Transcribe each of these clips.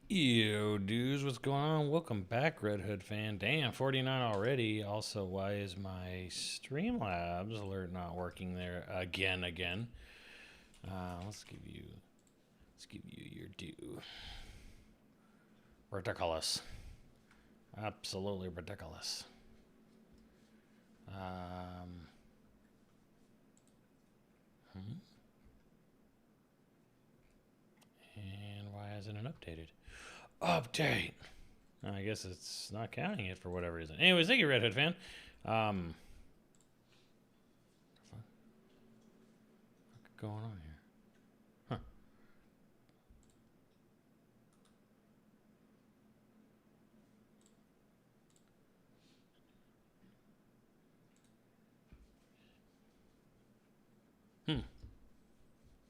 Yo, dudes, what's going on? Welcome back, Red Hood fan. Damn, 49 already. Also, why is my Streamlabs alert not working there again? Let's give you your due. Ridiculous. Absolutely ridiculous. And why hasn't it updated? Update. I guess it's not counting it for whatever reason. Anyways, thank you, Red Hood fan. What's going on here? Huh.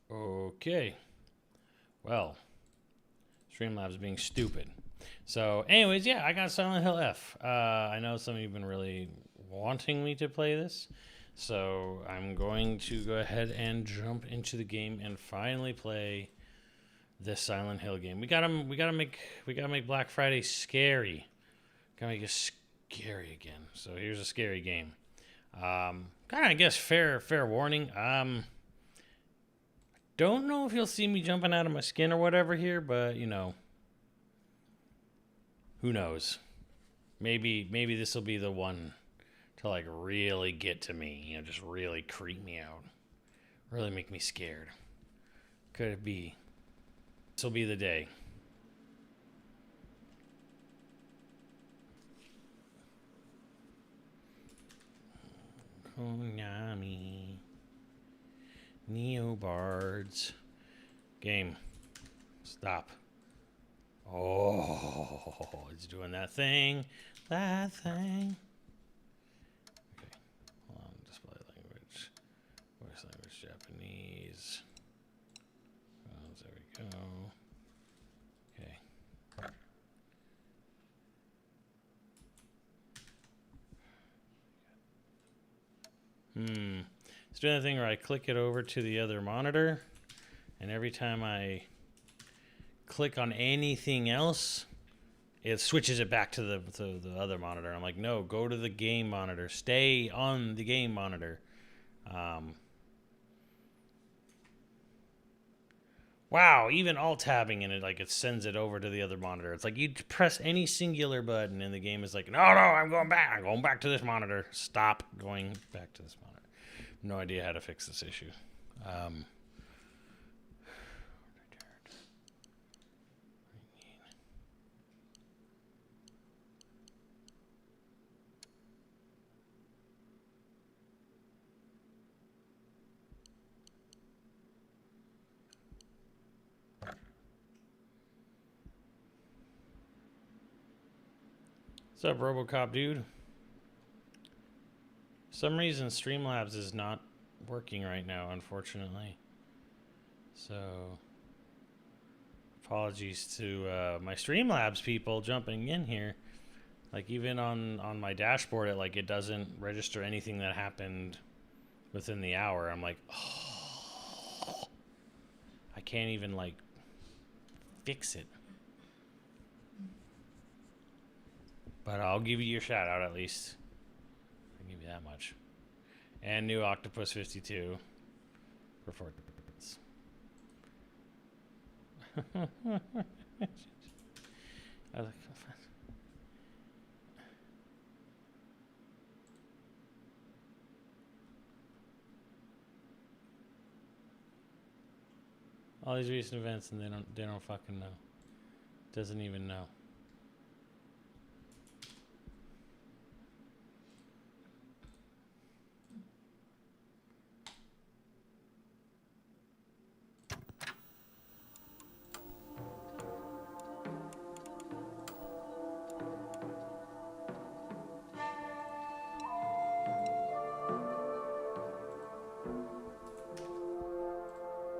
Okay. Well, Streamlabs being stupid. So, anyways, yeah, I got Silent Hill F. I know some of you have been really wanting me to play this, so I'm going to go ahead and jump into the game and finally play this Silent Hill game. We gotta make Black Friday scary. Gotta make it scary again. So here's a scary game. Kind of, I guess, fair warning. Don't know if you'll see me jumping out of my skin or whatever here, but you know, who knows? Maybe this will be the one to like really get to me, you know, just really creep me out, really make me scared. Could it be? This will be the day. Konami. Neobards. Game. Stop. Oh, it's doing that thing. That thing. Okay. Hold on. Display language. Voice language Japanese. Oh, there we go. Okay. It's doing the thing where I click it over to the other monitor, and every time I click on anything else, it switches it back to the other monitor. I'm like, no, go to the game monitor. Stay on the game monitor. Wow, even alt-tabbing in it, like it sends it over to the other monitor. It's like you press any singular button and the game is like, no, I'm going back. I'm going back to this monitor. Stop going back to this monitor. No idea how to fix this issue. What's up, RoboCop dude? For some reason Streamlabs is not working right now, unfortunately. So apologies to my Streamlabs people jumping in here. Like even on my dashboard, it doesn't register anything that happened within the hour. I'm like, oh, I can't even like fix it. But I'll give you your shout out at least. I'll give you that much. And new Octopus 52 for 4 all these recent events and they don't fucking know. Doesn't even know.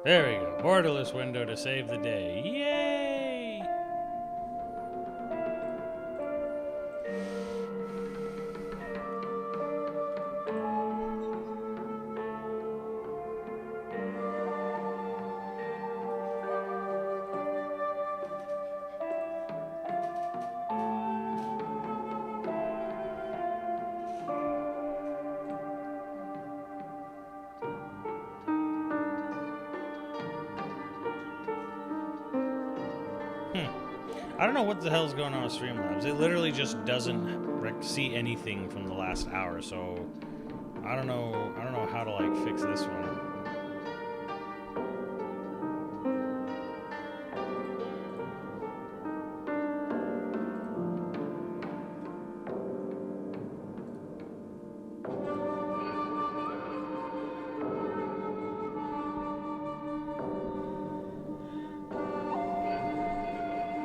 There we go. Borderless window to save the day. Yay! I don't know what the hell's going on with Streamlabs. It literally just doesn't see anything from the last hour, so I don't know how to like fix this one.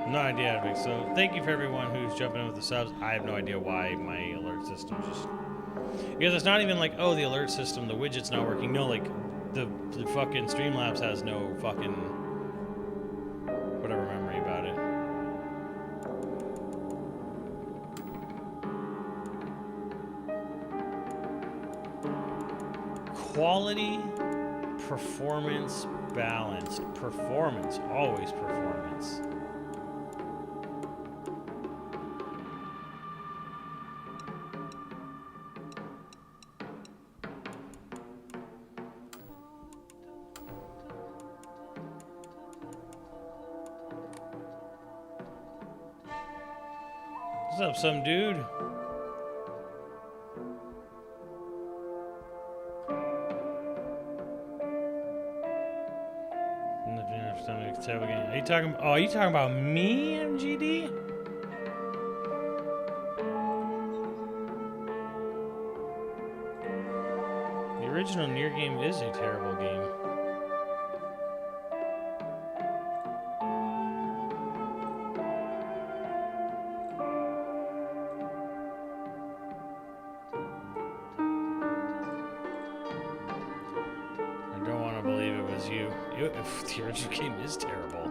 No idea how to fix. So thank you for everyone who's jumping in with the subs. I have no idea why my alert system just, because it's not even like, oh, the alert system, the widget's not working. No, like the fucking Streamlabs has no fucking whatever memory about it. Quality, performance, balanced. Performance, always performance. What's up, some dude? Are you talking? Oh, are you talking about me, MGD? The original Nier game is a terrible game. The original game is terrible.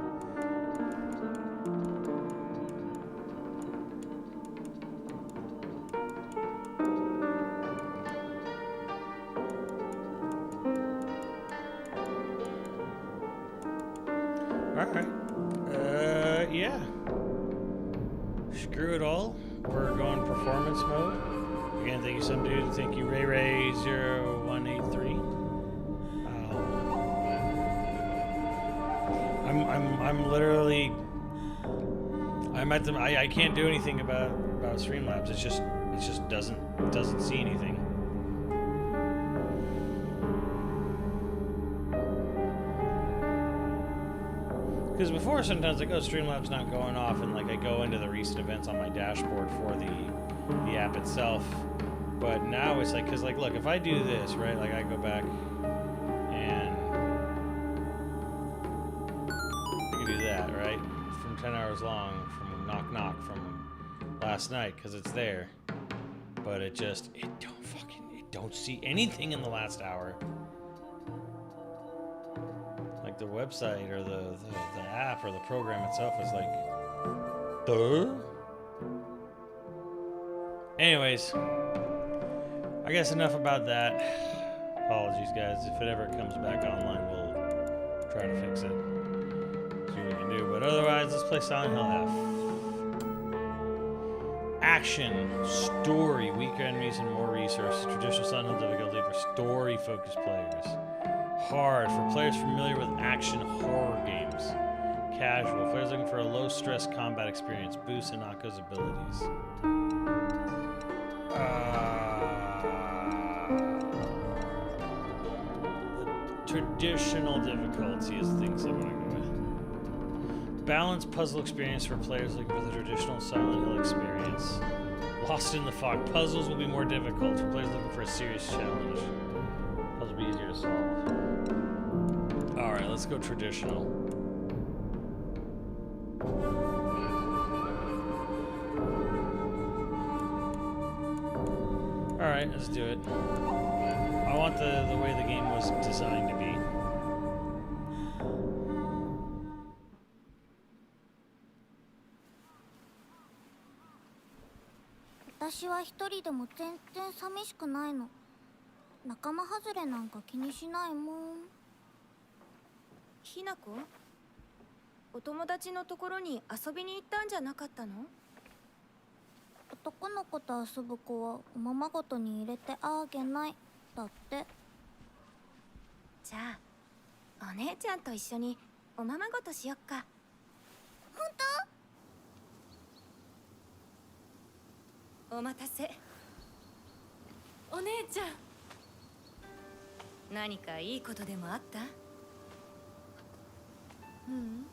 Alright. Yeah. Screw it all. We're going performance mode. Again, thank you, some dude. Thank you, RayRay0183. I'm literally, I'm at the, I can't do anything about Streamlabs. It just doesn't see anything. Because before, sometimes like, oh, Streamlabs not going off, and like I go into the recent events on my dashboard for the app itself. But now it's like, because like, look, if I do this, right, like I go back and I can do that, right, from 10 hours long, from knock knock, from last night because it's there, but it don't see anything in the last hour. Like the website or the app or the program itself is like, duh. Anyways, I guess enough about that. Apologies, guys. If it ever comes back online, we'll try to fix it. See what we can do. But otherwise, let's play Silent Hill F. Action, story, weaker enemies and more resources. Traditional Silent Hill difficulty for story-focused players. Hard for players familiar with action horror games. Casual, players looking for a low-stress combat experience. Boosts Hanako's abilities. The traditional difficulty is things I'm going to go with. Balanced puzzle experience for players looking for the traditional Silent Hill experience. Lost in the Fog. Puzzles will be more difficult for players looking for a serious challenge. Puzzles will be easier to solve. Alright, let's go traditional. Alright, let's do it. I want the way the game was designed to be.私は一人でも全然寂しくないの。仲間外れなんか気にしないもん。ひなこ、お友達のところに遊びに行ったんじゃなかったの？男の子と遊ぶ子はおままごとに入れてあげないだって。じゃあお姉ちゃんと一緒におままごとしよっか。本お待たせ。お姉ちゃん、何かいいことでもあった？ううん、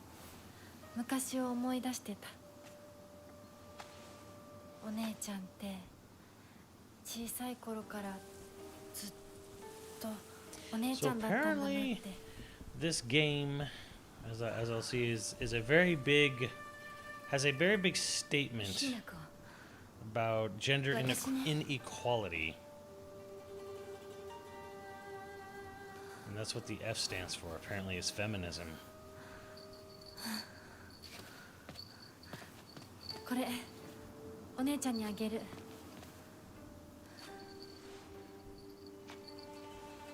昔を思い出してた。お姉ちゃんって小さい頃からずっとお姉ちゃんだったんだなって。This game, as I'll see, is a very big, has a very big statement about gender inequality. And that's what the F stands for, apparently, is feminism. これお姉ちゃんにあげる。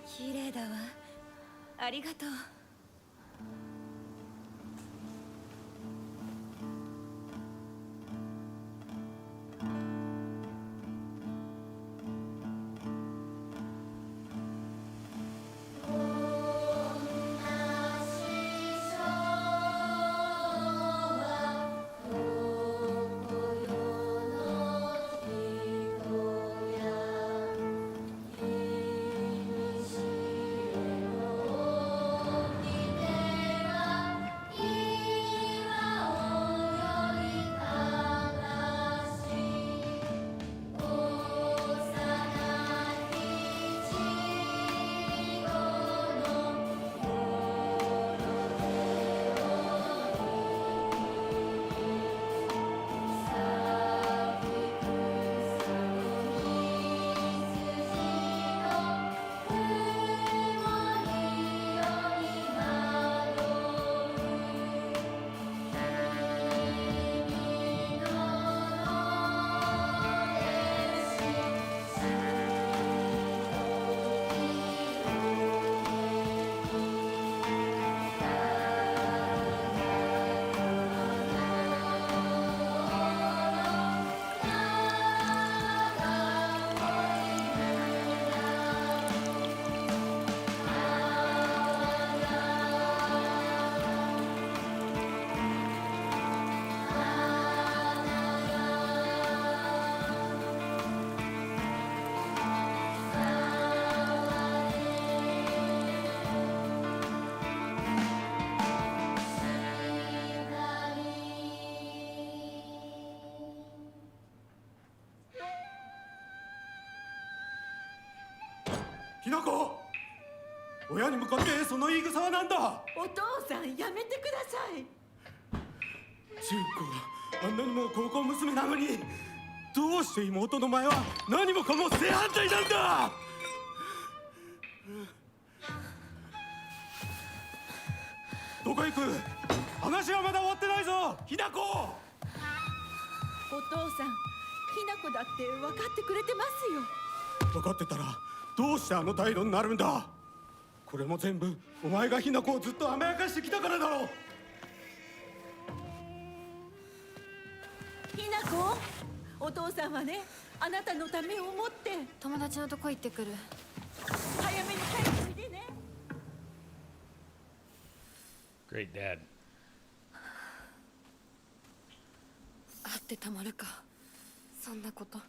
綺麗だわ。ありがとう。ひなこ、親に向かってその言い草は何だ。お父さん、やめてください。純子あんなにも高校娘なのに、どうして妹の前は何もかも正反対なんだ。どこ行く？話はまだ終わってないぞ、ひなこ。お父さん、ひな子だって分かってくれてますよ。分かってたらどうしてあの態度になるんだ。これも全部お前がひな子をずっと甘やかしてきたからだろう。ひな子、お父さんはね、あなたのためを思って友達のとこ行ってくる。早めに帰っておいでね。 Great dad. 会ってたまるか、そんなこと。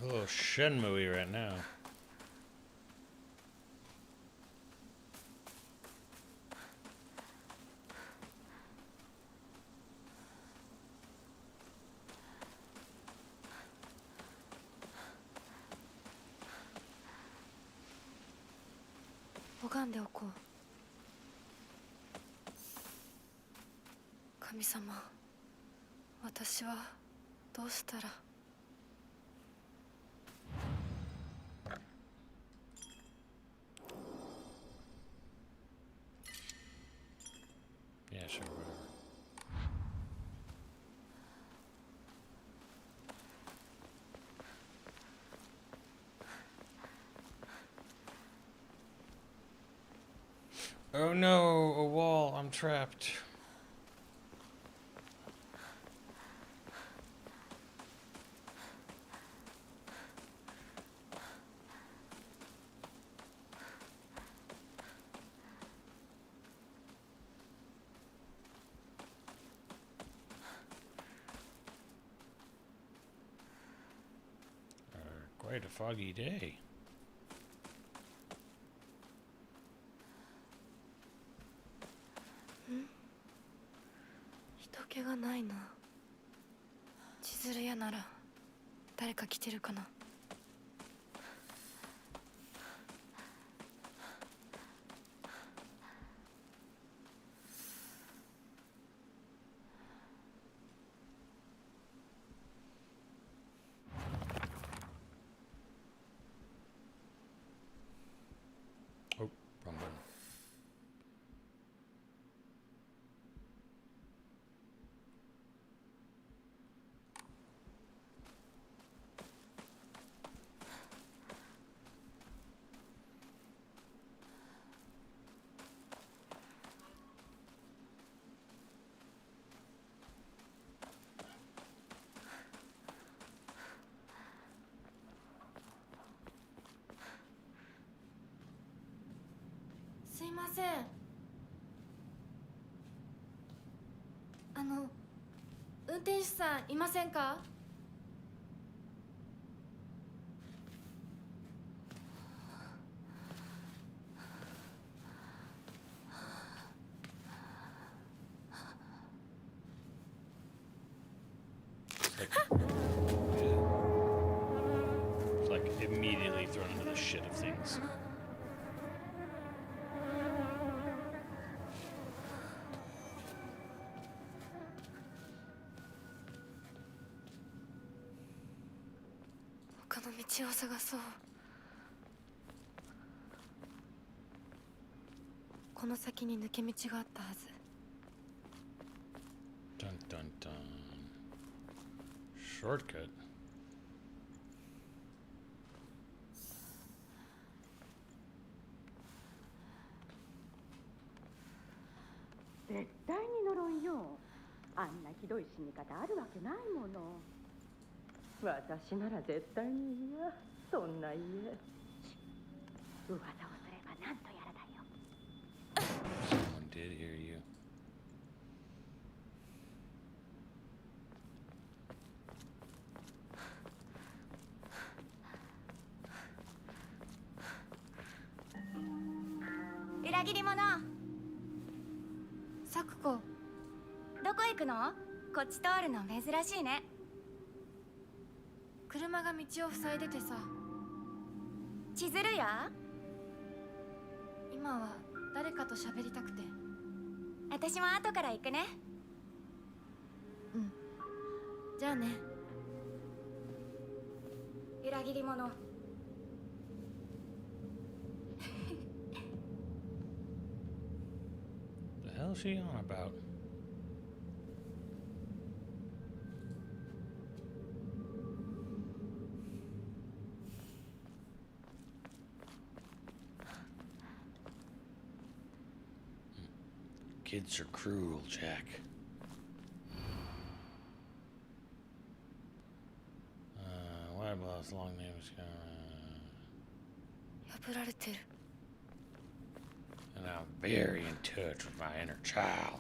A little Shenmue right now. – 拝んでおこう。神様、私はどうしたら。Yeah, sure, whatever. Oh no, a wall, I'm trapped. Quite a foggy day. 人気がないな。千鶴屋なら誰か来てるかな。Oh, wrong button. – すいません。運転手さんいませんか？It's like immediately thrown into the shit of things. 他の道を探そう。この先に抜け道があったはず。 Dun dun dun. Shortcut. 絶対に乗ろんよ。あんなひどい死に方あるわけないもの。私なら絶対に嫌。そんな家。噂をすればなんとやらだよ。 Someone did hear you. 裏切り者。咲子、どこ行くの？こっち通るの珍しいね。車が道を塞いでてさ。千鶴や？今は誰かと喋りたくて。私も後から行くね。じゃあね。裏切り者。The hell is she on about? Kids are cruel, Jack. What about this long name is gonna... 破られてる。 And I'm very in touch with my inner child.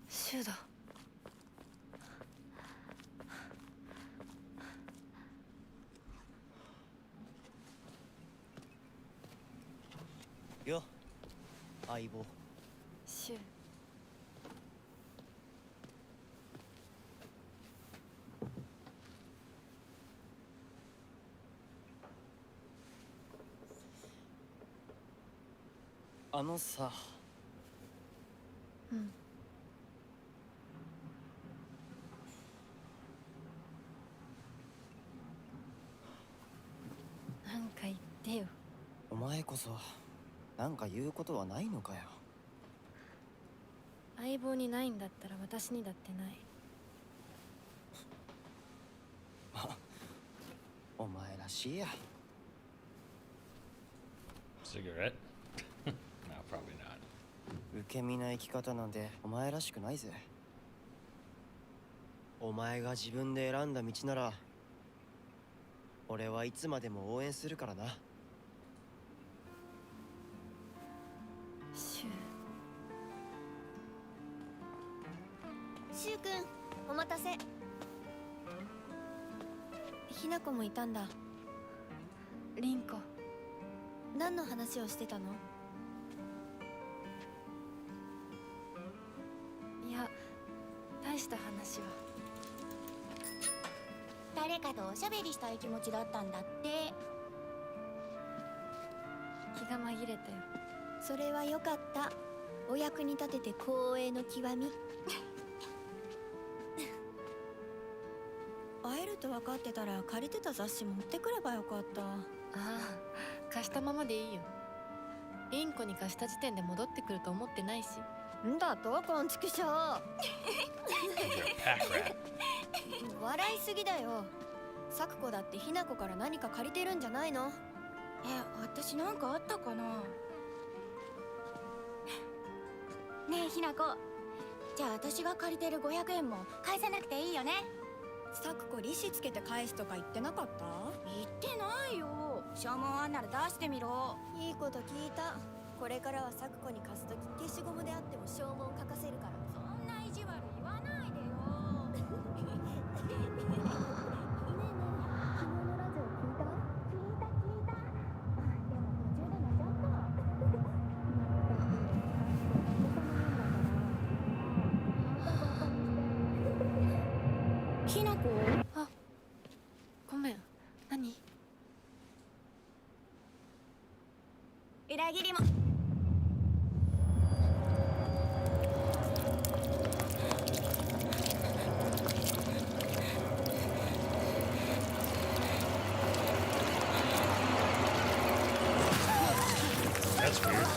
Shooだ。よ、相棒。シュウ。あのさ。うん。なんか言ってよ。お前こそなんか言うことはないのかよ。相棒にないんだったら私にだってない。お前らしいや。 Cigarette? No, probably not. 受け身な生き方なんてお前らしくないぜ。お前が自分で選んだ道なら俺はいつまでも応援するからな。シュウ。シュウくんお待たせ。ひなこもいたんだ。リンコ。何の話をしてたの？いや、大した話は。誰かとおしゃべりしたい気持ちだったんだって。気が紛れたよ。それはよかった。お役に立てて光栄の極み。会えると分かってたら借りてた雑誌持ってくればよかった。ああ、貸したままでいいよ。リンコに貸した時点で戻ってくると思ってないし。んだとこんちくしょう。 Pack rat. 笑いすぎだよ。サクコだってひなこから何か借りてるんじゃないの？私なんかあったかな。ねえひなこ、じゃあ私が借りてる500円も返さなくていいよね。サクコ利子つけて返すとか言ってなかった？言ってないよ。証文あんなら出してみろ。いいこと聞いた。これからはサクコに貸すとき消しゴムであっても証文書かせるから。そんな意地悪言わないでよ。ひなこ？あ、ごめん。何？裏切りも。That's weird.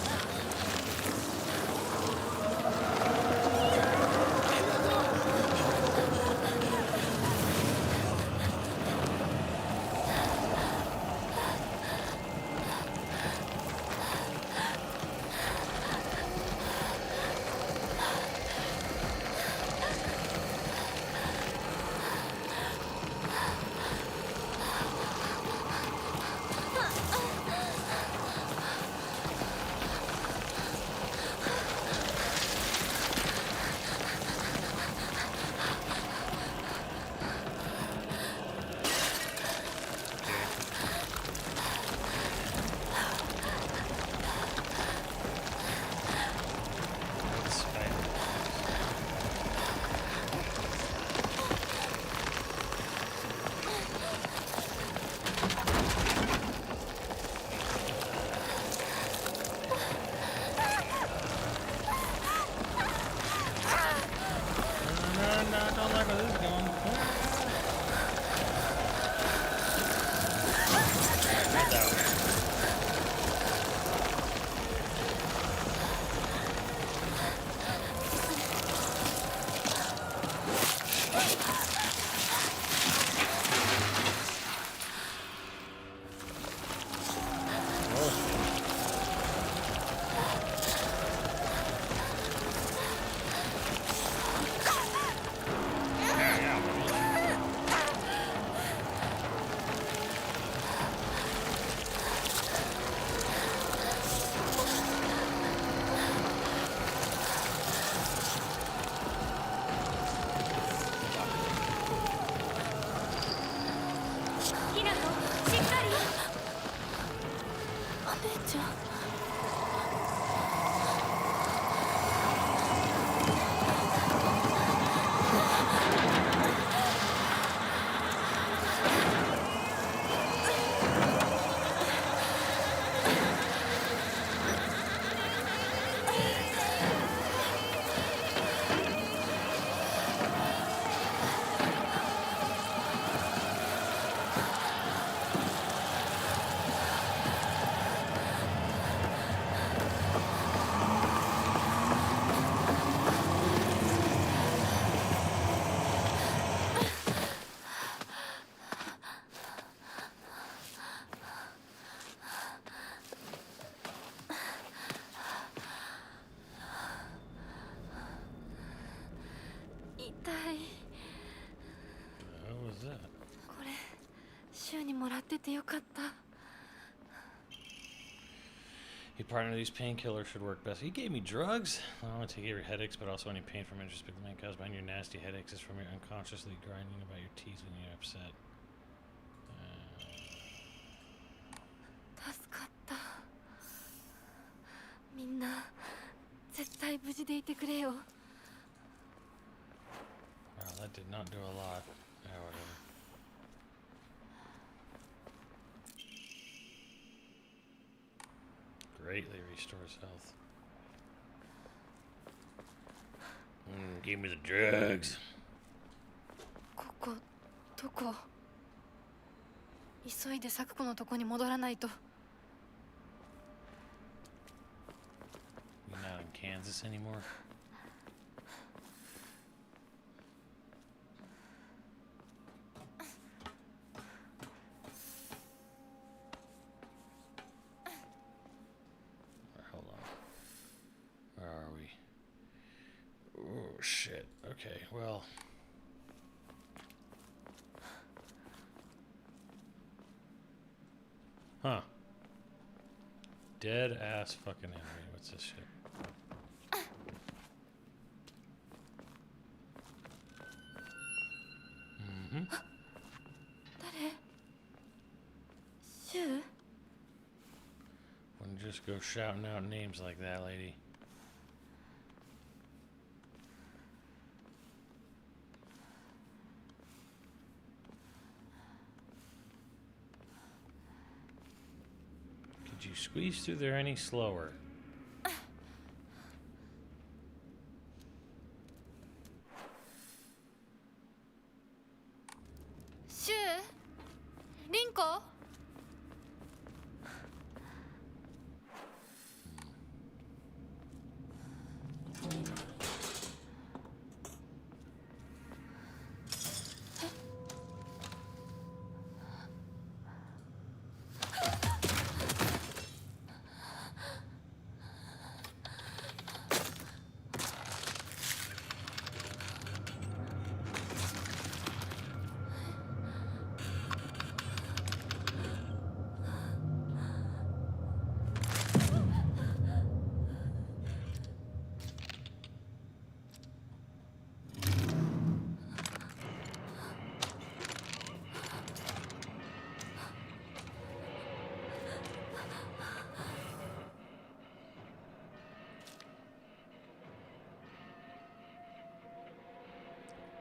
宙にもらっててよかった。 Your partner, these painkillers should work best. He gave me drugs. Not only to take your headaches, but also any pain from interest. But the main cause behind your nasty headaches is from your unconsciously grinding about your teeth when you're upset. 助かった。みんな絶対無事でいてくれよ。 Wow, that did not do a lot. Yeah, whatever. Greatly restores health. Give me the drugs. ここどこ？急いで咲子のとこに戻らないと。 You're not in Kansas anymore? Hold on. Where are we? Oh, shit. Okay, well. Huh. Dead ass fucking enemy. What's this shit? Mm-hmm. 誰？シュウ？ Wouldn't just go shouting out names like that, lady. Could you squeeze through there any slower? シュウ？リンコ？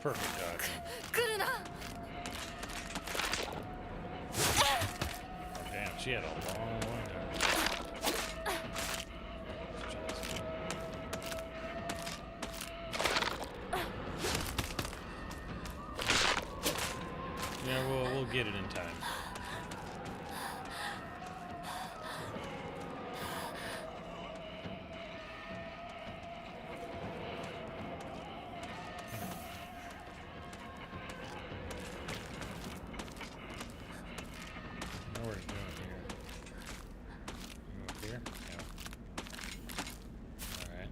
Perfect dodge. 来るな。 Oh, damn, she had a long window. Yeah, we'll get it in time. Know where he's going here. You up here? Yeah. Alright.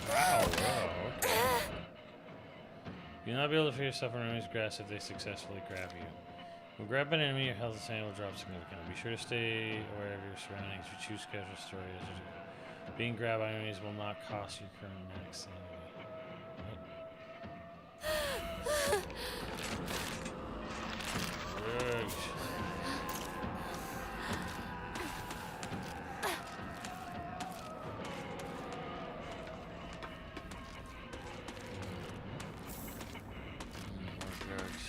Wow, whoa, okay. You'll not be able to free yourself from enemy's grasp if they successfully grab you. When grab an enemy, your health and sanity will drop significantly. Be sure to stay aware of your surroundings. If you choose casual stories, being grabbed by enemies will not cost you current max sanity. Right. More drugs.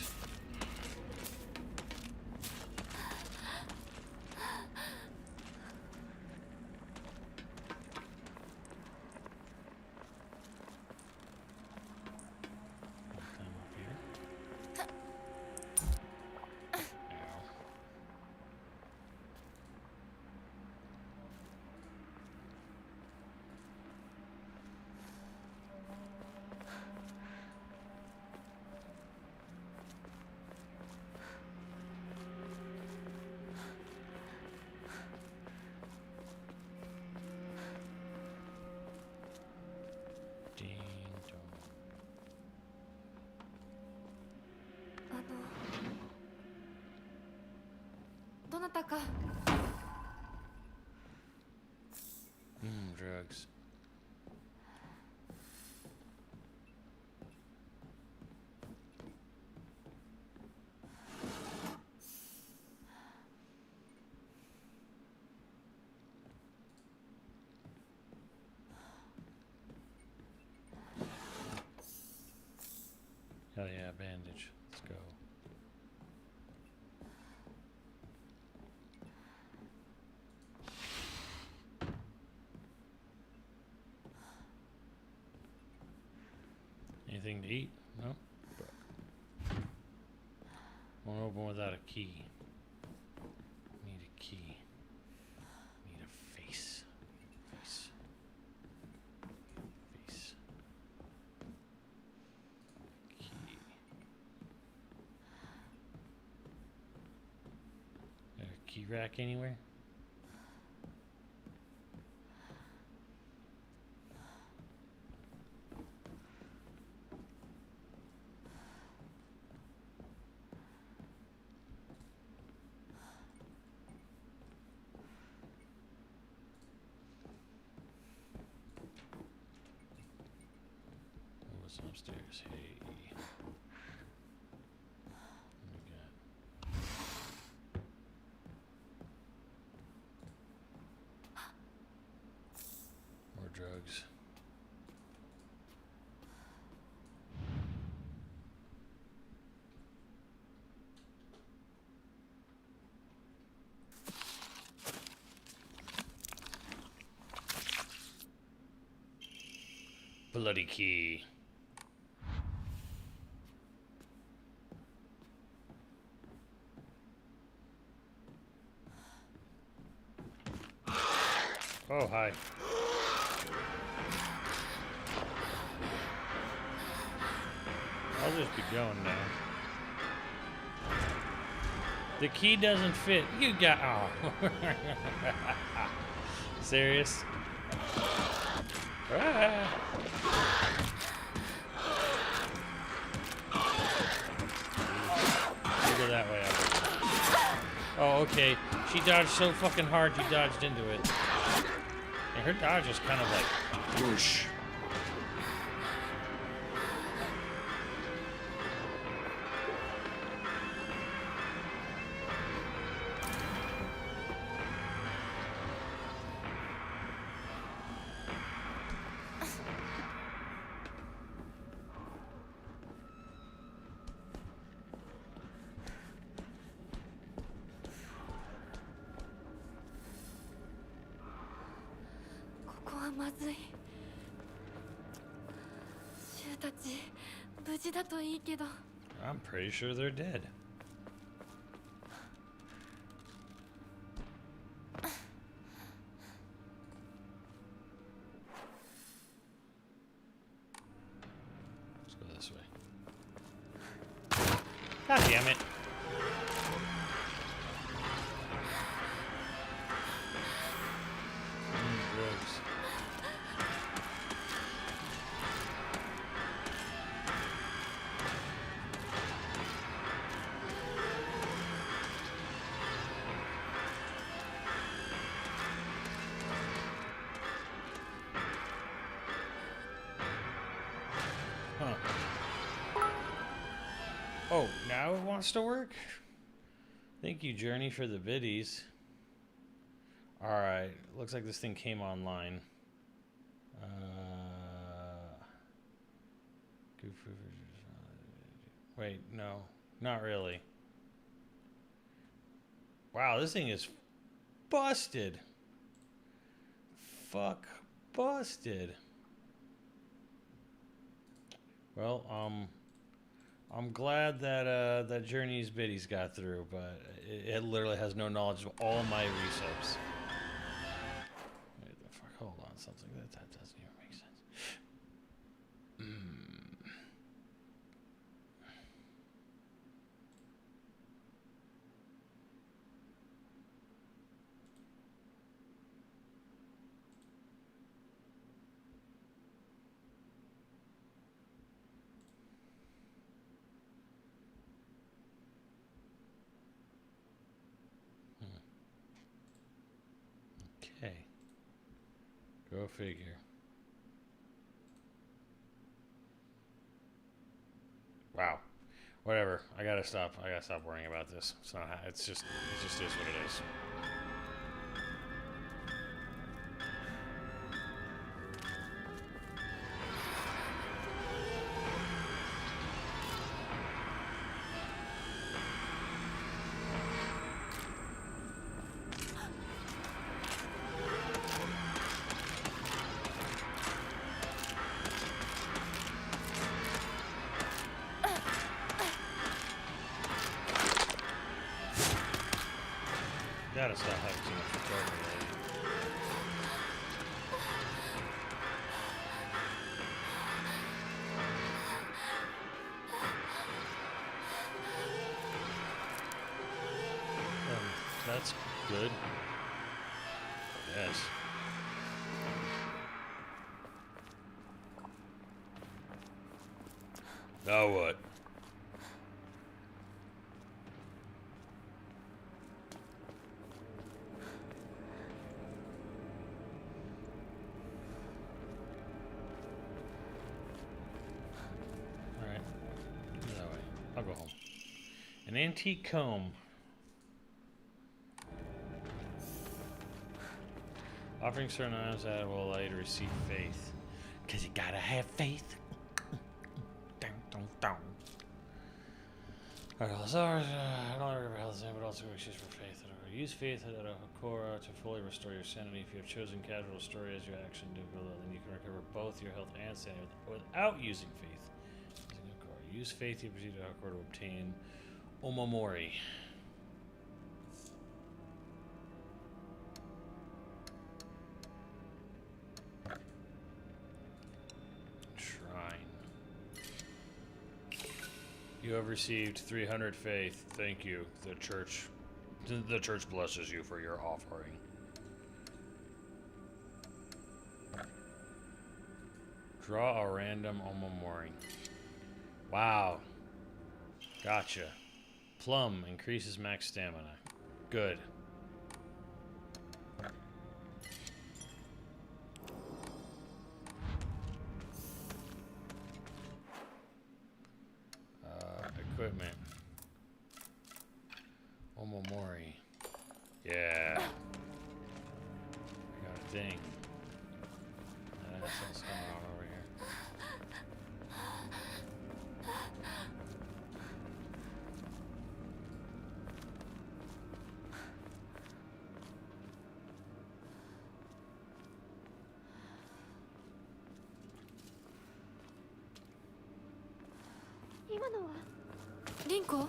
Hell yeah, bandage. Let's go. Anything to eat? No? Won't open without a key. Need a key. Need a face. Face. Face. Key. Got a key rack anywhere? What's upstairs? Hey. What we got? More drugs. Bloody key. Oh, hi. I'll just be going now. The key doesn't fit. You got. Oh. Serious? Ah. You go that way. Oh, okay. She dodged so fucking hard, you dodged into it. And her dodge was kind of like whoosh. I'm pretty sure they're dead. Let's go this way. God damn it. Drugs. Huh. Oh, now it wants to work? Thank you, Journey, for the biddies. Alright, looks like this thing came online. Wait, no, not really. Wow, this thing is busted. Fuck, busted. Well, I'm glad that that Journey's biddies got through, but it literally has no knowledge of all my resubs. Wait the fuck, hold on, something that doesn't even make sense. Okay. Go figure. Wow. Whatever. I gotta stop worrying about this. It's not. It just is what it is. stop having too much recovery. That's good. Yes. Now what? Alright. That way. I'll go home. An antique comb. Offering certain items that will allow you to receive faith. Because you gotta have faith. Dun, dun, dun. Alright, Lazar, not only remember how the same, but also excuse for faith. Use faith at Hakora to fully restore your sanity. If you have chosen casual story as your action, then you can recover both your health and sanity without using faith. Use faith, you proceed to Hakora to obtain Omamori. You have received 300 faith. Thank you. The church blesses you for your offering. Draw a random Omamori. Wow. Gotcha. Plum increases max stamina. Good. Equipment. Omamori. Yeah. I got a thing. That's what's going on over here. Rinko?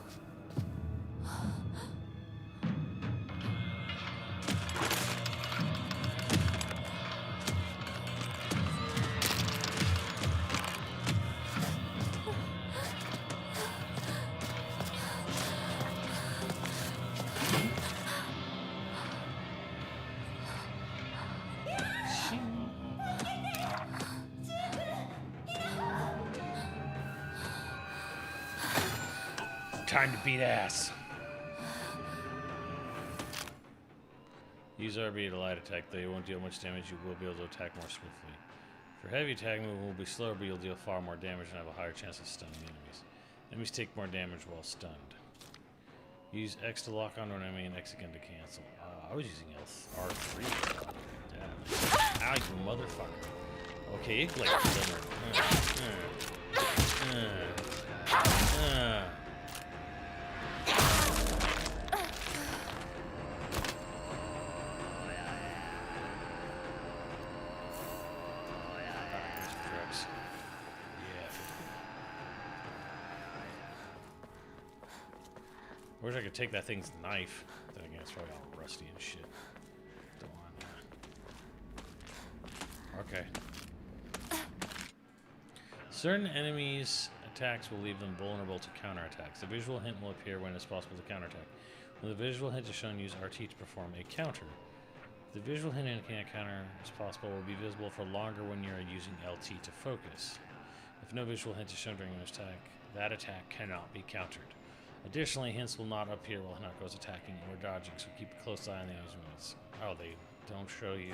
Time to beat ass. Use RB to light attack, though you won't deal much damage, you will be able to attack more swiftly. For heavy attack, movement will be slower, but you'll deal far more damage and have a higher chance of stunning enemies. Enemies take more damage while stunned. Use X to lock onto an enemy and X again to cancel. I was using R3. Damn. Ow, you motherfucker. Okay, it like I wish I could take that thing's knife. Then again, it's probably all rusty and shit. Don't want that. Okay. Certain enemies' attacks will leave them vulnerable to counterattacks. The visual hint will appear when it's possible to counterattack. When the visual hint is shown, use RT to perform a counter. If the visual hint indicating a counter is possible, will be visible for longer when you're using LT to focus. If no visual hint is shown during an attack, that attack cannot be countered. Additionally, hints will not appear while Hinako is attacking or dodging, so keep a close eye on the enemy's movements. Oh, they don't show you.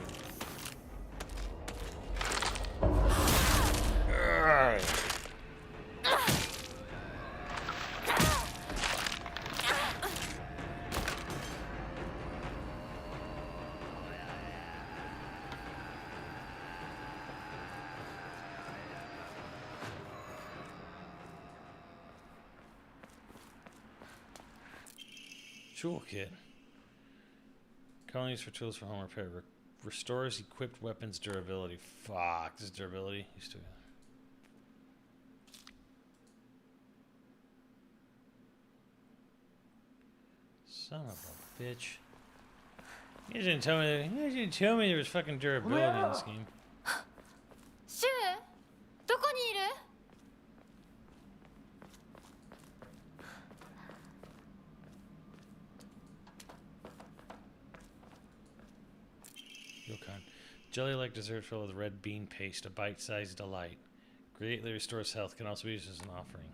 Toolkit. Commonly used for tools for home repair. Restores equipped weapons durability. Fuck, this is durability. Used to. Son of a bitch. You didn't tell me. You didn't tell me there was fucking durability in this game. シュウどこにいる？ Yokon. Jelly-like dessert filled with red bean paste, a bite-sized delight. Greatly restores health. Can also be used as an offering.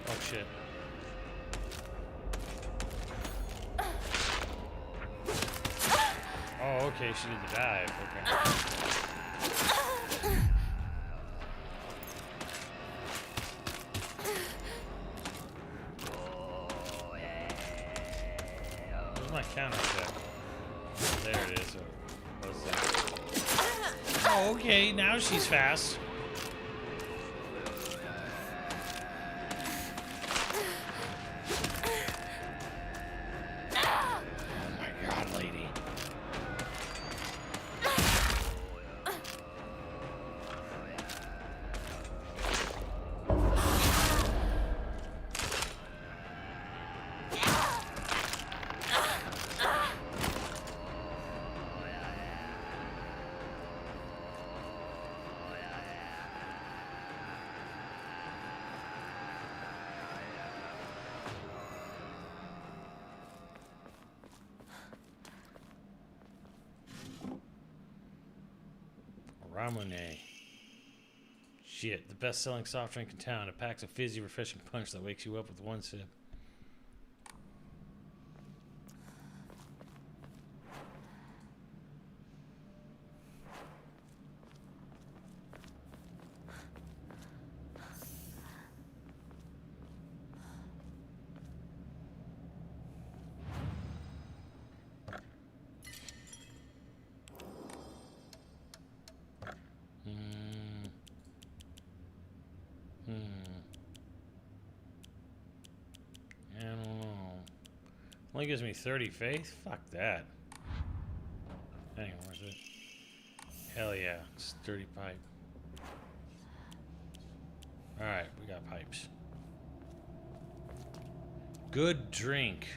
Oh shit. Oh, okay, she did the dive. Okay. Where's my counter check? There it is. What's that? Oh, okay, now she's fast. Oh my god, lady. Ramune. Shit, the best-selling soft drink in town. It packs a fizzy, refreshing punch that wakes you up with one sip. I don't know. Only gives me 30 faith? Fuck that. That ain't worth it. Hell yeah. It's 30 pipe. Alright, we got pipes. Good drink.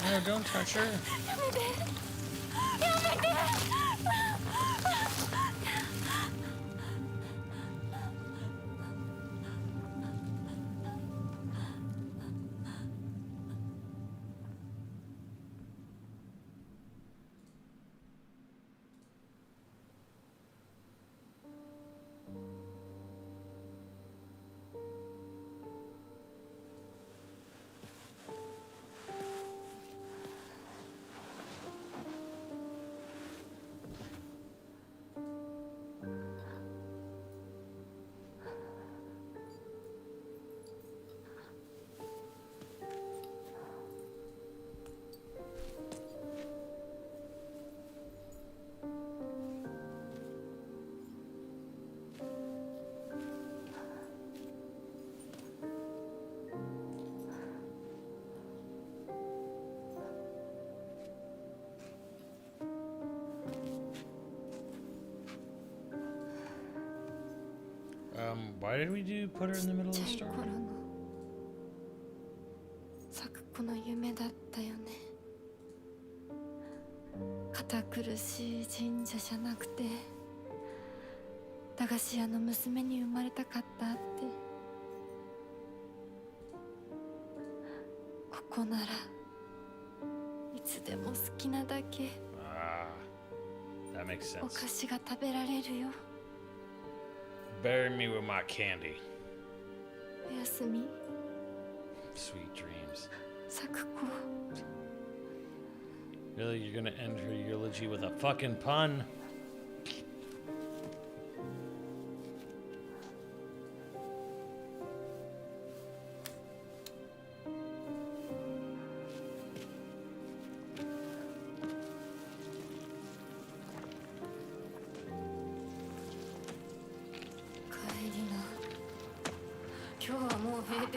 No, don't touch her. Why did we put her in the middle of the ちっちゃい story? 頃の咲く子の夢だったよね。堅苦しい神社じゃなくて駄菓子屋の娘に生まれたかったって。ここならいつでも好きなだけ Ah, that makes お sense. 菓子が食べられるよ。 Bury me with my candy. おやすみ Sweet dreams. 咲く子。 Really, you're gonna end her eulogy with a fucking pun?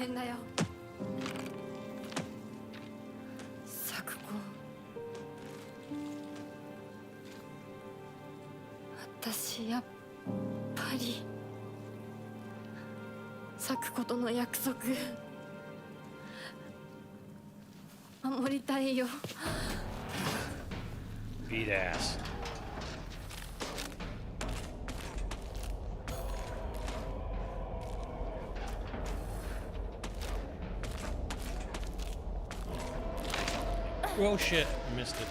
んだよ。咲子、私やっぱり咲子との約束守りたいよ。 Beat ass. Oh shit, missed it.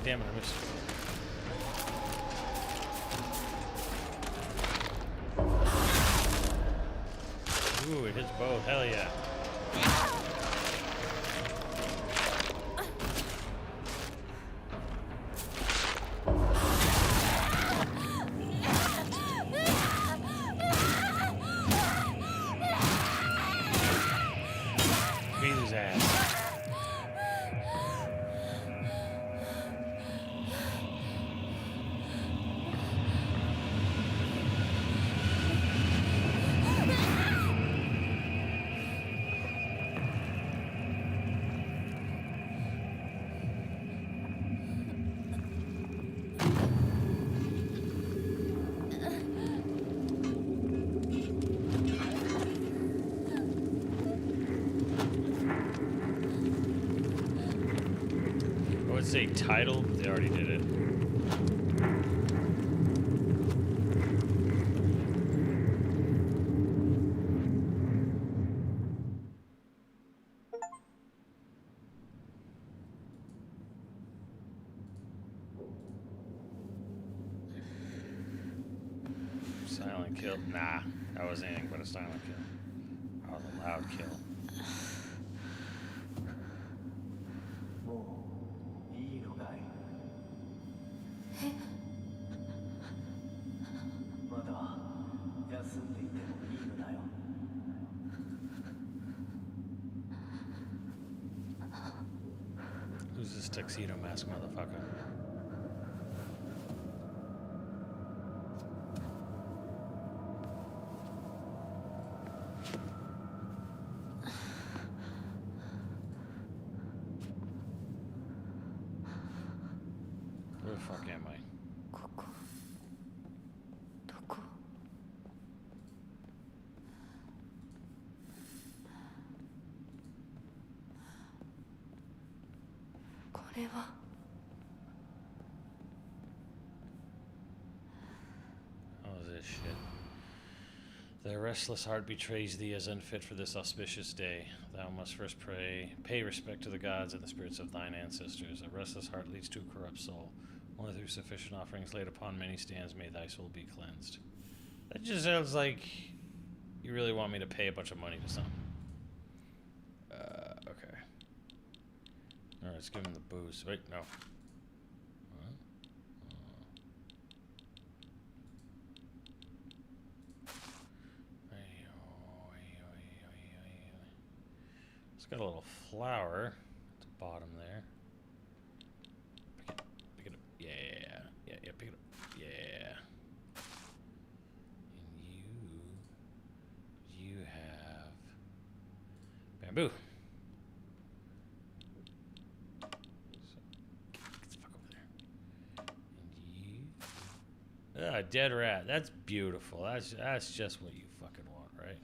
Damn it, I missed it. Ooh, it hits both. Hell yeah. Beat his ass. I would say title, but they already did it. Silent kill? Nah, that was anything but a silent kill. That was a loud kill. もういいのかい。まだ休んでいてもいいのだよ。Who's this tuxedo mask motherfucker? Where the fuck am I? ここどこ？これは。 Oh, this shit. The restless heart betrays thee as unfit for this auspicious day. Thou must first pay respect to the gods and the spirits of thine ancestors. A restless heart leads to a corrupt soul. Only through sufficient offerings laid upon many stands may thy soul be cleansed. That just sounds like you really want me to pay a bunch of money to something. Okay. Alright, let's give him the booze. Wait, no. What? It's got a little flower at the bottom there. Pick it up. Yeah. Yeah, pick it up. Yeah. And you have bamboo. So, get the fuck over there. And you dead rat. That's beautiful. That's just what you fucking want, right?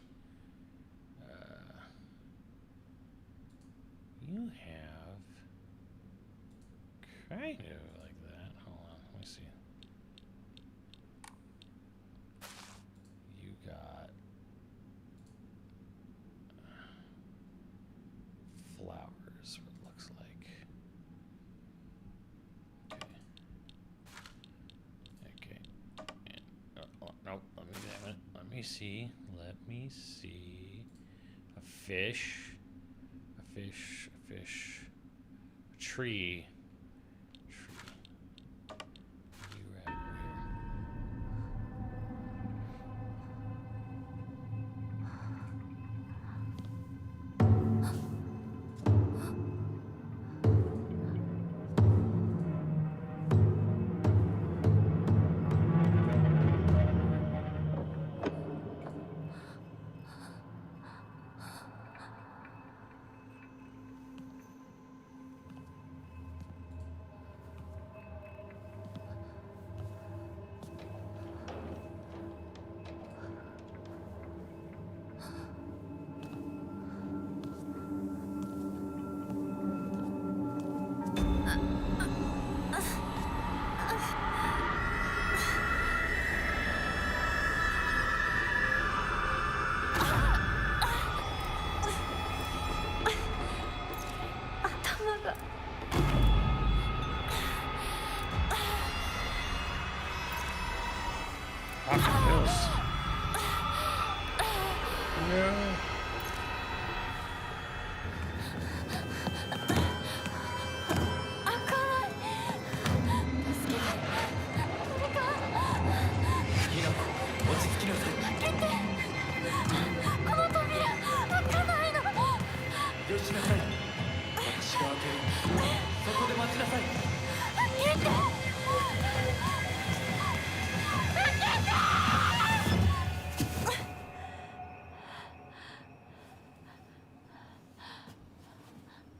You have kind of like that. Hold on, let me see. You got flowers, what it looks like. Okay. And, nope, let me see. Let me see. A fish. A tree.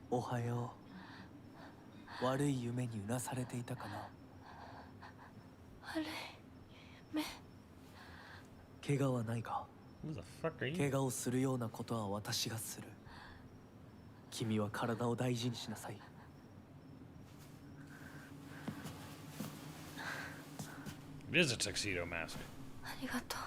おはよう。悪い夢にうなされていたかな。悪い目。怪我はないか。 Who the fuck are you? 怪我をするようなことは私がする。君は体を大事にしなさい。It is a tuxedo mask. ありがとう。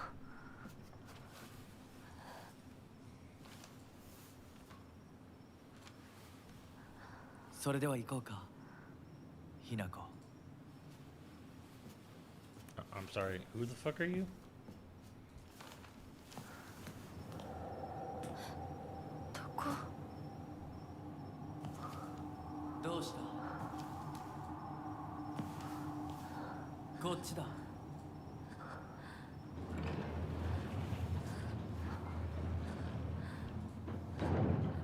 それでは行こうか。ひなこ。I'm sorry. Who the fuck are you? どこ？どうした？こっちだ。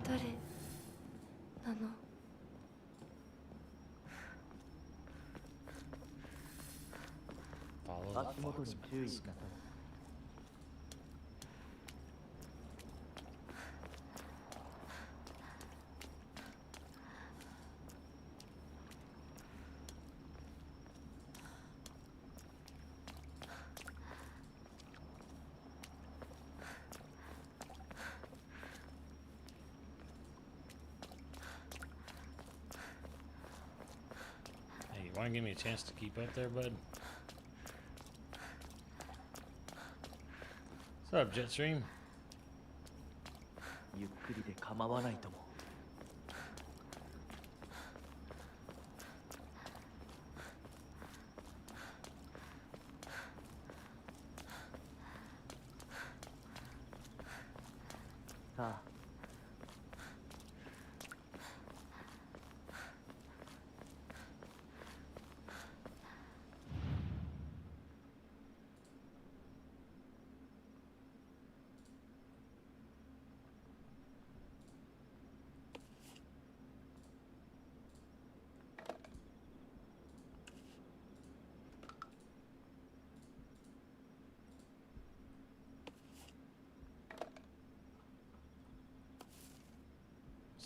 誰なの？足元に注意しなさい。Hey, you want to give me a chance to keep up there, bud? What's up, Jetstream? ゆっくりで構わないとも。さあ。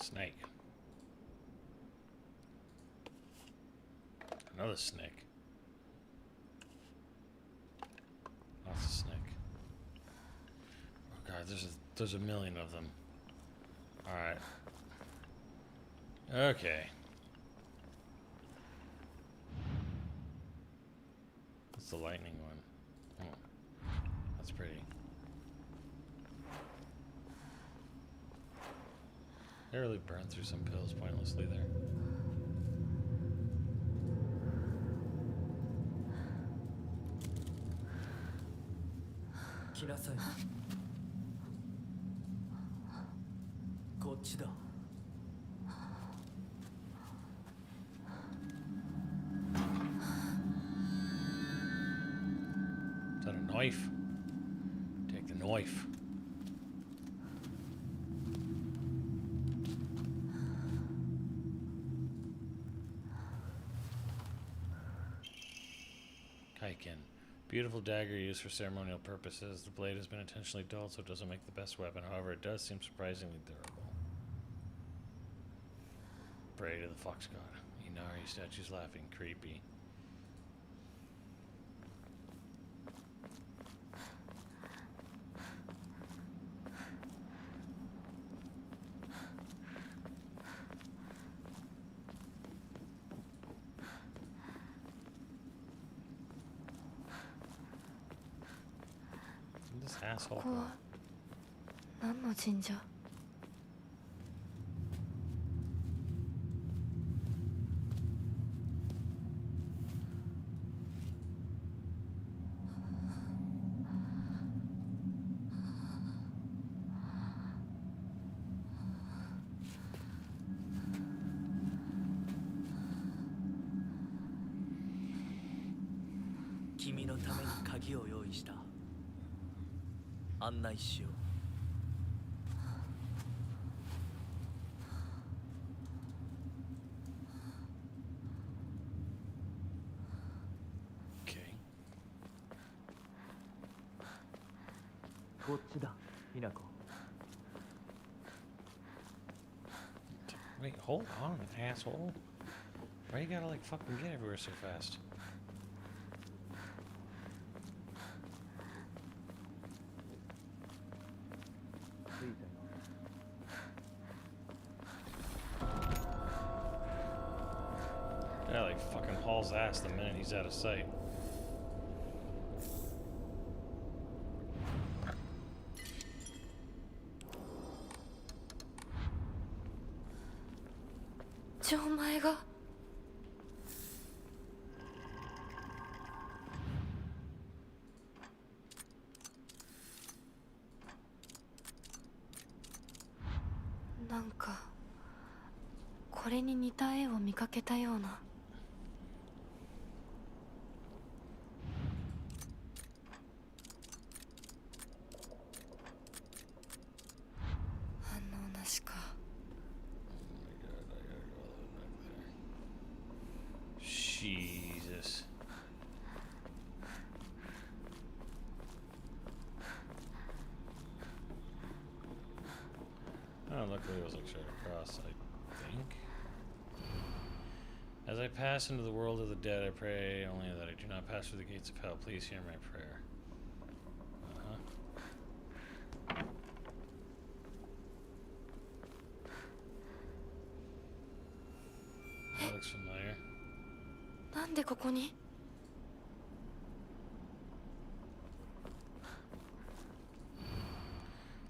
Snake. Another snake. Lots of snake. Oh god, there's a million of them. Alright. Okay. What's the lightning one? Oh, that's pretty. I really burned through some pills pointlessly there.来なさい。こっちだ。Is that a knife? Take the knife. Kaiken. Beautiful dagger used for ceremonial purposes. The blade has been intentionally dulled so it doesn't make the best weapon. However, it does seem surprisingly durable. Braid of the Fox God. Inari statues laughing. Creepy. This asshole. ここは何の神社？鍵を用意した。案内しよう。Okay. こっちだ、ひなこ。 Wait, hold on, asshole. Why you gotta like fucking get everywhere so fast? Yeah, like fucking hauls ass the minute he's out of sight.なんかこれに似た絵を見かけたような。反応なしか。 Jesus. Oh, luckily it was like straight across, I think. As I pass into the world of the dead, I pray only that I do not pass through the gates of hell. Please hear my prayer. That looks familiar. なんでここに？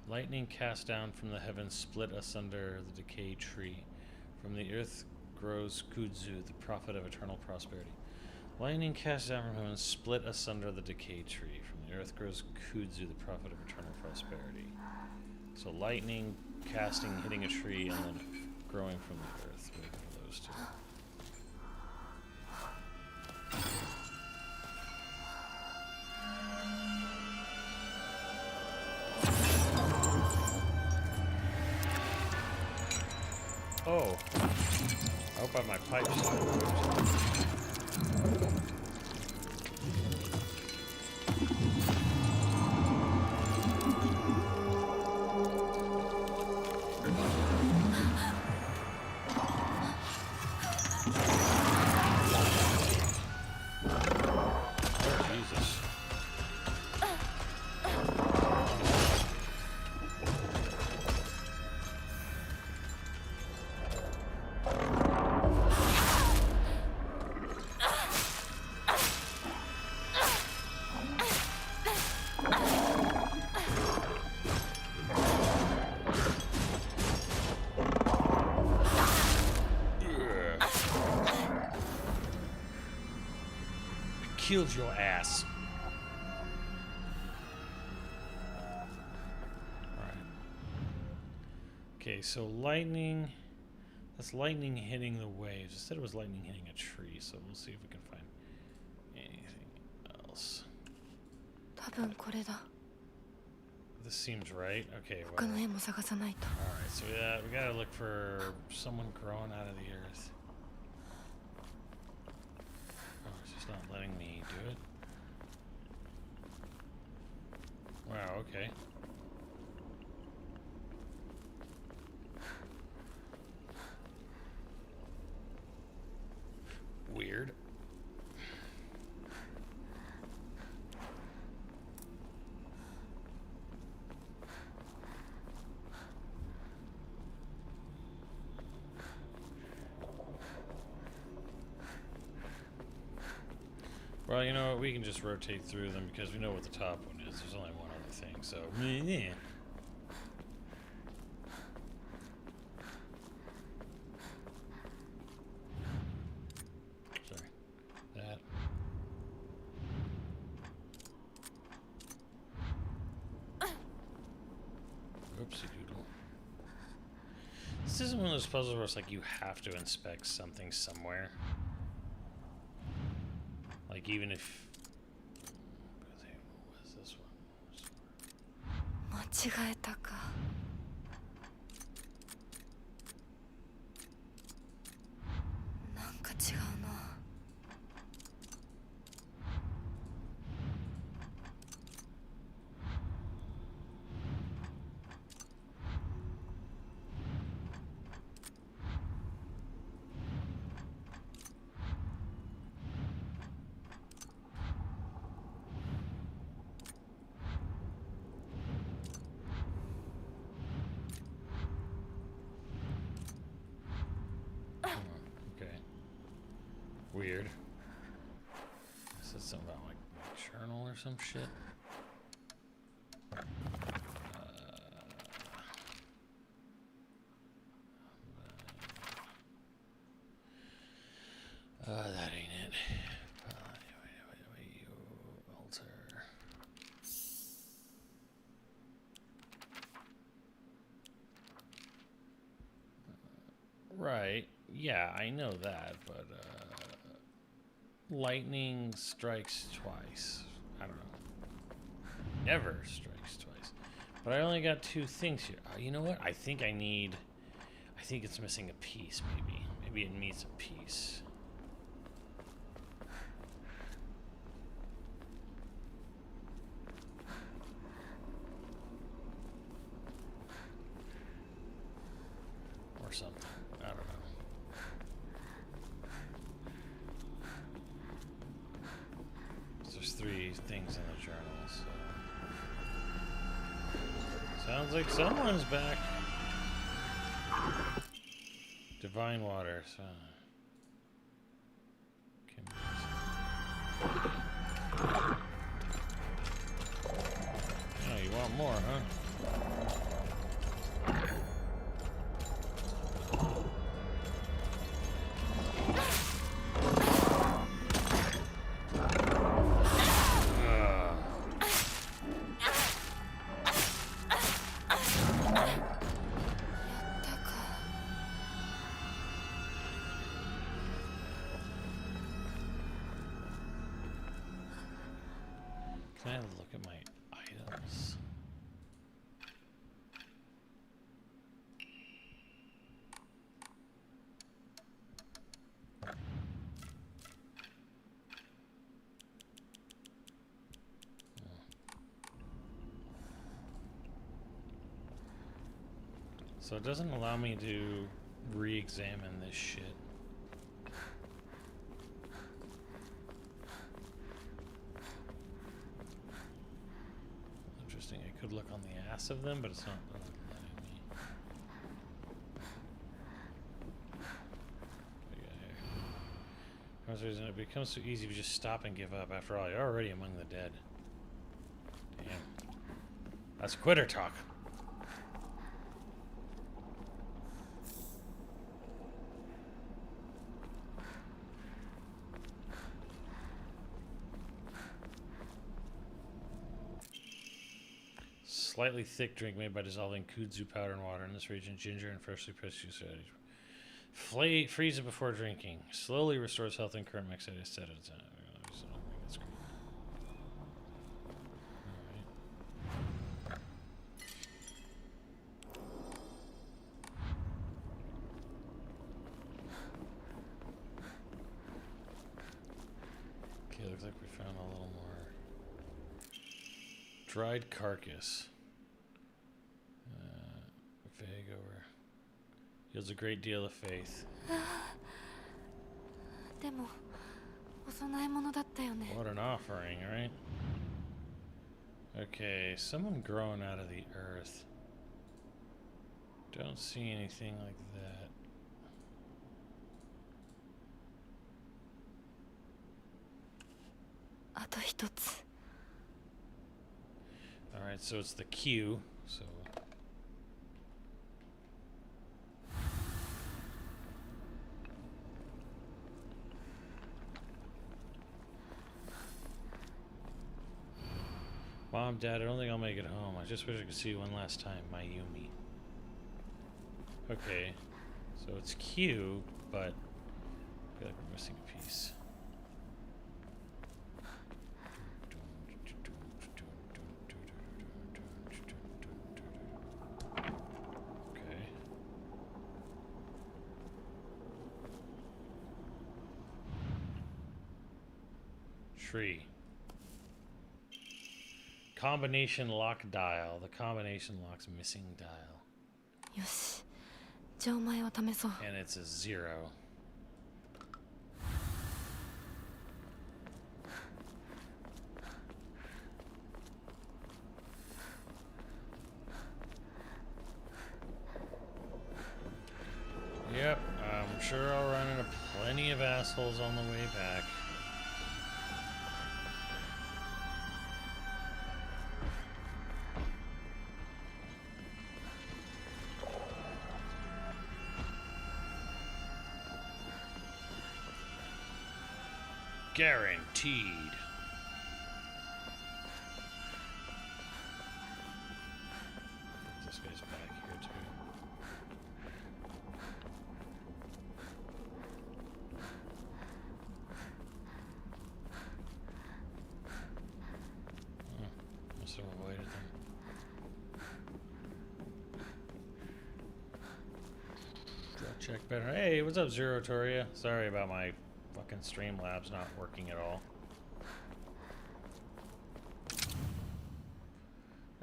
Lightning cast down from the heavens split asunder the decayed tree. From the earth grows Kudzu, the prophet of eternal prosperity. Lightning cast down from heaven split asunder the decayed tree. From the earth grows Kudzu, the prophet of eternal prosperity. So lightning casting, hitting a tree, and then growing from the earth. Wait for those two. Oh, I hope I have my pipes. Oh, Jesus. Killed your ass. Alright. Okay, so lightning. That's lightning hitting the waves. Instead it was lightning hitting a tree, so we'll see if we can find anything else. 多分これだ。 This seems right. Okay, well. 他の絵も探さないと。 Alright, so we gotta look for someone growing out of the earth. Oh, it's just not letting me do it. Wow, okay. Weird. Well, you know what? We can just rotate through them because we know what the top one is. There's only one other thing, so yeah. Sorry. That. Oopsie doodle. This isn't one of those puzzles where it's like you have to inspect something somewhere. Like even if 違えたか。なんか違うな。Okay. Weird. Said something about like journal or some shit. That ain't it. You alter. Right. Yeah, I know that, but lightning strikes twice. I don't know. Never strikes twice. But I only got 2 things here. You know what? I think it's missing a piece, maybe. Maybe it needs a piece. Or something. I don't know. There's 3 things in the journal, so. Sounds like someone's back. Divine Waters. Oh, you want more, huh? Can I have a look at my items? So it doesn't allow me to re-examine this shit. Interesting. I could look on the ass of them, but it's not letting me. For some reason, it becomes so easy to just stop and give up. After all, you're already among the dead. Damn. That's quitter talk. Slightly thick drink made by dissolving kudzu powder and water in this region. Ginger and freshly pressed juice. Freeze it before drinking. Slowly restores health and current max set at a time. That's cool. Alright. Okay, looks like we found a little more. Dried carcass. Vague over. Yields a great deal of faith. でもお供え物だったよね。 What an offering, right? Okay, someone growing out of the earth. Don't see anything like that. Alright, so it's the Q, so Mom, Dad, I don't think I'll make it home. I just wish I could see you one last time, Mayumi. Okay, so it's Q, but I feel like we're missing a piece. tree. Combination lock dial. The combination lock's missing dial. よしじゃあお前を試そう And it's a 0. Yep, I'm sure I'll run into plenty of assholes on the way back. Guaranteed. This guy's back here too. Must have avoided them. That check better. Hey, what's up, Zero Toria? Sorry about my fucking Streamlabs not working at all.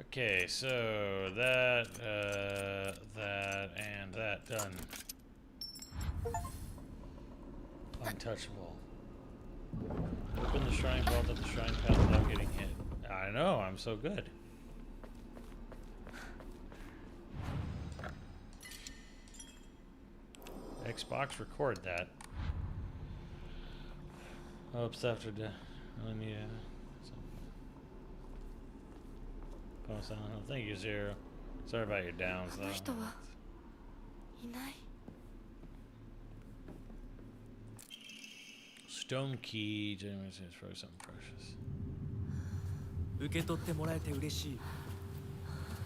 Okay, so that, and that done. Untouchable. Open the shrine vault at the shrine path without getting hit. I know, I'm so good. Xbox, record that. Oops, after the I need thank you, Zero. Sorry about your downs, あ though. の人はいない Stone key, genuine seems for something precious. 受け取ってもらえて嬉しい。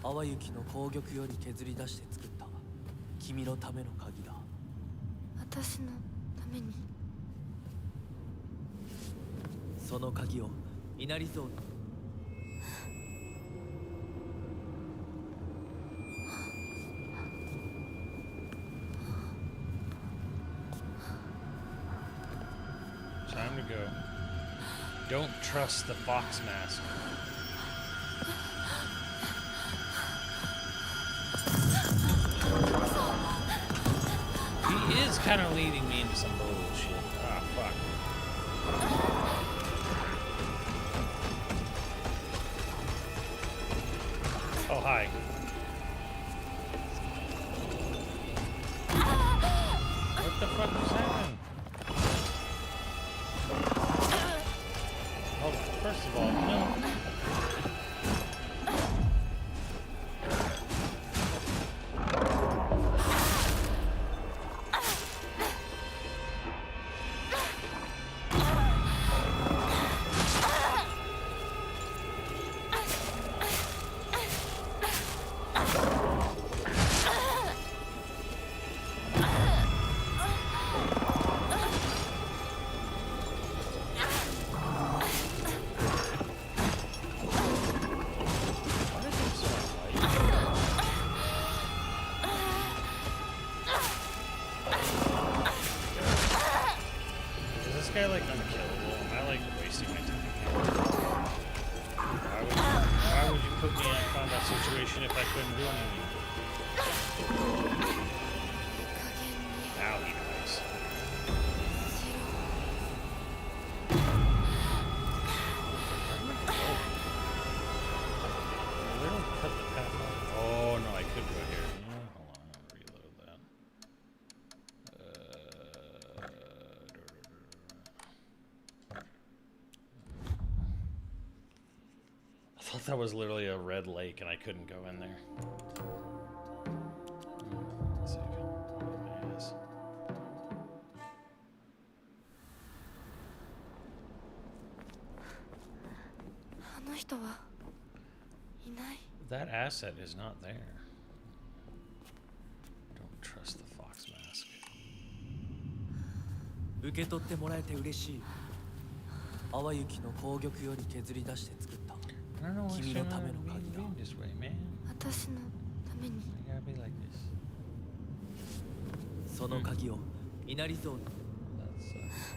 淡雪の紅玉より削り出して作った君のための鍵だ。私のためにその鍵を稲荷像の Time to go. Don't trust the fox mask. He is kind of leading me into some bullshit. Ah, fuck. Oh, hi. What the fuck was happening? Hold on. First of all, no. Guy like unkillable? Am I like wasting my time? Why would you put me in a combat situation if I couldn't do anything? Now he dies. Cut the path off. Oh no, I could go here. Yeah, hold on, I'll reload that. I thought that was literally a red lake and I couldn't go in there. Let's see if my ass. That asset is not there. Don't trust the fox mask. 受け取ってもらえて嬉しい。淡雪の紅玉より削り出して作った I don't know why 君のための being 鍵だ。 this way, man. 私のために I gotta be like this. その鍵を稲荷像の That sucks.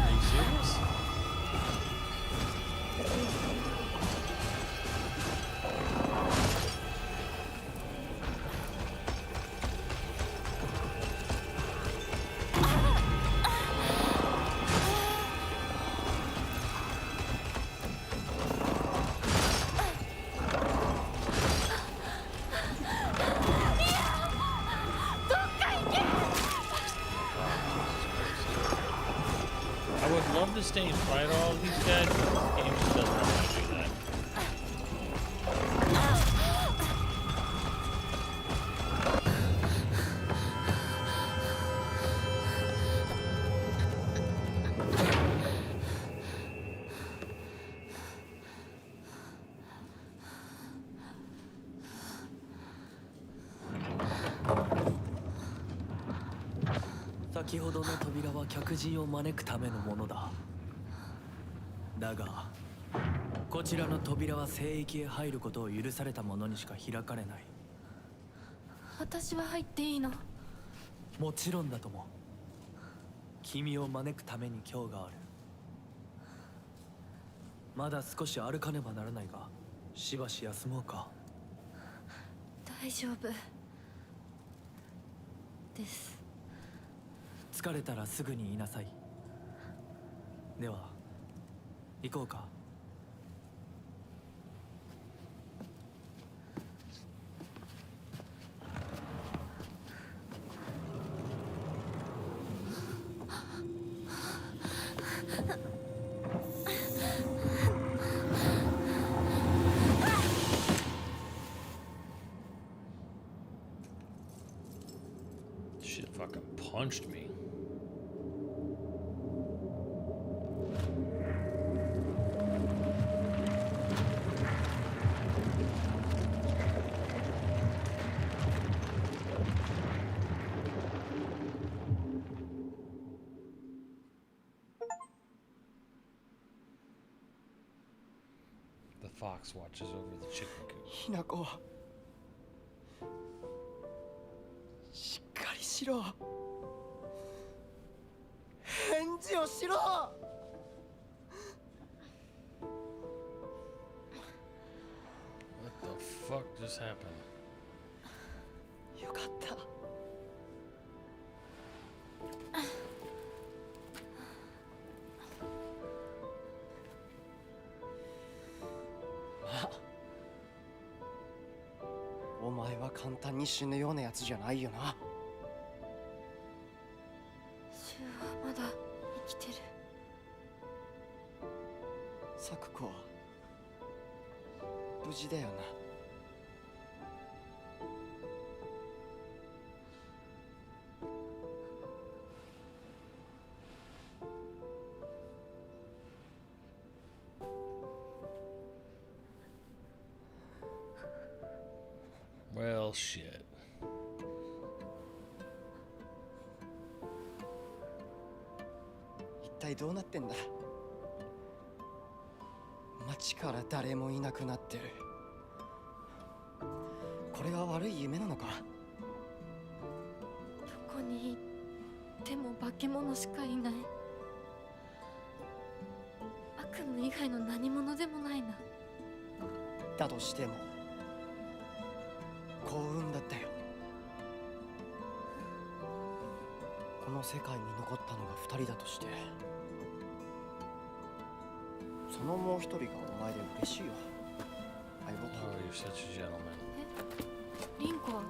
Are you serious? I would love to stay and fight all of these guys, but this game just doesn't want me to do that.「先ほどの扉は客人を招くためのものだ。だがこちらの扉は聖域へ入ることを許された者にしか開かれない。私は入っていいの？もちろんだとも。君を招くために今日がある。まだ少し歩かねばならないが、しばし休もうか。大丈夫です。疲れたらすぐに言いなさい。では行こうか。Shit fucking punched me. The fox watches over the chicken coop. ひなこ、しっかりしろ。返事をしろ。 What the fuck just happened? よかった。お前は簡単に死ぬようなやつじゃないよな。シュウはまだ生きてる。サクコは無事だよな。Well, shit. 一体どうなってんだ。街から誰もいなくなってる。これは悪い夢なのか。どこに行っても化け物しかいない。悪夢以外の何者でもないな。だとしても幸運だったよ。この世界に残ったのが2人だとして、そのもう一人がお前で嬉しいよ。相棒。 Oh, you're such a gentleman. リンコは？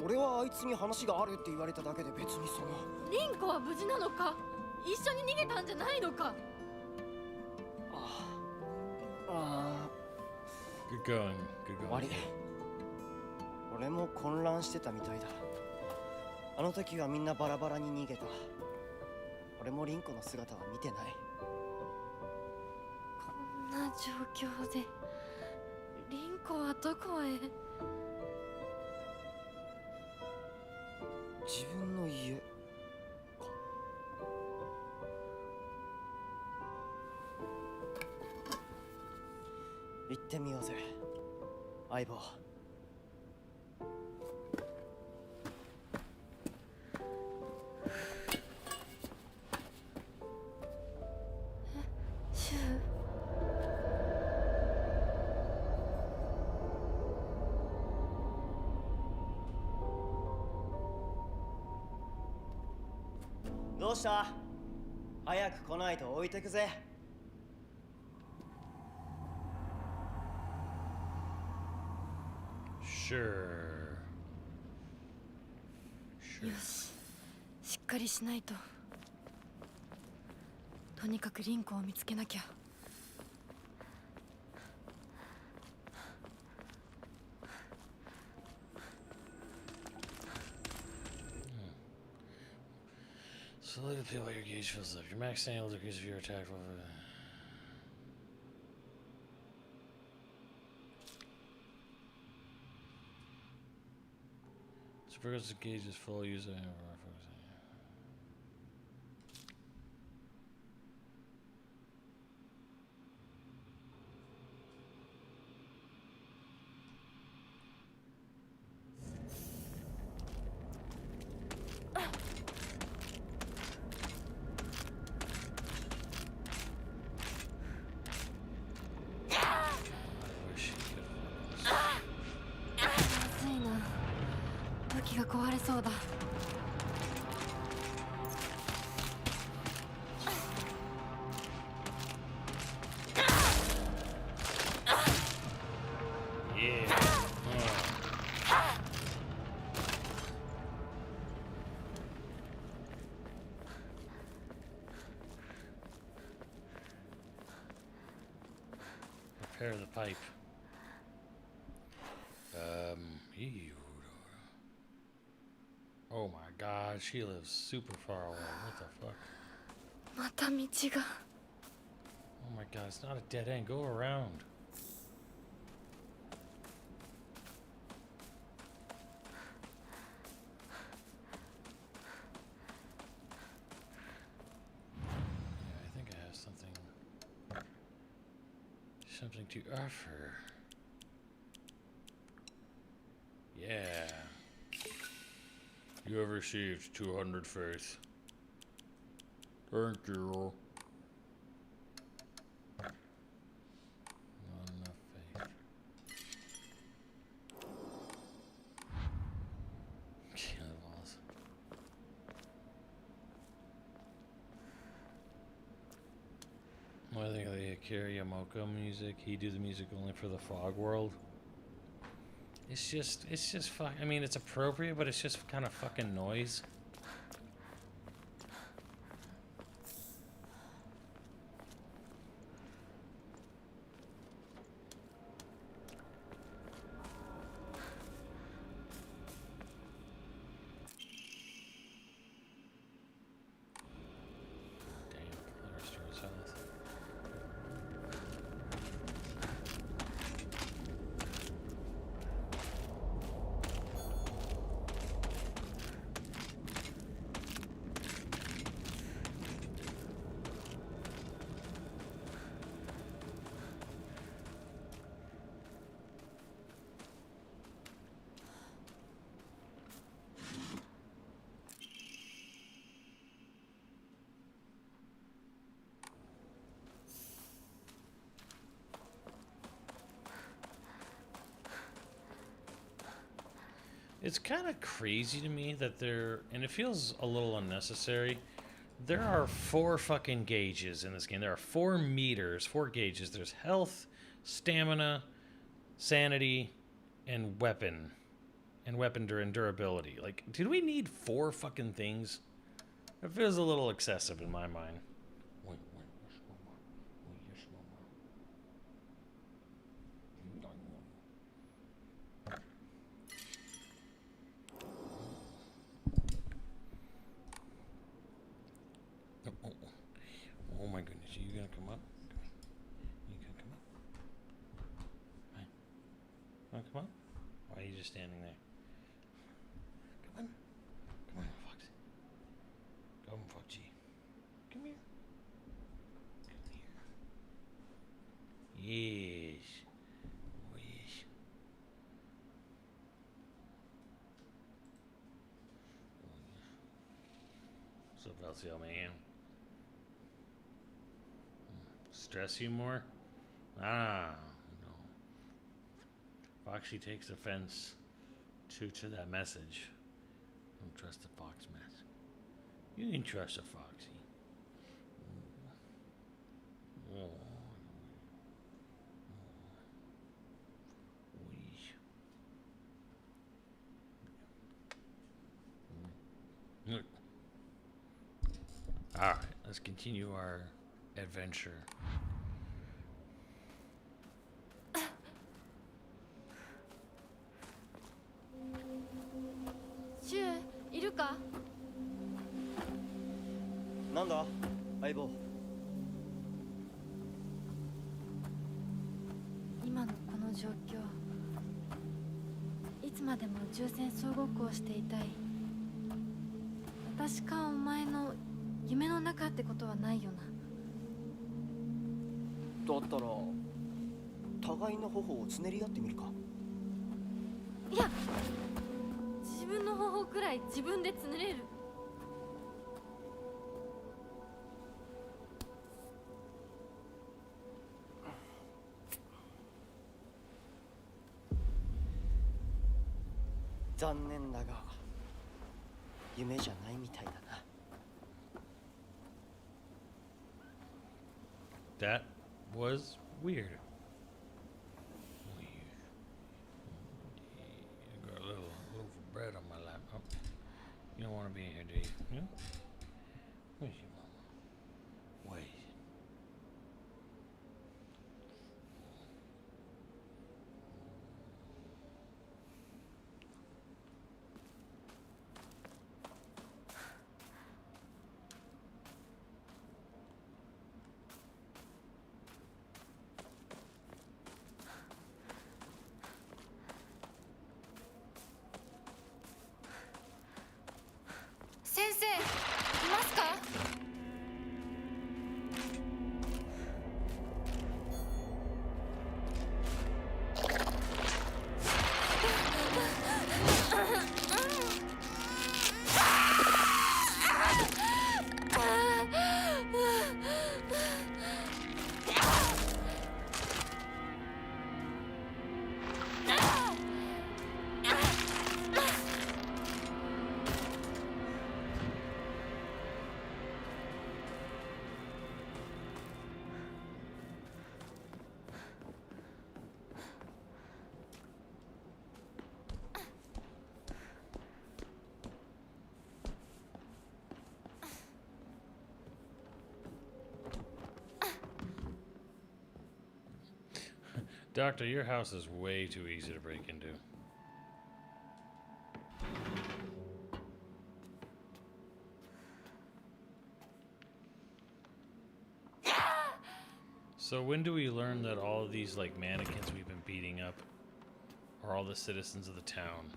俺はあいつに話があるって言われただけで別にその。リンコは無事なのか？一緒に逃げたんじゃないのか？Good going. Good 終わ going. り。俺も混乱してたみたいだ。あの時はみんなバラバラに逃げた。俺もリンコの姿は見てない。こんな状況でリンコはどこへ？自分の家か。行ってみようぜ、相棒。どうした？早く来ないと置いてくぜ。Sure. よし、しっかりしないと。とにかくリンコを見つけなきゃ。Slowly to peel while your gauge fills up. Your max standing will decrease if you're attacked. So because the gauge is full, use it. Repair the pipe. Ew. Oh my god, she lives super far away. What the fuck? また道が。Oh my god, it's not a dead end. Go around. Yeah, I think I have something to offer. Yeah. You have received 200 faith. Thank you. Not enough faith. Cannonballs. Well, I think of the Akira Yamaoka music. He do the music only for the Fog World. It's just fuck. I mean, it's appropriate, but it's just kind of fucking noise. Damn, that restores health. It's kind of crazy to me that and it feels a little unnecessary. There are 4 fucking gauges in this game. There are 4 meters, 4 gauges. There's health, stamina, sanity, and weapon durability. Like, did we need 4 fucking things? It feels a little excessive in my mind. Wait, oh my goodness, are you gonna come up? You gonna come up? Right. Wanna come up? Why are you just standing there? Come on. Come on, Foxy. Come, Foxy. Come here. Come here. Yes. Oh, yes. What's up, LCL man? Stress you more? Ah, no. Foxy takes offense to that message. Don't trust the fox mask. You can trust a Foxy. Oh. Alright, let's continue our adventure.シュウいるか？なんだ相棒。今のこの状況、いつまでも重戦総ごっこをしていたい。私かお前の夢の中ってことはないよな。だったら互いの頬をつねり合ってみるか。いや、自分の方法くらい自分でつねれる。残念だが夢じゃないみたいだな。That was weird. Got a little loaf of bread on my lap. Oh, you don't want to be in here, do you? No? Where's your mama? Wait. Doctor, your house is way too easy to break into. So when do we learn that all of these like mannequins we've been beating up are all the citizens of the town?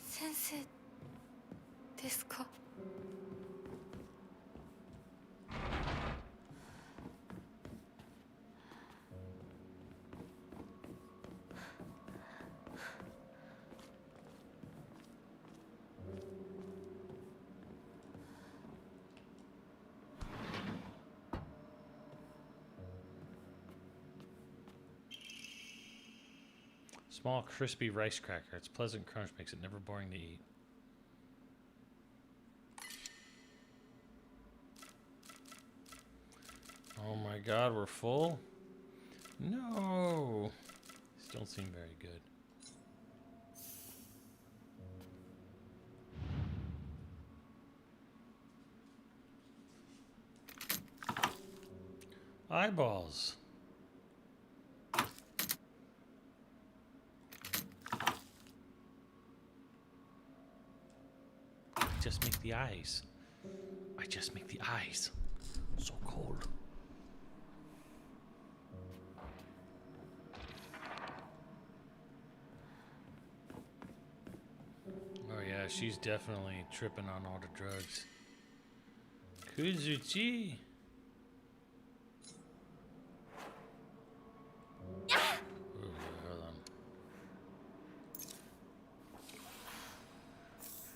Sensei, ですか? Small, crispy rice cracker. Its pleasant crunch makes it never boring to eat. Oh my god, we're full? No! These don't seem very good. Eyeballs. Just make the eyes. I just make the eyes. So cold. Oh yeah, she's definitely tripping on all the drugs. Kuzuchi. Ooh, hold on.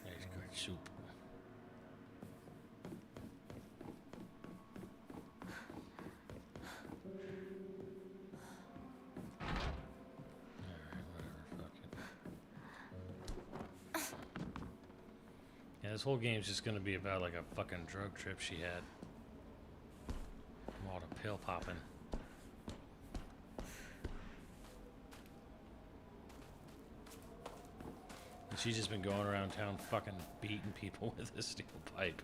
There's good soup. this whole game's just gonna be about like a fucking drug trip she had. From all the pill popping. And she's just been going around town fucking beating people with a steel pipe.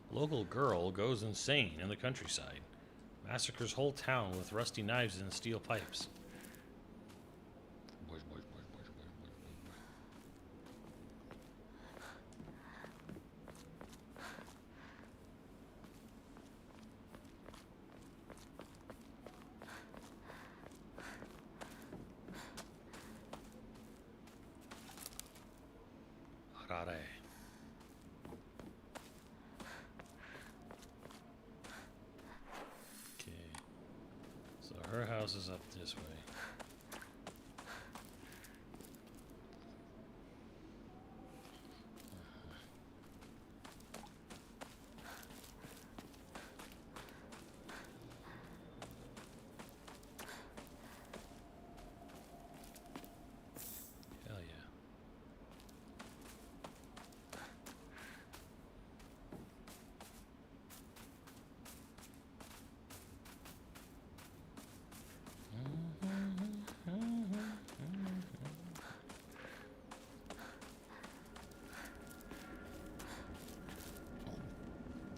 Local girl goes insane in the countryside. Massacres whole town with rusty knives and steel pipes. Harare. Her house is up this way. Hell yeah.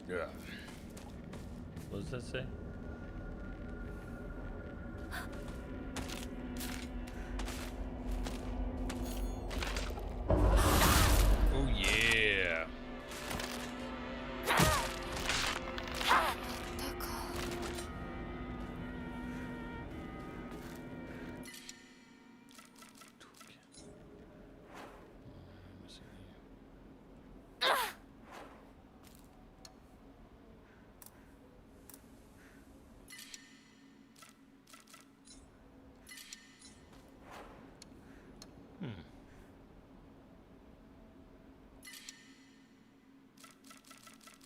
Yeah. What does that say? Oh yeah.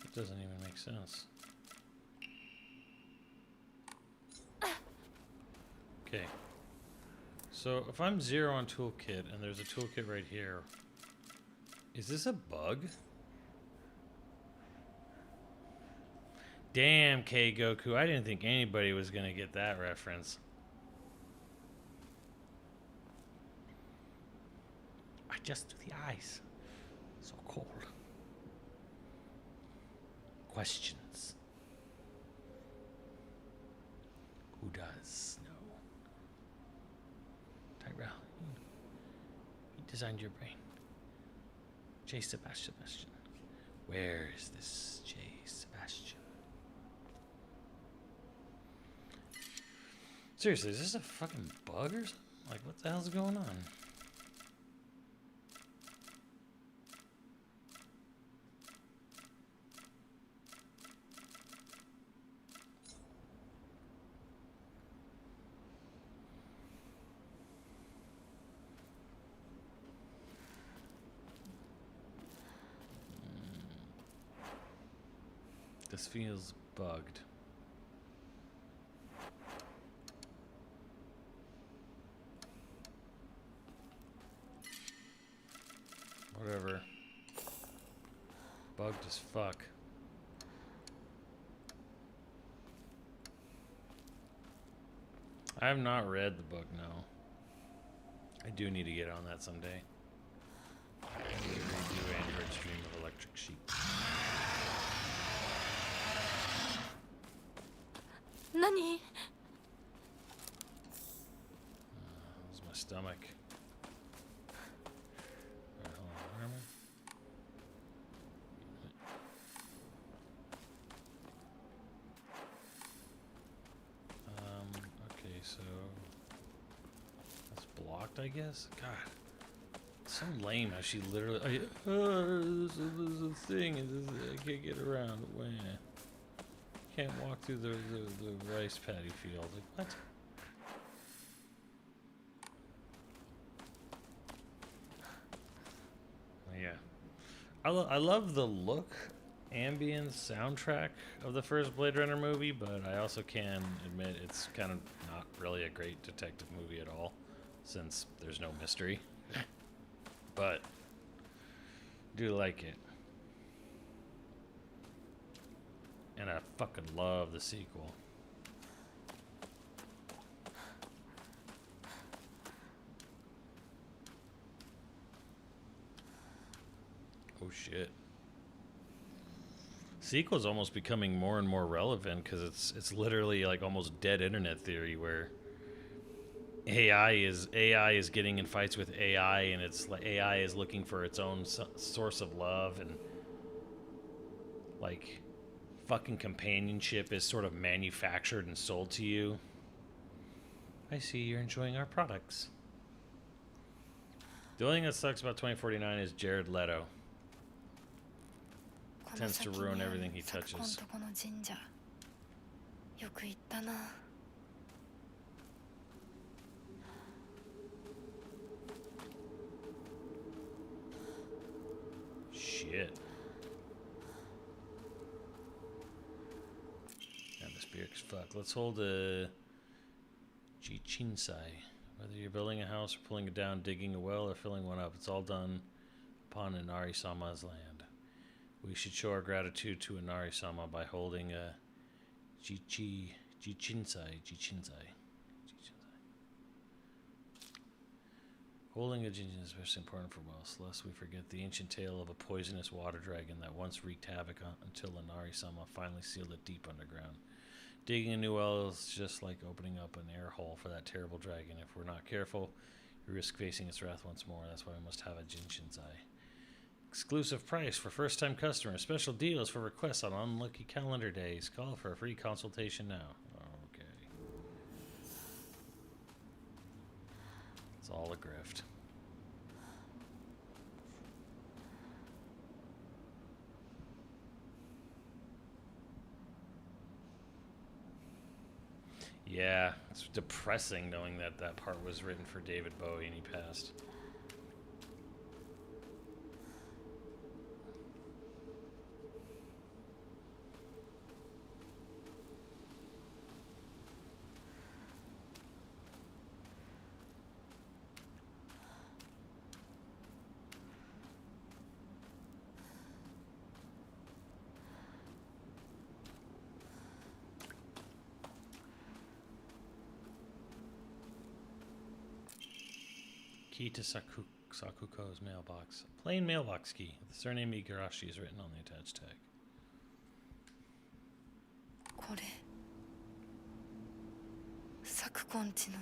It doesn't even make sense. Okay. So if I'm 0 on toolkit and there's a toolkit right here, is this a bug? Damn, K Goku, I didn't think anybody was gonna get that reference. I just do the eyes. So cold. Questions. Who does know? Tyrell, he designed your brain. J. Sebastian. Where is this J. Sebastian? Seriously, is this a fucking bug or something? Like, what the hell's going on? This feels bugged. Whatever. Bugged as fuck. I have not read the book, no. I do need to get on that someday. I need to redo Android's Dream of Electric Sheep. Nani? That's my stomach. Alright, hold on, where am I? Okay, so that's blocked, I guess. God, So lame how she literally. This is a thing. I can't get around. Wah. Can't walk through the rice paddy field. Like, what? Yeah. I love the look, ambience, soundtrack of the first Blade Runner movie, but I also can admit it's kind of not really a great detective movie at all, since there's no mystery. But do like it. And I fucking love the sequel. Oh shit. Sequel's almost becoming more and more relevant because it's literally like almost dead internet theory where AI is getting in fights with AI, and it's like AI is looking for its own source of love, and like fucking companionship is sort of manufactured and sold to you. I see you're enjoying our products. The only thing that sucks about 2049 is Jared Leto. Tends to ruin everything he touches. この神社よく行ったな。 Shit. Atmospheric as fuck. Let's hold a Jichinsai. Whether you're building a house or pulling it down, digging a well, or filling one up, it's all done upon Inari-sama's land. We should show our gratitude to Inari-sama by holding a Jichinsai. Holding a Jichinsai is especially important for wells, lest we forget the ancient tale of a poisonous water dragon that once wreaked havoc until Inari-sama finally sealed it deep underground. Digging a new well is just like opening up an air hole for that terrible dragon. If we're not careful, we risk facing its wrath once more. That's why we must have a Jinshinzai. Exclusive price for first-time customers. Special deals for requests on unlucky calendar days. Call for a free consultation now. Okay. It's all a grift. Yeah, it's depressing knowing that that part was written for David Bowie and he passed. Key to Sakuko's mailbox. A plain mailbox key. The surname Igarashi is written on the attached tag. これサクコンチの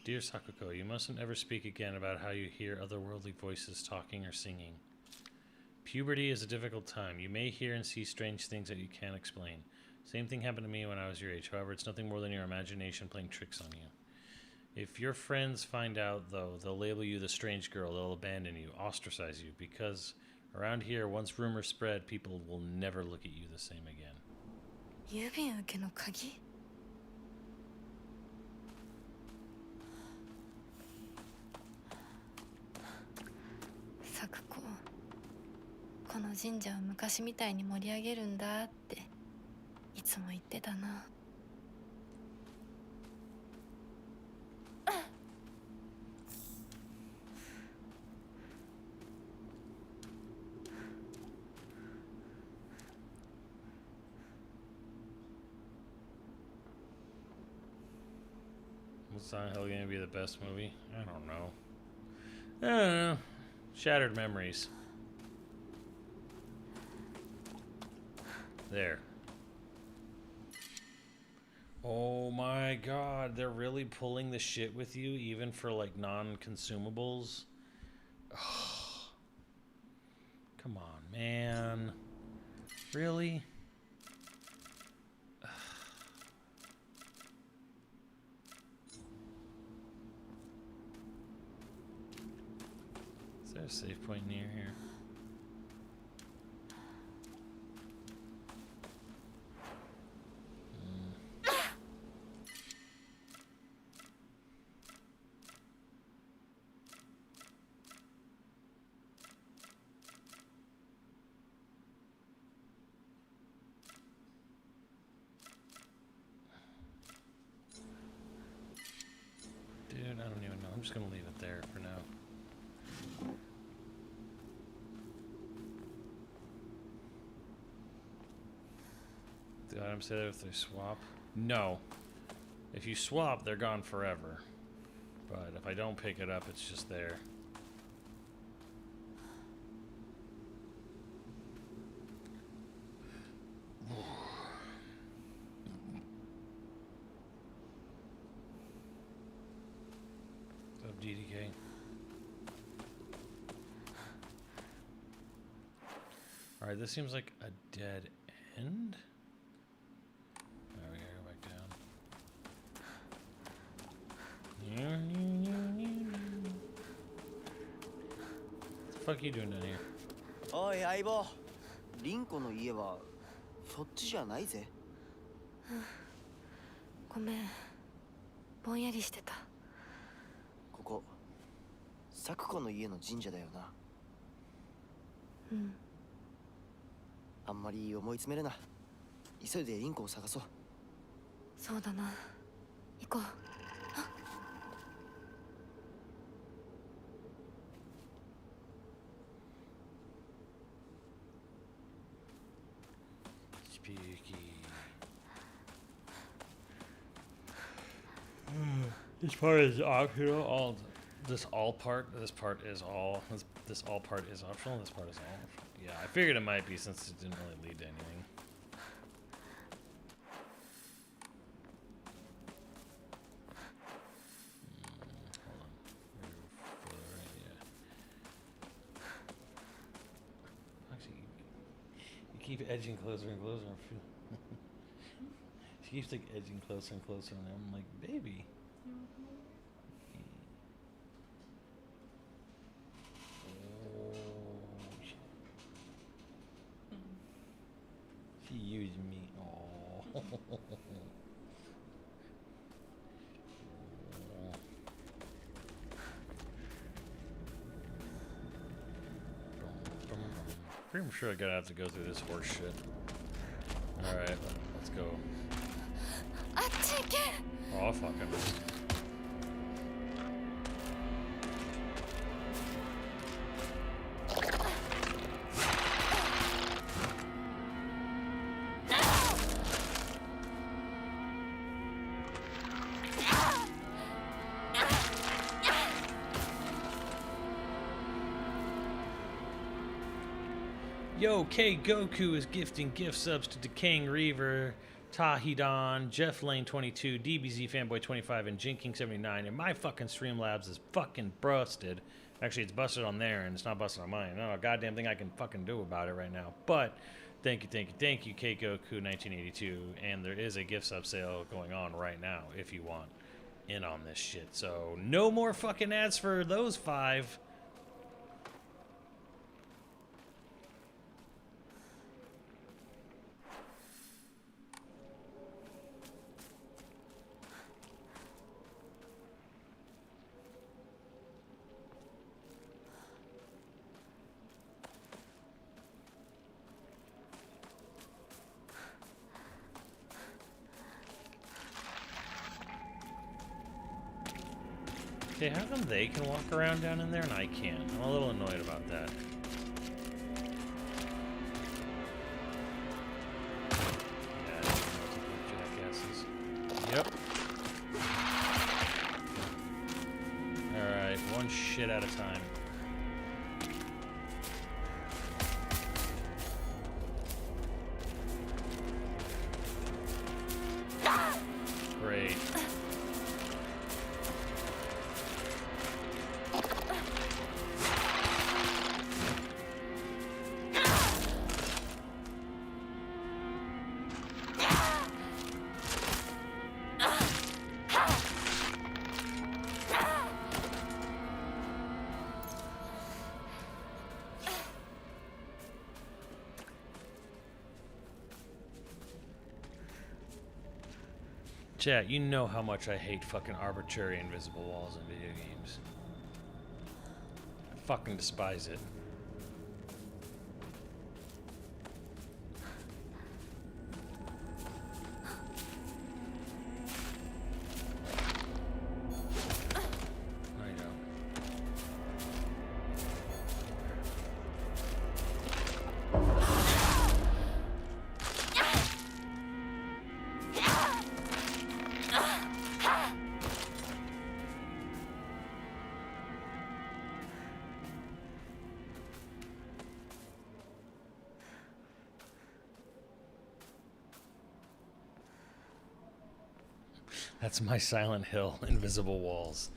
Dear Sakuko, you mustn't ever speak again about how you hear otherworldly voices talking or singing. Puberty is a difficult time. You may hear and see strange things that you can't explain. Same thing happened to me when I was your age. However, it's nothing more than your imagination playing tricks on you. If your friends find out, though, they'll label you the strange girl. They'll abandon you, ostracize you, because around here, once rumors spread, people will never look at you the same again. 郵便受けの鍵サクコこの神社を昔みたいに盛り上げるんだっていつも言ってたな。 Was Silent Hill going to be the best movie? I don't know. I don't know. Shattered memories. There. Oh my god, they're really pulling the shit with you, even for like non-consumables. Oh, come on, man. Really? there a save point near here? Dude, I don't even know. I'm just gonna leave it there for now. The items say that if they swap? No. If you swap, they're gone forever. But if I don't pick it up, it's just there. What's up, DDK? Alright, this seems like a dead end. Alright, we gotta go back down. What the fuck are you doing down here? おい相棒、リンコの家はそっちじゃないぜ。ごめん、ぼんやりしてた。ここサクコの家の神社だよな。うん。あんまり思い詰めるな。急いでリンコを探そう。そうだな。行こう。This part is optional. All this part is all. This all part is optional. This part is all. Yeah, I figured it might be since it didn't really lead to anything. Hold on. Yeah. Actually, you keep edging closer and closer. She keeps like edging closer and closer, and I'm like, baby. She used me. Oh. Pretty sure I'm gonna have to go through this horse shit. Alright, let's go. Oh, fuck, I missed. Yo, K Goku is gifting gift subs to Decaying Reaver, Tahidon, Jeff Lane 22, DBZ Fanboy 25, and Jinking 79. And my fucking Streamlabs is fucking busted. Actually, it's busted on there, and it's not busted on mine. Not a goddamn thing I can fucking do about it right now. But thank you, K Goku 1982. And there is a gift sub sale going on right now if you want in on this shit. So no more fucking ads for those 5. Okay, how come they can walk around down in there and I can't? I'm a little annoyed about that. Yeah, jackasses. Yep. Alright, one shit at a time. Great. Chat, you know how much I hate fucking arbitrary invisible walls in video games. I fucking despise it. I know. That's my Silent Hill, invisible walls.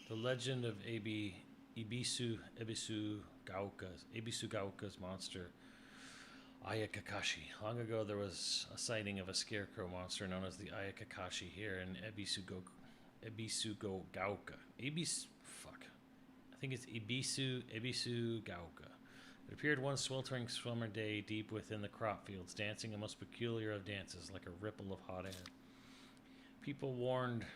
The Legend of Ebisu Gauka's monster, Ayakakashi. Long ago, there was a sighting of a scarecrow monster known as the Ayakakashi here in Ebisu Gauka. I think it's Ebisu Gauka. It appeared one sweltering summer day deep within the crop fields, dancing a most peculiar of dances, like a ripple of hot air. People warned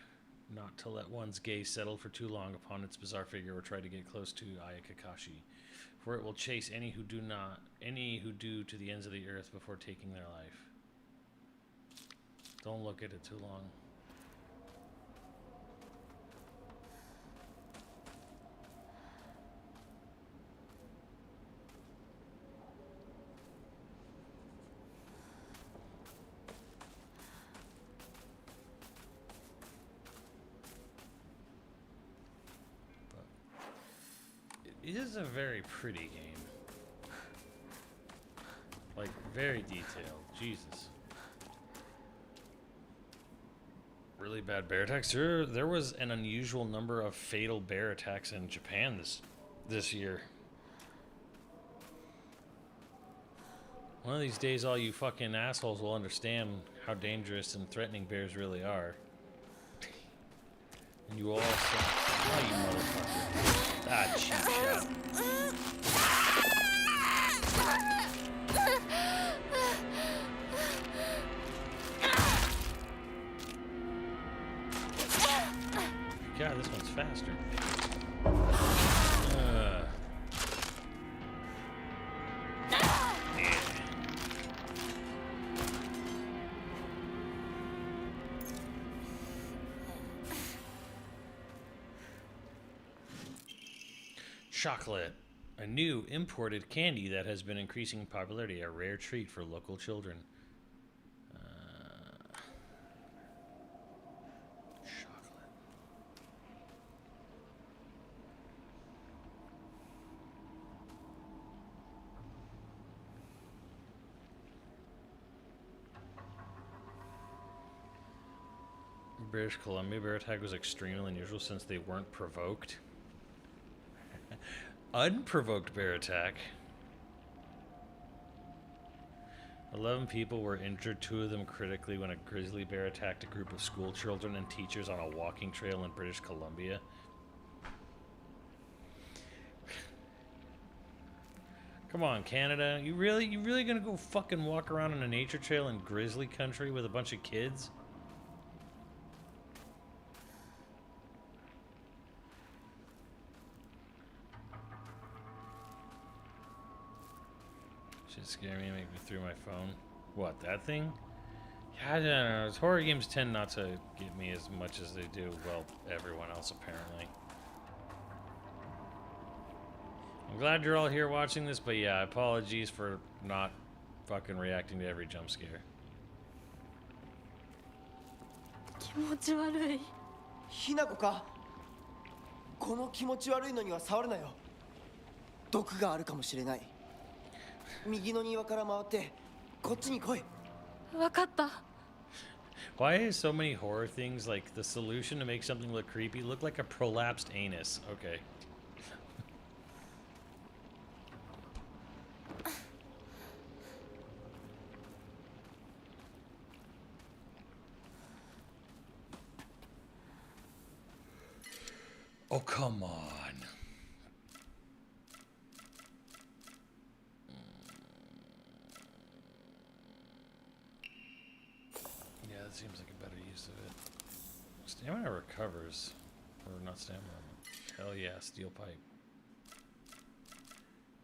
not to let one's gaze settle for too long upon its bizarre figure or try to get close to Ayakakashi, for it will chase any who do to the ends of the earth before taking their life. Don't look at it too long. It is a very pretty game. Like, very detailed. Jesus. Really bad bear attacks. There was an unusual number of fatal bear attacks in Japan this year. One of these days, all you fucking assholes will understand how dangerous and threatening bears really are. And you all say, oh, you motherfucker. Ah, cheap shot. God, this one's faster. Yeah. Chocolate, a new imported candy that has been increasing in popularity, a rare treat for local children. Chocolate. British Columbia bear attack was extremely unusual since they weren't provoked. Unprovoked bear attack. 11 people were injured, 2 of them critically, when a grizzly bear attacked a group of school children and teachers on a walking trail in British Columbia. Come on, Canada. You really gonna go fucking walk around on a nature trail in grizzly country with a bunch of kids? Shit scared me and make me throw my phone. What, that thing? Yeah, I don't know. Horror games tend not to get me as much as they do, well, everyone else apparently. I'm glad you're all here watching this, but yeah, apologies for not fucking reacting to every jump scare. 気持ち悪い。ひなこか。この気持ち悪いのには触るなよ。毒があるかもしれない。右の庭から回ってこっちに来い。わかった。 Why is so many horror things like the solution to make something look creepy look like a prolapsed anus? Okay. Oh, come on. Yeah, that seems like a better use of it. Stamina recovers. Or not stamina. Hell yeah, steel pipe.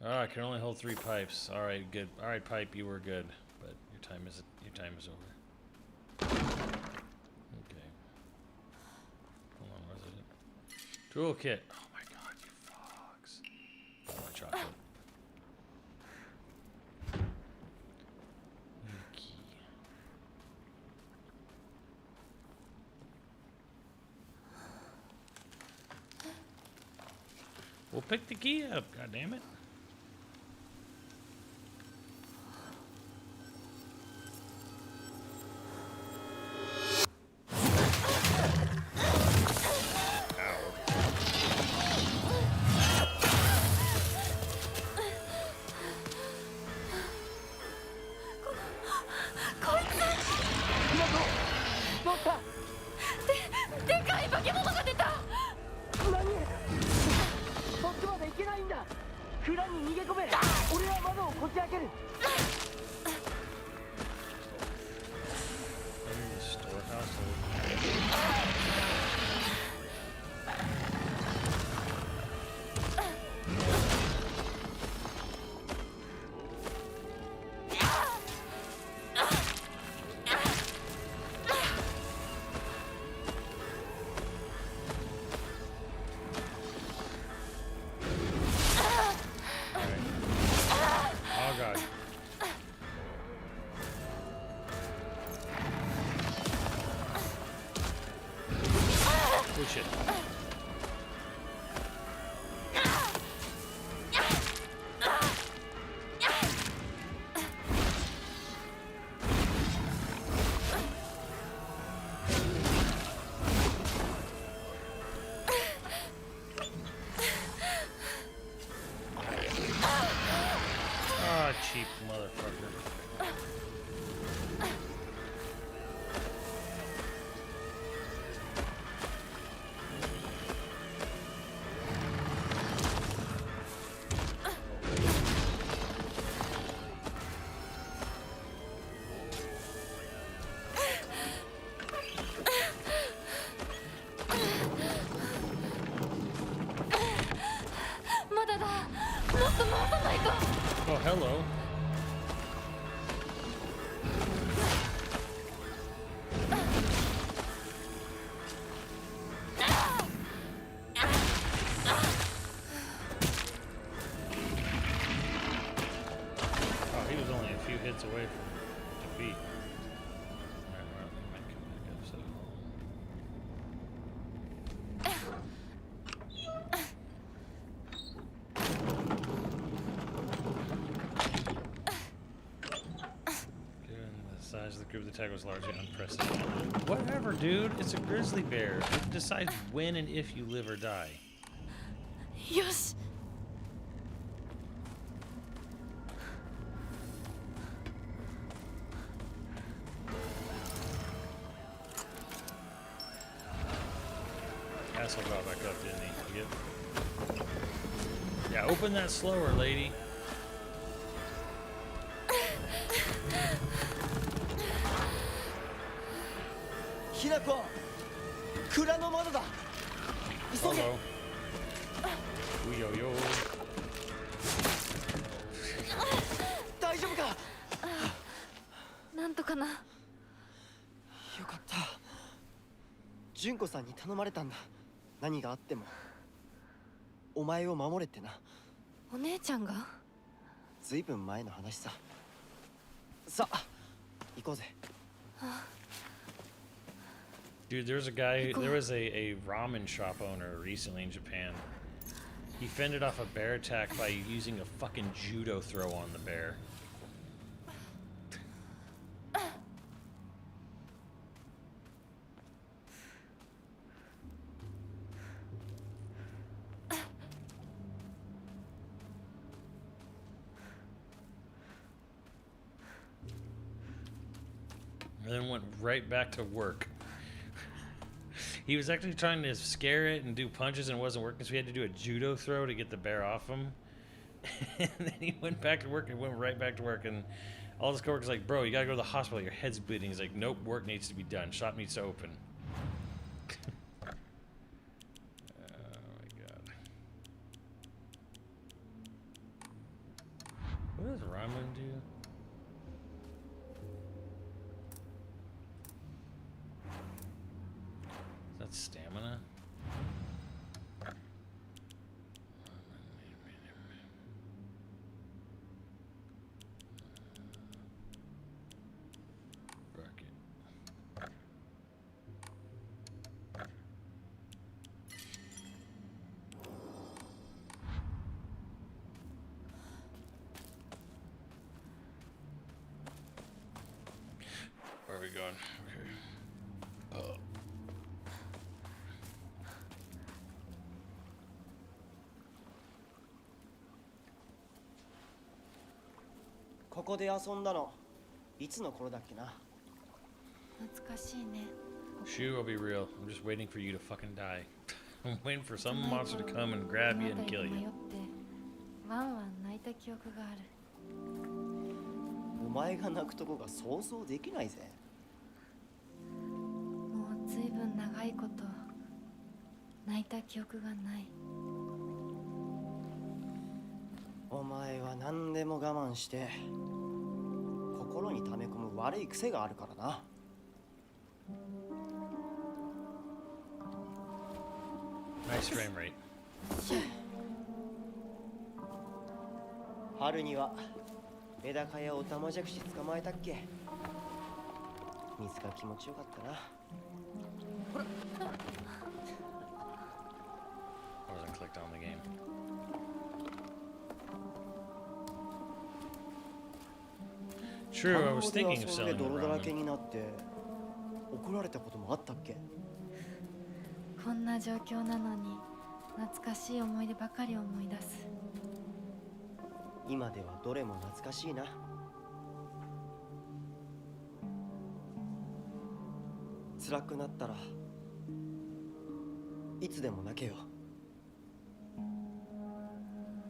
Oh, I can only hold 3 pipes. Alright, good. Alright, pipe, you were good. But your time is over. Okay. Hold on, where's it? Toolkit. Oh my god, you fox. Oh, my chocolate. Key. We'll pick the key up, god damn it. Shit. Ah, cheap motherfucker. Oh, hello. Oh, he was only a few hits away from defeat. Alright, well, he might come back up, so. Size of the group, the attack was largely unprecedented. Whatever, dude. It's a grizzly bear. It decides when and if you live or die. Yosh. Asshole got back up, didn't he? You get... Yeah, open that slower, lady. Hinako! 蔵の窓だ! 急げ! Hello. Yo yo. 大丈夫か? なんとかな。よかった。純子さんに頼まれたんだ。何があってもお前を守れってな。お姉ちゃんが？ずいぶん前の話さ。さあ、行こうぜ。 Dude, there was a ramen shop owner recently in Japan. He fended off a bear attack by using a fucking judo throw on the bear. And then went right back to work. He was actually trying to scare it and do punches and it wasn't working, so we had to do a judo throw to get the bear off him. And then he went back to work and went right back to work. And all his coworkers like, bro, you gotta go to the hospital. Your head's bleeding. He's like, nope, work needs to be done. Shop needs to open. Oh my god. What does Ramen do? Is that stamina? Where are we going? Okay.ここで遊んだのいつの頃だっけな。懐かしいね。 Shu, I'll be real. I'm just waiting for you to fucking die. I'm waiting for some monster to come and grab you and kill 迷 you. ってワンワン泣いた記憶がある。お前が泣くとこが想像できないぜ。もうずいぶん長いこと泣いた記憶がない。お前は何でも我慢して心に溜め込む悪い癖があるからな。Nice frame rate. 春にはメダカやオタマジャクシ捕まえたっけ。水が気持ちよかったな。 I wasn't clicked on the game. True, I was thinking of 田んぼで遊ん selling で the 泥だらけ ramen. になって怒られたこともあったっけ。こんな状況なのに懐かしい思い出ばかり思い出す。今ではどれも懐かしいな。辛くなったらいつでも泣けよ。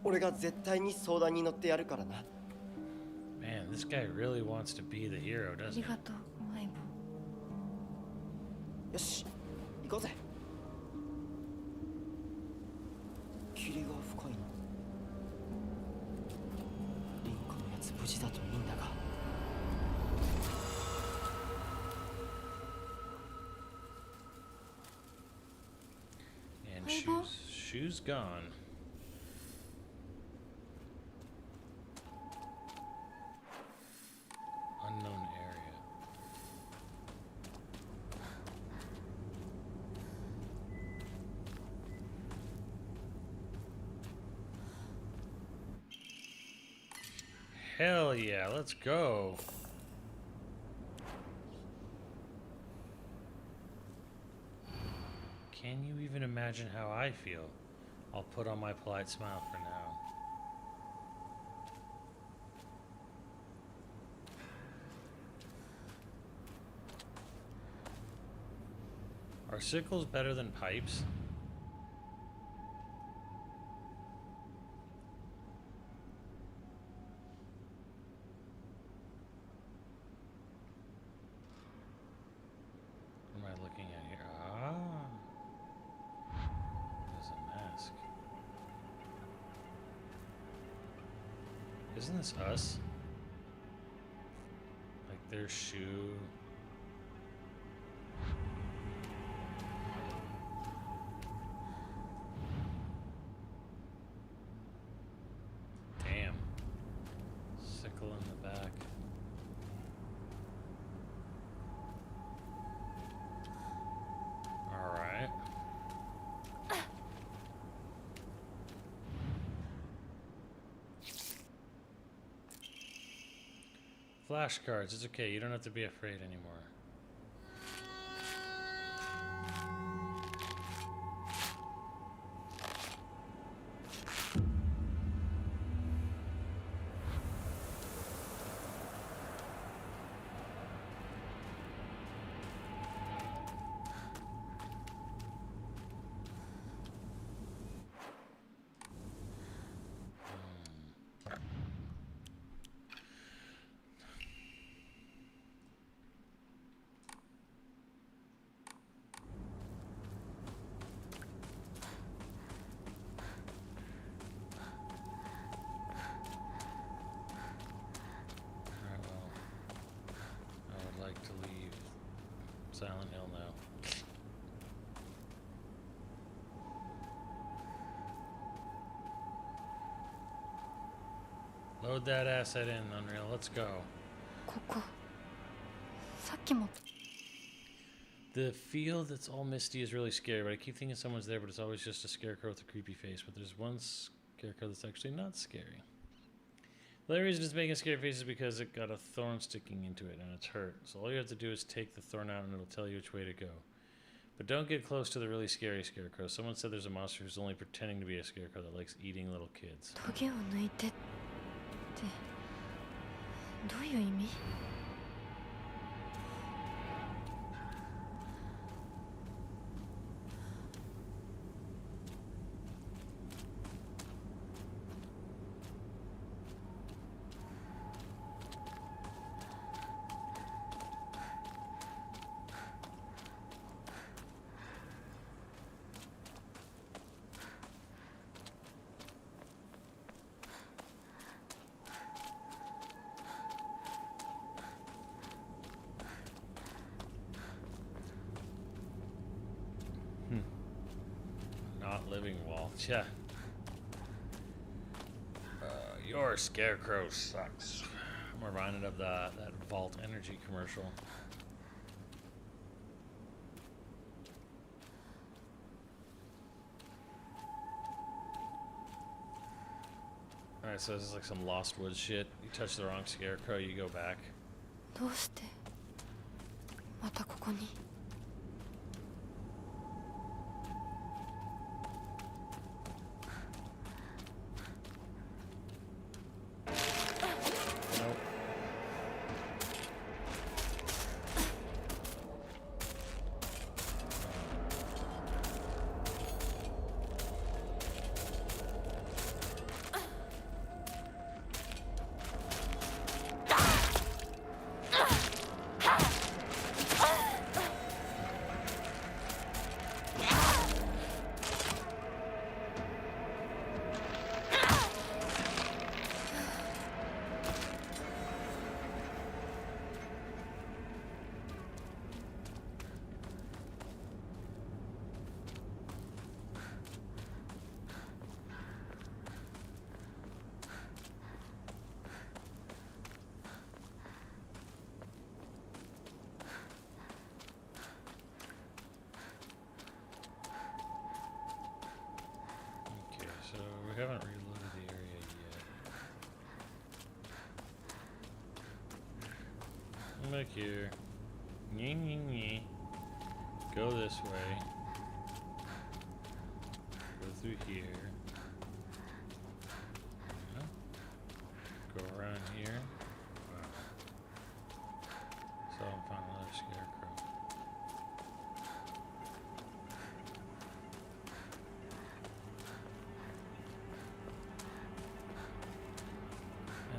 俺が絶対に相談に乗ってやるからな。 Man, this guy really wants to be the hero, あ doesn't り he? がとう相棒。よし行こうぜ。霧が深いな。リンクのやつ無事だといいんだが。 And Bible? Shu's gone. Unknown area. Hell yeah, let's go. Can you even imagine how I feel? I'll put on my polite smile for now. Are sickles better than pipes? What am I looking at here? Ah. There's a mask. Isn't this us? Like their shoe. Damn. Sickle in the back. Alright. Flashcards, it's okay, you don't have to be afraid anymore. Silent Hill now. Load that asset in, Unreal. Let's go. ここさっきも The field that's all misty is really scary, but I keep thinking someone's there, but it's always just a scarecrow with a creepy face. But there's one scarecrow that's actually not scary. The only reason it's making scary faces is because it got a thorn sticking into it and it's hurt. So all you have to do is take the thorn out and it'll tell you which way to go. But don't get close to the really scary scarecrow. Someone said there's a monster who's only pretending to be a scarecrow that likes eating little kids. トゲを抜いてってどういう意味？ Not living wall. Yeah. Your scarecrow sucks. I'm reminded of that Vault Energy commercial. Alright, so this is like some Lost Woods shit. You touch the wrong scarecrow, you go back. どうしてまたここに？ Nope. Okay, so we haven't reloaded the area yet. Come back here. Nyeh, nyeh, nyeh. Go this way. Go through here. Huh? Go around here. Wow. So I found another scarecrow.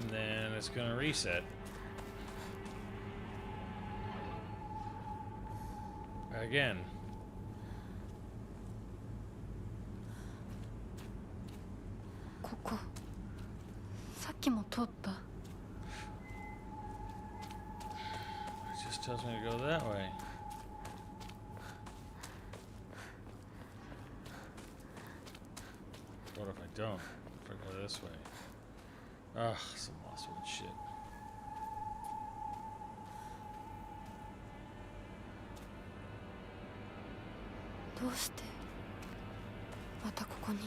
And then it's gonna reset. Again.ここさっきも通った。 It just tells me to go that way. What if I don't? If I go this way? Ugh, some Lost Woods shit. どうしてまたここに？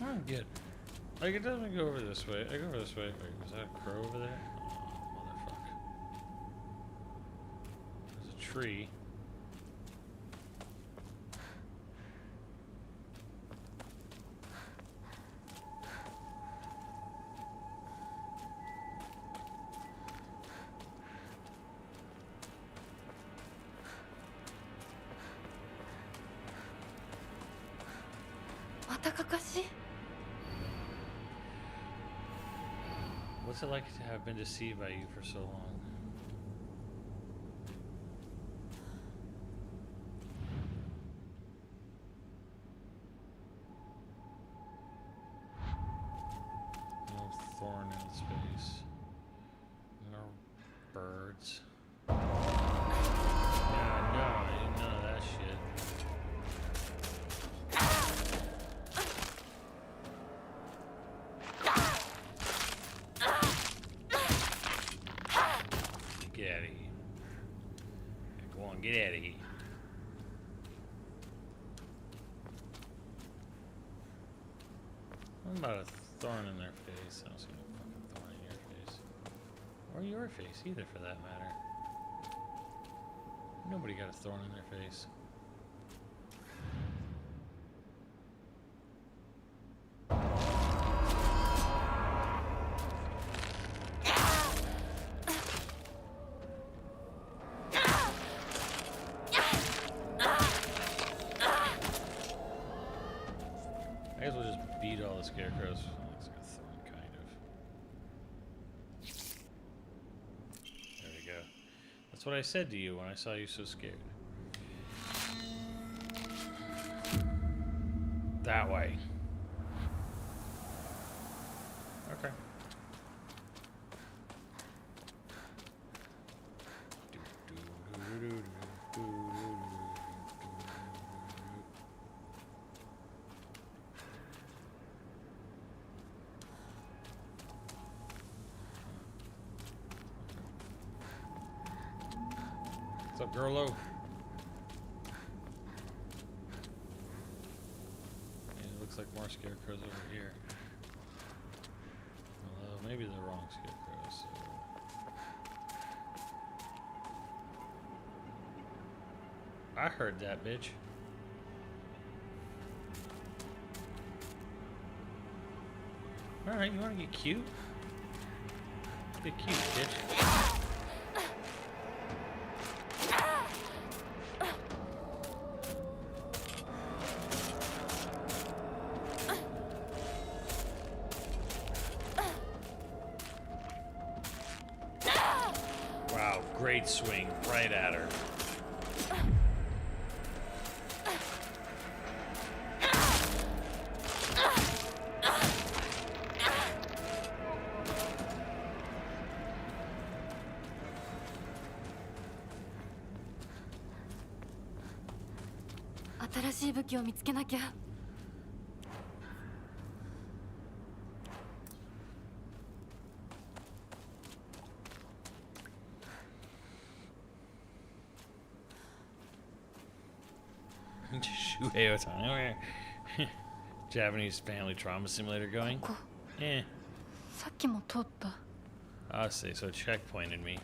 I don't get. Like, it doesn't go over this way. I go over this way. Wait, was that a crow over there? Oh, motherfucker. There's a tree. What's it like to have been deceived by you for so long? backwards. Yeah, no, I didn't know that shit. Get out of here. Go on, get out of here. What about a thorn in their face? I don't see no fucking thorn in your face. Or your face either, for that matter. Nobody got a thorn in their face. I guess we'll just beat all the scarecrows. It's got a thorn, kind of. There we go. That's what I said to you when I saw you so scared. That way. Okay. What's up, Girlo? Yeah, it looks like more scarecrows over here. Although, maybe the wrong scarecrows. So. I heard that, bitch. Alright, you wanna get cute? Get cute, bitch. Wow, great swing right at her. Shuhei Otani. Japanese family trauma simulator going. Eh. I see, so checkpointed me.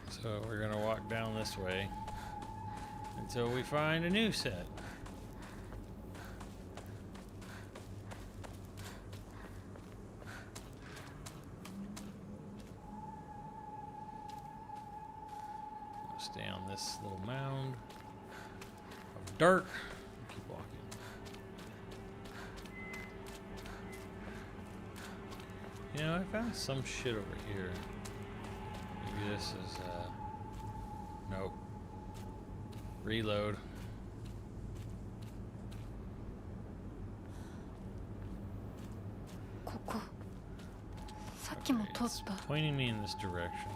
So we're gonna walk down this way until we find a new set. We'll stay on this little mound of dirt. Keep walking. You know, I found some shit over here. Maybe this is, nope. Reload. Okay, it's pointing me in this direction.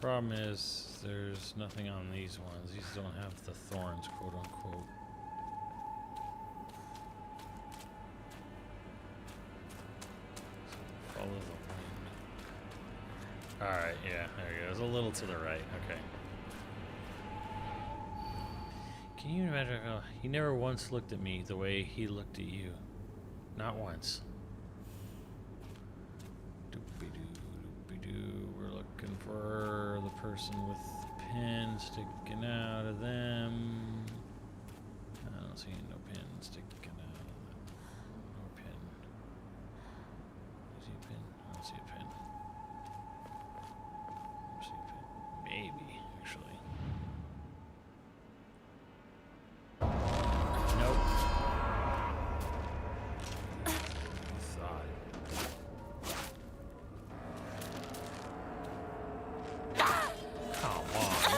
Problem is, there's nothing on these ones. These don't have the thorns, quote unquote. So follow the wind. Alright, yeah, there you go. It's a little to the right. Okay. Can you imagine how he never once looked at me the way he looked at you? Not once. We're looking for the person with the pin sticking out of them. I don't see no pin sticking out of them. No pin. Do you see a pin? I don't see a pin. I don't see a pin. Maybe, actually. Nope.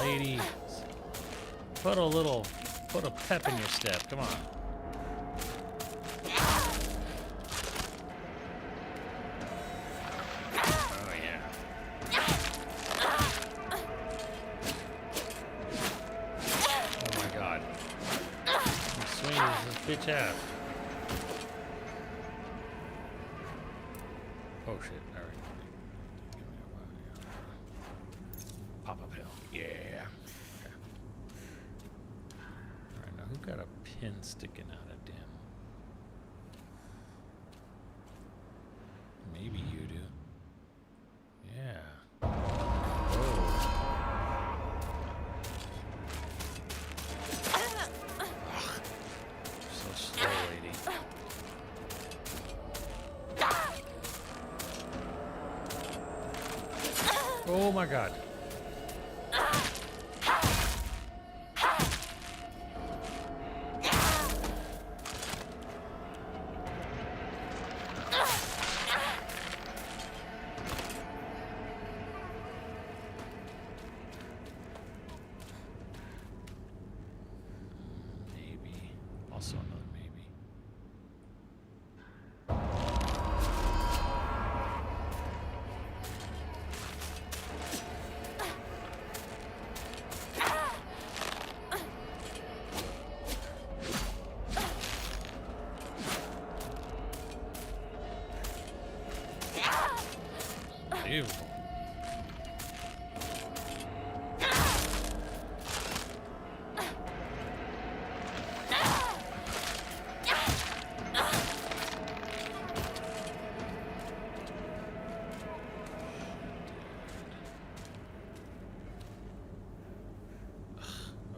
Lady, put a pep in your step. Come on. shaft. Oh shit! All right. Pop up hill. Yeah. Okay. All right. Now who got a pin sticking out of dim? Maybe you do. Yeah. So slow, lady. Oh my god. Maybe. Also another maybe. Beautiful.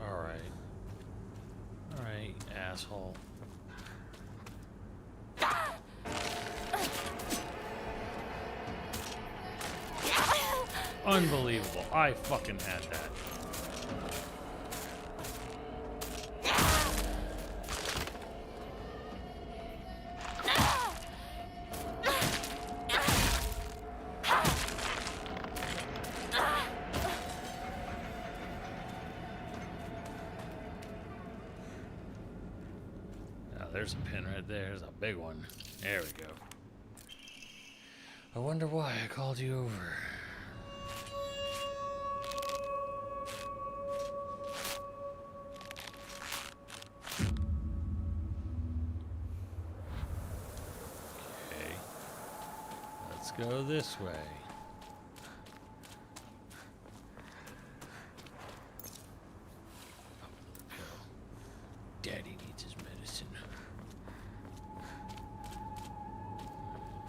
All right. All right, asshole. Unbelievable. I fucking had that. Now there's a pin right there. There's a big one. There we go. I wonder why I called you over. Okay. Let's go this way. Daddy needs his medicine.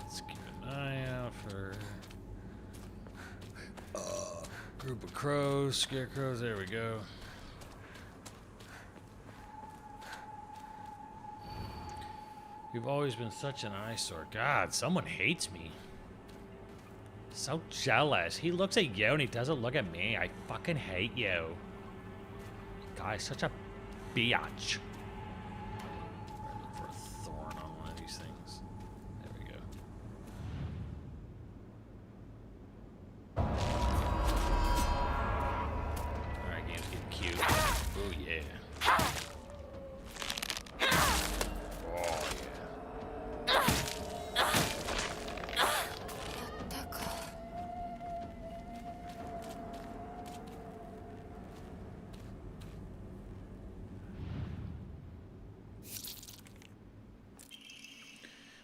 Let's keep an eye out for group of crows, scarecrows. There we go. You've always been such an eyesore. God, someone hates me. So jealous. He looks at you and he doesn't look at me. I fucking hate you. Guy's such a biatch. I look for a thorn on one of these things. There we go. Alright, game's getting cute. Oh yeah. Oh yeah. やったか。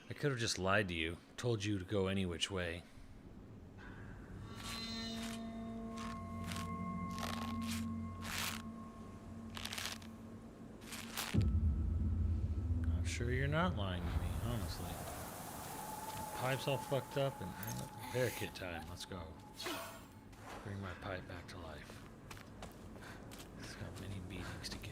I could have just lied to you, told you to go any which way. I'm sure you're not lying to me, honestly. Pipe's all fucked up and repair kit time. Let's go. Bring my pipe back to life. It's got many beatings to give.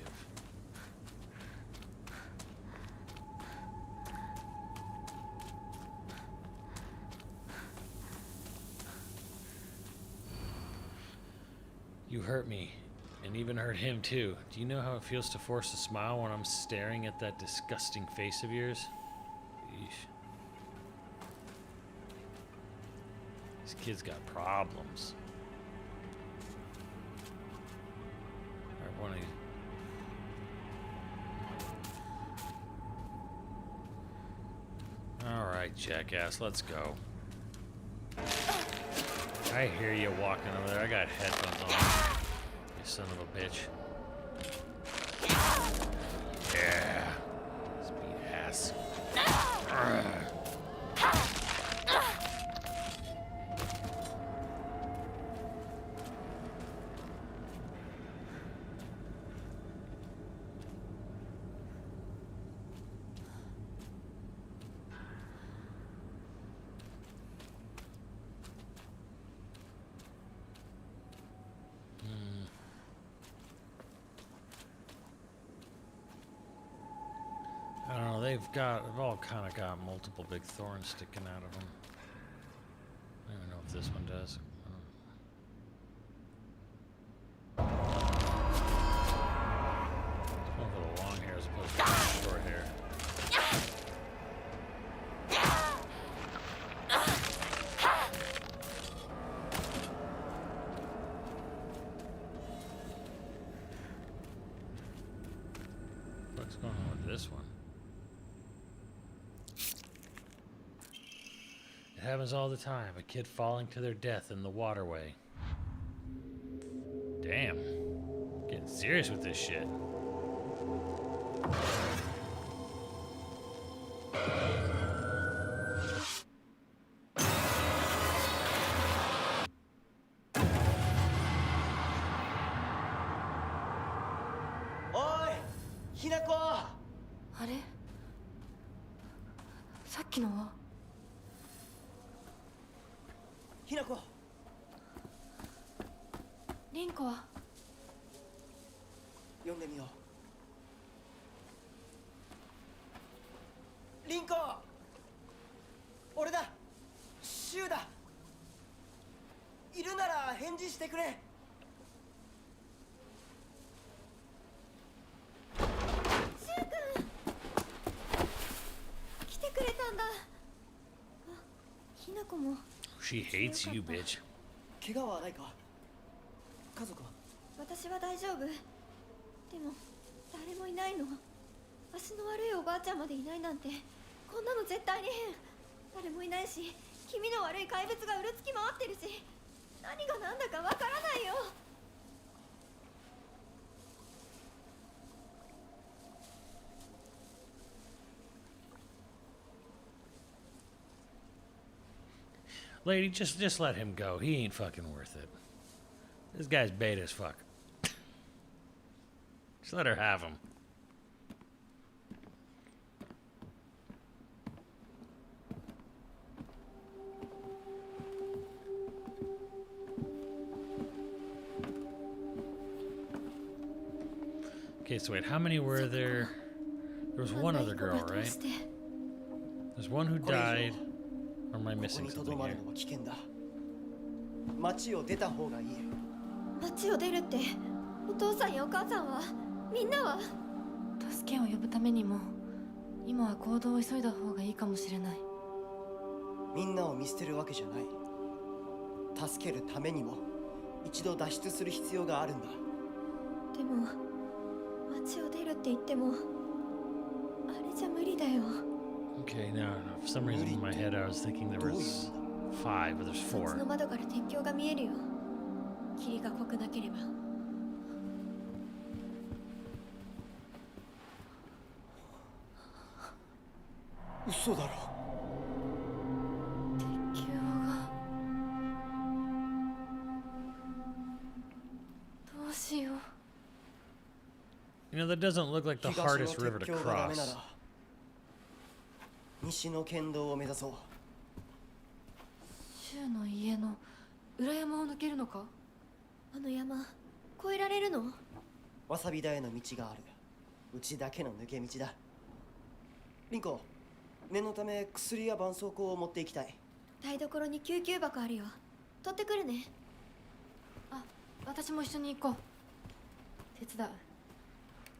You hurt me, and even hurt him too. Do you know how it feels to force a smile when I'm staring at that disgusting face of yours? Eesh. This kid's got problems. Alright, one of you. Alright, jackass, let's go. I hear you walking over there. I got headphones on. You son of a bitch. Yeah. Let's they've all kind of got multiple big thorns sticking out of them. I don't even know if this one does. It's going for the long hair as opposed to the short hair. What's going on with this one? It happens all the time. A kid falling to their death in the waterway. Damn. Getting serious with this shit.おいひなこ。あれ、さっきのは。ひなこ。リンコは。呼んでみよう。リンコ。俺だ。シュウだ。いるなら返事してくれ。来てくれたんだ。あ、ひなこも。 She hates you, bitch. 怪我はないか。家族は。私は大丈夫。でも誰もいないの。足の悪いおばあちゃんまでいないなんて、こんなの絶対に変。誰もいないし、気味の悪い怪物がうろつき回ってるし、何が何だかわからないよ。Lady, just let him go. He ain't fucking worth it. This guy's bait as fuck. Just let her have him. Okay, so wait, how many were there? There was one other girl, right? There's one who died. Or am I ここ missing にと something どまる here? のは危険だ。町を出た方がいい。町を出るって、お父さんやお母さんは、みんなは。助けを呼ぶためにも今は行動を急いだ方がいいかもしれない。みんなを見捨てるわけじゃない。助けるためにも一度脱出する必要があるんだ。でも町を出るって言っても、あれじゃ無理だよ。 Okay, no. For some reason in my head I was thinking there was 5, but there's そっち 4. の窓から天井が見えるよ。霧が濃くなければ。嘘だろ。敵が。どうしよう。 You know, that doesn't look like the 東の hardest river 鉄 to 橋がダメな cross. ら西の県道を目指そう。柊の家の裏山を抜けるのか。あの山、越えられるの？わさび田への道がある。うちだけの抜け道だ。リンコ、念のため薬や絆創膏を持っていきたい。台所に救急箱あるよ。取ってくるね。あ、私も一緒に行こう。手伝う。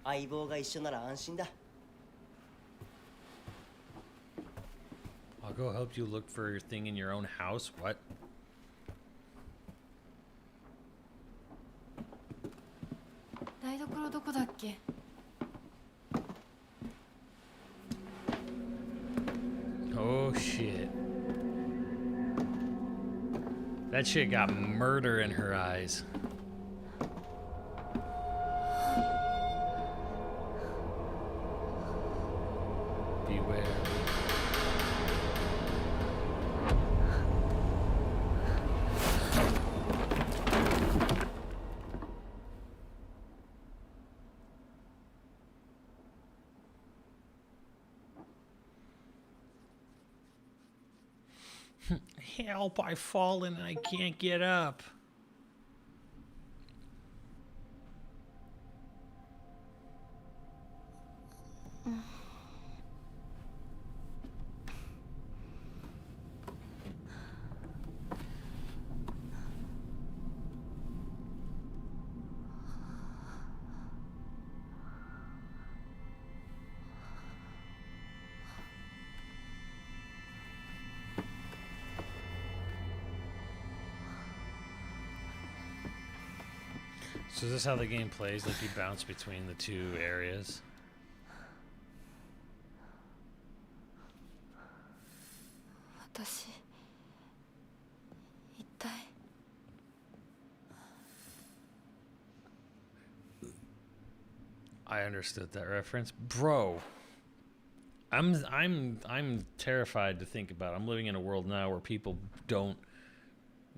相棒が一緒なら安心だ。 I'll go help you look for your thing in your own house. What? Daidoukoro どこだっけ? Oh shit. That shit got murder in her eyes. Beware. Help, I've fallen and I can't get up. So is this how the game plays? Like you bounce between the two areas? I understood that reference, bro. I'm terrified to think about. I'm living in a world now where people don't.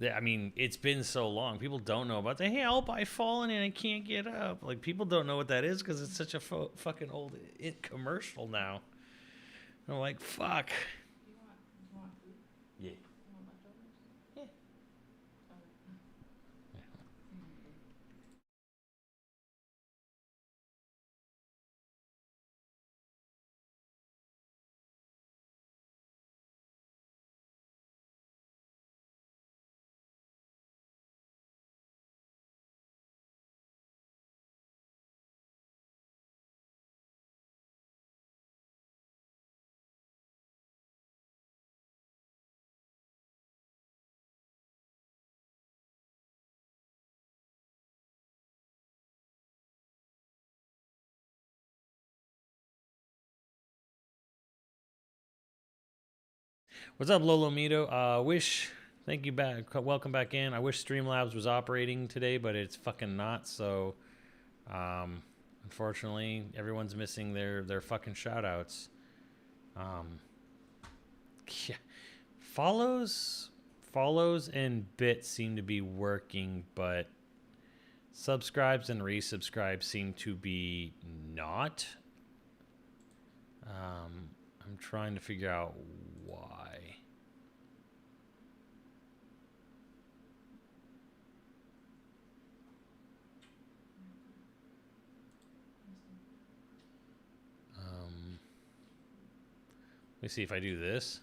I mean, it's been so long. People don't know about the help. I've fallen and I can't get up. Like people don't know what that is because it's such a fucking old commercial now. And I'm like, fuck. Yeah. What's up, Lolo Mito? Thank you back. Welcome back in. I wish Streamlabs was operating today, but it's fucking not. So, unfortunately, everyone's missing their fucking shoutouts. Yeah. Follows and bits seem to be working, but subscribes and resubscribes seem to be not. I'm trying to figure out why. Let me see if I do this.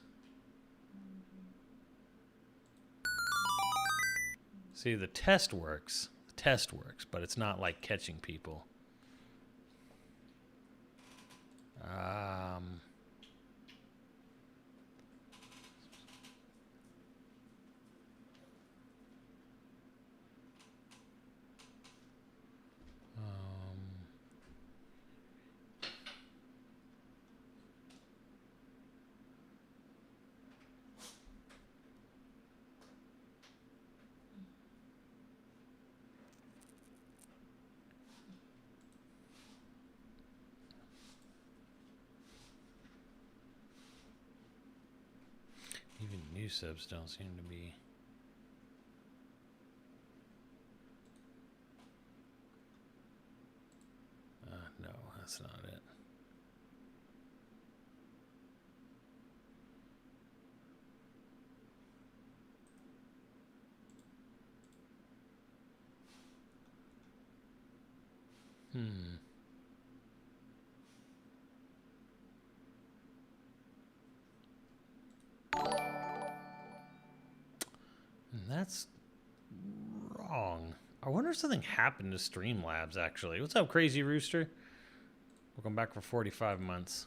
See, the test works. The test works, but it's not like catching people. Even new subs don't seem to be. No, that's not it. And that's wrong. I wonder if something happened to Streamlabs, actually. What's up, Crazy Rooster? Welcome back for 45 months.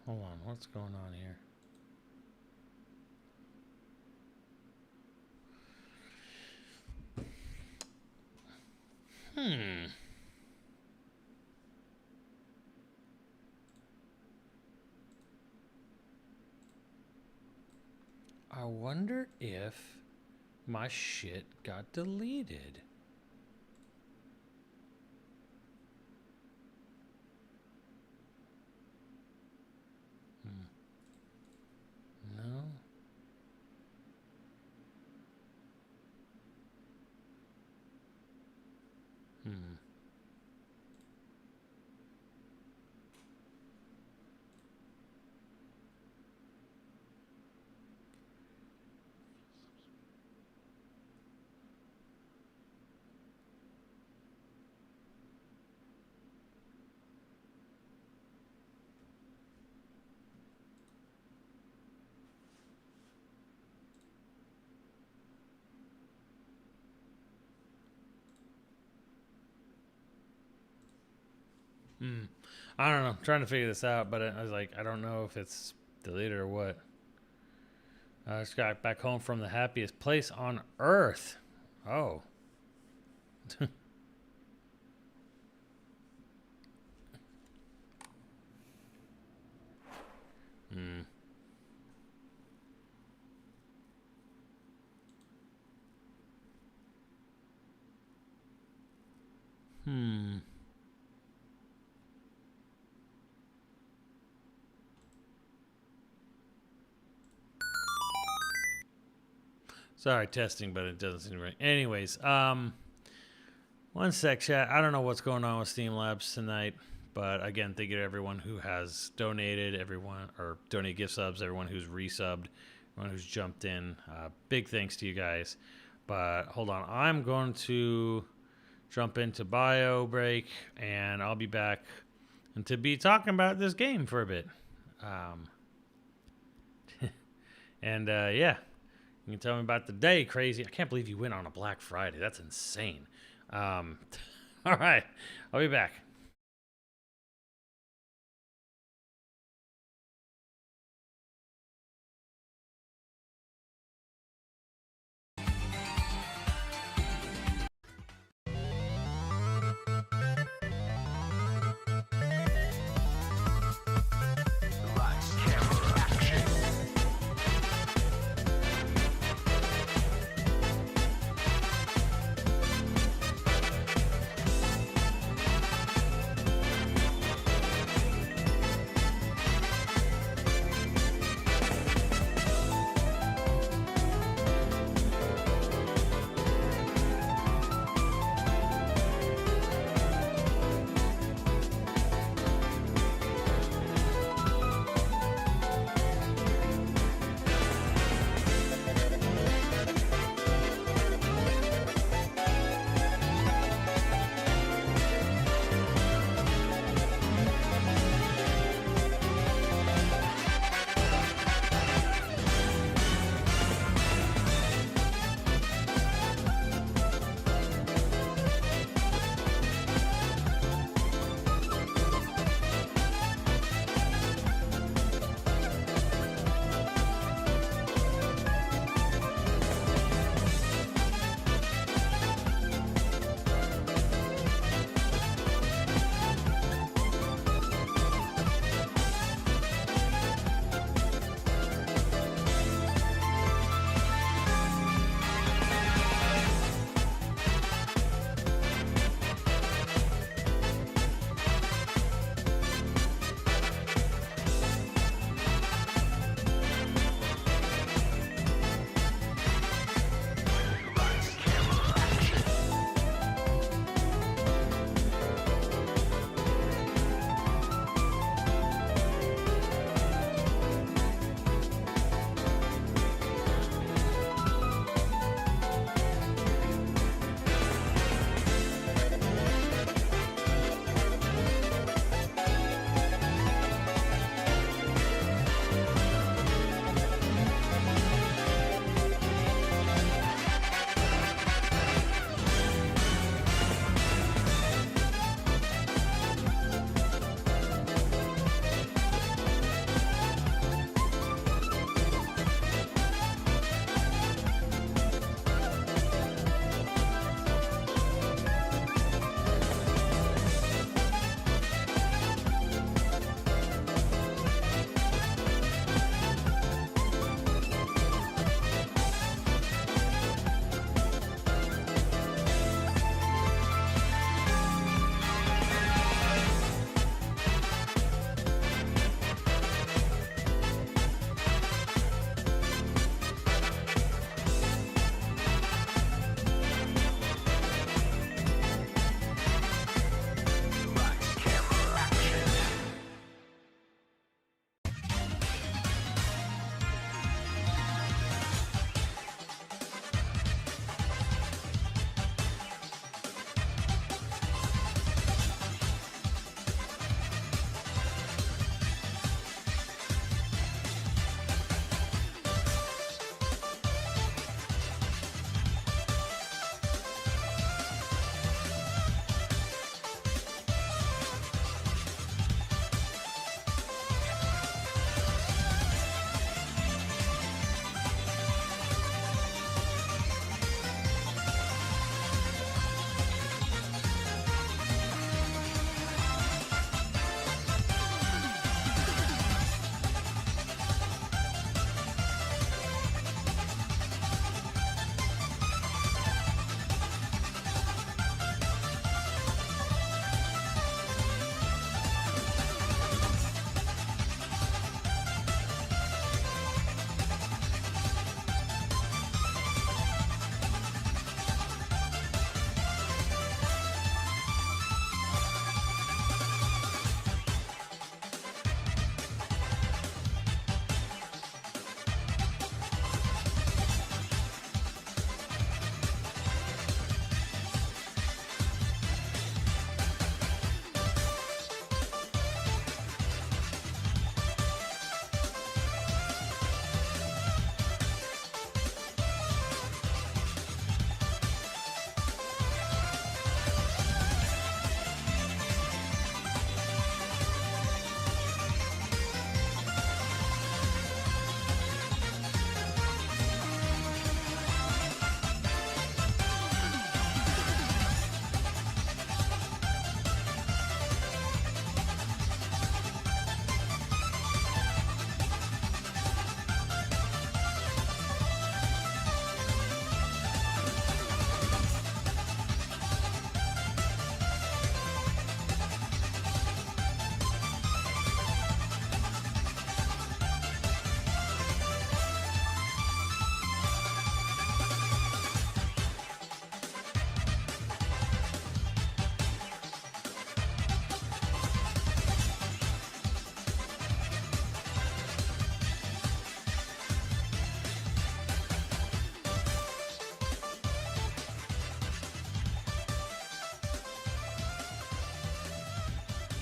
Hold on, what's going on here? I wonder if my shit got deleted. No. I don't know. I'm trying to figure this out, but I was like, I don't know if it's deleted or what. I just got back home from the happiest place on earth. Oh. Hmm. Hmm. Sorry, testing, but it doesn't seem right. Anyways, one sec, chat. I don't know what's going on with Steam Labs tonight, but again, thank you to everyone who has donated, everyone or donate gift subs, everyone who's resubbed, everyone who's jumped in. Big thanks to you guys. But hold on, I'm going to jump into bio break, and I'll be back and to be talking about this game for a bit. And yeah, you can tell me about the day. Crazy! I can't believe you went on a Black Friday. That's insane. All right, I'll be back.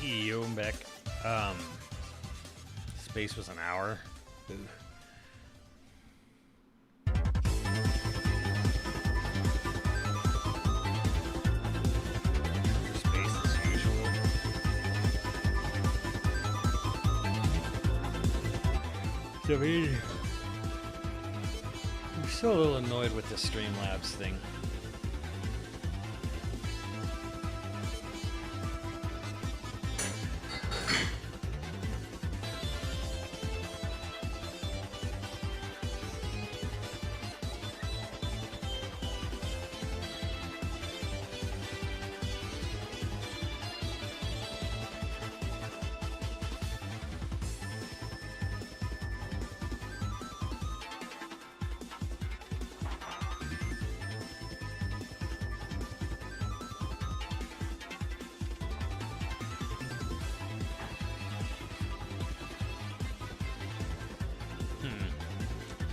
Yo, I'm back. Space was an hour. Ooh. Space as usual. I mean, I'm still a little annoyed with the Streamlabs thing.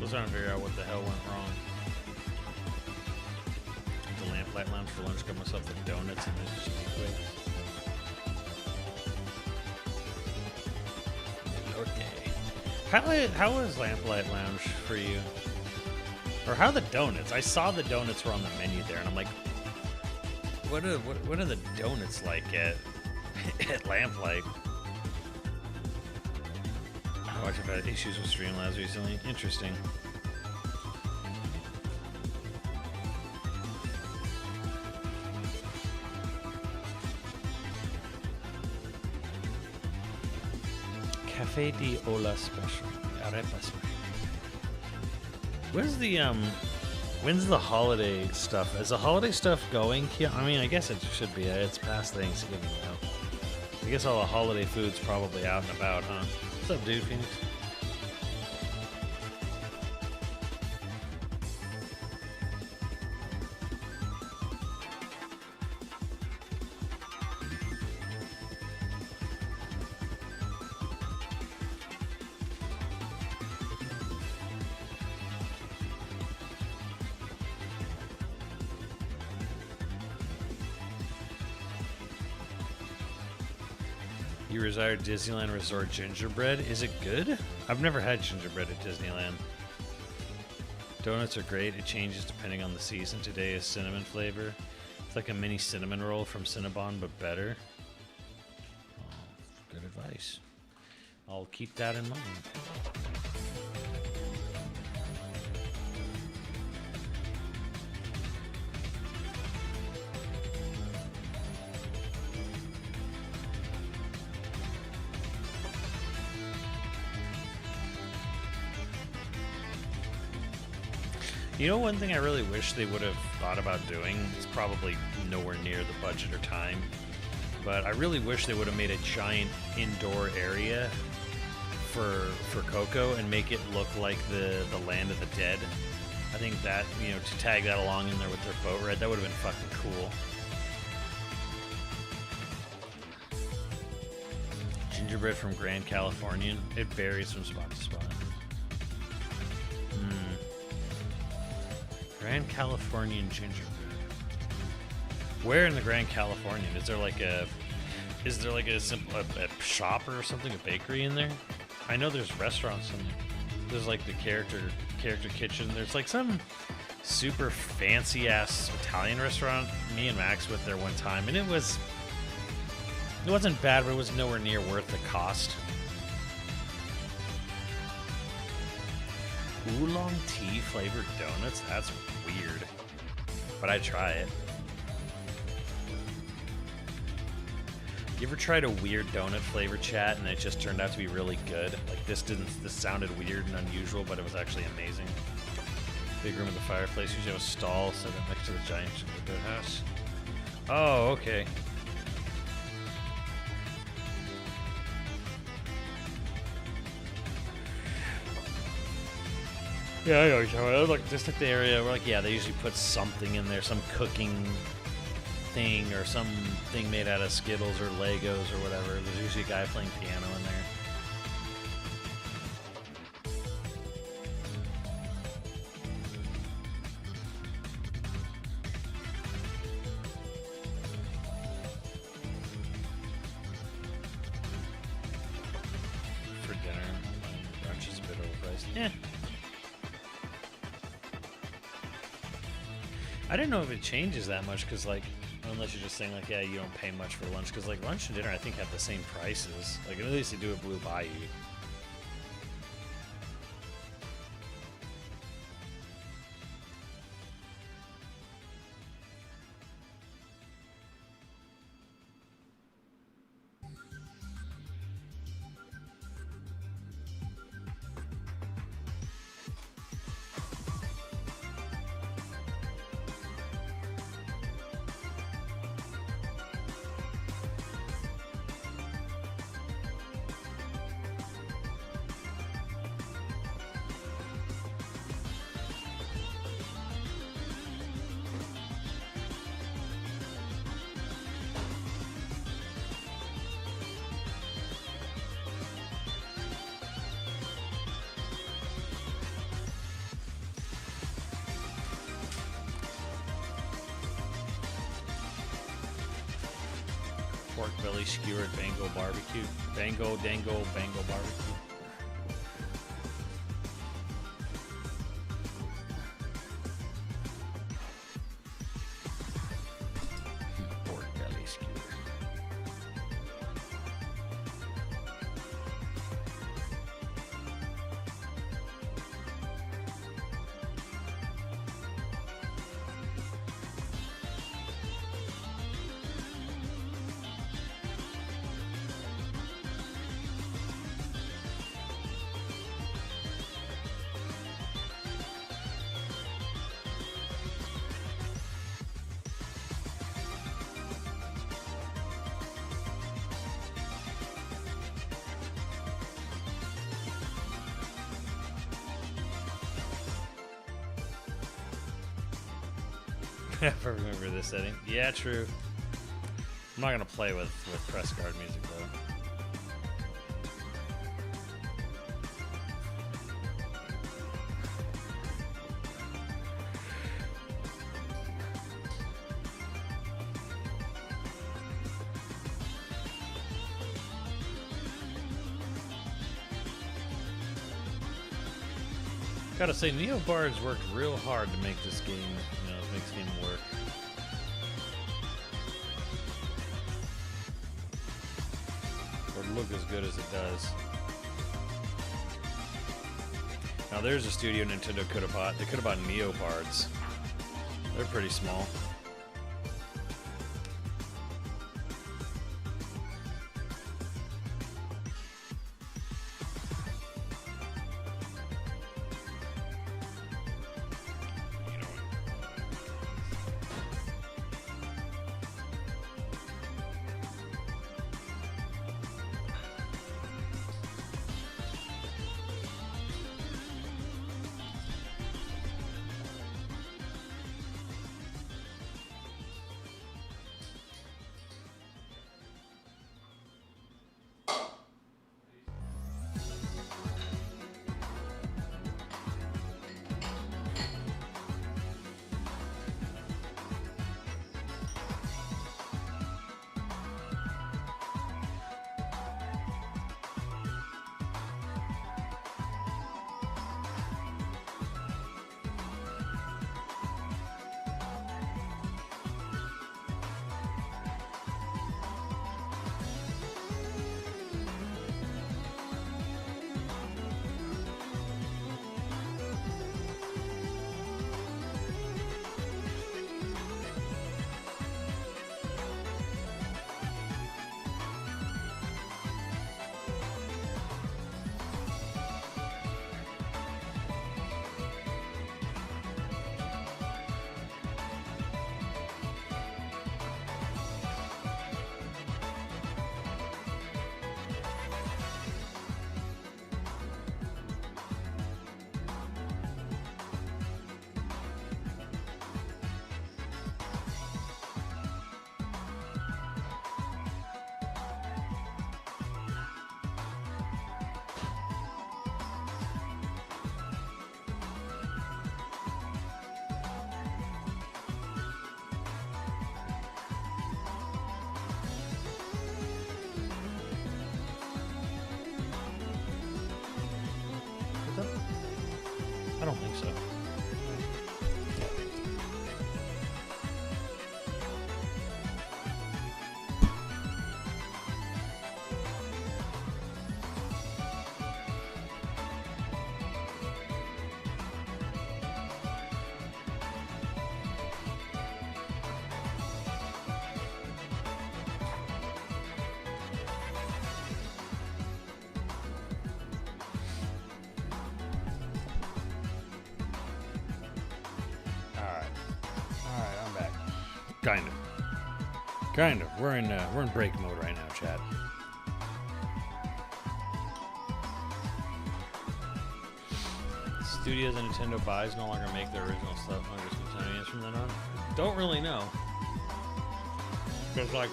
Trying to figure out what the hell went wrong. The Lamplight Lounge for lunch, got myself the donuts and the cheese. Okay. How was Lamplight Lounge for you? Or how are the donuts? I saw the donuts were on the menu there, and I'm like, what are the donuts like at at Lamplight? Oh, I've had issues with Streamlabs recently. Interesting. Cafe di Ola special. Arepa special. When's the holiday stuff? Is the holiday stuff going? I mean, I guess it should be. It's past Thanksgiving now. I guess all the holiday food's probably out and about, huh? What's up, dude, Phoenix? You reside at Disneyland Resort gingerbread. Is it good? I've never had gingerbread at Disneyland. Donuts are great. It changes depending on the season. Today is cinnamon flavor. It's like a mini cinnamon roll from Cinnabon, but better. Oh, good advice. I'll keep that in mind. You know, one thing I really wish they would have thought about doing, it's probably nowhere near the budget or time, but I really wish they would have made a giant indoor area for Coco and make it look like the Land of the Dead. I think that, you know, to tag that along in there with their boat ride, that would have been fucking cool. Gingerbread from Grand Californian. It varies from spot to spot. Grand Californian gingerbread. Where in the Grand Californian? Is there like a shop or something, a bakery in there? I know there's restaurants in there. There's like the character kitchen. There's like some super fancy ass Italian restaurant. Me and Max went there one time, and it wasn't bad, but it was nowhere near worth the cost. Oolong tea flavored donuts? That's weird. But I'd try it. You ever tried a weird donut flavor, chat, and it just turned out to be really good? Like this sounded weird and unusual, but it was actually amazing. Big room with the fireplace. Usually have a stall set up next to the giant gingerbread house. Oh, okay. Yeah, I know what you're talking about. Look, just at the area where, like, yeah, they usually put something in there, some cooking thing or something made out of Skittles or Legos or whatever. There's usually a guy playing piano in there. dinner. Brunch is a bit overpriced. Yeah. I didn't know if it changes that much, because, like, unless you're just saying, like, yeah, you don't pay much for lunch, because, like, lunch and dinner, I think, have the same prices. Like, at least they do at Blue Bayou. Pork belly skewered Bango barbecue. Bango, dango, Bango barbecue. Pork belly skewered. I remember this setting. Yeah, true. I'm not gonna play with press guard music though. Gotta say, NeoBards worked real hard to make this game, make this game work. Or look as good as it does. Now there's a studio Nintendo could have bought. They could have bought NeoBards. They're pretty small. don't think so. Kind of. We're in break mode right now, chat. Studios that Nintendo buys no longer make their original stuff under Smithsonian from then on. Don't really know. Because like,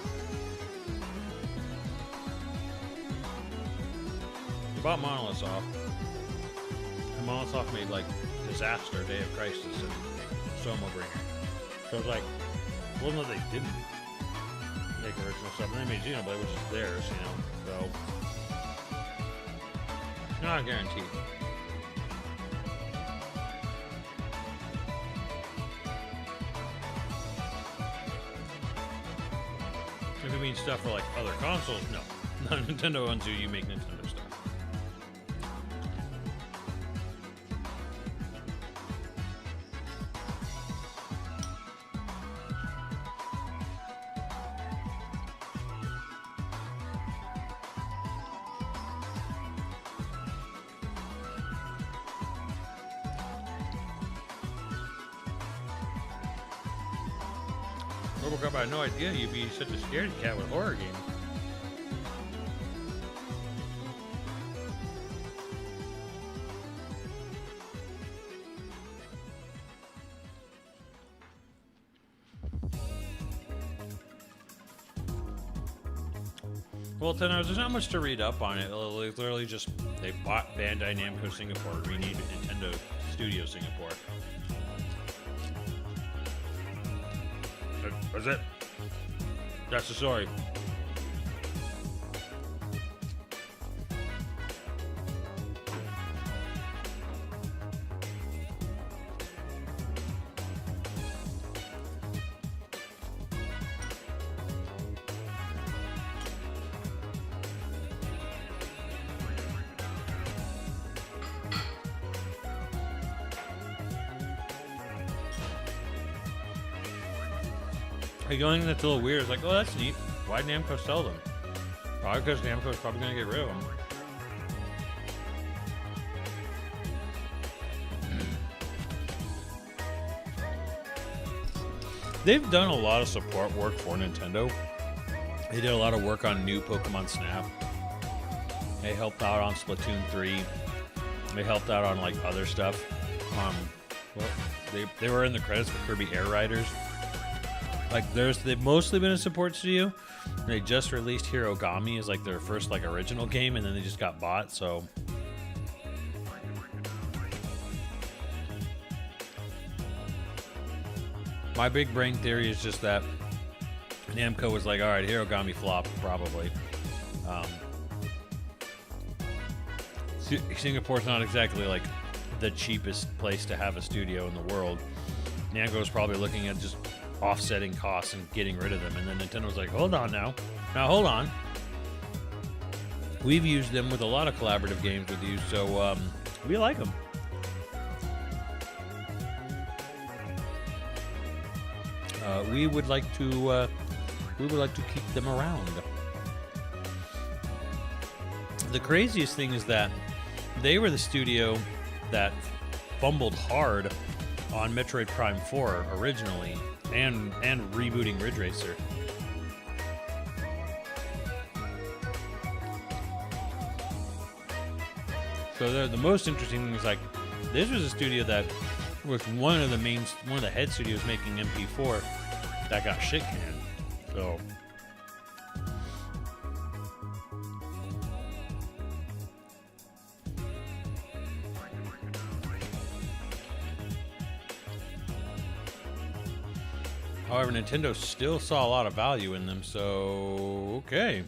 you bought Monolith Soft, and Monolith Soft made like Disaster, Day of Crisis, and Somabringer. So it's like, it wasn't that they didn't make original stuff, and they made Xenoblade, which is theirs, you know, so not guaranteed. If you mean stuff for like other consoles, no. Nintendo owns you make Nintendo stuff. RoboCop, I had no idea you'd be such a scaredy cat with horror games. Well, 10 hours, there's not much to read up on it. Literally just, they bought Bandai Namco Singapore, renamed it Nintendo Studio Singapore. That's it. That's the story. The only thing that's a little weird is like, oh, that's neat. Why'd Namco sell them? Probably because Namco's probably going to get rid of them. They've done a lot of support work for Nintendo. They did a lot of work on new Pokemon Snap. They helped out on Splatoon 3. They helped out on like other stuff. They were in the credits for Kirby Air Riders. Like they've mostly been a support studio. They just released Hirogami as like their first like original game, and then they just got bought. So my big brain theory is just that Namco was like, all right, Hirogami flop probably. Singapore's not exactly like the cheapest place to have a studio in the world. Namco's probably looking at just offsetting costs and getting rid of them, and then Nintendo's like, hold on now hold on, we've used them with a lot of collaborative games with you, so we like them. We would like to keep them around. The craziest thing is that they were the studio that fumbled hard on Metroid Prime 4 originally, and rebooting Ridge Racer. So the most interesting thing is like, this was a studio that was one of the head studios making MP4 that got shit canned. So however, Nintendo still saw a lot of value in them, so okay.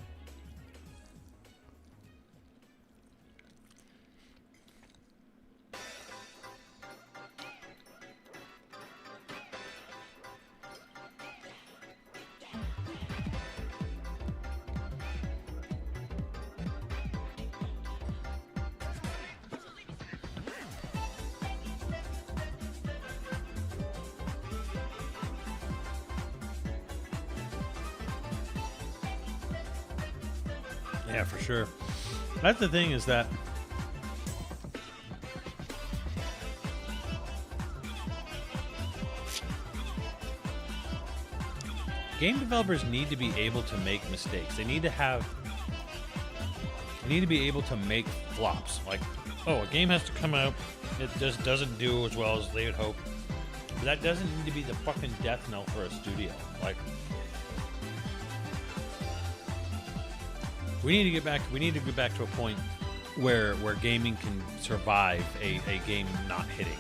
Yeah, for sure. That's the thing is that game developers need to be able to make mistakes. They need to be able to make flops. Like, oh, a game has to come out, it just doesn't do as well as they would hope. But that doesn't need to be the fucking death knell for a studio. Like, we need to get back to a point where gaming can survive a game not hitting.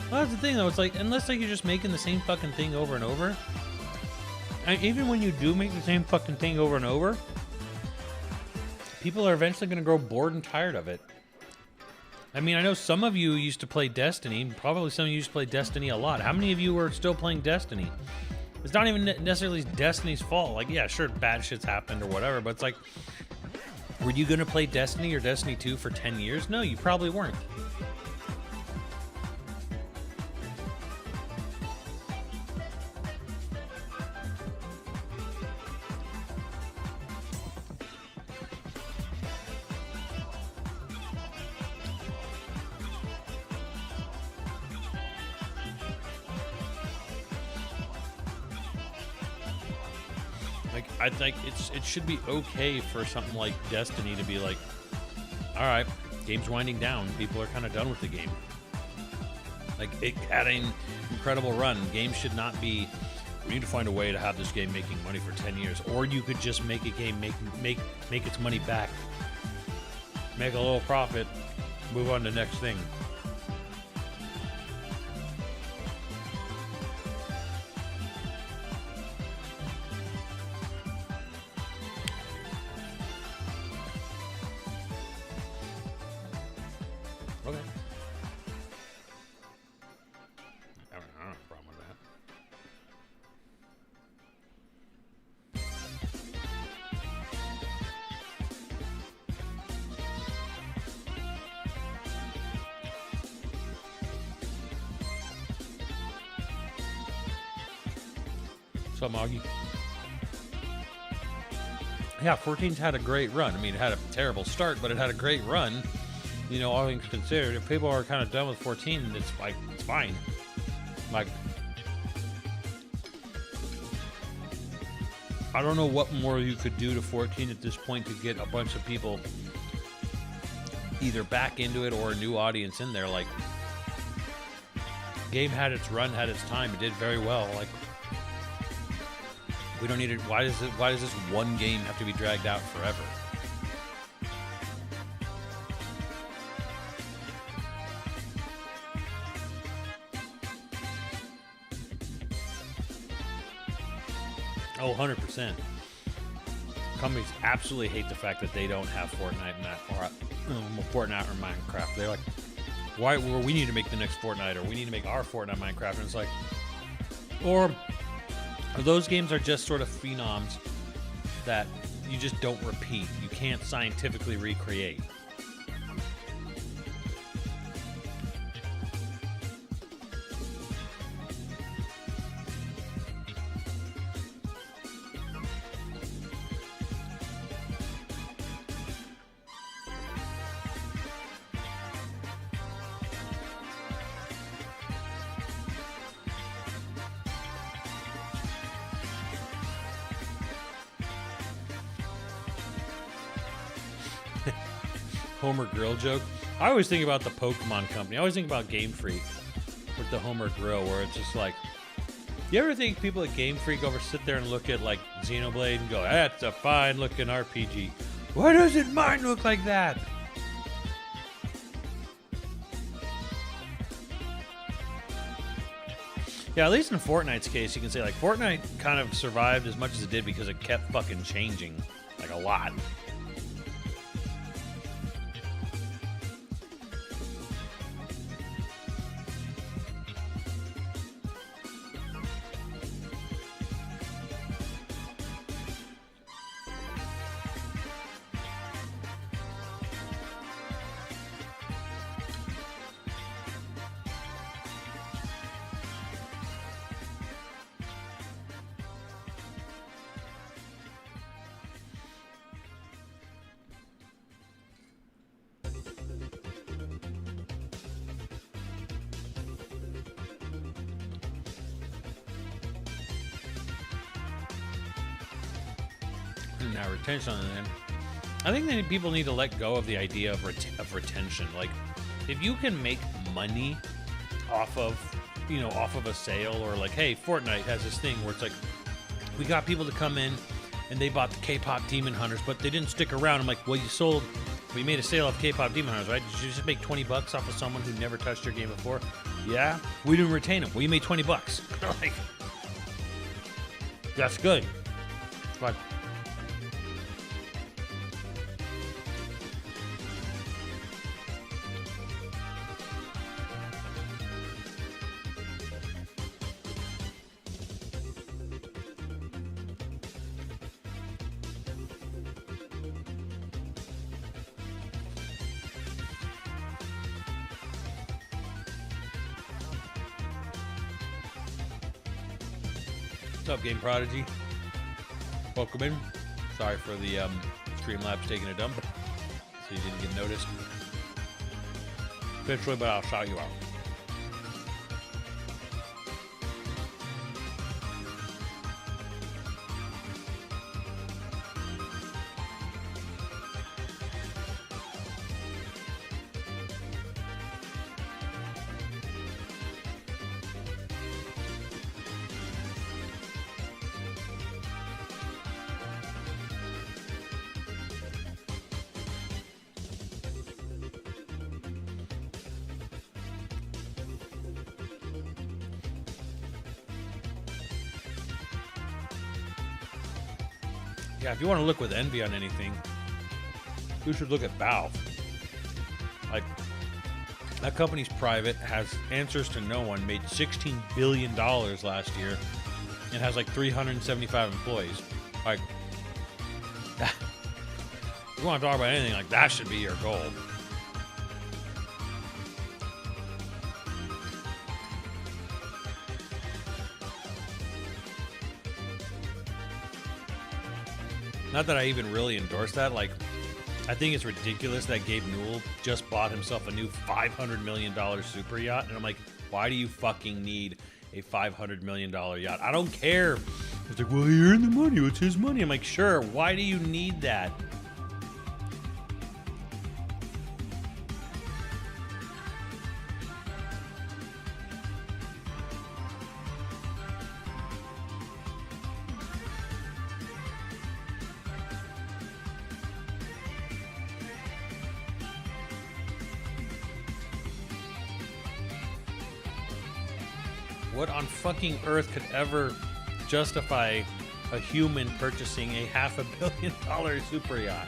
Well, that's the thing though. It's like, unless like you're just making the same fucking thing over and over. And even when you do make the same fucking thing over and over, people are eventually going to grow bored and tired of it. I mean, I know some of you used to play Destiny. Probably some of you used to play Destiny a lot. How many of you are still playing Destiny? It's not even necessarily Destiny's fault. Like, yeah, sure, bad shit's happened or whatever, but it's like, were you going to play Destiny or Destiny 2 for 10 years? No, you probably weren't. I think it should be okay for something like Destiny to be like, all right, game's winding down. People are kind of done with the game. Like, it had an incredible run. Games should not be, we need to find a way to have this game making money for 10 years. Or you could just make a game make its money back, make a little profit, move on to the next thing. Okay. I don't have a problem with that. What's up, Moggy? Yeah, 14's had a great run. I mean, it had a terrible start, but it had a great run. You know, all things considered, if people are kind of done with 14, it's like, it's fine. Like, I don't know what more you could do to 14 at this point to get a bunch of people either back into it or a new audience in there. Like, game had its run, had its time, it did very well. Like, we don't need it. Why does this one game have to be dragged out forever? Oh, 100%. Companies absolutely hate the fact that they don't have Fortnite or Minecraft. They're like, why? Well, we need to make the next Fortnite, or we need to make our Fortnite Minecraft. And it's like, or those games are just sort of phenoms that you just don't repeat. You can't scientifically recreate. Homer Grill joke. I always think about the Pokemon Company. I always think about Game Freak with the Homer Grill, where it's just like, you ever think people at Game Freak sit there and look at like Xenoblade and go, that's a fine looking RPG. Why doesn't mine look like that? Yeah, at least in Fortnite's case, you can say like Fortnite kind of survived as much as it did because it kept fucking changing, like a lot. Now retention on the end. I think that people need to let go of the idea of retention. Like, if you can make money off of, you know, off of a sale, or like, hey, Fortnite has this thing where it's like, we got people to come in and they bought the K-pop Demon Hunters, but they didn't stick around. I'm like, well, we made a sale of K-pop Demon Hunters, right? Did you just make 20 bucks off of someone who never touched your game before? Yeah, we didn't retain them. Well, you made 20 bucks. Like, that's good. But what's up, Game Prodigy? Welcome in. Sorry for the Streamlabs taking a dump, so you didn't get noticed. Officially, but I'll shout you out. Yeah, if you want to look with envy on anything, you should look at Valve. Like, that company's private, has answers to no one, made $16 billion last year, and has like 375 employees. Like, if you want to talk about anything, like, that should be your goal. Not that I even really endorse that. Like, I think it's ridiculous that Gabe Newell just bought himself a new $500 million super yacht. And I'm like, why do you fucking need a $500 million yacht? I don't care. It's like, well, he earned the money. It's his money. I'm like, sure. Why do you need that? What on fucking earth could ever justify a human purchasing a $500 million super yacht?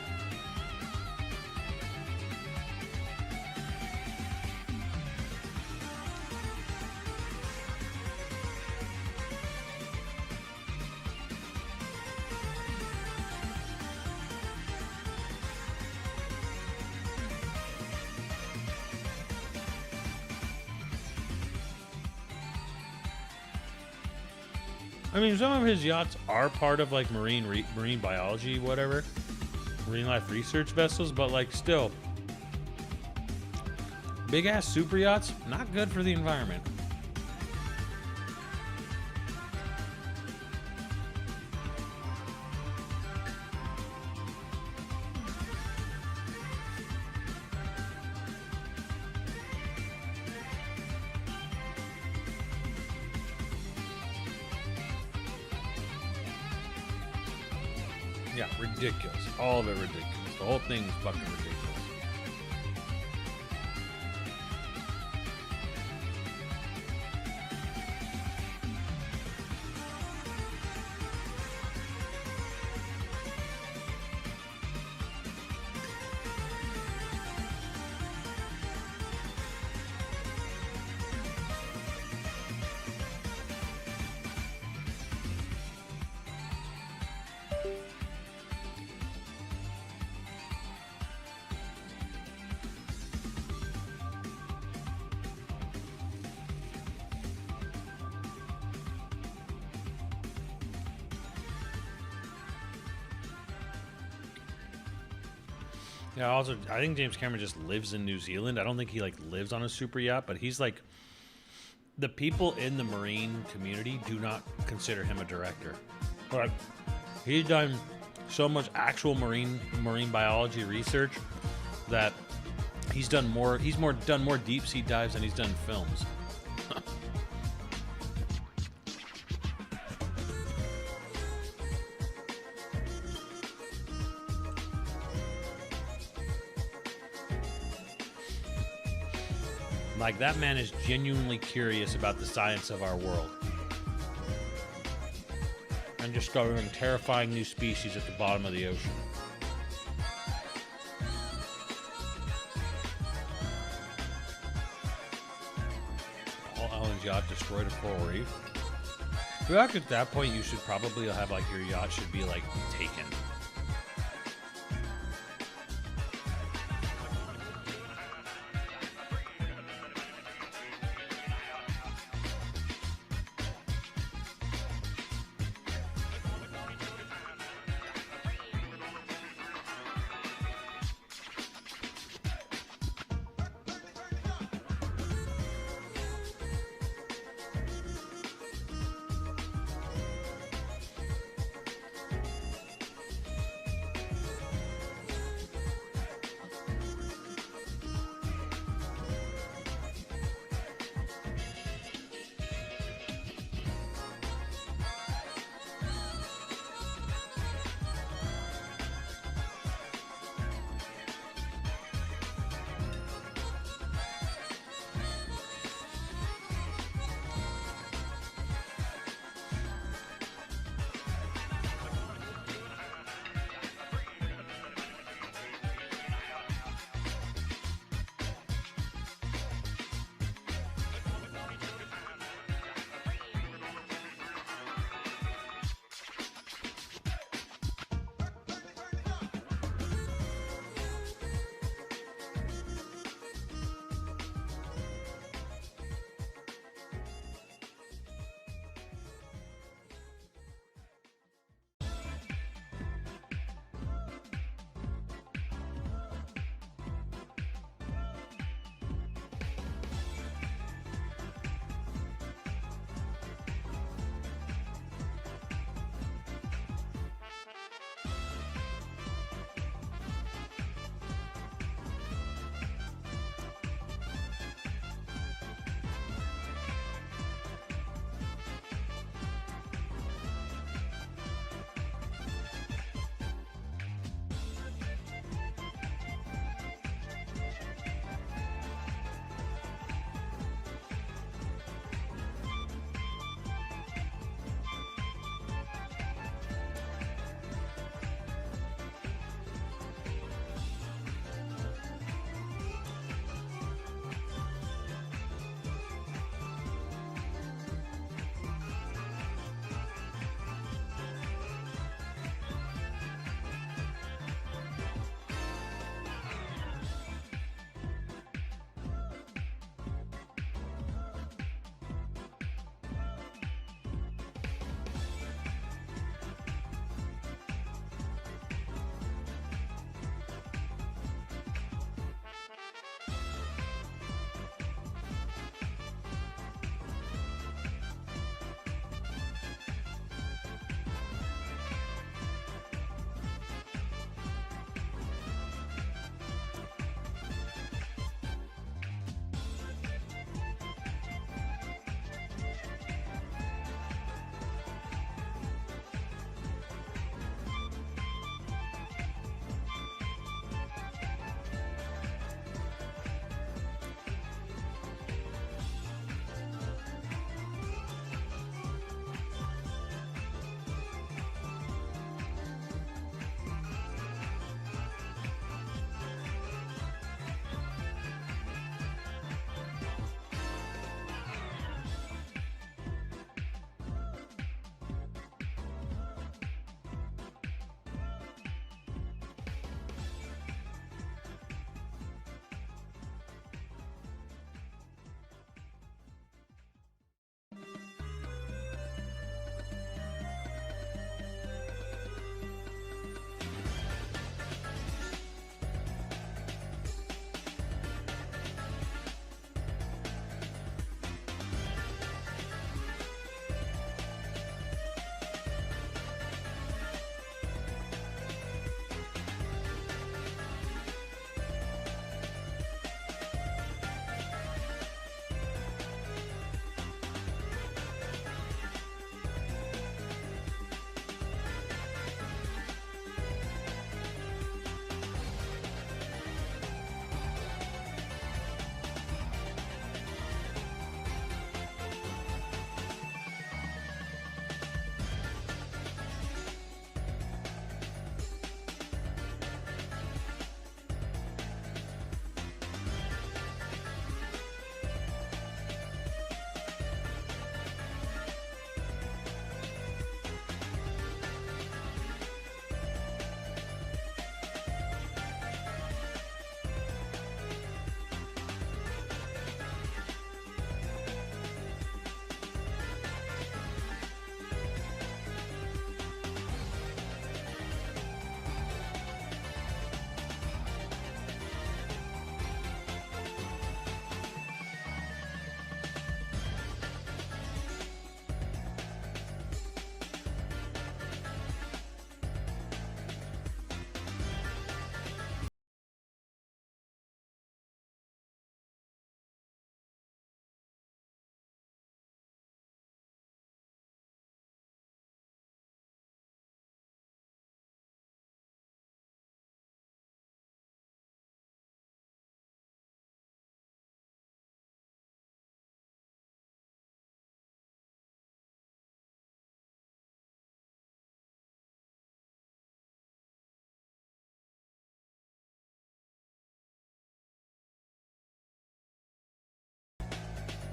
I mean, some of his yachts are part of like marine biology, whatever, marine life research vessels, but like still, big ass super yachts, not good for the environment. Yeah, ridiculous. All of it ridiculous. The whole thing is fucking ridiculous. Yeah, also, I think James Cameron just lives in New Zealand. I don't think he, like, lives on a super yacht, but he's, like, the people in the marine community do not consider him a director. But he's done so much actual marine biology research that he's done more deep sea dives than he's done films. Like, that man is genuinely curious about the science of our world. And discovering terrifying new species at the bottom of the ocean. All Ellen's yacht destroyed a coral reef. I feel like at that point you should probably have, like, your yacht should be, like, taken.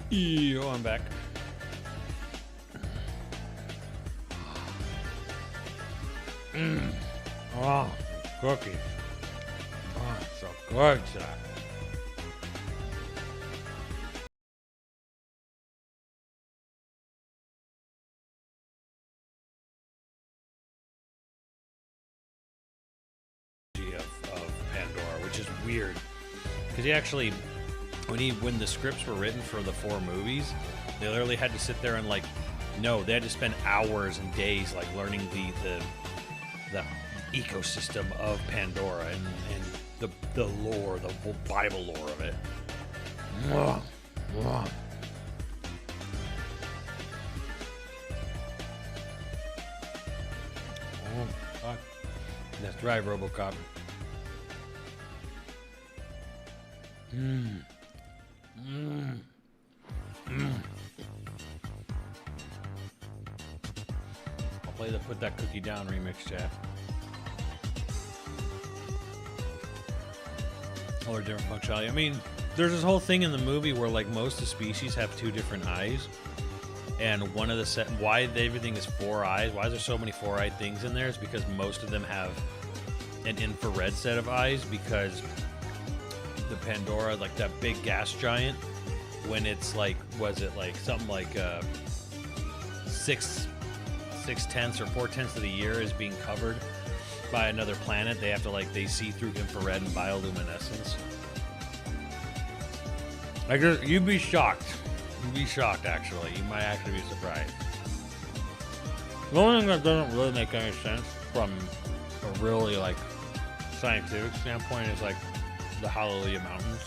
Yo, I'm back. Oh, cookies. Oh, so good, Jack. Of Pandora, which is weird because he actually, when the scripts were written for the 4 movies, they literally had to sit there and they had to spend hours and days learning the ecosystem of Pandora and the lore, the whole Bible lore of it. Mwah, mwah. Oh, fuck. That's right, RoboCop. I'll play the Put That Cookie Down remix, chat. Or different functionality. I mean, there's this whole thing in the movie where most of the species have 2 different eyes. And one of the why everything is 4 eyes, why is there so many 4-eyed things in there, is because most of them have an infrared set of eyes, because the Pandora, that big gas giant, when it's was it something like 6/10 or 4/10 of the year is being covered by another planet, they have to they see through infrared and bioluminescence. You'd be shocked. You'd be shocked, actually. You might actually be surprised. The only thing that doesn't really make any sense from a really scientific standpoint is the Hallelujah Mountains.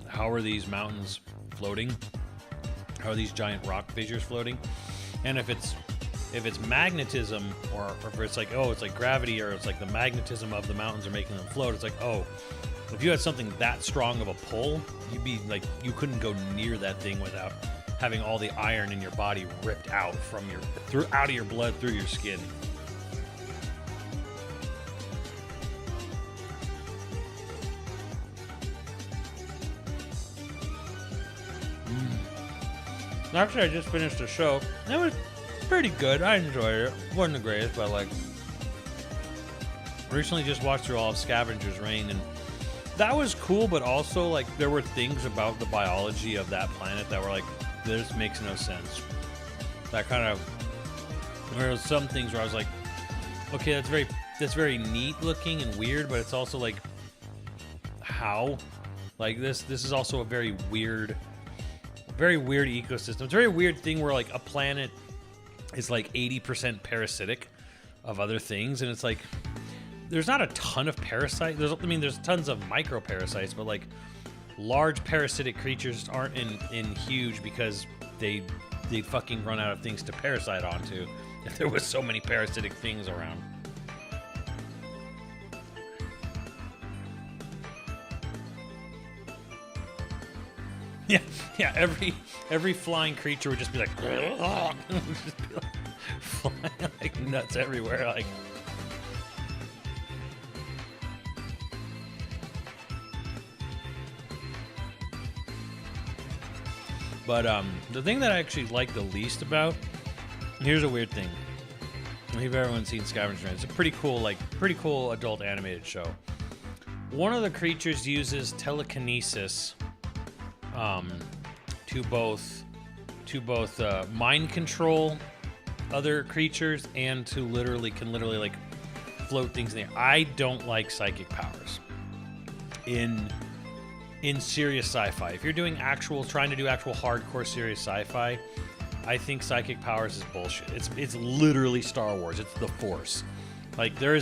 How are these mountains floating? How are these giant rock fissures floating? And if it's magnetism, or if it's it's gravity, or it's the magnetism of the mountains are making them float, it's if you had something that strong of a pull, you'd be you couldn't go near that thing without having all the iron in your body ripped out from out of your blood through your skin. Actually, I just finished a show. It was pretty good. I enjoyed it. Wasn't the greatest, but recently just watched through all of Scavenger's Reign, and that was cool, but also there were things about the biology of that planet that were this makes no sense. That kind of, there was some things where I was okay, that's very neat looking and weird, but it's also how? This is also a very weird ecosystem. It's a very weird thing where a planet is 80% parasitic of other things, and it's there's not a ton of parasites. There's tons of microparasites, but large parasitic creatures aren't in huge, because they'd fucking run out of things to parasite onto if there was so many parasitic things around. Yeah. Every flying creature would just be would just be flying nuts everywhere. But the thing that I actually like the least about, here's a weird thing. If everyone's seen Scavenger's Reign, it's a pretty cool adult animated show. One of the creatures uses telekinesis to both mind control other creatures and to literally float things in the air. I don't like psychic powers in serious sci-fi. If you're trying to do actual hardcore serious sci-fi, I think psychic powers is bullshit. It's literally Star Wars. It's the Force. There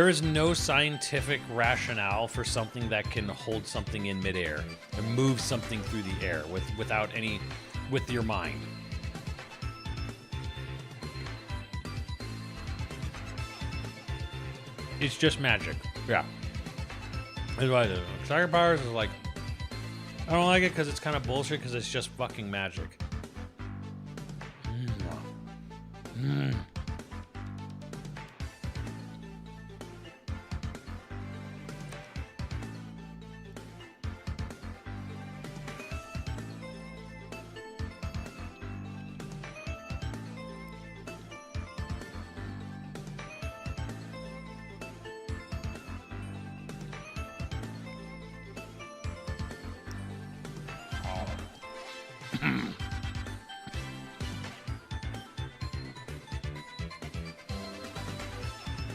is no scientific rationale for something that can hold something in midair and move something through the air with your mind. It's just magic. Yeah. That's what I do. Psychic powers is I don't like it because it's kind of bullshit, because it's just fucking magic.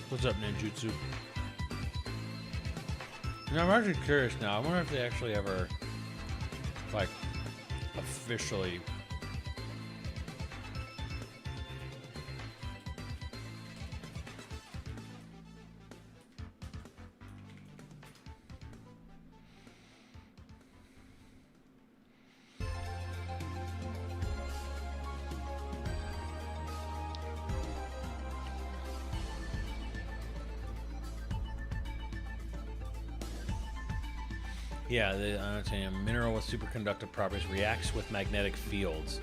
What's up, Ninjutsu? Now, I'm actually curious now. I wonder if they actually ever, like, officially. Yeah, the mineral with superconductive properties reacts with magnetic fields.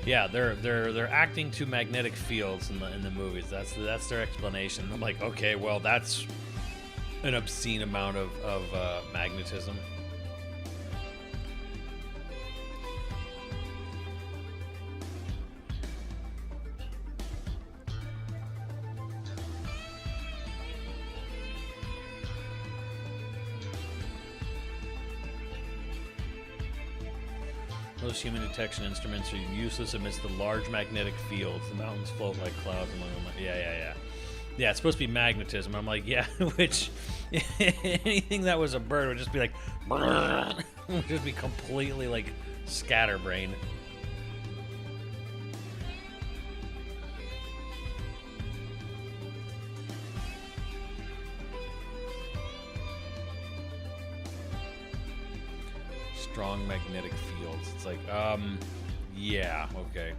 Yeah, they're acting to magnetic fields in the movies. That's their explanation. I'm like, okay, well, that's an obscene amount of magnetism. Most human detection instruments are useless amidst the large magnetic fields. The mountains float like clouds among them. Yeah. Yeah, it's supposed to be magnetism. I'm like, yeah, which anything that was a bird would just be like, would just be completely like scatterbrained. Strong magnetic fields. It's like, yeah, okay.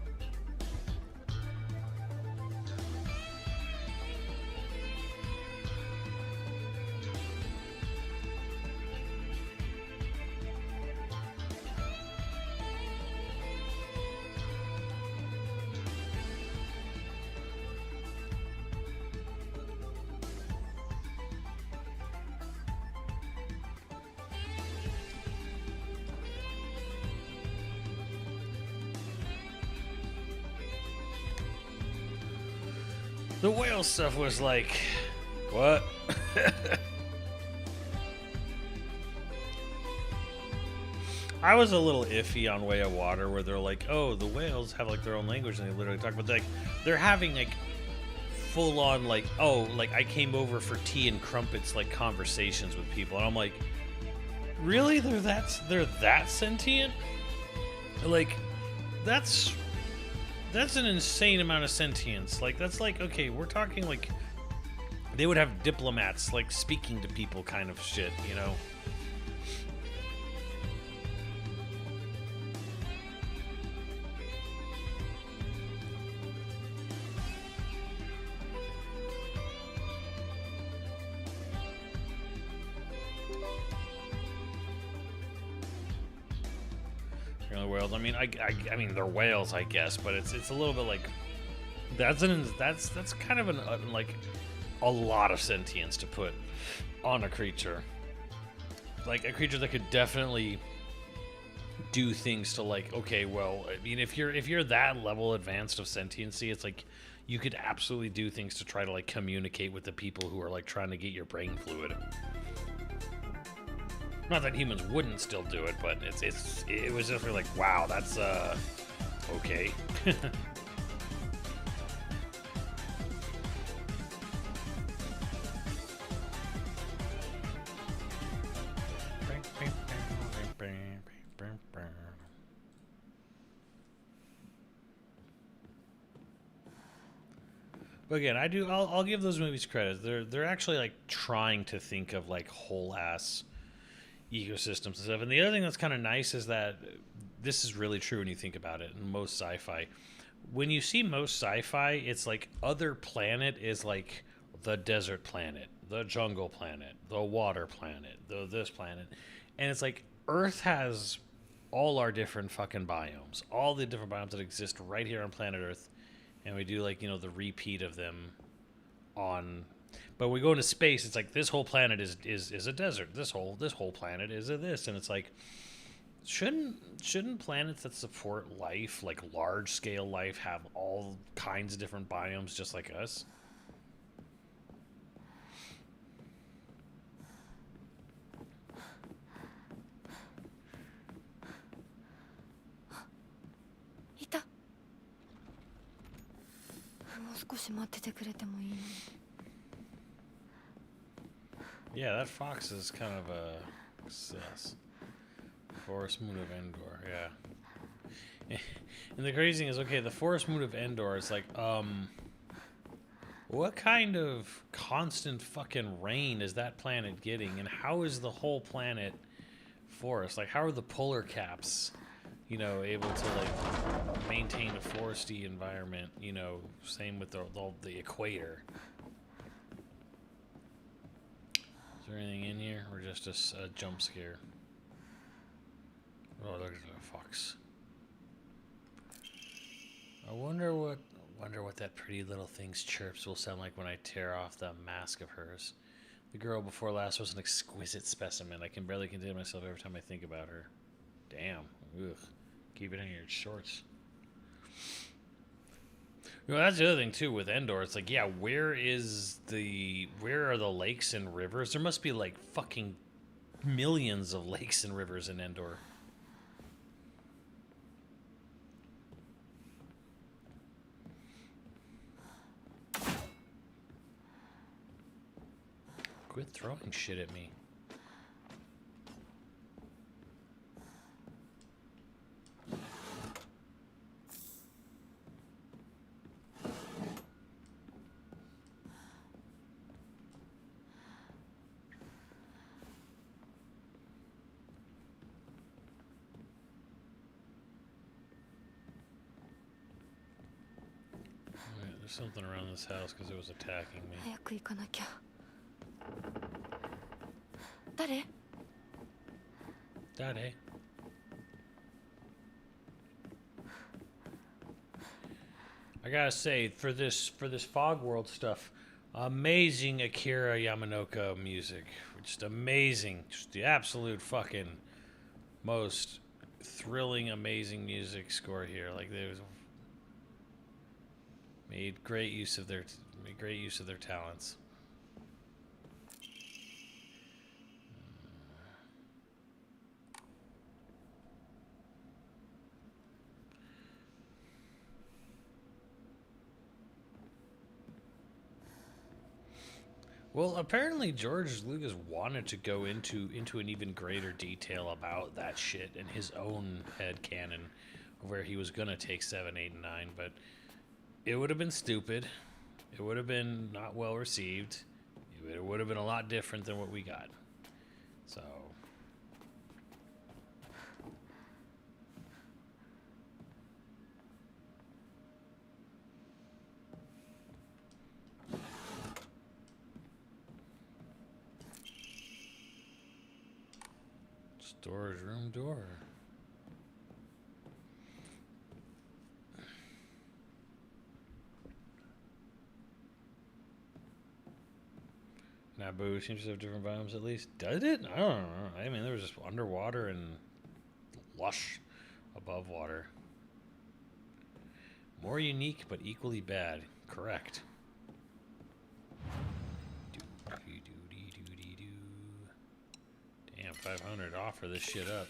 The whale stuff was like, what? I was a little iffy on Way of Water, where they're like, oh, the whales have like their own language, and they literally talk about like they're having like full on like, oh, like I came over for tea and crumpets like conversations with people, and I'm like, really? They're that sentient? Like, that's an insane amount of sentience. Like, that's like, okay, we're talking like they would have diplomats like speaking to people kind of shit, you know? Whales. I mean, I mean, they're whales, I guess, but it's a little bit like that's kind of like a lot of sentience to put on a creature, like a creature that could definitely do things to like. Okay, well, I mean, if you're that level advanced of sentiency, it's like you could absolutely do things to try to like communicate with the people who are like trying to get your brain fluid. Not that humans wouldn't still do it, but it was just really like, wow, that's okay. But again, I'll give those movies credit. They're actually like trying to think of like whole ass ecosystems and stuff. And the other thing that's kind of nice is that this is really true when you think about it in most sci-fi. When you see most sci-fi, it's like other planet is like the desert planet, the jungle planet, the water planet, this planet. And it's like Earth has all our different fucking biomes, all the different biomes that exist right here on planet Earth. And we do like, you know, the repeat of them on. But when we go into space, it's like this whole planet is a desert. This whole planet is a this, and it's like, shouldn't planets that support life, like large scale life, have all kinds of different biomes just like us? Ita. もう少し待っててくれてもいいのに。Yeah, that fox is kind of a sus. Forest Moon of Endor, yeah. And the crazy thing is, okay, the Forest Moon of Endor is like, what kind of constant fucking rain is that planet getting? And how is the whole planet forest? Like, how are the polar caps, you know, able to, like, maintain a foresty environment? You know, same with the equator. Is there anything in here, or just a jump scare? Oh, look at the fox. I wonder what that pretty little thing's chirps will sound like when I tear off that mask of hers. The girl before last was an exquisite specimen. I can barely contain myself every time I think about her. Damn. Ugh. Keep it in your shorts. You know, that's the other thing too with Endor. It's like, yeah, where are the lakes and rivers? There must be like fucking millions of lakes and rivers in Endor. Quit throwing shit at me. There's something around this house because it was attacking me. 早く行かなきゃ。誰？ Daddy. I gotta say, for this Fog World stuff, amazing Akira Yamaoka music. Just amazing. Just the absolute fucking most thrilling, amazing music score here. Like they made great use of their talents. Well, apparently George Lucas wanted to go into an even greater detail about that shit in his own headcanon, where he was gonna take 7, 8, and 9, but it would have been stupid. It would have been not well received. It would have been a lot different than what we got. So. Storage room door. Naboo seems to have different biomes at least. Does it? I don't know. I mean, there was just underwater and lush above water. More unique, but equally bad. Correct. Damn, 500. Offer this shit up.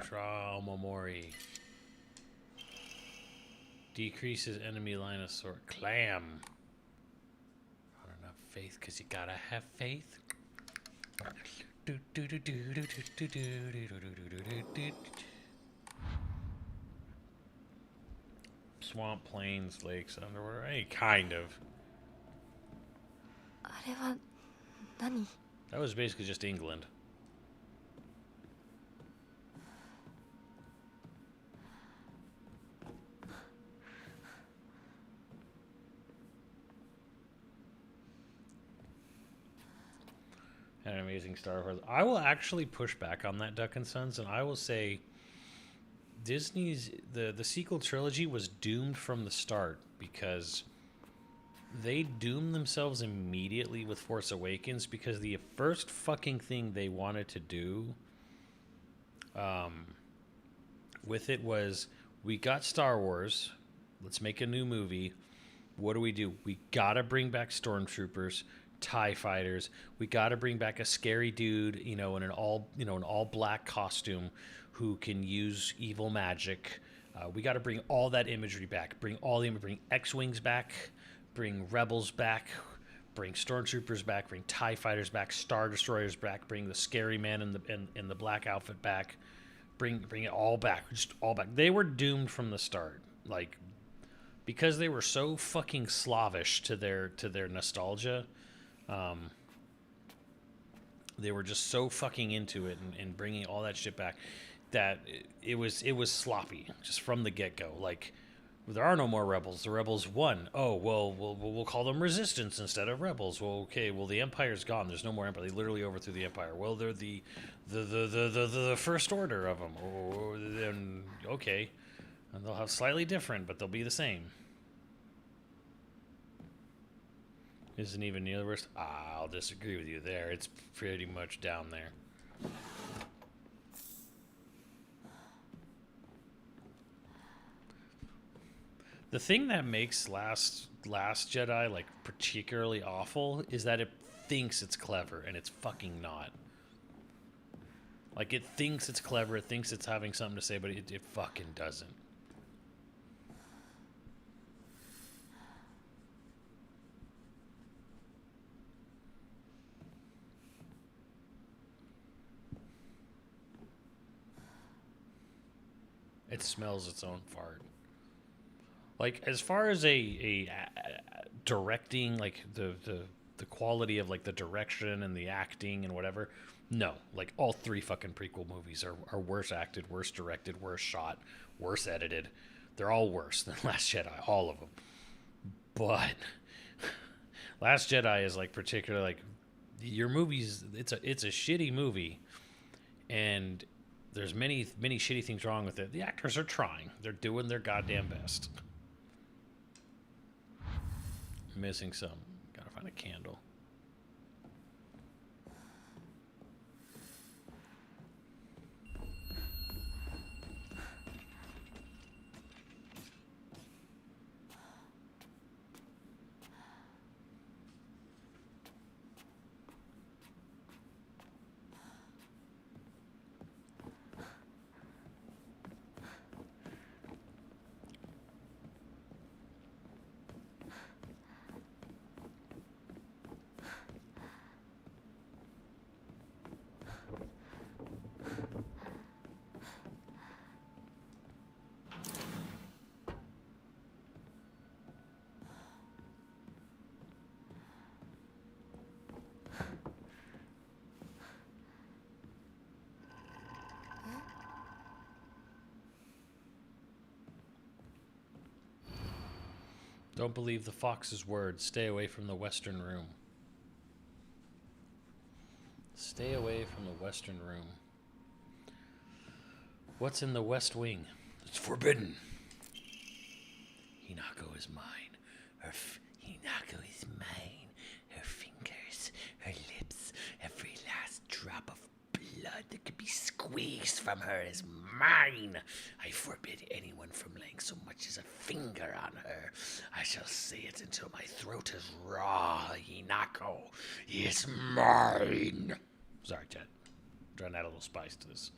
Trauma Mori. Decreases enemy line of sword. Clam. Not enough faith, because you gotta have faith. Swamp, plains, lakes, underwater. Hey, kind of. あれは何？ That was basically just England. An amazing Star Wars. I will actually push back on that, Duck and Sons, and I will say Disney's the sequel trilogy was doomed from the start because they doomed themselves immediately with Force Awakens, because the first fucking thing they wanted to do with it was, we got Star Wars, let's make a new movie. What do? We gotta bring back stormtroopers, TIE fighters. We got to bring back a scary dude, in an all black costume who can use evil magic. We got to bring all that imagery back. Bring X-wings back. bring rebels back, bring stormtroopers back, bring TIE fighters back, Star Destroyers back, bring the scary man in the black outfit back, bring it all back, just all back. They were doomed from the start, like, because they were so fucking slavish to their nostalgia. They were just so fucking into it and bringing all that shit back that it was sloppy just from the get-go. Like, there are no more rebels. The rebels won. Oh, well, we'll call them resistance instead of rebels. Well, okay, well, the Empire's gone. There's no more Empire. They literally overthrew the Empire. Well, they're the First Order of them. Oh, then, okay. And they'll have slightly different, but they'll be the same. Isn't even near the worst. I'll disagree with you there. It's pretty much down there. The thing that makes Last Jedi like particularly awful is that it thinks it's clever and it's fucking not. Like, it thinks it's clever, it thinks it's having something to say, but it fucking doesn't. It smells its own fart. Like, as far as a directing, like the quality of like the direction and the acting and whatever, no. Like, all three fucking prequel movies are worse acted, worse directed, worse shot, worse edited. They're all worse than Last Jedi, all of them. But Last Jedi is like particularly like your movies. It's a shitty movie, and there's many shitty things wrong with it. The actors are trying. They're doing their goddamn best. Missing some. Gotta find a candle. Don't believe the fox's words. Stay away from the Western Room. Stay away from the Western Room. What's in the West Wing? It's forbidden. Hinako is mine. Hinako is mine. Her fingers, her lips, every last drop of blood that could be squeezed from her is mine. I forbid anyone from laying so much as a finger on her. I shall say it until my throat is raw. Hinako is mine. Sorry, Chet. Trying to add a little spice to this.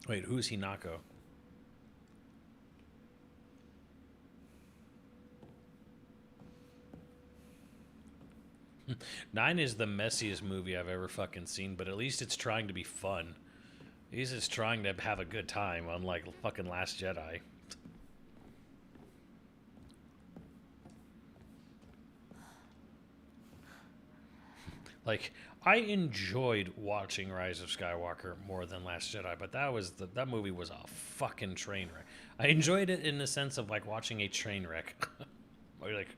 Wait, who's Hinako? Nine is the messiest movie I've ever fucking seen, but at least it's trying to be fun. At least it's trying to have a good time, unlike fucking Last Jedi. Like, I enjoyed watching Rise of Skywalker more than Last Jedi, but that movie was a fucking train wreck. I enjoyed it in the sense of like watching a train wreck. Like,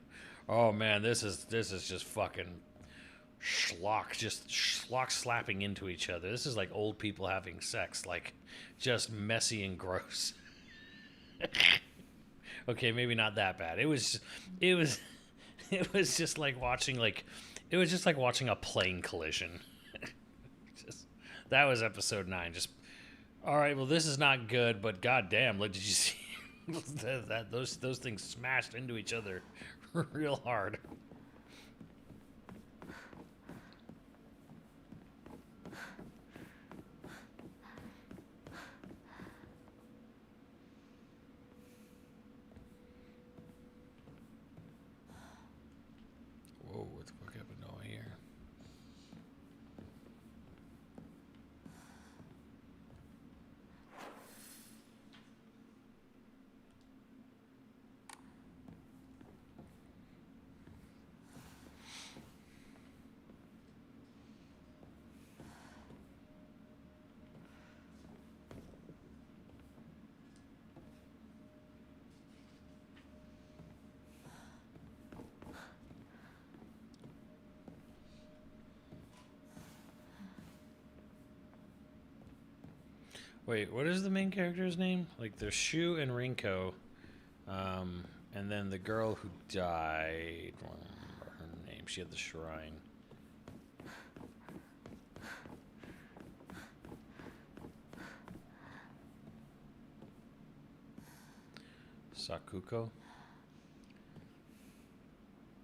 oh man, this is just fucking schlock slapping into each other. This is like old people having sex, like just messy and gross. Okay, maybe not that bad. It was just like watching a plane collision. That was episode 9. Just, all right, well, this is not good, but goddamn, did you see that those things smashed into each other real hard. Wait, what is the main character's name? Like, there's Shu and Rinko, and then the girl who died. I don't remember her name. She had the shrine. Sakuko.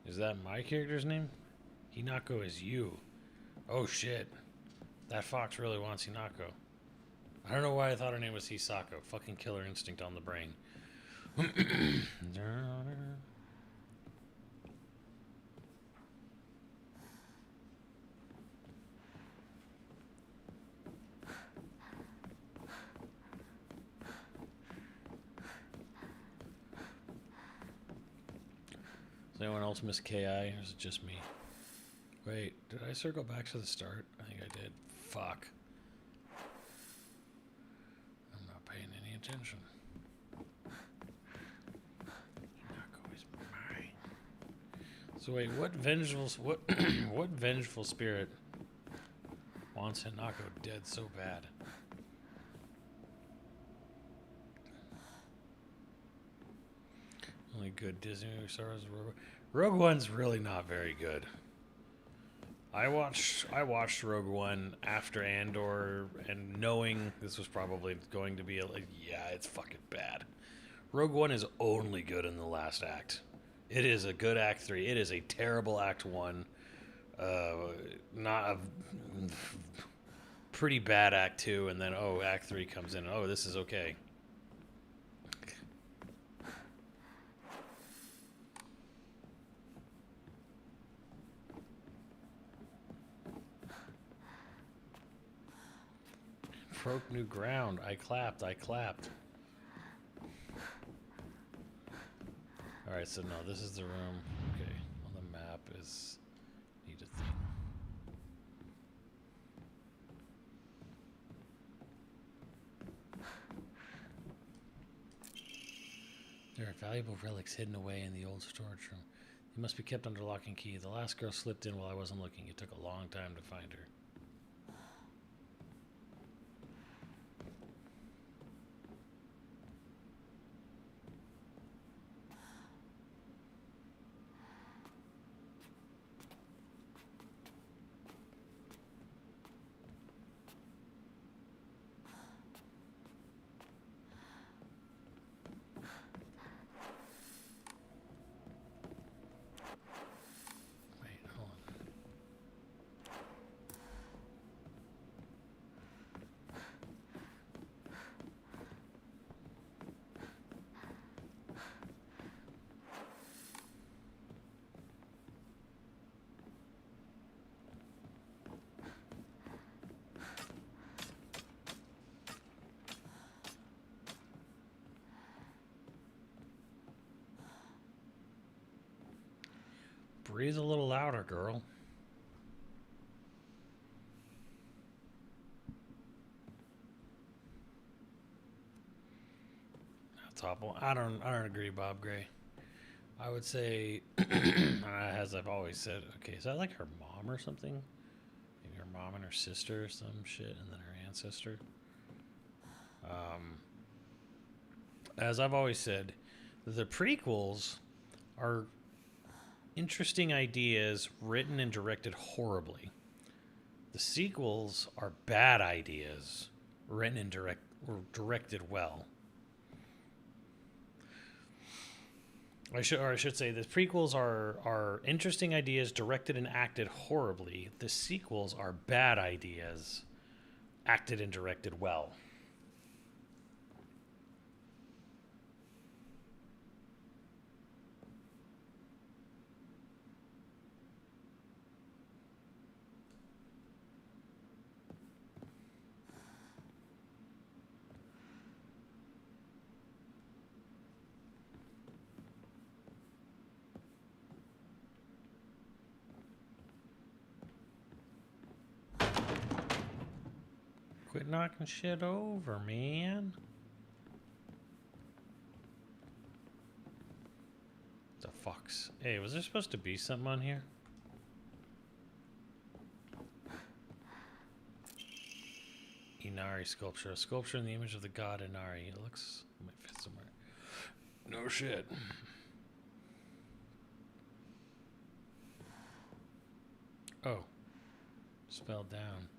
Is that my character's name? Hinako is you. Oh shit. That fox really wants Hinako. I don't know why I thought her name was Hisako. Fucking killer instinct on the brain. Does anyone else miss KI, or is it just me? Wait, did I circle back to the start? I think I did. Fuck. I'm not paying any attention. Hinako is mine. So wait, what vengeful spirit wants Hinako dead so bad? Only good Disney movie stars. Rogue One's really not very good. I watched Rogue One after Andor, and knowing this was probably going to be yeah, it's fucking bad. Rogue One is only good in the last act. It is a good Act 3. It is a terrible Act 1. Not a pretty bad Act 2, and then Act 3 comes in. Oh, this is okay. Broke new ground. I clapped. Alright, so no, this is the room. Okay, on the map is need a thing. There are valuable relics hidden away in the old storage room. They must be kept under lock and key. The last girl slipped in while I wasn't looking. It took a long time to find her. Breathe a little louder, girl. Top one. I don't agree, Bob Gray. I would say, as I've always said, okay, is that like her mom or something? Maybe her mom and her sister or some shit, and then her ancestor. As I've always said, the prequels are interesting ideas written and directed horribly. The sequels are bad ideas written and directed well. I should say the prequels are interesting ideas directed and acted horribly. The sequels are bad ideas acted and directed well. Quit knocking shit over, man. The fucks. Hey, was there supposed to be something on here? Inari Inari sculpture. A sculpture in the image of the god Inari. It looks... It might fit somewhere. No shit. Oh. Spelled down.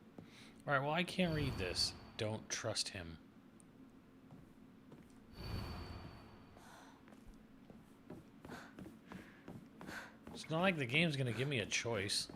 Alright, well, I can't read this. Don't trust him. It's not like the game's gonna give me a choice.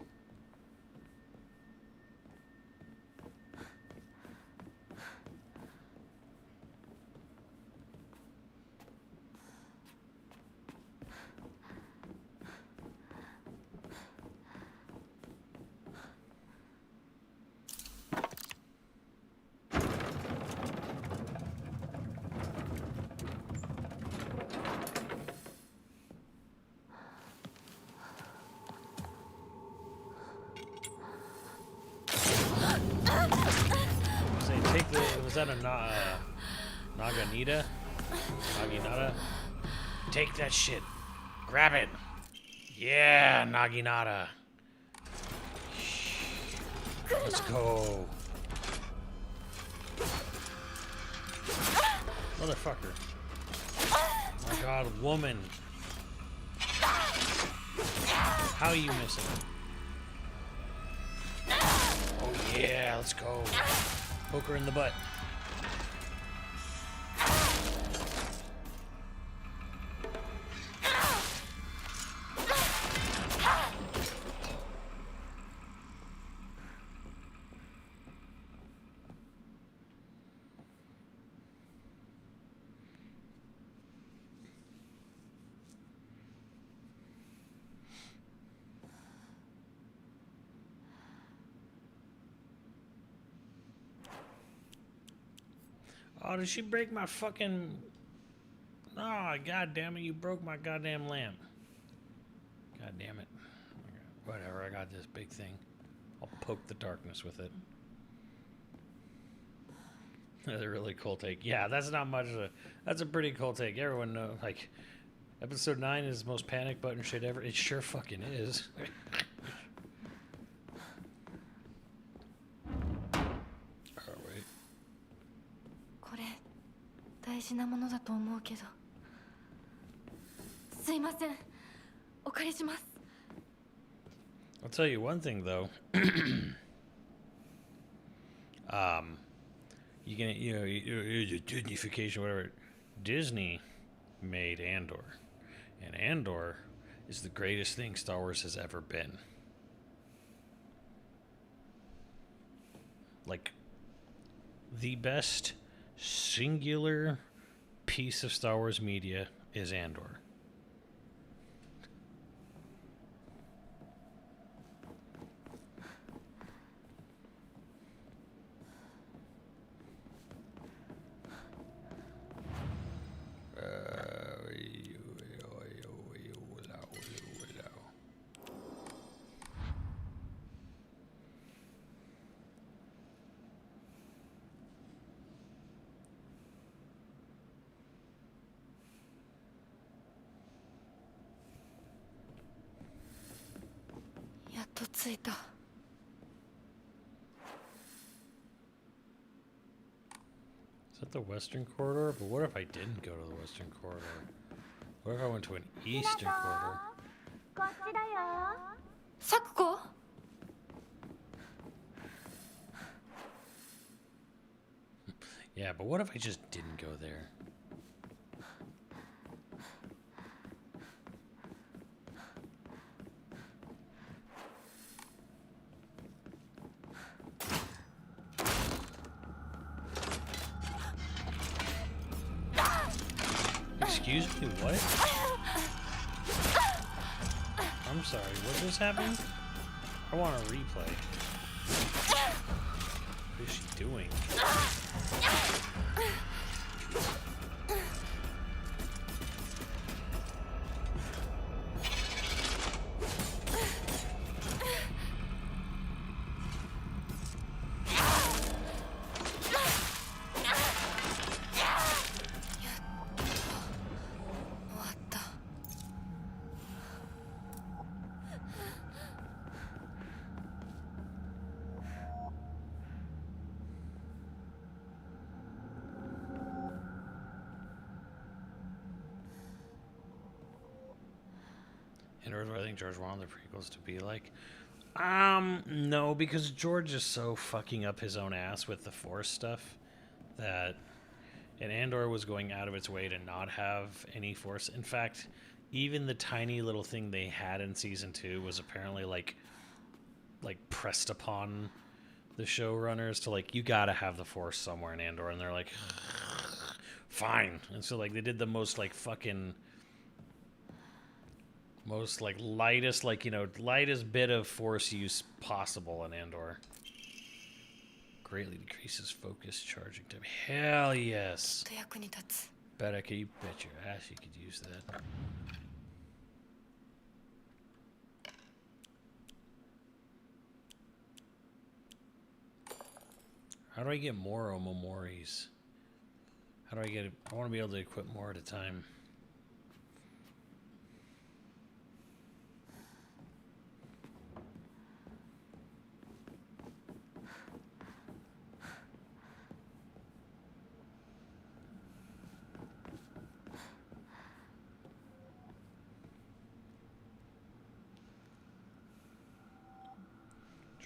Say, take the... Was that a Naginata? Naginata? Take that shit. Grab it. Yeah, Naginata. Let's go. Motherfucker. Oh my god, woman. How are you missing? Oh yeah, let's go. Poke her in the butt. Oh, did she break my fucking... Oh, god damn it, you broke my goddamn lamp. God damn it. Whatever, I got this big thing. I'll poke the darkness with it. That's a really cool take. Yeah, that's not much of a... That's a pretty cool take. Everyone knows, like... Episode 9 is the most panic button shit ever. It sure fucking is.これ大事なものだと思うけど。すいません。お借りします。 I'll tell you one thing though. You can, you know, Disneyfication, whatever. Disney made Andor, and Andor is the greatest thing Star Wars has ever been. Like, the best singular piece of Star Wars media is Andor.やっと着いた。 Is that the Western Corridor? But what if I didn't go to the Western Corridor? What if I went to an Eastern Corridor? こっちだよ。サクコ？ Yeah, but what if I just didn't go there? Excuse me, what? I'm sorry, what just happened? I want a replay. What is she doing? And or do I think George wanted the prequels to be like? No, because George is so fucking up his own ass with the Force stuff that, and Andor was going out of its way to not have any Force. In fact, even the tiny little thing they had in season 2 was apparently like pressed upon the showrunners to like, you gotta have the Force somewhere in Andor, and they're like, fine. And so like they did the most like fucking most like lightest, like, you know, lightest bit of Force use possible in Andor. Greatly decreases focus charging time. Hell yes. と役に立つ。 Bet you bet your ass you could use that. How do I get more Omomoris? How do I get it? I want to be able to equip more at a time.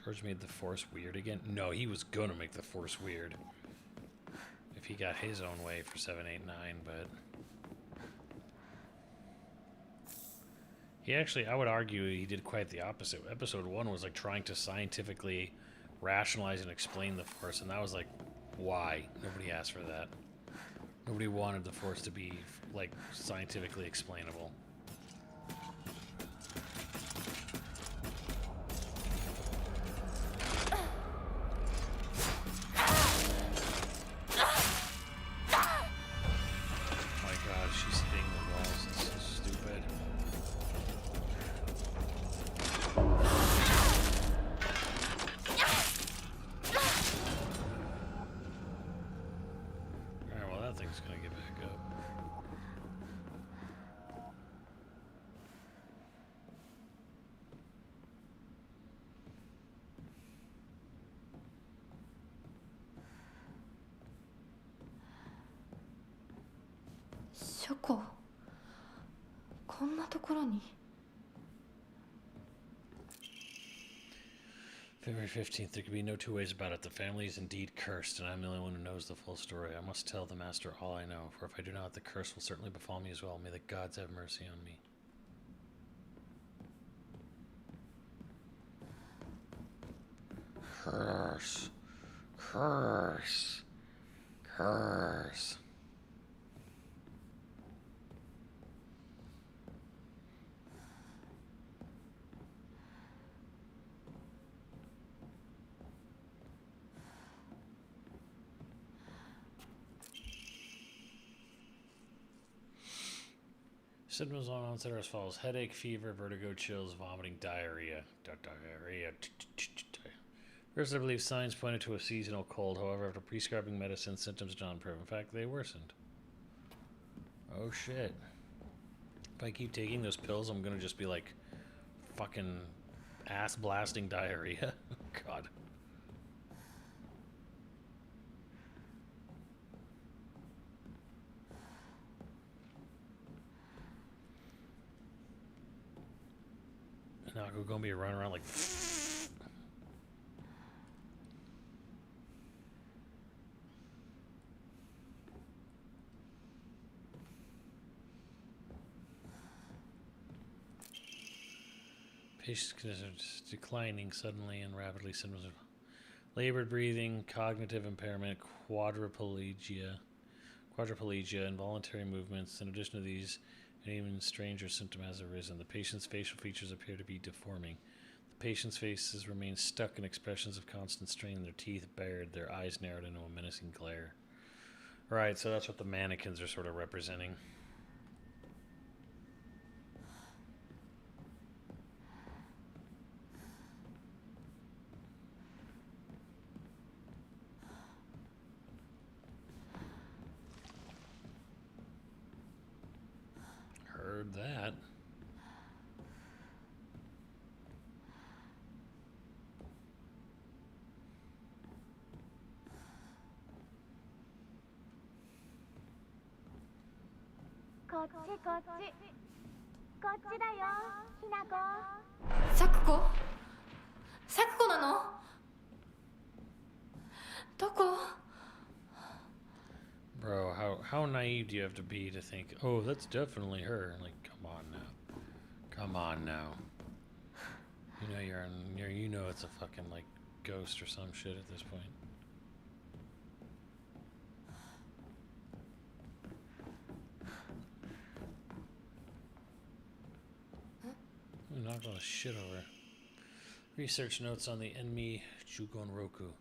George made the Force weird again? No, he was gonna make the Force weird if he got his own way for 7, 8, 9, but he actually, I would argue he did quite the opposite. Episode 1 was like trying to scientifically rationalize and explain the Force, and that was like, why? Nobody asked for that. Nobody wanted the Force to be like scientifically explainable. February 15th, there can be no two ways about it. The family is indeed cursed, and I'm the only one who knows the full story. I must tell the Master all I know, for if I do not, the curse will certainly befall me as well. May the gods have mercy on me. Curse. Curse. Curse. Symptoms on onset are as follows: headache, fever, vertigo, chills, vomiting, diarrhea. Diarrhea. First, I believe signs pointed to a seasonal cold. However, after prescribing medicine, symptoms did not improve. In fact, they worsened. Oh shit. If I keep taking those pills, I'm gonna just be like fucking ass blasting diarrhea. God. Now we're gonna be running around like. Patient's conditions declining suddenly and rapidly. Symptoms of labored breathing, cognitive impairment, quadriplegia, involuntary movements. In addition to these, an even stranger symptom has arisen. The patient's facial features appear to be deforming. The patient's faces remain stuck in expressions of constant strain, their teeth bared, their eyes narrowed into a menacing glare. Right, so that's what the mannequins are sort of representing. Heard that. こっちだよひなこサクコサクコなの？どこ？ Bro, how naive do you have to be to think, oh, that's definitely her? Like, come on now. Come on now. You know you know it's a fucking like ghost or some shit at this point. We knocked all the shit over. Research notes on the Enmi Jugonroku.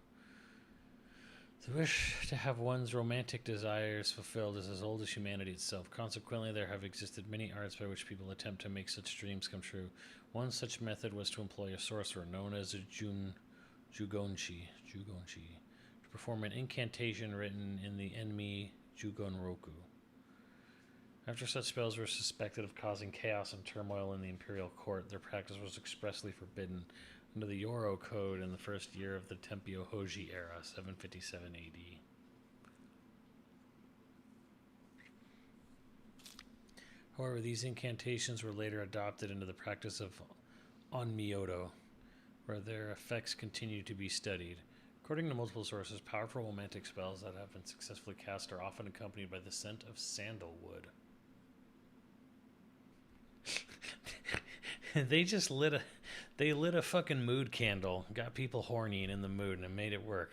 The wish to have one's romantic desires fulfilled is as old as humanity itself. Consequently, there have existed many arts by which people attempt to make such dreams come true. One such method was to employ a sorcerer known as a Jugonshi, to perform an incantation written in the Enmi Jugonroku. After such spells were suspected of causing chaos and turmoil in the imperial court, their practice was expressly forbidden under the Yoro Code in the first year of the Tempio Hoji era, 757 AD. However, these incantations were later adopted into the practice of Onmyoto, where their effects continue to be studied. According to multiple sources, powerful romantic spells that have been successfully cast are often accompanied by the scent of sandalwood. They just lit a fucking mood candle, got people horny and in the mood, and it made it work.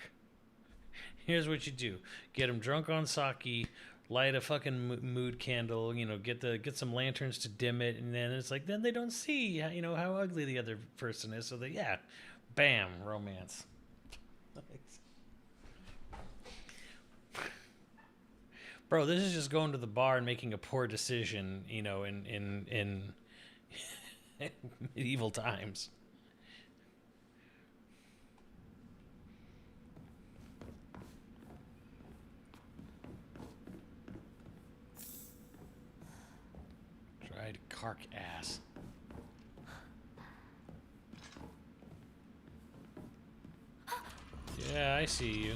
Here's what you do: get them drunk on sake, light a fucking mood candle, you know, get some lanterns to dim it, and then it's like, then they don't see, you know, how ugly the other person is, so they, yeah, bam, romance. Bro, this is just going to the bar and making a poor decision, you know, in medieval times. Dried cark ass. Yeah, I see you.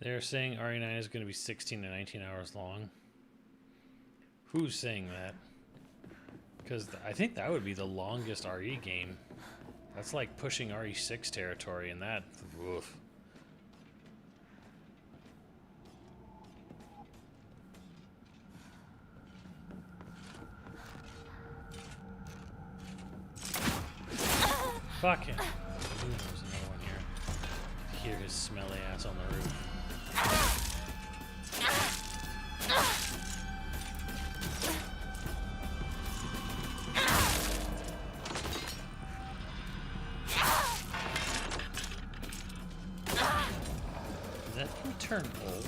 They're saying RE9 is going to be 16 to 19 hours long. Who's saying that? Because I think that would be the longest RE game. That's like pushing RE6 territory, and that, oof. Fuck him. Ooh, there's another one here. Hear his smelly ass on the roof. Is that him turn old?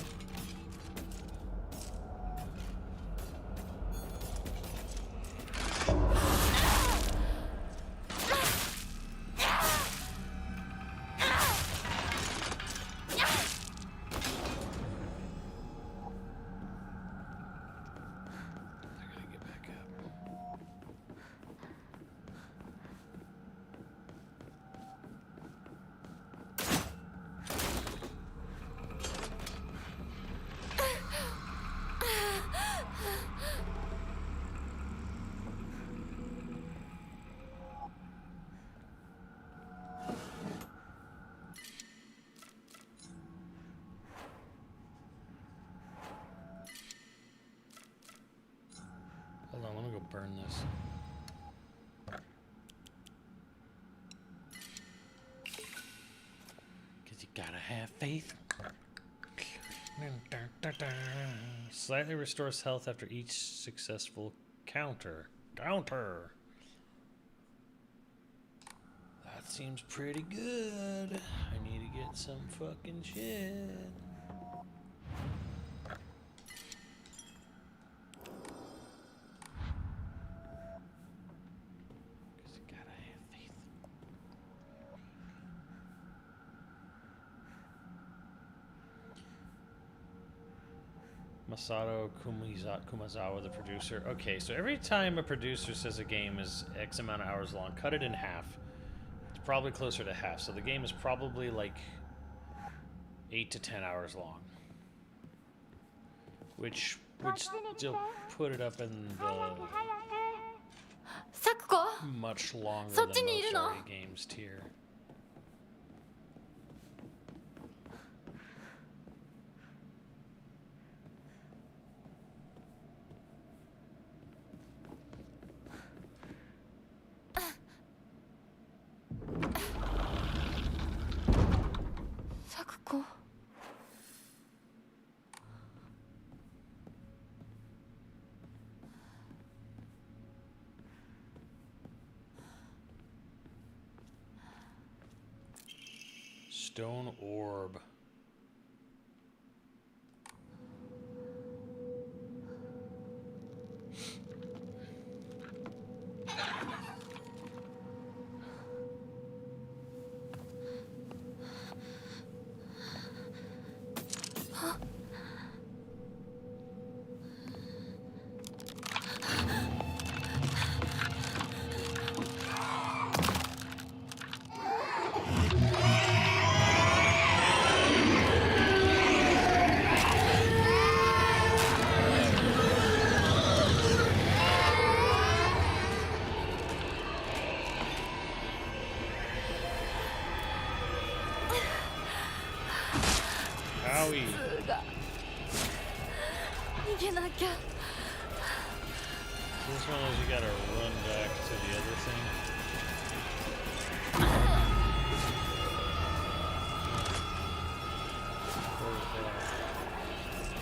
Hold on, let me go burn this. Cause you gotta have faith. Slightly restores health after each successful counter. That seems pretty good. I need to get some fucking shit. Masato Kumazawa, the producer. Okay, so every time a producer says a game is X amount of hours long, cut it in half. It's probably closer to half. So the game is probably like 8 to 10 hours long. Which would still put it up in the サクコ much longer So than っちにいる most の RE games tier. Sakuko. Stone Orb. Howie. 逃げなきゃ This one is you gotta run back to the other thing. Where's that?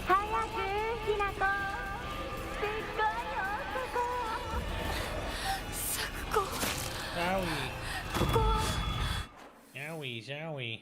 早くひなこでっかいよサクコ Howie. ここは Howie, Howie.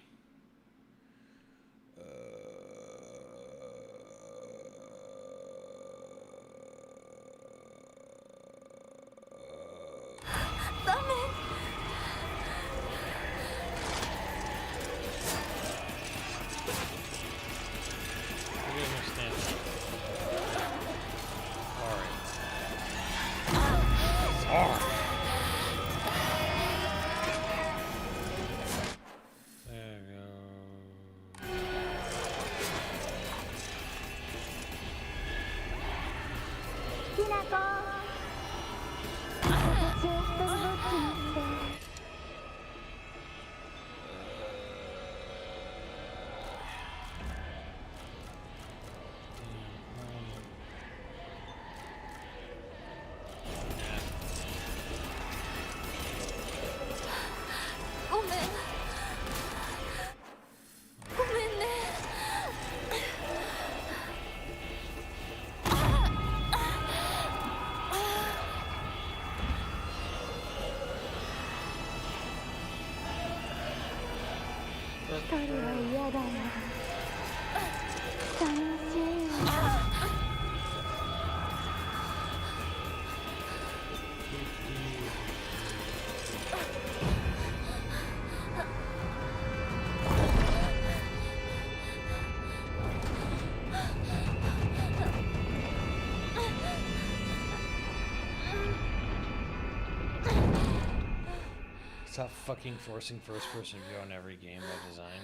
Stop fucking forcing first-person view on every game by design.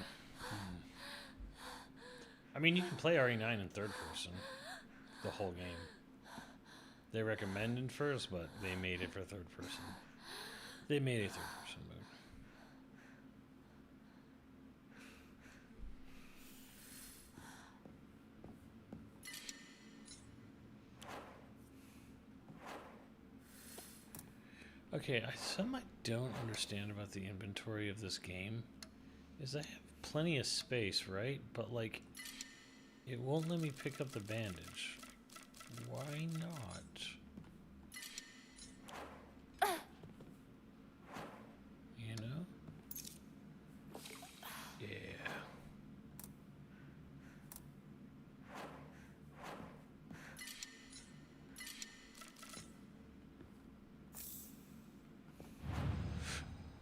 I mean, you can play RE9 in third person, the whole game. They recommend in first, but they made it for third person. They made a third person mode. Okay, something I don't understand about the inventory of this game is I have plenty of space, right? But like, it won't let me pick up the bandage. Why not? You know? Yeah.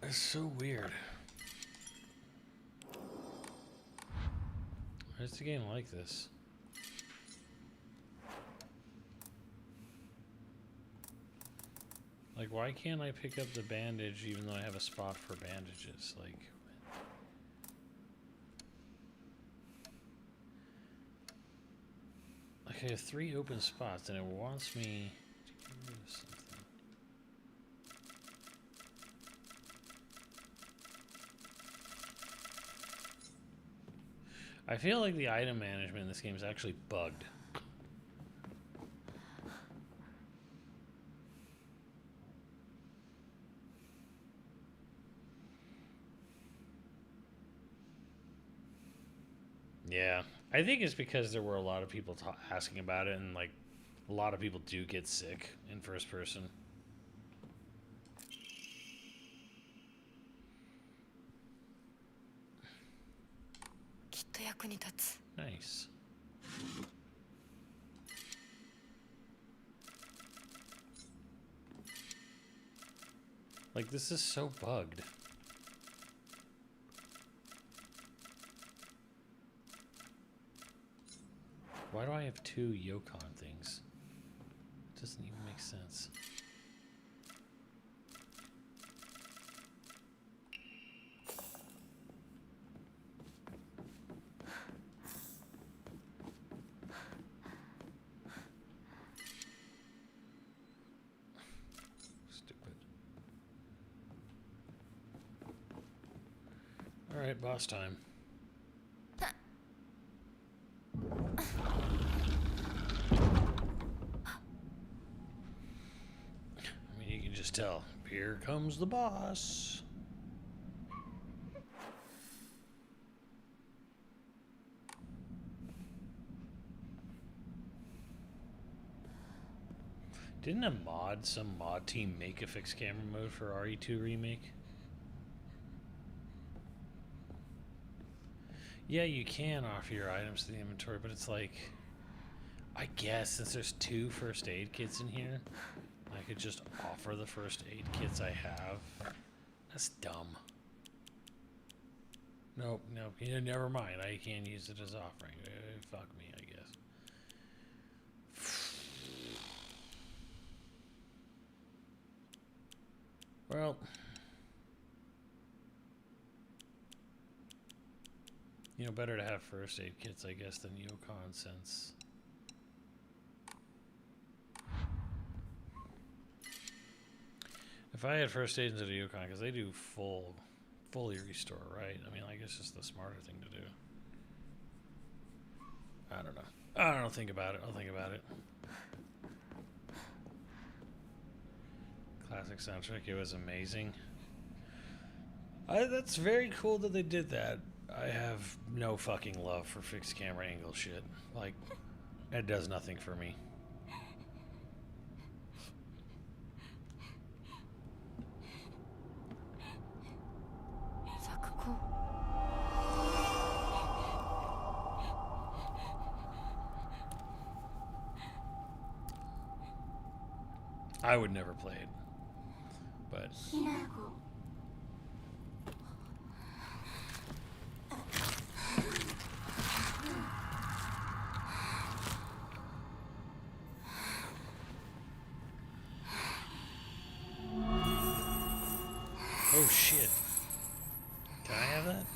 It's so weird. Why is the game like this? Like, why can't I pick up the bandage even though I have a spot for bandages? Like I have 3 open spots and it wants me to get rid of something. I feel like the item management in this game is actually bugged. Yeah, I think it's because there were a lot of people asking about it, and like a lot of people do get sick in first person. Nice. Like, this is so bugged. Why do I have 2 Yokon things? It doesn't even make sense. Stupid. Alright, boss time. Tell, here comes the boss. Didn't some mod team make a fixed camera mode for RE2 Remake? Yeah, you can offer your items to the inventory, but it's like, I guess since there's 2 first aid kits in here, I could just offer the first aid kits I have. That's dumb. Nope, nope. Yeah, never mind. I can't use it as offering. Fuck me, I guess. Well, you know, better to have first aid kits, I guess, than Yokon since. If I had first aid instead of Yokon, because they do fully restore, right? I mean, like, it's just the smarter thing to do. I don't know. I don't know. Think about it. I'll think about it. Classic soundtrack. It was amazing. That's very cool that they did that. I have no fucking love for fixed camera angle shit. Like, it does nothing for me. I would never play it, but oh shit! Can I have that?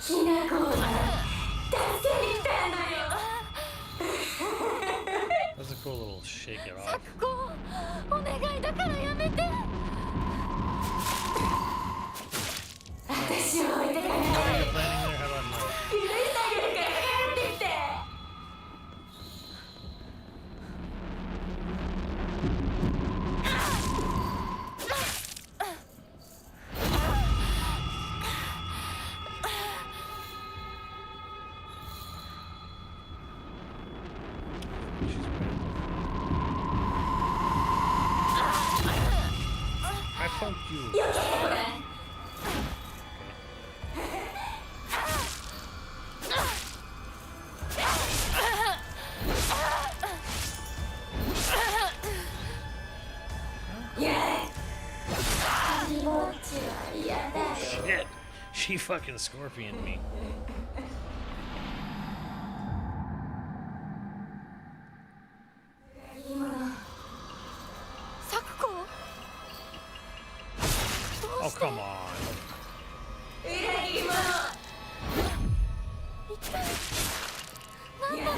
That's a cool little shake it off. 咲子お願いだからやめて。私を置いてかない。 How about no? 許してあげるから帰ってきて。I funked you. Shit. She fucking scorpioned me. 咲子。 Oh, come on. なんだろう。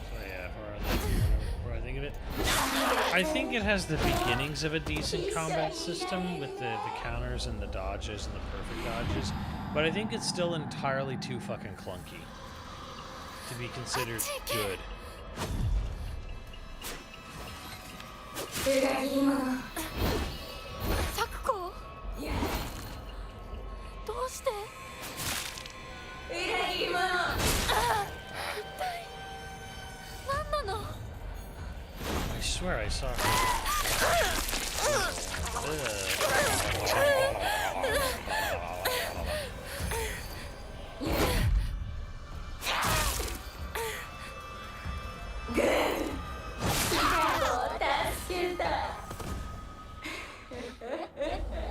So yeah, what I think of it. I think it has the beginnings of a decent combat system with the counters and the dodges and the perfect dodges, but I think it's still entirely too fucking clunky to be considered good. 咲子。どうして。裏切り者。一体何なの。 I swear I saw her.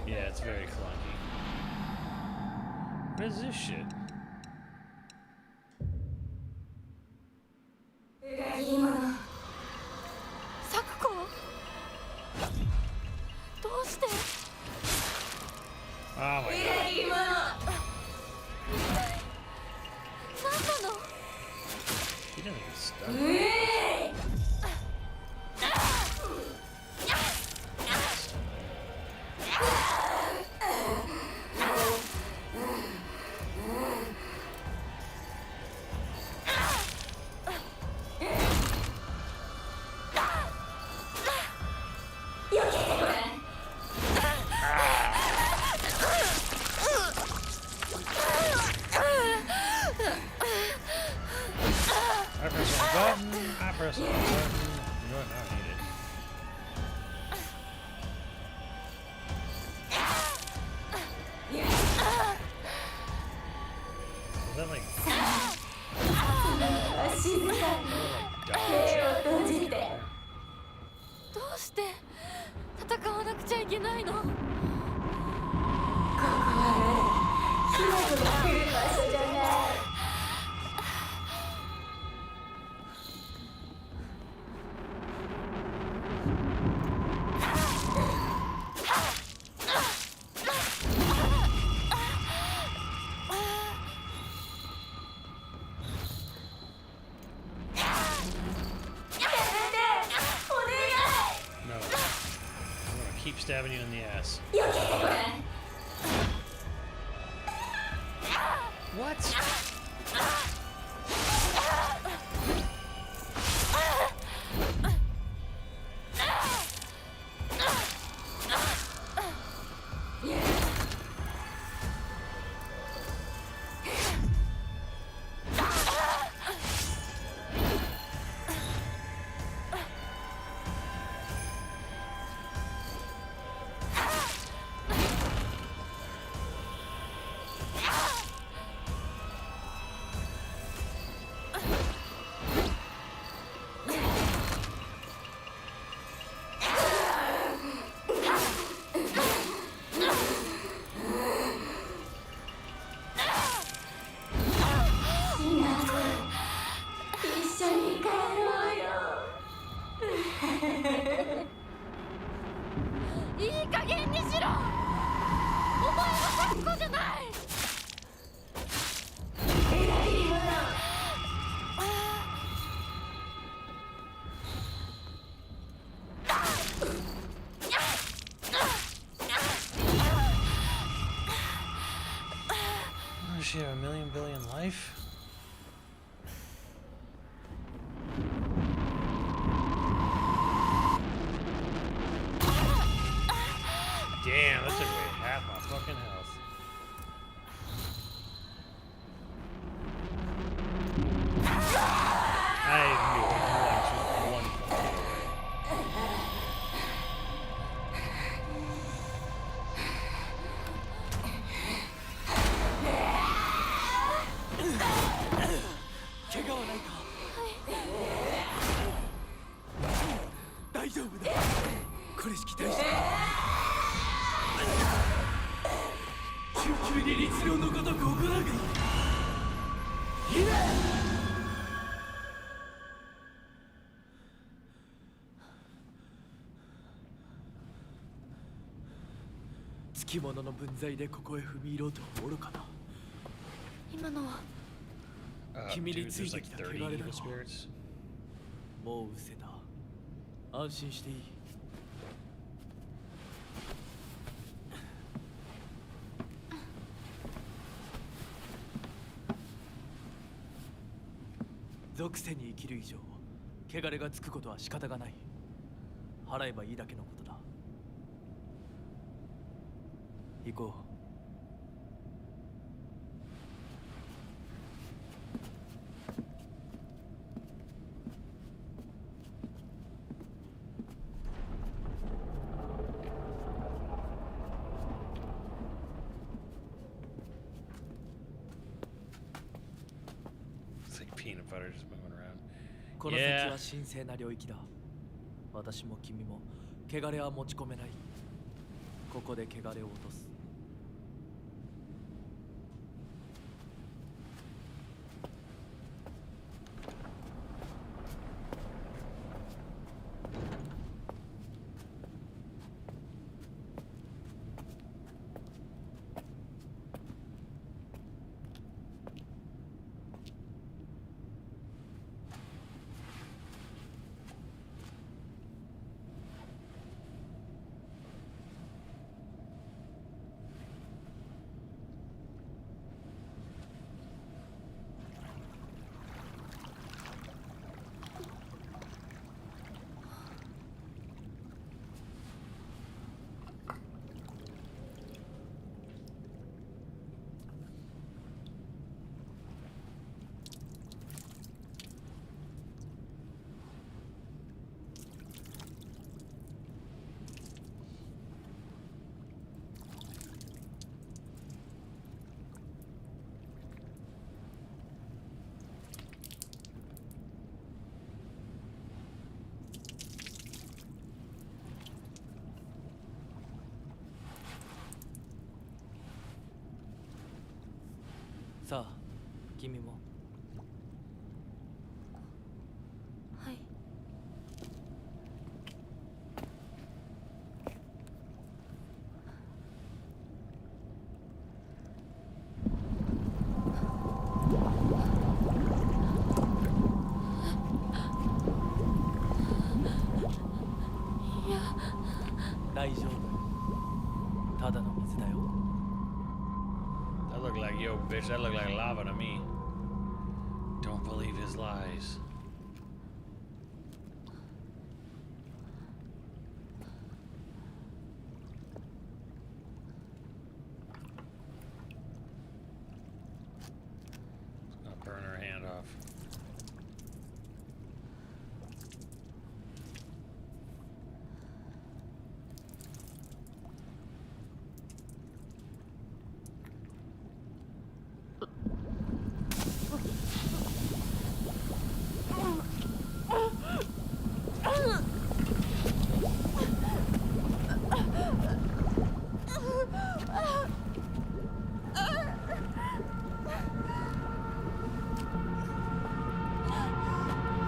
Yeah, it's very clunky. What is this shit? 咲子。どうして。 Oh my god. 何なの。 He doesn't get stuck. I press one button. I press one button. You know what? I don't need it. Is that like? Dodge. どうして戦わなくちゃいけないの。No. I'm gonna keep stabbing you in the ass. What? ろ。お前は咲子じゃない。Does she have a million billion life? Damn, that took away half my fucking health. I knew one fucking away. 怪我はないか。大丈夫だ。これしき大事だ。救急に律令のごとく行うがいい。つきものの分際でここへ踏み入ろうとは愚かな。今のは Dude, 君につ there's いて like きた 30 汚れだ evil ろ spirits. もう失せた。安心していい。属性に生きる以上汚れがつくことは仕方がない。払えばいいだけのことだ。行こう。It's like peanut butter just moving around. この先 Yeah. は神聖な領域だ。私も君も汚れは持ち込めない。ここで汚れを落とす。さあ、君も。はい。大丈夫。ただの水だよ。That looked like, yo, bitch, that looked like lava to me. Don't believe his lies. It's gonna burn her hand off.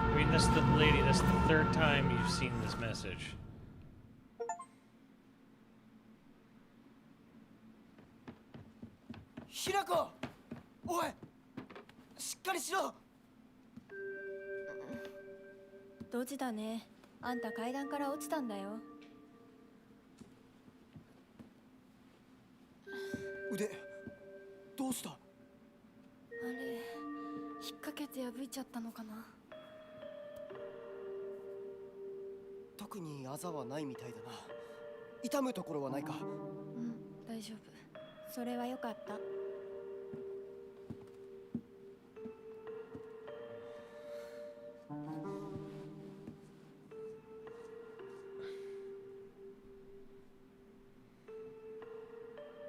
I mean, that's the lady, that's the third time you've seen this message. ひなこ、おい、しっかりしろ。ドジだね。あんた階段から落ちたんだよ。腕どうした？あれ引っ掛けて破いちゃったのかな。特にあざはないみたいだな。痛むところはないか？うん大丈夫。それはよかった。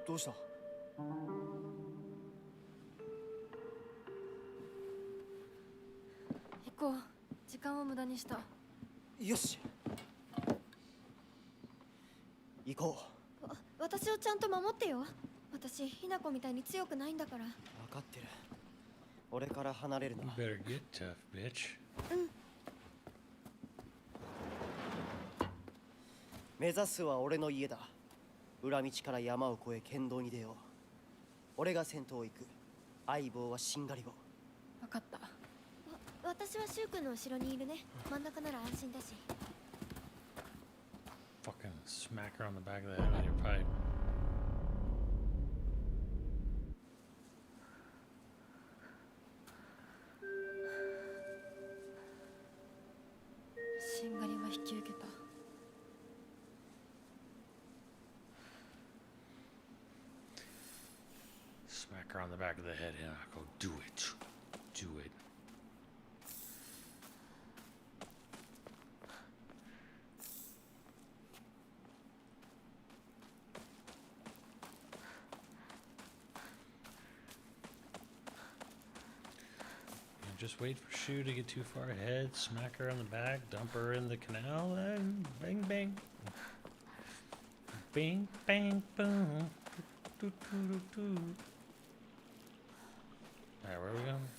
どうした？行こう。時間を無駄にした。よし行こう。私をちゃんと守ってよ。私ひなこみたいに強くないんだから。分かってる。俺から離れるな。 You better get tough, bitch. 目指すは俺の家だ。裏道から山を越え県道に出よう。俺が先頭を行く。相棒はしんがりを。分かった。私はシュウ君の後ろにいるね。真ん中なら安心だし。 Fucking smack her on the back of the head with your pipe. しんがりは引き受けた。 Smack her on the back of the head and I go, do it. Do it. Just wait for Shu to get too far ahead, smack her on the back, dump her in the canal, and bang bang. Bing bang boom. Do, do, do, do. Alright, where are we going?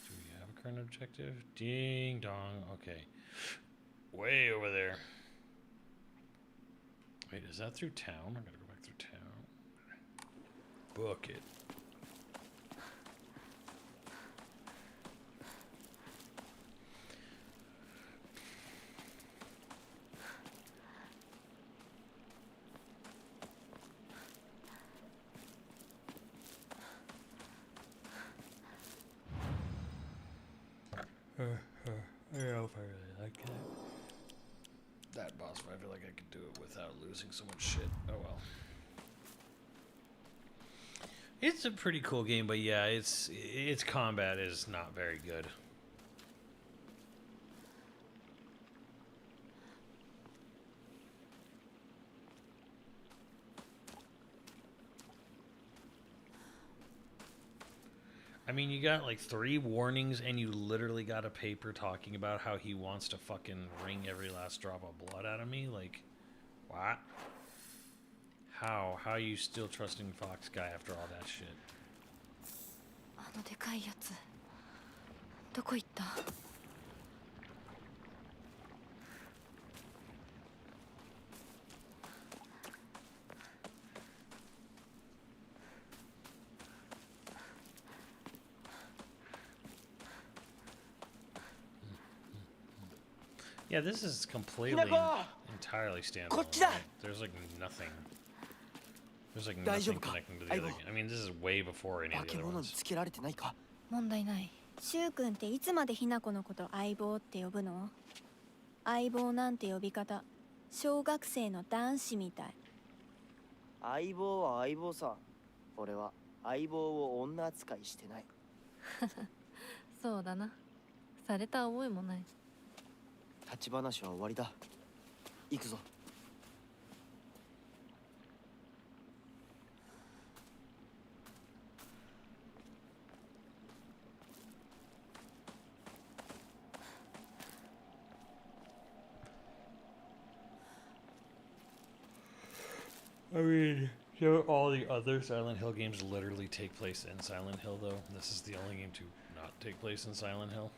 Do we have a current objective? Ding dong. Okay. Way over there. Wait, is that through town? I gotta go back through town. Book it. I don't know if I really like it. That boss fight, I feel like I could do it without losing so much shit. Oh well. It's a pretty cool game, but yeah, its combat is not very good. I mean, you got like 3 warnings, and you literally got a paper talking about how he wants to fucking wring every last drop of blood out of me. Like, what? How are you still trusting Fox Guy after all that shit? あのでかいやつどこ行った？Yeah, this is completely, entirely standalone. こっちだ。 Right? There's like nothing. There's like 大丈 nothing 夫か？ connecting to the other game. I mean, this is way before any 化 of け the other 物に ones. つけられてないか？問題ない。シュウ君っていつまでひなこのこと相棒って呼ぶの？相棒なんて呼び方小学生の男子みたい。相棒は相棒さ。俺は相棒を女扱いしてない。そうだな。された覚えもない。立ち話は終わりだ。行くぞ。I mean, so all the other Silent Hill games literally take place in Silent Hill, though. This is the only game to not take place in Silent Hill.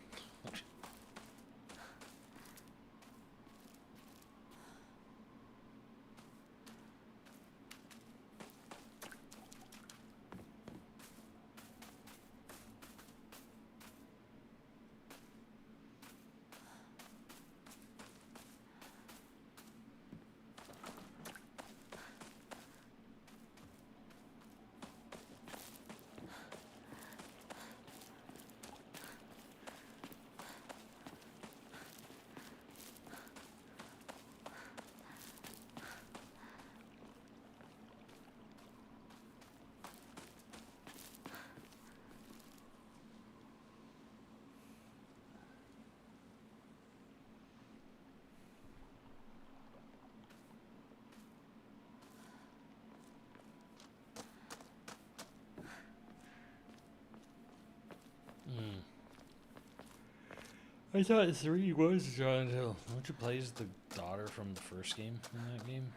I thought 3 was Silent Hill. Don't you play as the daughter from the first game in that game?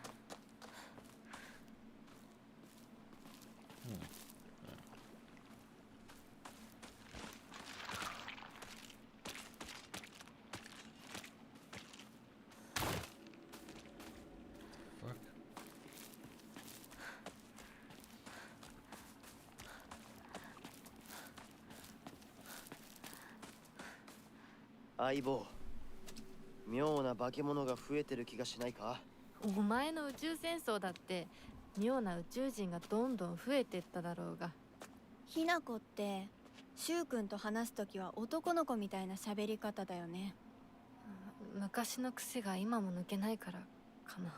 Fuck. 相棒、妙な化け物が増えてる気がしないか？お前の宇宙戦争だって妙な宇宙人がどんどん増えてっただろうが。ひなこってしゅうくんと話すときは男の子みたいな喋り方だよね。昔の癖が今も抜けないからかな。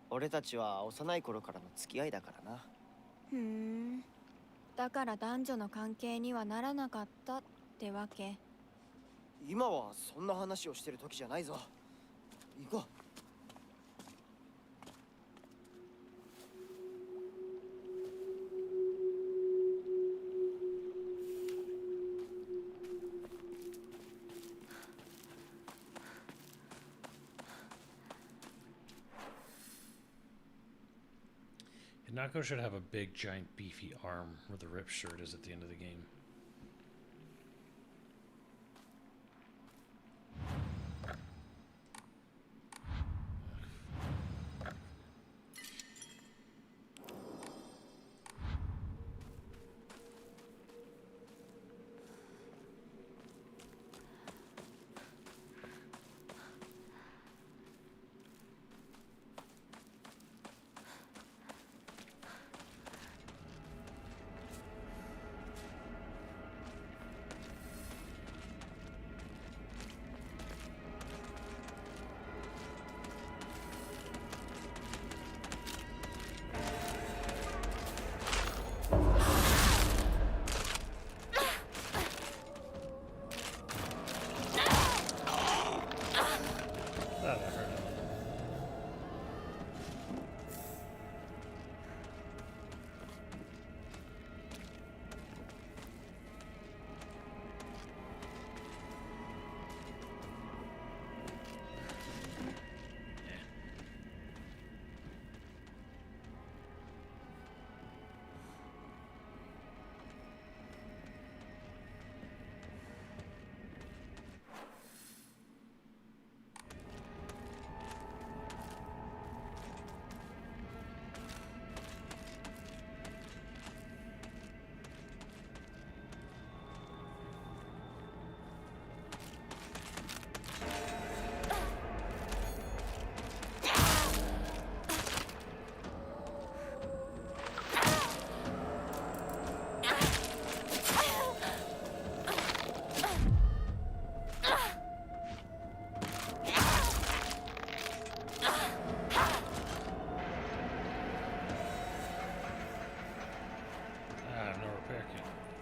俺たちは幼い頃からの付き合いだからな。ふん、だから男女の関係にはならなかったってわけ。今はそんな話をしてる時じゃないぞ。行こう。Hinako should have a big, giant, beefy arm where the ripped shirt is at the end of the game.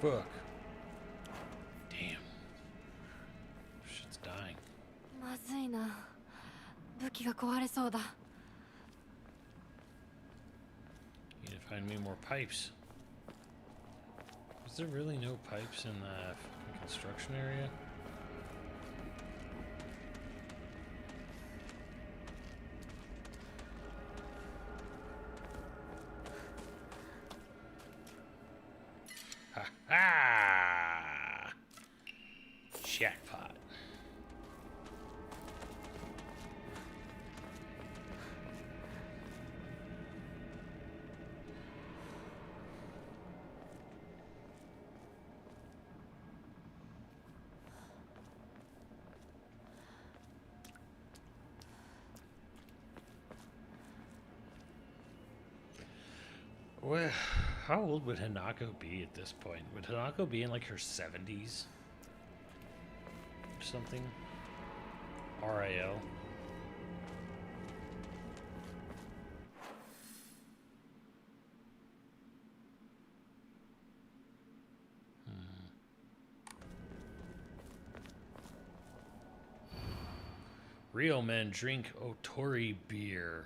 Fuck. Damn. Shit's dying. まずいな。武器が壊れそうだ。Need to find me more pipes. Is there really no pipes in the fucking construction area? Ha! Jackpot. Well, how old would Hanako be at this point? Would Hanako be in like her 70s? Or something? RIL. Real men drink Otori beer.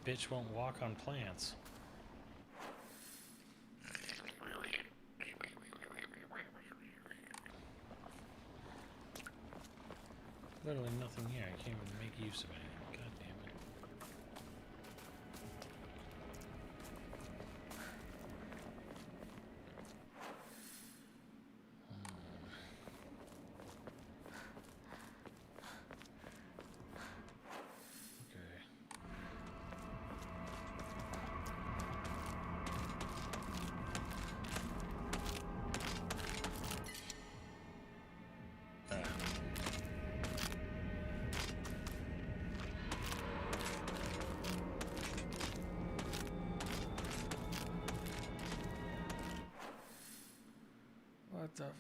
bitch won't walk on plants. Literally nothing here. I can't even make use of anything. God damn it. Okay. What the fuck?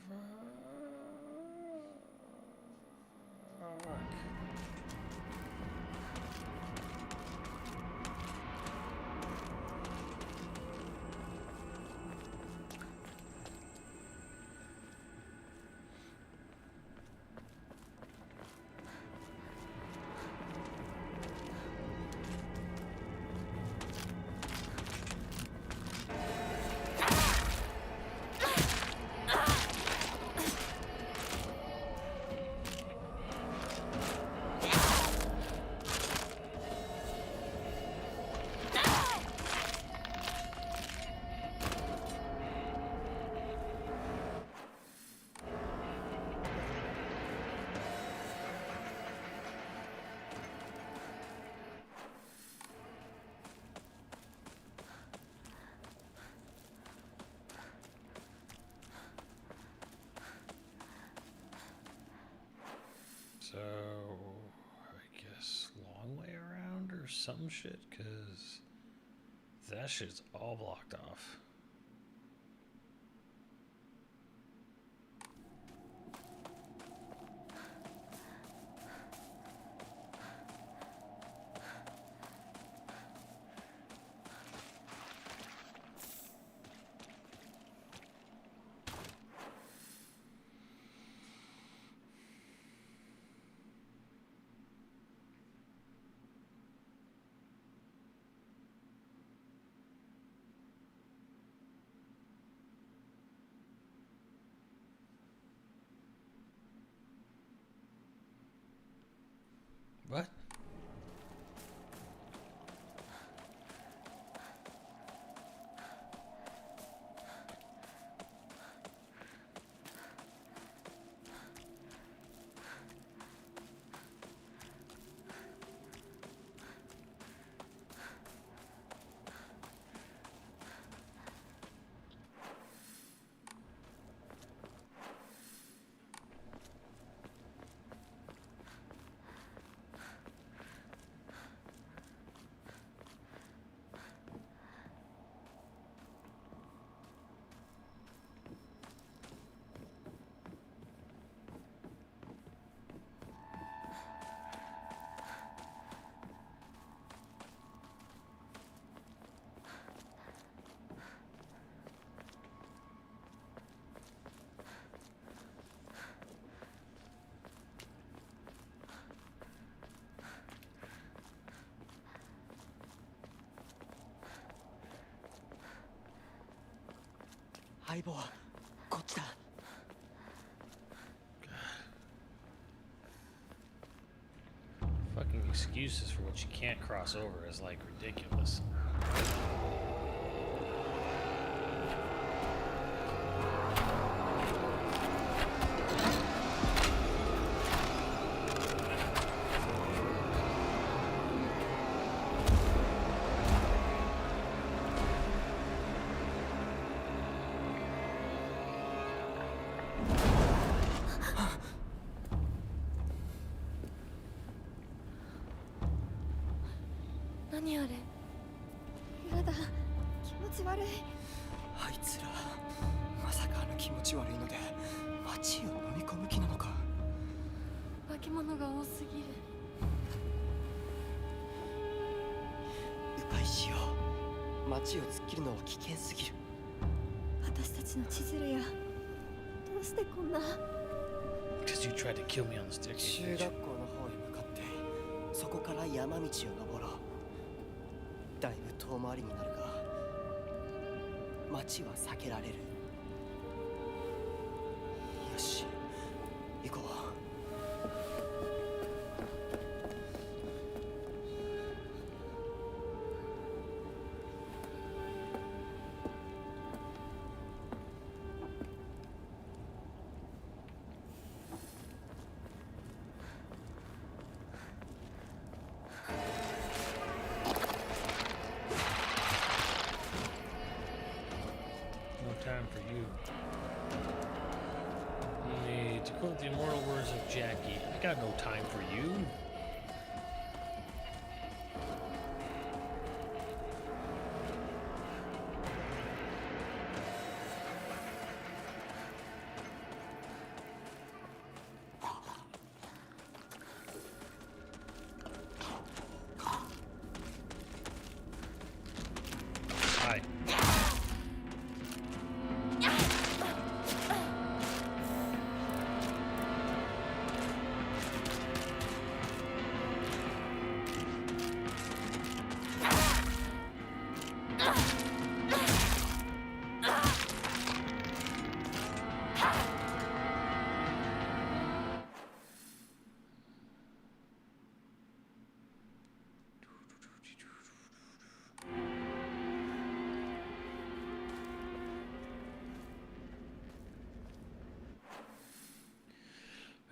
So, I guess long way around or some shit, cause that shit's all blocked off. What?相棒はこっちだ。 Fucking excuses for what you can't cross over is like ridiculous.何あれ。やだ、気持ち悪い。あいつらまさかあの気持ち悪いので街を飲み込む気なのか。化け物が多すぎる。迂回しよう。街を突っ切るのは危険すぎる。私たちの千鶴や、どうしてこんな。 Because you tried to kill me on the staircase. 中学校の方へ向かってそこから山道を登ろう。だいぶ遠回りになるが町は避けられる。よし行こう。No time for you. To quote the immortal words of Jackie, I got no time for you. Hi.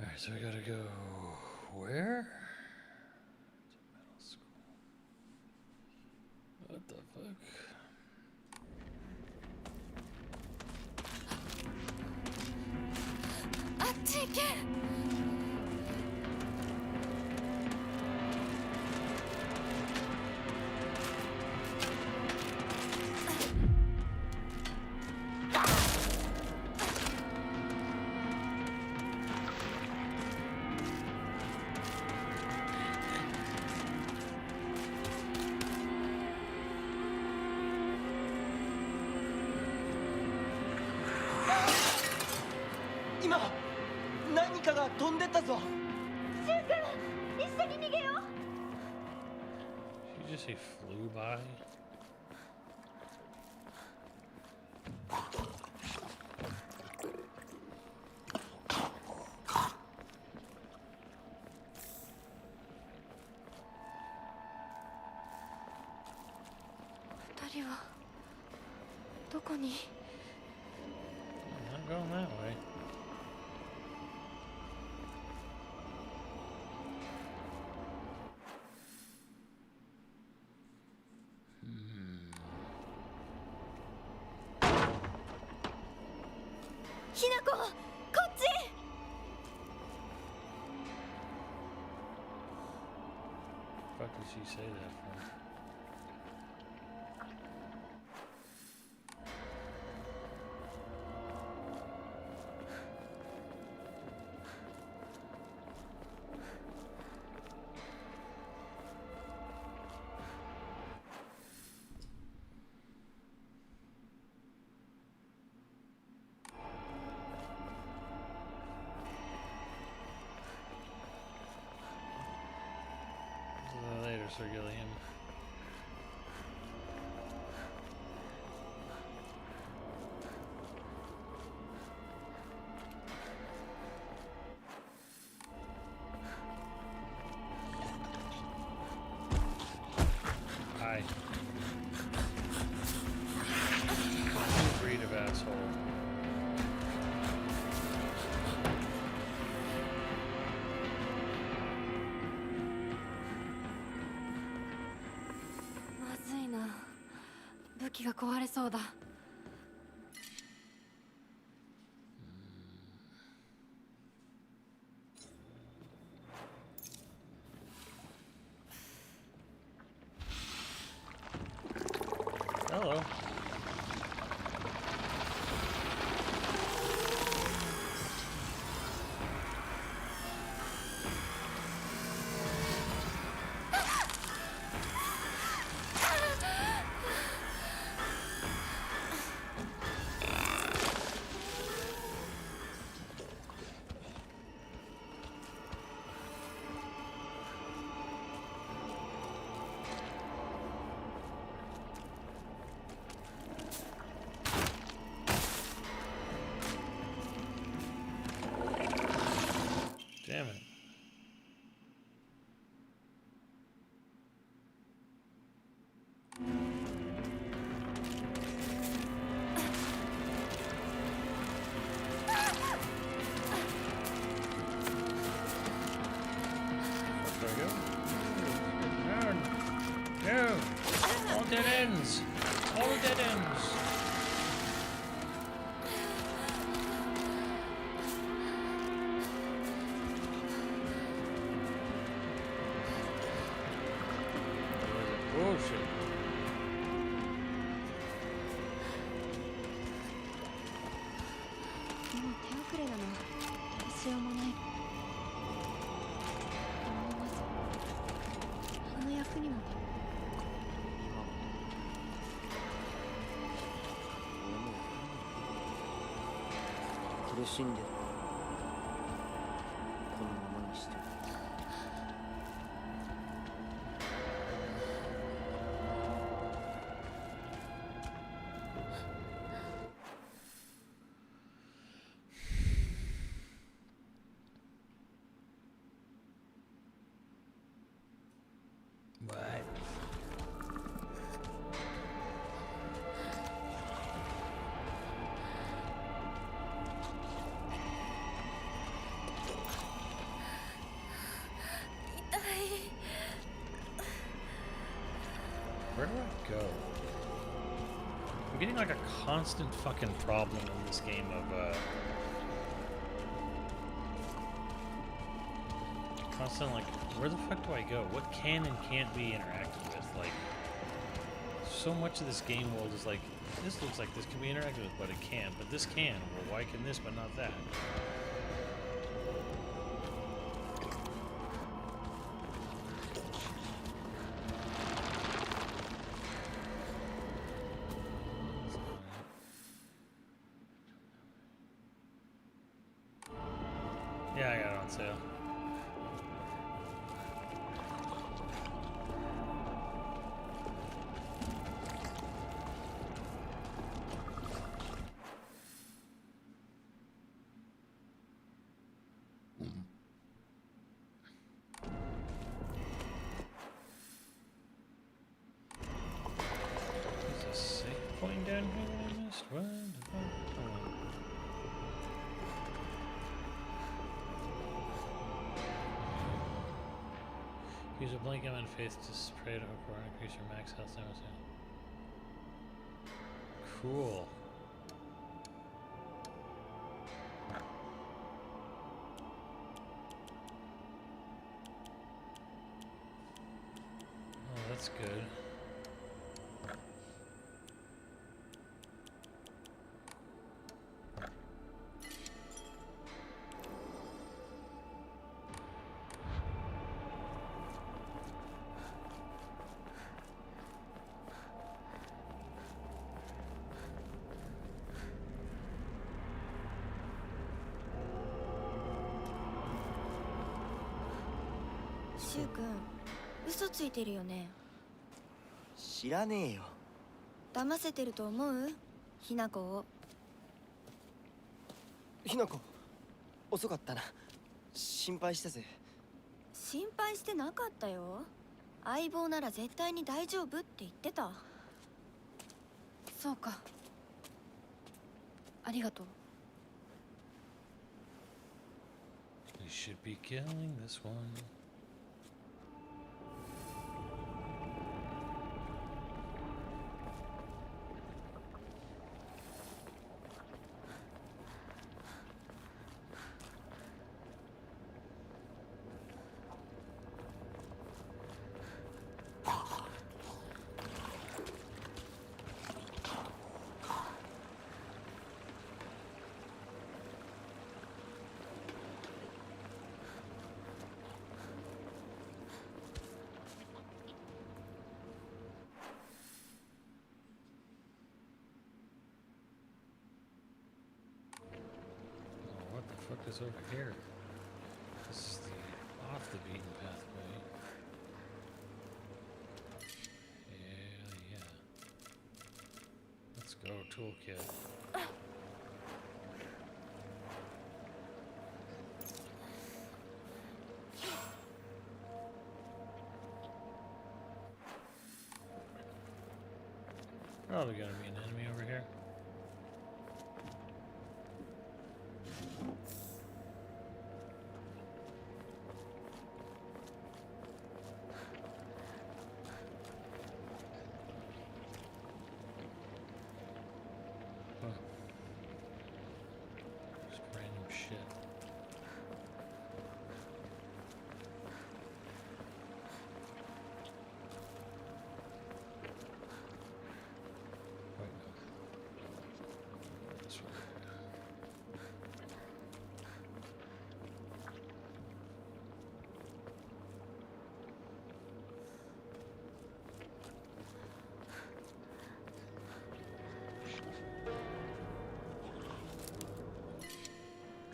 Alright, so we gotta go where? It's a middle school. What the fuck?今何かが飛んでったぞ。シュウ君、一緒に逃げよう。 Did you just say flew by? I'm not going that way. Hinako, こっち。 Fuck did she say that for? Later, Sir Gilliam. Hi. Breed of asshole. Hello. ends. All the dead ends. Oh shit. でも手遅れなのはどうしようもないと思います。あの役にも苦しんでる。このままにして。But where do I go? I'm getting like a constant fucking problem in this game of constant like, where the fuck do I go? What can and can't be interacted with? Like, so much of this game world is like, this looks like this can be interacted with, but it can't. But this can. Well, why can this but not that? Yeah, I got it on sale. There's a save point down here that I missed? What the fuck? Hold on. Use a blink of faith to spray to hook or increase your max health damage. Cool. Oh, that's good.シュウ君、嘘ついてるよね。知らねえよ。騙せてると思う？ひなこを。ひなこ、遅かったな。心配したぜ。心配してなかったよ。相棒なら絶対に大丈夫って言ってた。そうか。ありがとう。We should be killing this one. What the fuck is over here? This is the off the beaten pathway. Yeah. Let's go, toolkit. Probably gonna be an enemy over here.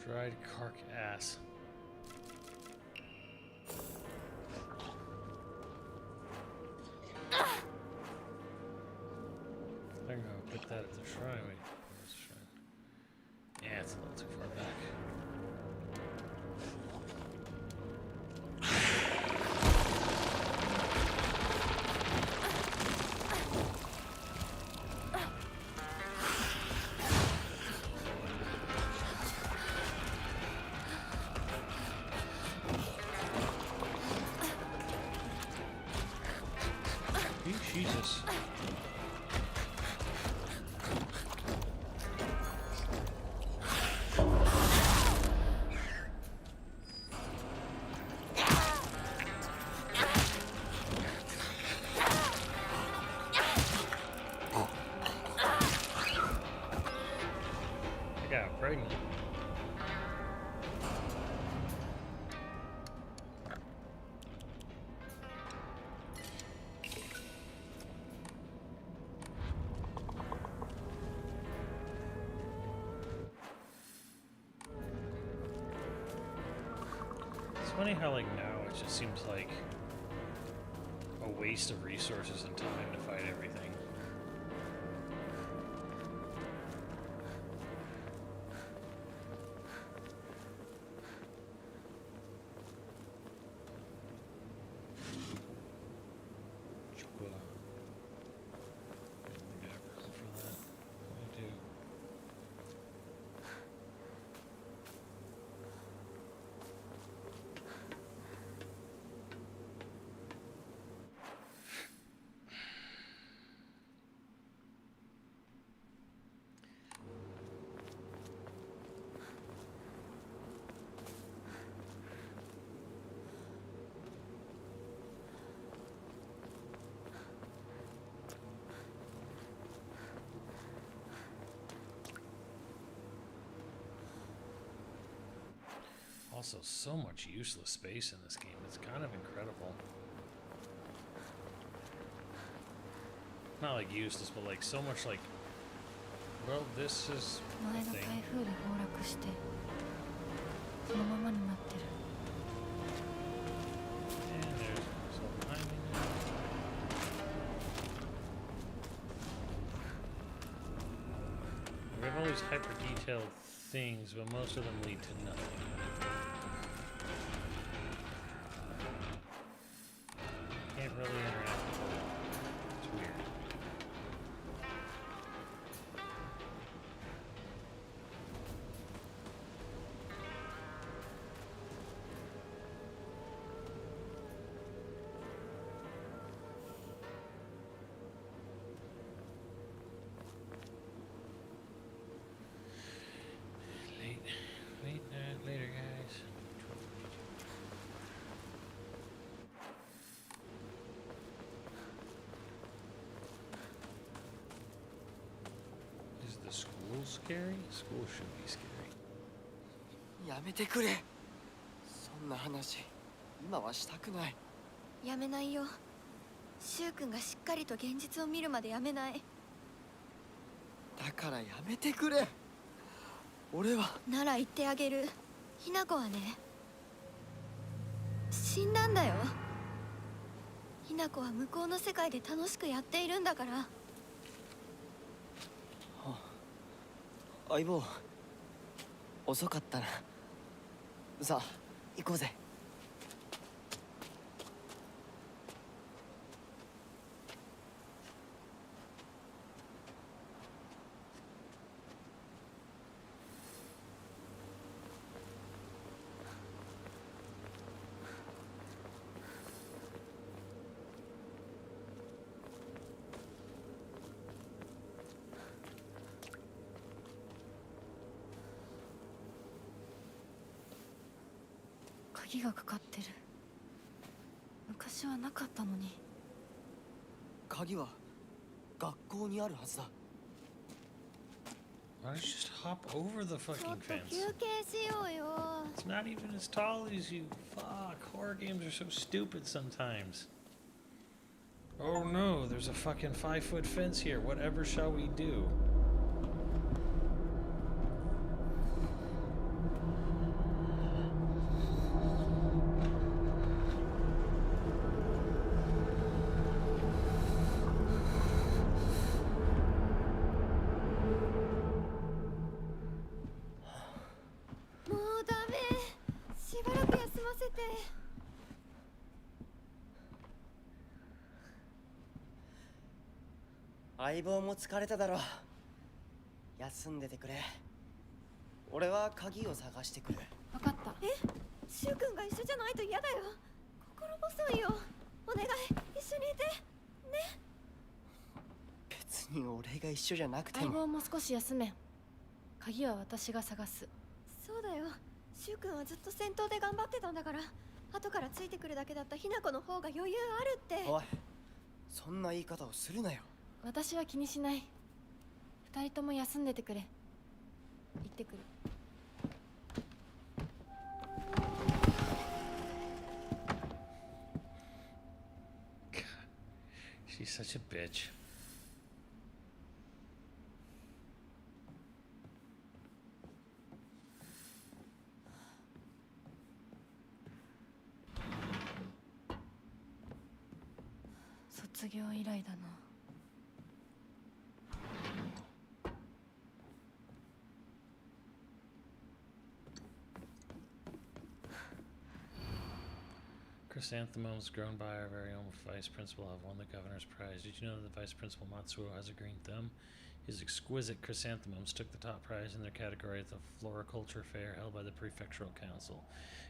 Dried cark ass. I can go put that at the shrine. Wait, where's the shrine? Yeah, it's a little too far back. Jesus. I got pregnant. It's funny how, like, now it just seems like a waste of resources and time to fight everything. Chocolate. I don't think I have room for that. I do. Also, so much useless space in this game. It's kind of incredible. Not like useless, but like so much like, well, this is 前 a の thing. 台風で崩落してそのままになってる。 And there's some climbing now. We have all these hyper detailed things, but most of them lead to nothing. Can't really interact with them. It's weird. Later, guys. Is the school scary? School should be scary. やめてくれ。そんな話今はしたくない。やめないよ。柊君がしっかりと現実を見るまでやめない。だからやめてくれ。俺はなら言ってあげる。ひな子はね、死んだんだよ。ひな子は向こうの世界で楽しくやっているんだから。相棒遅かったな。さあ行こうぜ。鍵がかかってる。昔はなかったのに。鍵は学校にあるはずだ。 Why don't you just hop over the ちょっ fucking と fence? 休憩しようよ。 It's not even as tall as you. Fuck, horror games are so stupid sometimes. Oh no, there's a fucking 5-foot fence here. Whatever shall we do? しばらく休ませて。相棒も疲れただろう。休んでてくれ。俺は鍵を探してくる。分かった。シュウ君が一緒じゃないと嫌だよ。心細いよ。お願い、一緒にいてね。別に俺が一緒じゃなくて相も。棒も少し休め。鍵は私が探す。そうだよ。シュウ君はずっと戦闘で頑張ってたんだから、後からついてくるだけだったひな子の方が余裕あるって。おい、そんな言い方をするなよ。私は気にしない。二人とも休んでてくれ。行ってくる。She's such a bitch.「卒業以来だな」。Chrysanthemums grown by our very own vice principal have won the governor's prize. Did you know that the vice principal Matsuo has a green thumb? His exquisite chrysanthemums took the top prize in their category at the Floriculture Fair held by the Prefectural Council.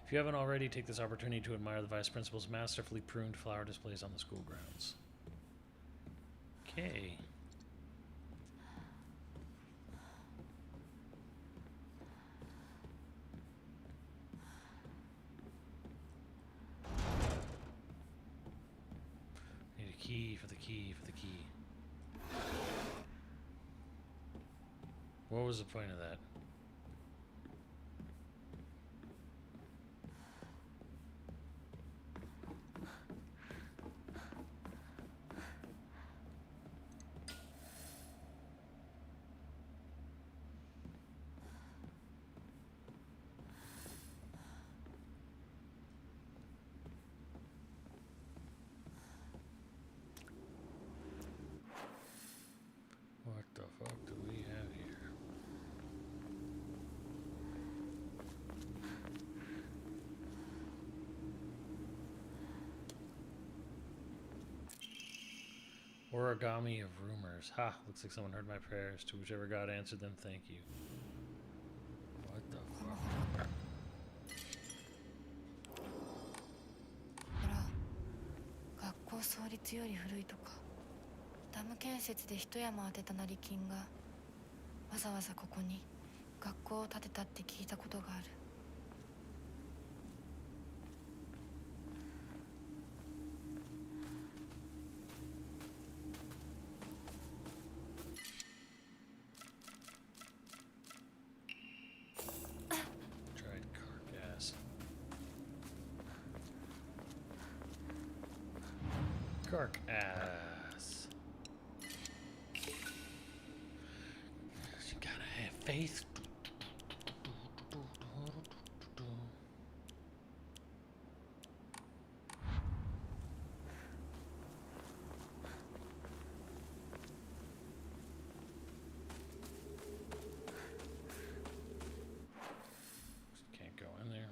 If you haven't already, take this opportunity to admire the vice principal's masterfully pruned flower displays on the school grounds. Okay. Need a key for the key for the key. What was the point of that? What the fuck do we have here? Origami of rumors. Ha! Looks like someone heard my prayers. To whichever God answered them, thank you. What the fuck? ほら、学校創立より古いとか。ダム建設で一山当てた成金がわざわざここに学校を建てたって聞いたことがある。Dried carp gas. Carp ass. You gotta have faith. Can't go in there.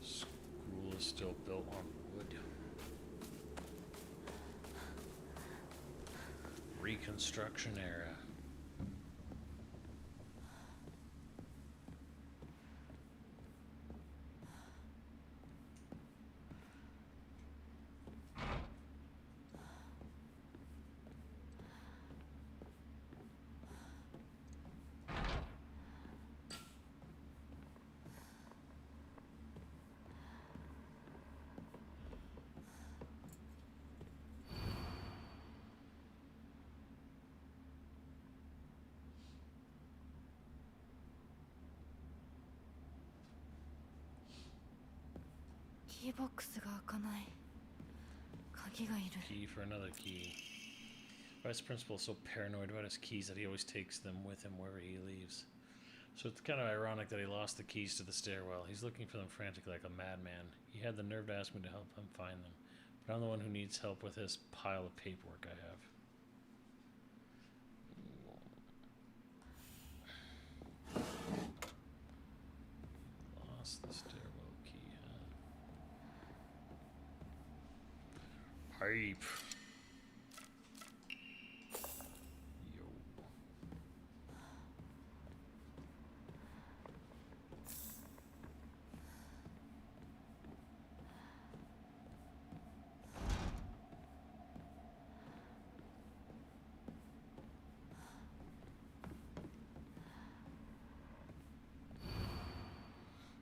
School is still built on wood. Reconstruction era.キーボックスが開かない。鍵がいる。 Key for another key. Vice principal is so paranoid about his keys that he always takes them with him wherever he leaves. So it's kind of ironic that he lost the keys to the stairwell. He's looking for them frantically like a madman. He had the nerve to ask me to help him find them. But I'm the one who needs help with this pile of paperwork I have. Lost the stairwell key, huh? Pipe. Yo.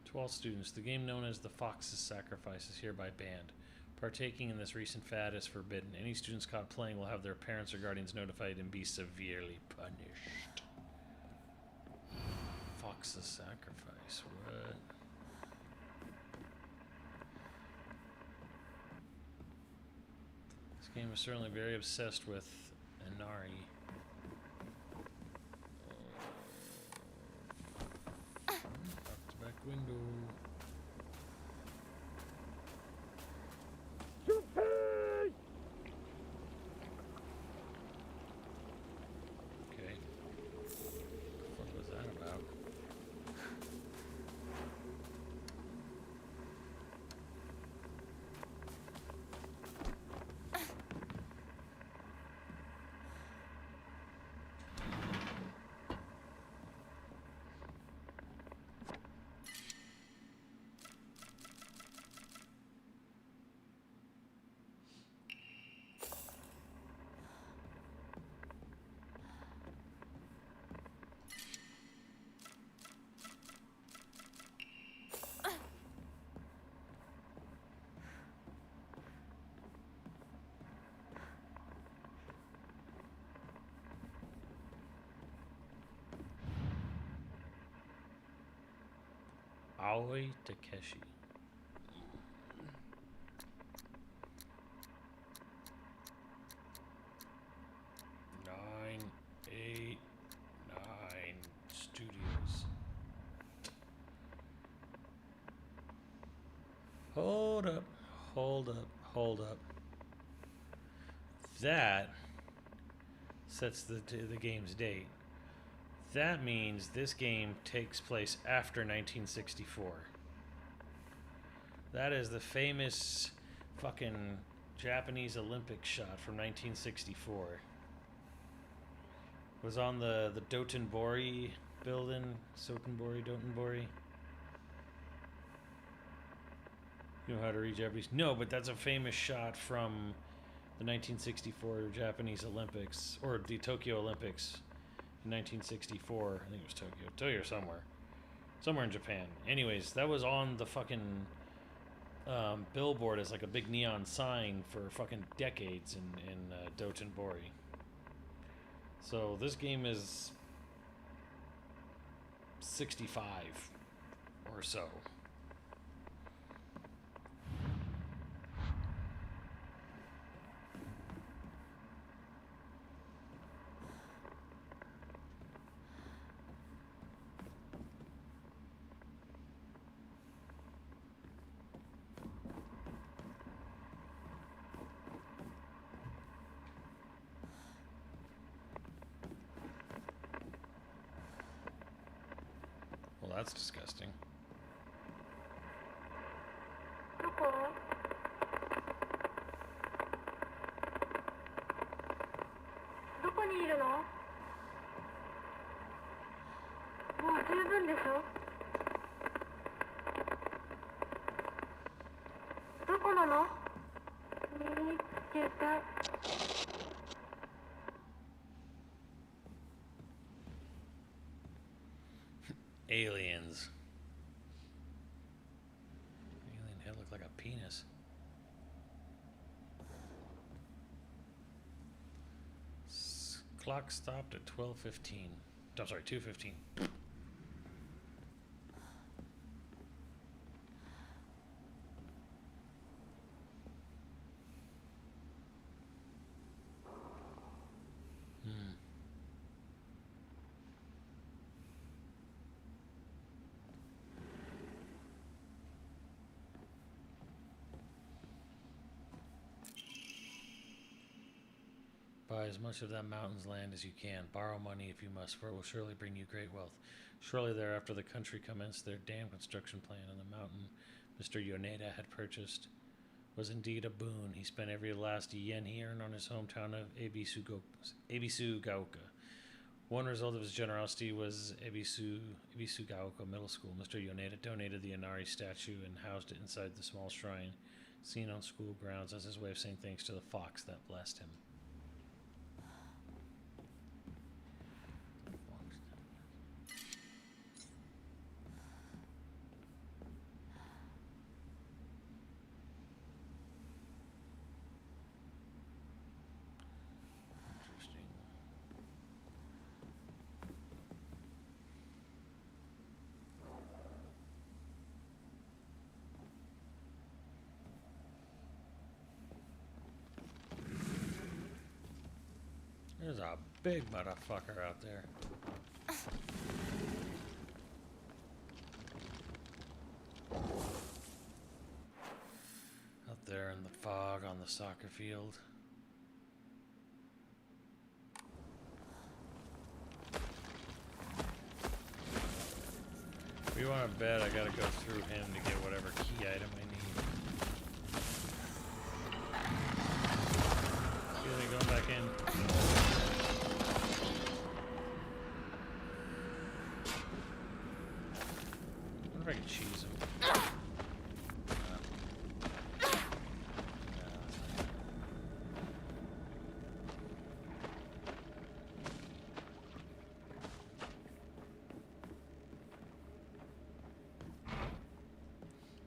12 students. The game known as the Fox's Sacrifice is hereby banned. Partaking in this recent fad is forbidden. Any students caught playing will have their parents or guardians notified and be severely punished. Fox's Sacrifice. What? This game is certainly very obsessed with Inari. Back window. Okay. What was that about? Aoi Takeshi. Nine, 8, 9 Studios. Hold up, hold up, hold up. That sets the game's date. That means this game takes place after 1964. That is the famous fucking Japanese Olympic shot from 1964. It was on the Dotonbori building. Dotonbori. You know how to read Japanese? No, but that's a famous shot from the 1964 Japanese Olympics, or the Tokyo Olympics. 1964, I think it was Tokyo or somewhere in Japan. Anyways, that was on the fucking billboard as like a big neon sign for fucking decades in Dotonbori. So this game is 65 or so. That's disgusting. どこ？どこにいるの？もう十分でしょ？どこなの？見つけた。Aliens. Alien head looked like a penis. Clock stopped at 12:15. I'm sorry, 2:15. Buy as much of that mountain's land as you can. Borrow money if you must, for it will surely bring you great wealth. Shortly thereafter, the country commenced their dam construction plan, and the mountain Mr. Yoneda had purchased was indeed a boon. He spent every last yen he earned on his hometown of Ebisugaoka. One result of his generosity was Ebisugaoka Middle School. Mr. Yoneda donated the Inari statue and housed it inside the small shrine seen on school grounds as his way of saying thanks to the fox that blessed him. Interesting. There's a big motherfucker out there. Out there in the fog on the soccer field. If you want to bet, I gotta go through him to get whatever key item I need. Excuse me, going back in. I wonder if I can cheese him.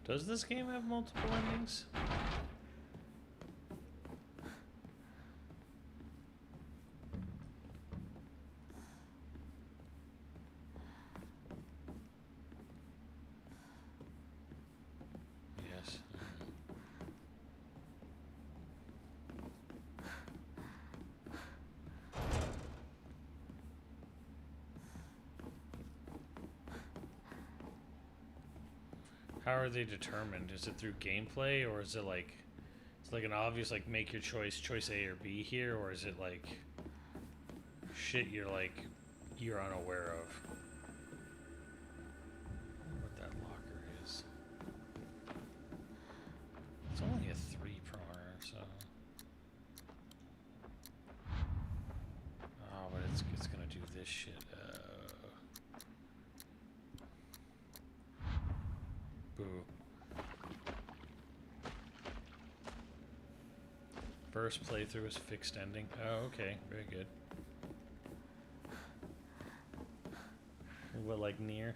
Does this game have multiple endings? Yes. How are they determined? Is it through gameplay, or is it like it's like an obvious like make your choice A or B here, or is it like shit you're unaware of? I wonder what that locker is. It's only a 3-proner, so. Oh, but it's gonna do this shit. Boo. First playthrough is fixed ending. Oh, okay. Very good. What, like Nier?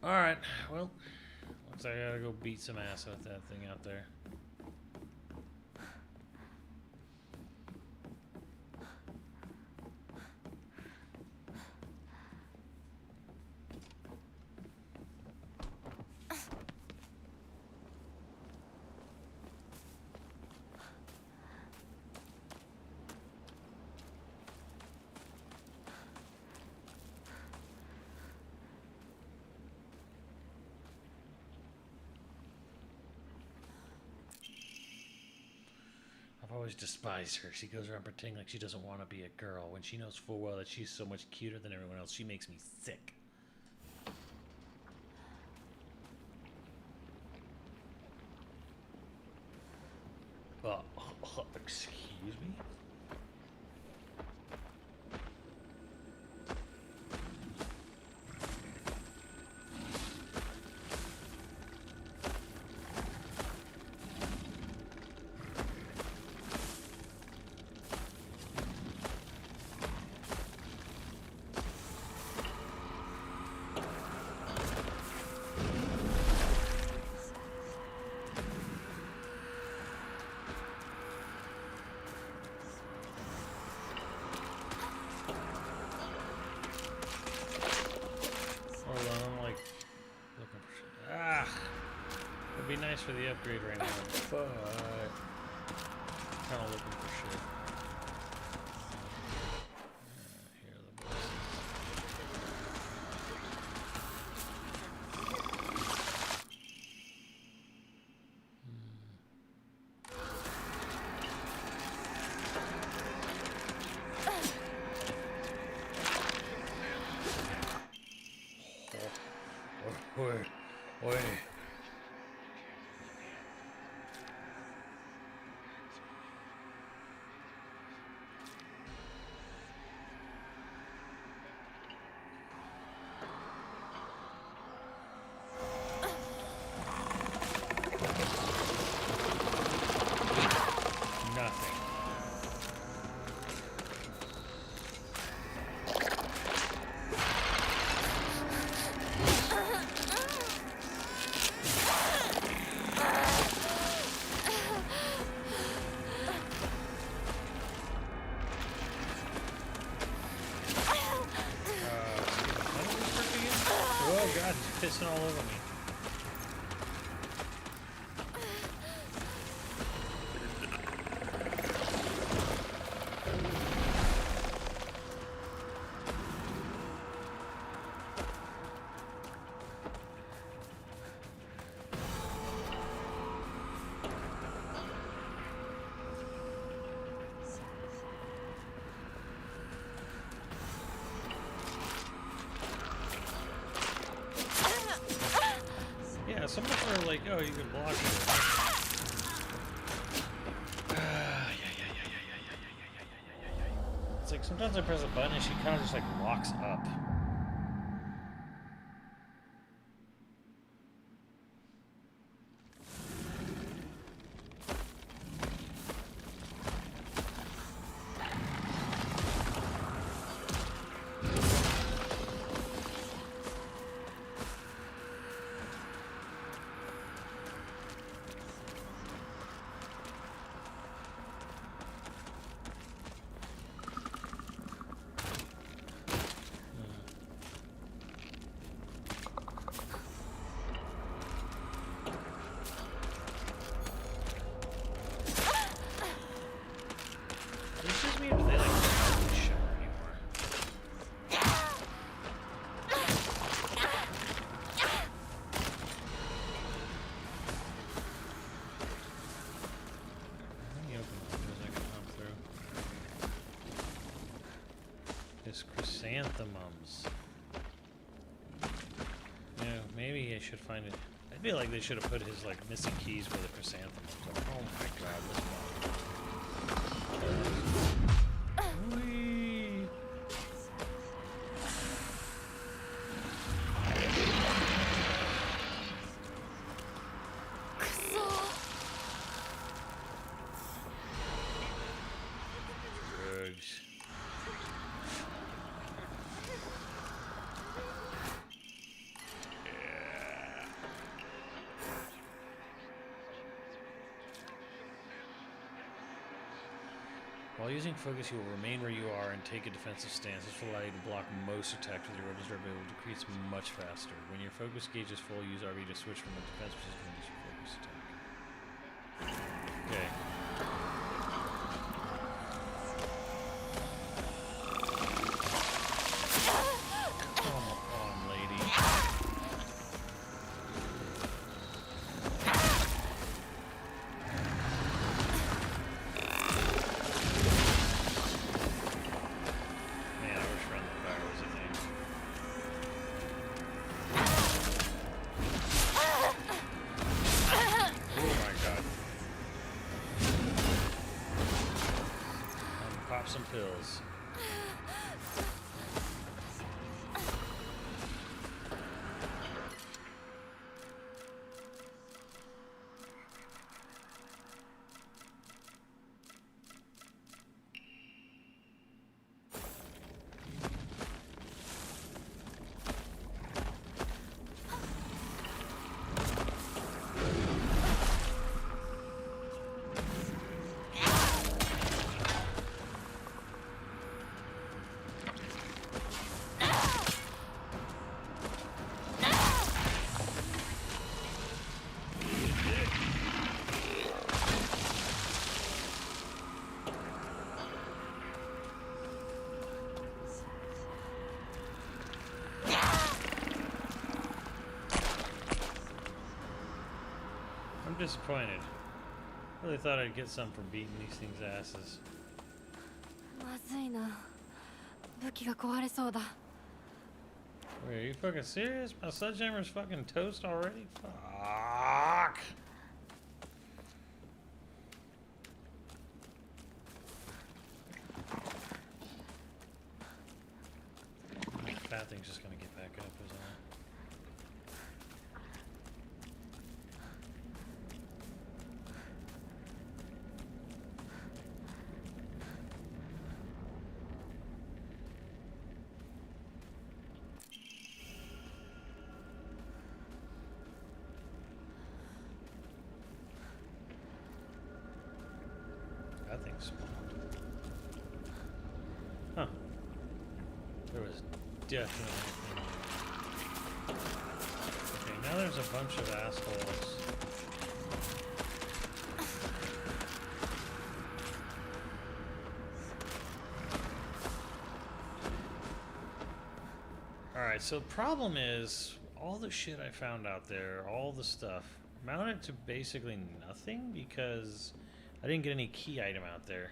Alright, well, looks like I gotta go beat some ass with that thing out there. I've always despised her. She goes around pretending like she doesn't want to be a girl when she knows full well that she's so much cuter than everyone else. She makes me sick. Excuse me? nice for the upgrade right now, but kind of looking for shit. Here are the bosses. Oi, oi. Nothing. Oh god, he's pissing all over me. Yeah, some of them are like, oh, you can block it. It's like sometimes I press a button and she kind of just like locks up. It's just weird that they like don't show anymore. Let me open the windows I can hop through. This chrysanthemums. Yeah, maybe I should find it. I feel like they should have put his like missing keys where the chrysanthemums are. Oh my god, this one. Whee! Drugs. While using focus, you will remain where you are and take a defensive stance. This will allow you to block most attacks with your weapons ability will decrease much faster. When your focus gauge is full, use RB to switch from a defense position to your focus attack. Okay. Come on, lady. Man, I wish friendly fire was a thing. Oh my god. Pop some pills. disappointed. Really thought I'd get some from beating these things' asses. まずいな。武器が壊れそうだ。 Wait, are you fucking serious? My sledgehammer's fucking toast already? Fuck! That thing's just gonna get back up, isn't it? That thing's spawned. Huh. There was definitely. Okay, now there's a bunch of assholes. Alright, so the problem is all the shit I found out there, all the stuff, amounted to basically nothing because I didn't get any key item out there.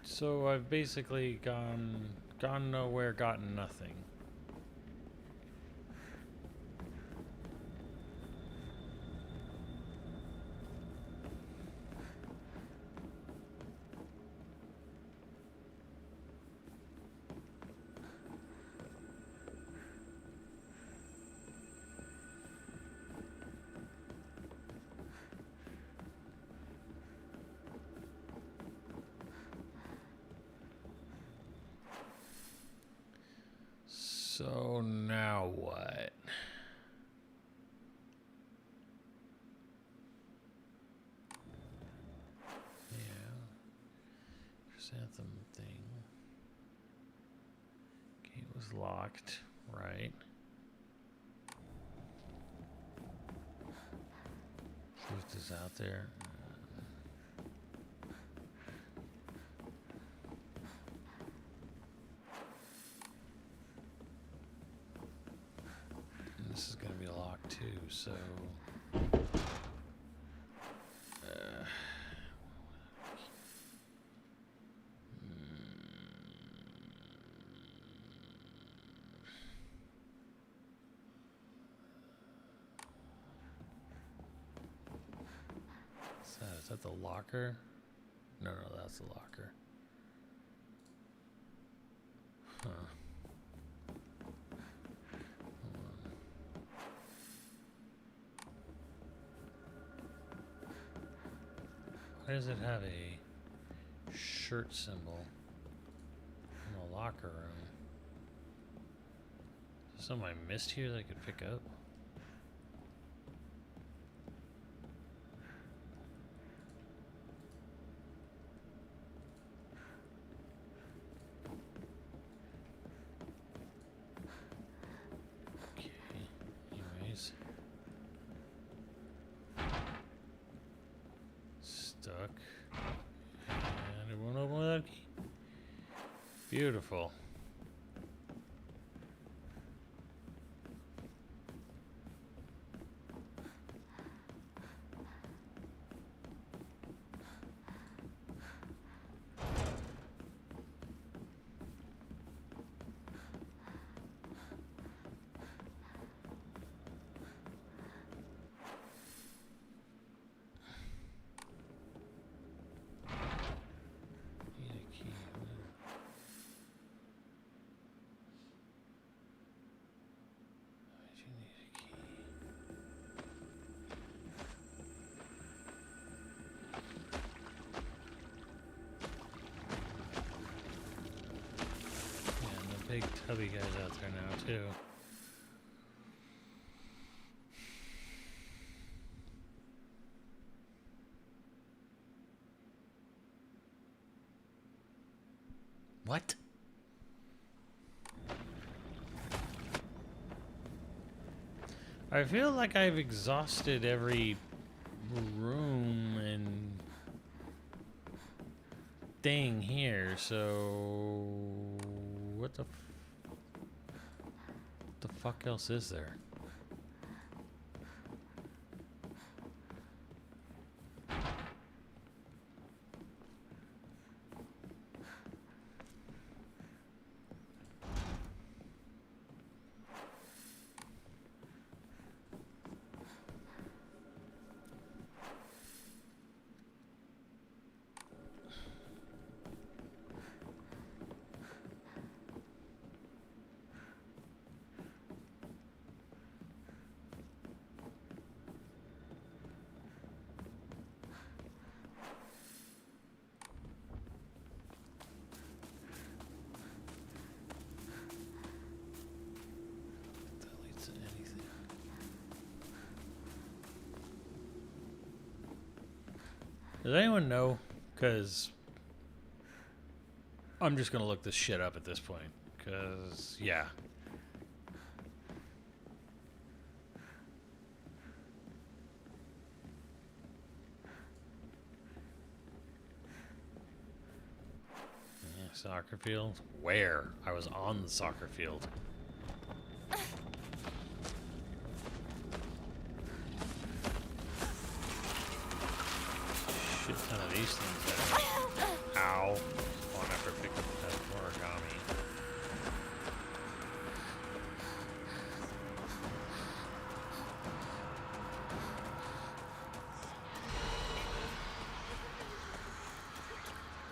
So I've basically gone nowhere, gotten nothing. So now what? Yeah. Chrysanthem thing. Gate was locked, right? Truth is out there. This is going to be locked too, so... What's that? Is that the locker? No, that's the locker. Huh. Why does it have a shirt symbol in the locker room? Is there something I missed here that I could pick up? Okay, anyways. Stuck. And it won't open with that key. Beautiful. Need a key. Why'd you need a key? Yeah, and the big tubby guy's out there now too. What? I feel like I've exhausted every room and thing here, so what the fuck else is there? Does anyone know? Because I'm just going to look this shit up at this point. Because, yeah. Yeah, soccer field? Where? I was on the soccer field. Shit ton of these things there. Ow. One after pick up that origami.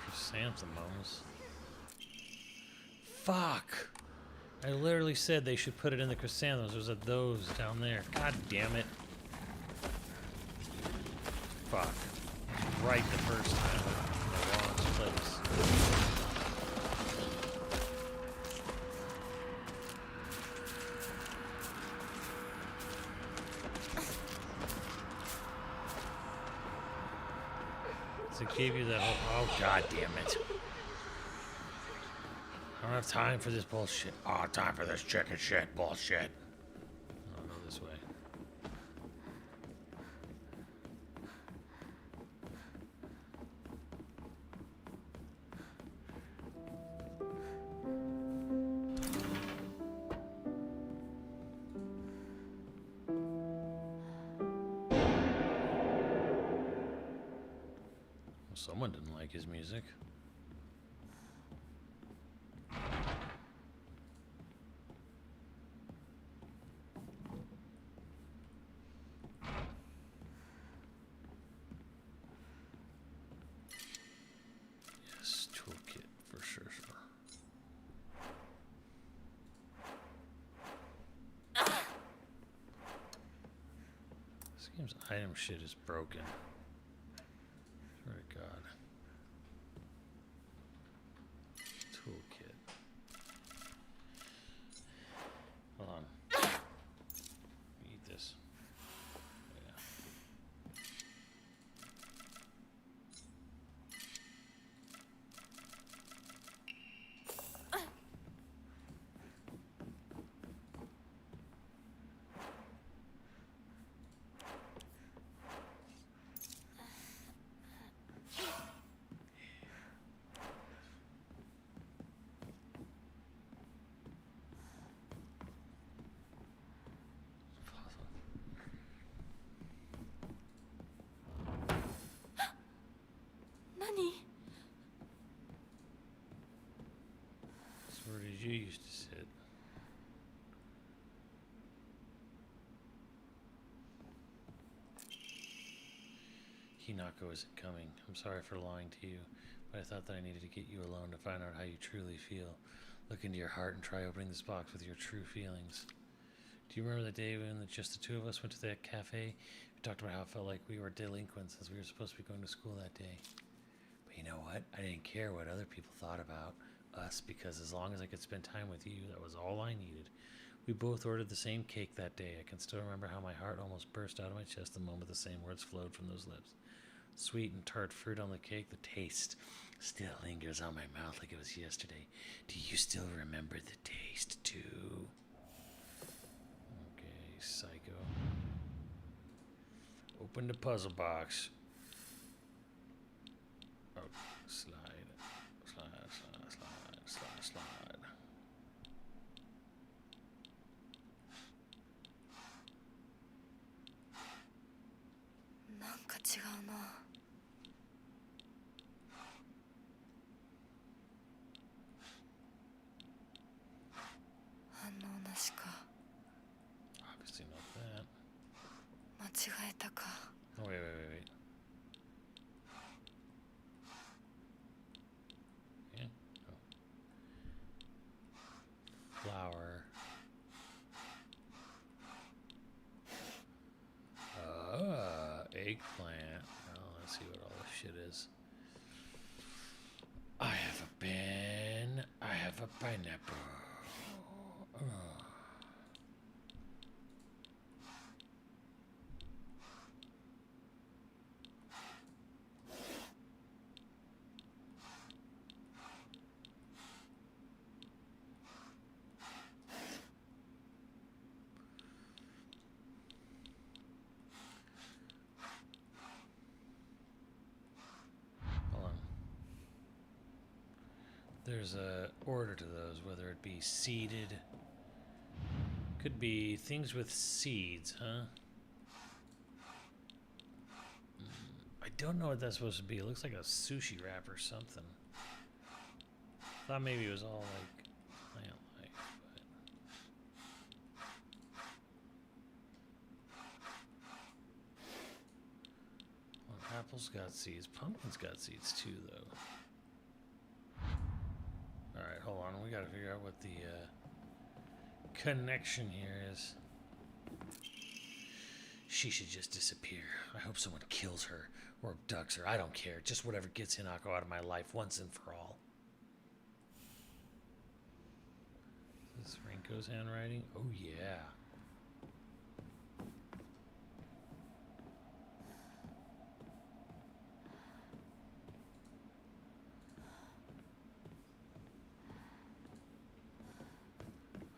Chrysanthemums. Fuck! I literally said they should put it in the chrysanthemums. There's those down there. God damn it. Fuck. Right the first time. In the wrong place. So it gave you that whole. Oh, god damn it. I don't have time for this bullshit. Oh, time for this chicken shit bullshit. I'll go this way. Someone didn't like his music. Yes, toolkit for sure. This game's item shit is broken. Swear to God. Toolkit. Hold on. Eat this. Yeah. So where did you used to sit? Hinako isn't coming. I'm sorry for lying to you, but I thought that I needed to get you alone to find out how you truly feel. Look into your heart and try opening this box with your true feelings. Do you remember the day when just the two of us went to that cafe? We talked about how it felt like we were delinquents as we were supposed to be going to school that day. But you know what? I didn't care what other people thought about us because as long as I could spend time with you, that was all I needed. We both ordered the same cake that day. I can still remember how my heart almost burst out of my chest the moment the same words flowed from those lips. Sweet and tart fruit on the cake, the taste still lingers on my mouth like it was yesterday. Do you still remember the taste too? Okay, psycho. Open the puzzle box. Oh, slide. 違うな。反応なしか。 Obviously not that. 間違えたか。 Oh, wait. Yeah. Oh. Flower. Eggplant. Oh, let's see what all this shit is. I have a pen. I have a pineapple. Hold on. There's a order to those, whether it be seeded. Could be things with seeds, huh? I don't know what that's supposed to be. It looks like a sushi wrap or something. Thought maybe it was all like plant life, but well, apples got seeds. Pumpkins got seeds too, though. All right, hold on. We got to figure out what the connection here is. She should just disappear. I hope someone kills her or abducts her. I don't care. Just whatever gets Hinako out of my life once and for all. Is this Rinko's handwriting? Oh, yeah.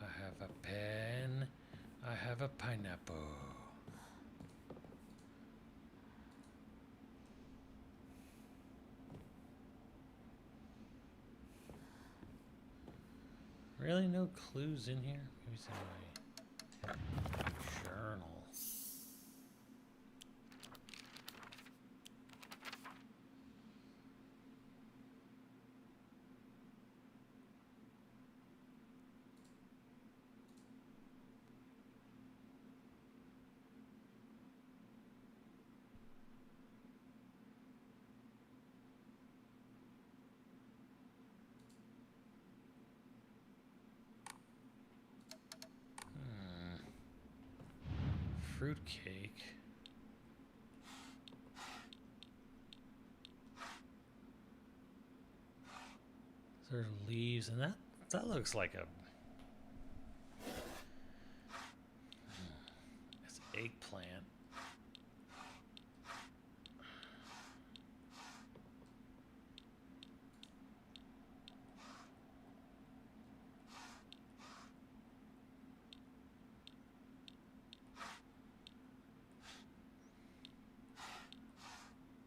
I have a pen. I have a pineapple. Really, no clues in here? Maybe it's in my journal. Fruitcake. There's leaves, and that looks like a. It's eggplant.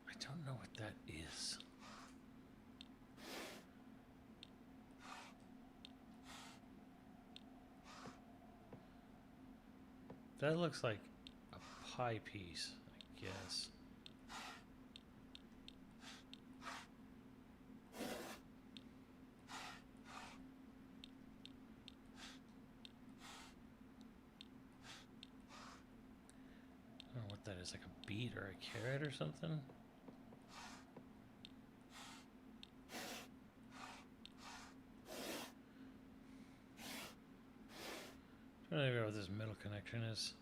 I don't know what that is. That looks like a pie piece, I guess. I don't know what that is, like a beet or a carrot or something. Trying to figure out what this middle connection is.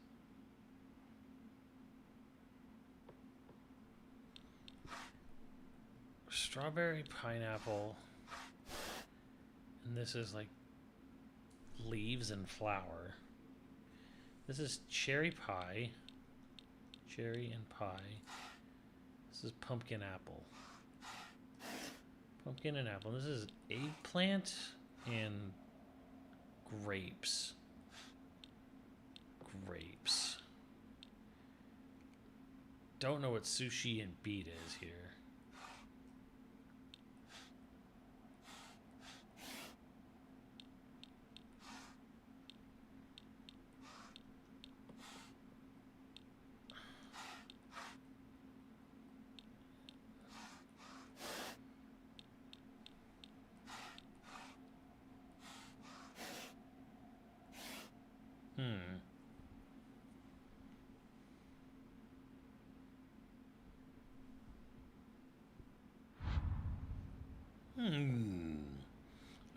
Strawberry, pineapple, and this is like leaves and flour. This is cherry pie, cherry and pie. This is pumpkin apple. Pumpkin and apple. This is eggplant and grapes. Grapes. Don't know what sushi and beet is here.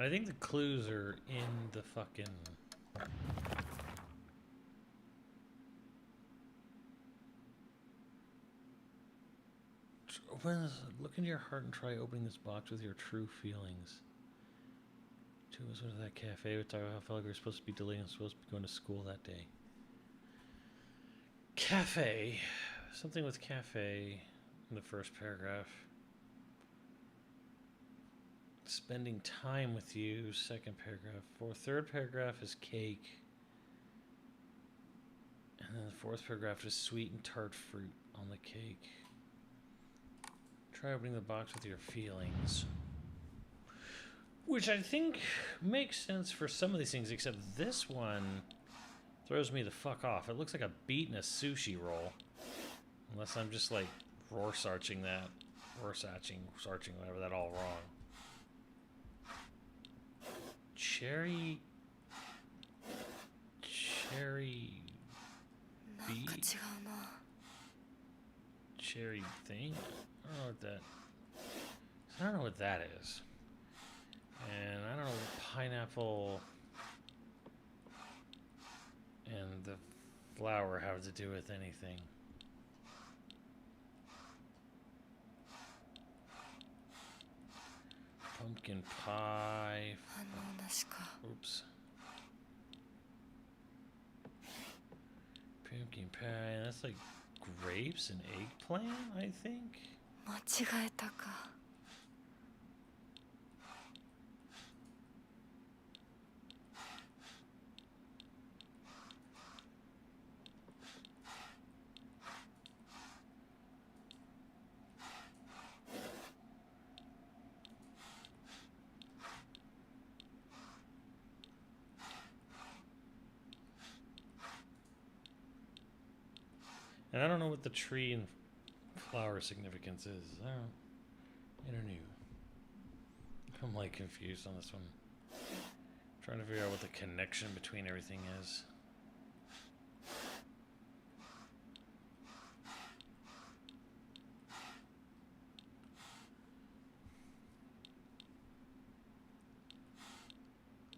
I think the clues are in the fucking... Look into your heart and try opening this box with your true feelings. 2 was what that cafe. We talked about how felt like we were supposed to be delayed and supposed to be going to school that day. Cafe. Something with cafe in the first paragraph. Spending time with you, second paragraph. Third paragraph is cake. And then the fourth paragraph is sweet and tart fruit on the cake. Try opening the box with your feelings. Which I think makes sense for some of these things, except this one throws me the fuck off. It looks like a beat in a sushi roll. Unless I'm just like Rorschaching that. Rorschaching, whatever, that all wrong. Cherry beet? Cherry thing? I don't know what that is. And I don't know what pineapple and the flower have to do with anything. Pumpkin pie. Oops. Pumpkin pie. That's like grapes and eggplant, I think. 間違えたか。And I don't know what the tree and flower significance is. I don't know. I'm like confused on this one. Trying to figure out what the connection between everything is.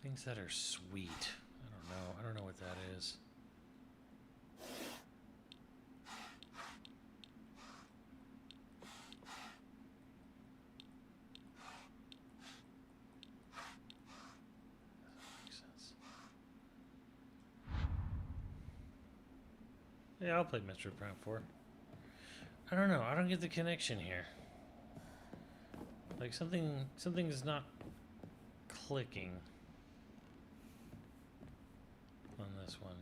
Things that are sweet. I don't know. I don't know what that is. Yeah, I'll play Metroid Prime 4. I don't know. I don't get the connection here. Like something's not clicking on this one.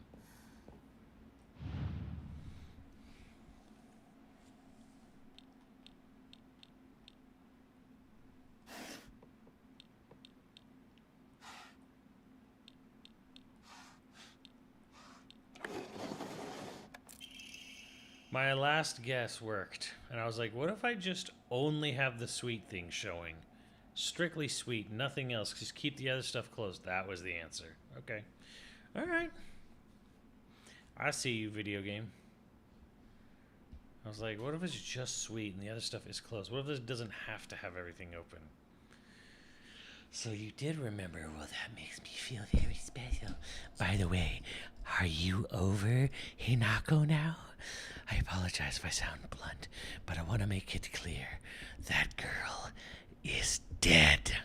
My last guess worked, and I was like, what if I just only have the sweet thing showing? Strictly sweet, nothing else. Just keep the other stuff closed. That was the answer. Okay. All right. I see you, video game. I was like, what if it's just sweet and the other stuff is closed? What if this doesn't have to have everything open? So you did remember. Well, that makes me feel very special. By the way, are you over Hinako now? I apologize if I sound blunt, but I want to make it clear. That girl is dead.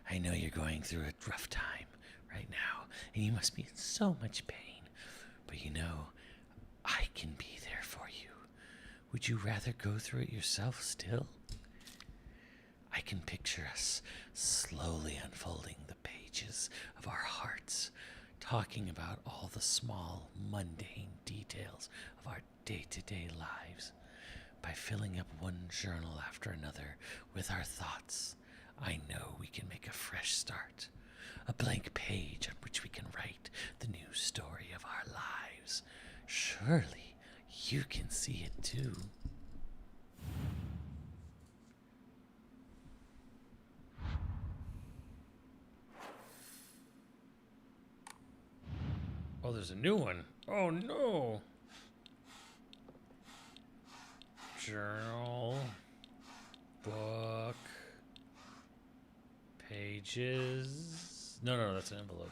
I know you're going through a rough time right now, and you must be in so much pain. But you know, I can be there for you. Would you rather go through it yourself still? I can picture us slowly unfolding the pages of our hearts, talking about all the small, mundane details of our day-to-day lives. By filling up one journal after another with our thoughts, I know we can make a fresh start, a blank page on which we can write the new story of our lives. Surely you can see it too. Oh, there's a new one. Oh, no. Journal. Book. Pages. No, that's an envelope.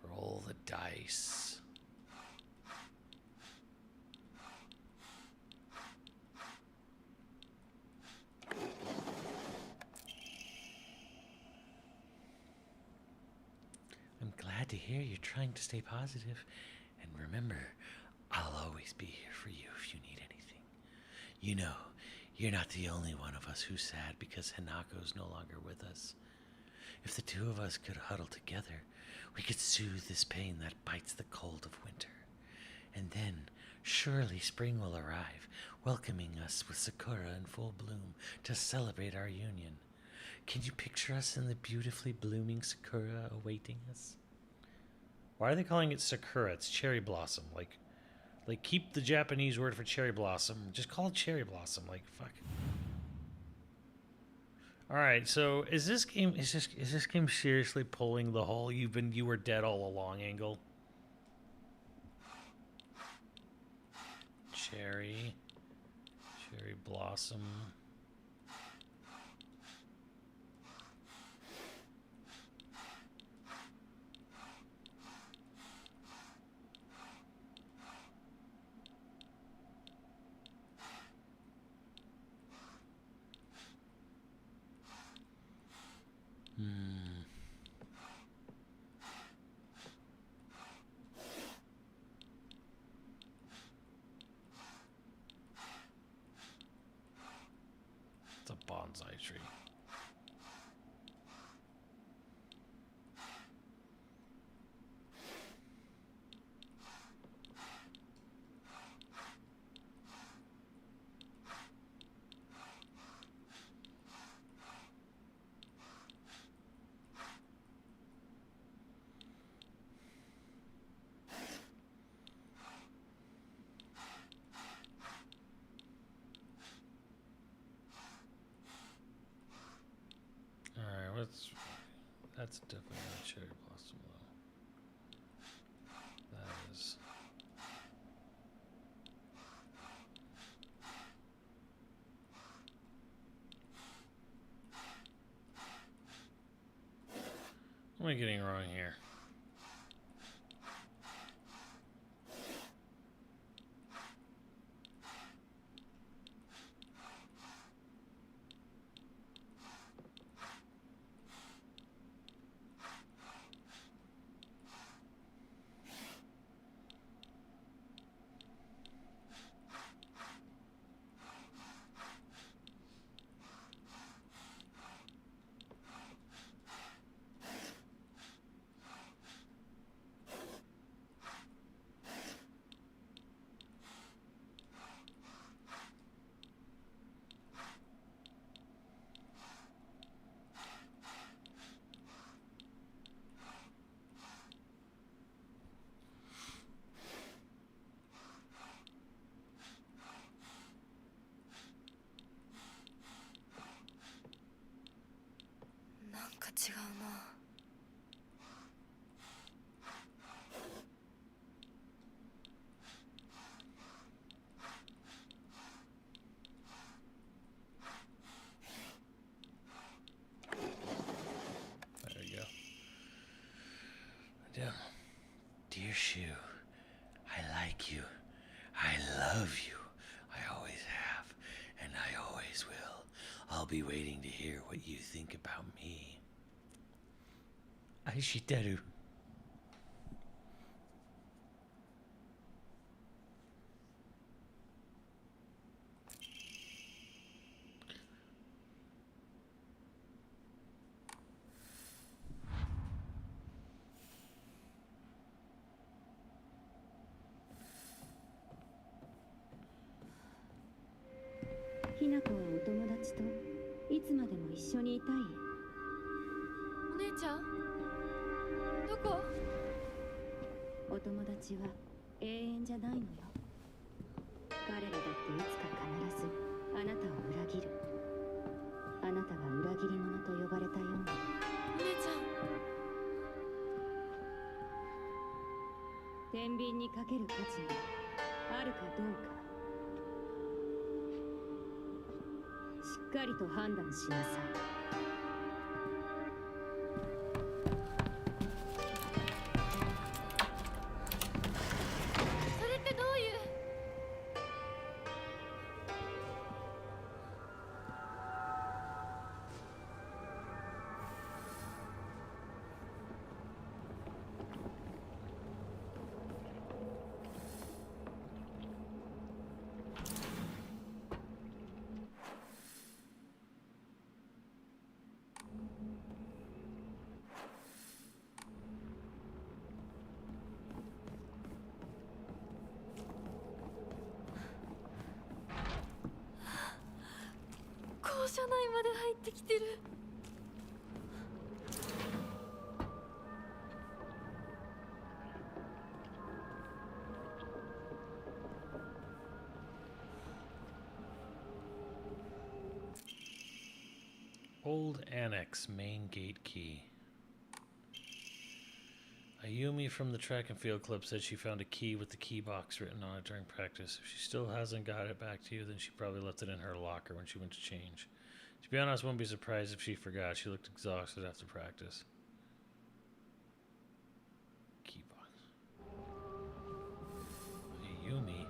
Roll the dice. I'm glad to hear you're trying to stay positive. And remember, I'll always be here for you if you need anything. You know, you're not the only one of us who's sad because Hanako's no longer with us. If the two of us could huddle together, we could soothe this pain that bites the cold of winter. And then, surely spring will arrive, welcoming us with sakura in full bloom to celebrate our union. Can you picture us in the beautifully blooming sakura awaiting us? Why are they calling it sakura? It's cherry blossom. Like keep the Japanese word for cherry blossom. Just call it cherry blossom. Like, fuck. All right, so is this game seriously pulling the whole you were dead all along angle? Cherry blossom. It's a bonsai tree. That's definitely not cherry blossom though. That is. What am I getting wrong here?なんか違うな。There we go. Dear Shu, I like you. I love you. I always have, and I always will. I'll be waiting to hear what you think about me. Aishiteru.ひなこはお友達といつまでも一緒にいたい？お姉ちゃんどこ？お友達は永遠じゃないのよ。彼らだっていつか必ずあなたを裏切る。あなたが裏切り者と呼ばれたように。お姉ちゃん。天秤にかける価値があるかどうか。しっかりと判断しなさい。それってどういう。校舎内まで入ってきてる。Old Annex main gate key. Ayumi from the track and field club said she found a key with the key box written on it during practice. If she still hasn't got it back to you, then she probably left it in her locker when she went to change. To be honest, I wouldn't be surprised if she forgot. She looked exhausted after practice. Key box. Ayumi.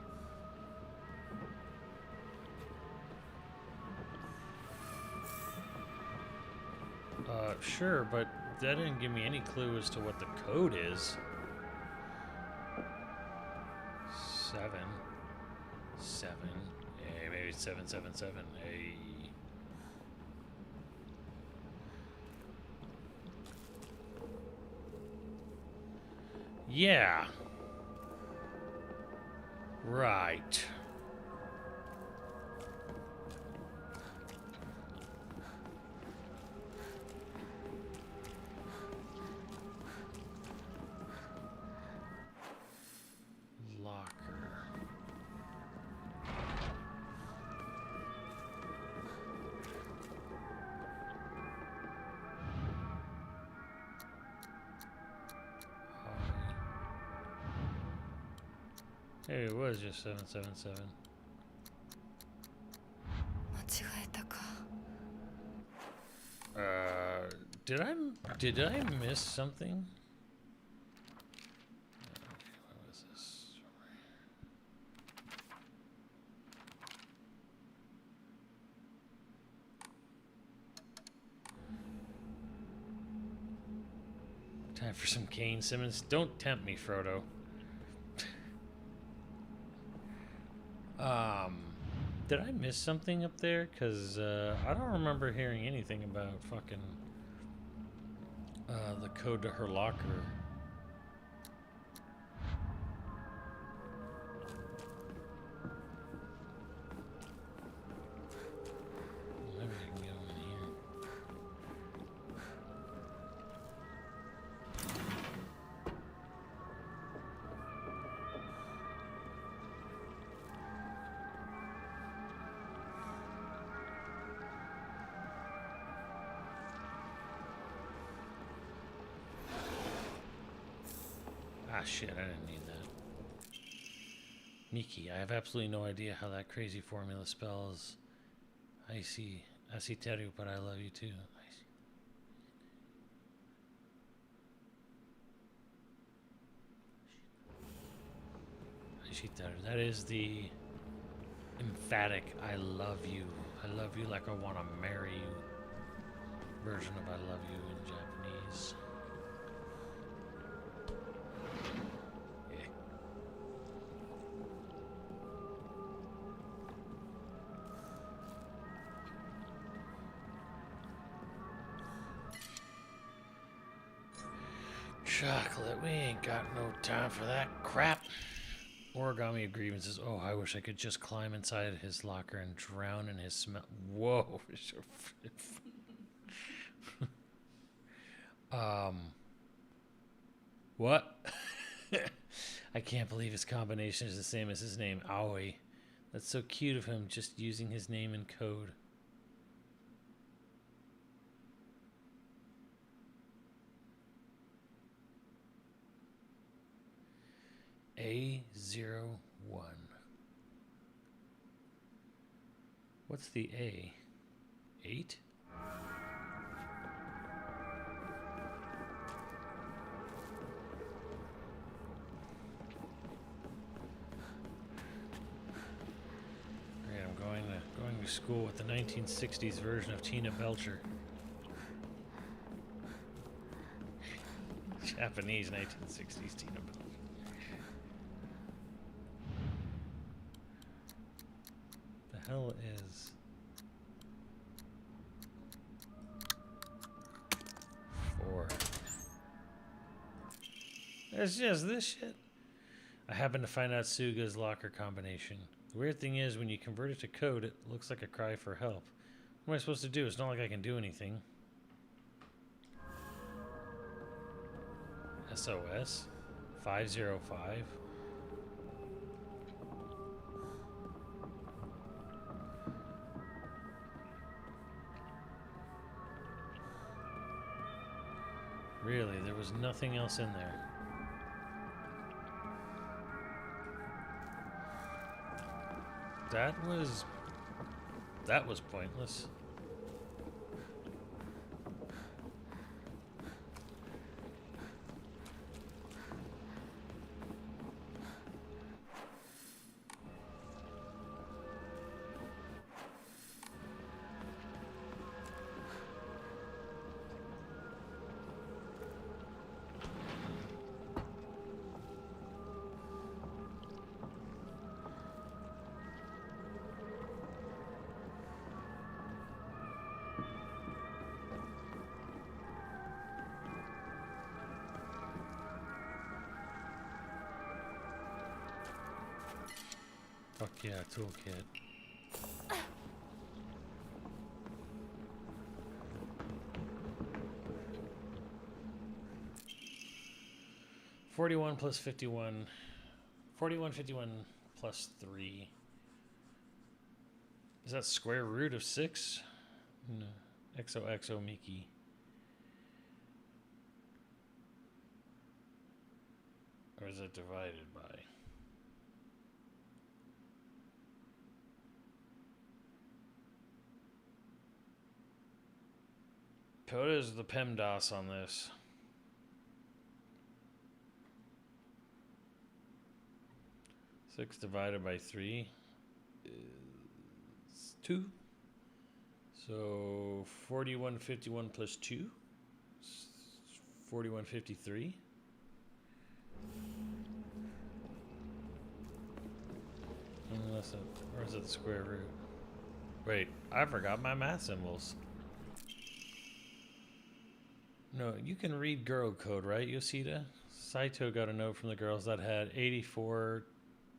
Sure, but that didn't give me any clue as to what the code is. 7 7. Hey, maybe it's 777. Hey. Yeah. Right. Hey, it was just 777. 間違えたか。Did I miss something? What was this? Time for some Kane Simmons. Don't tempt me, Frodo. Did I miss something up there? Because I don't remember hearing anything about fucking the code to her locker. Maybe I can get over here. Ah, shit, I didn't need that. Miki, I have absolutely no idea how that crazy formula spells. I see Teru, but I love you too. I see Teru. That is the emphatic I love you. I love you like I want to marry you version of I love you in Japanese. Chocolate, we ain't got no time for that crap. Origami of grievances. Oh, I wish I could just climb inside his locker and drown in his smell. Whoa. What? I can't believe his combination is the same as his name, Aoi. That's so cute of him, just using his name in code. A01. What's the A? 8? Alright, I'm going to school with the 1960s version of Tina Belcher. Japanese 1960s Tina Belcher. The hell is 4? It's just this shit. I happened to find out Suga's locker combination. The weird thing is, when you convert it to code, it looks like a cry for help. What am I supposed to do? It's not like I can do anything. SOS 505. Really, there was nothing else in there. That was pointless. Fuck yeah, toolkit. $41 plus 51. 41, 51 plus 3. Is that square root of 6? No. XOXO Miki. Or is it divided by? What is the PEMDAS on this? Six divided by 3 is 2. So 4151 plus 2 is 4153. Unless it, or is it the square root? Wait, I forgot my math symbols. No, you can read girl code, right, Yoshida? Saito got a note from the girls that had 84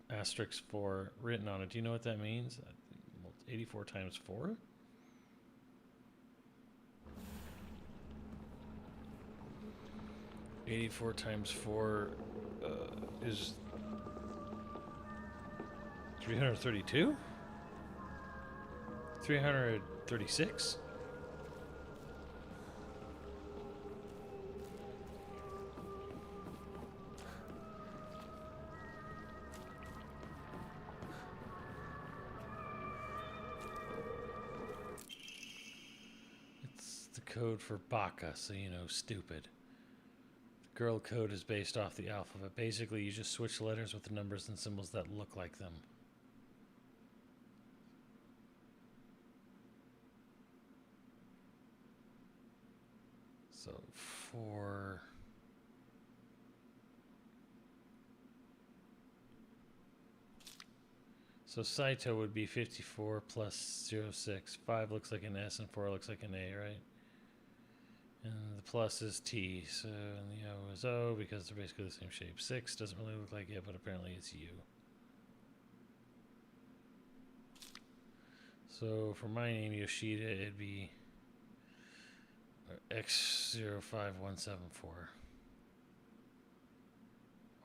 asterisk 4 written on it. Do you know what that means? 84 times 4? $84 times 4 is 332? 336? It's the code for baka, so you know, stupid. The girl code is based off the alphabet. Basically, you just switch letters with the numbers and symbols that look like them. So 4. So Saito would be 54 plus 06. 5 looks like an S and 4 looks like an A, right? And the plus is T, so and the O is O because they're basically the same shape. 6 doesn't really look like it, but apparently it's U. So for my name, Yoshida, it'd be X05174.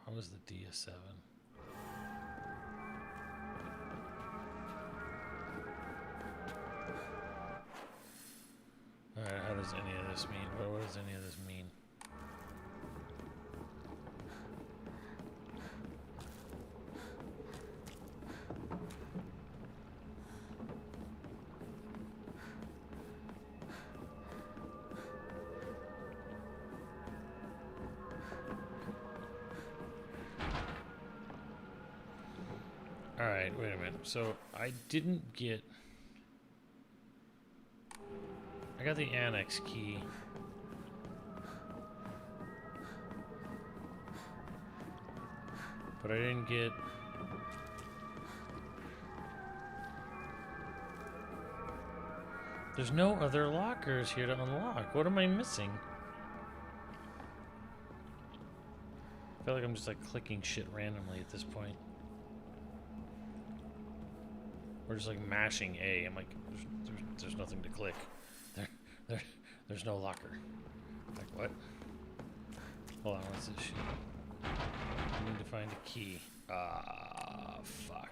Why was the D a 7? Alright, how does any of this mean? What does any of this mean? Alright, wait a minute. So, I didn't get... I got the annex key. But I didn't get... There's no other lockers here to unlock. What am I missing? I feel like I'm just like clicking shit randomly at this point. Or just like mashing A. I'm like, there's nothing to click. There's no locker. Like what? Hold on, what's this shit? I need to find a key. Ah, fuck.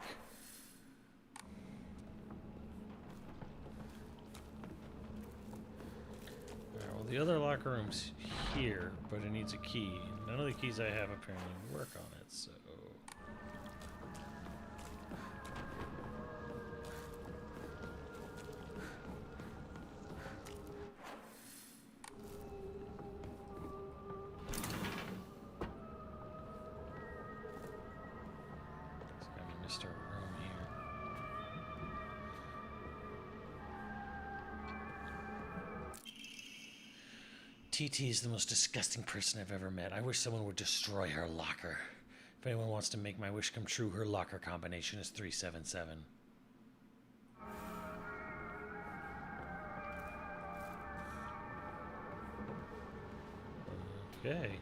Alright, well the other locker room's here, but it needs a key. None of the keys I have apparently work on it, so... TT is the most disgusting person I've ever met. I wish someone would destroy her locker. If anyone wants to make my wish come true, her locker combination is 377. Okay.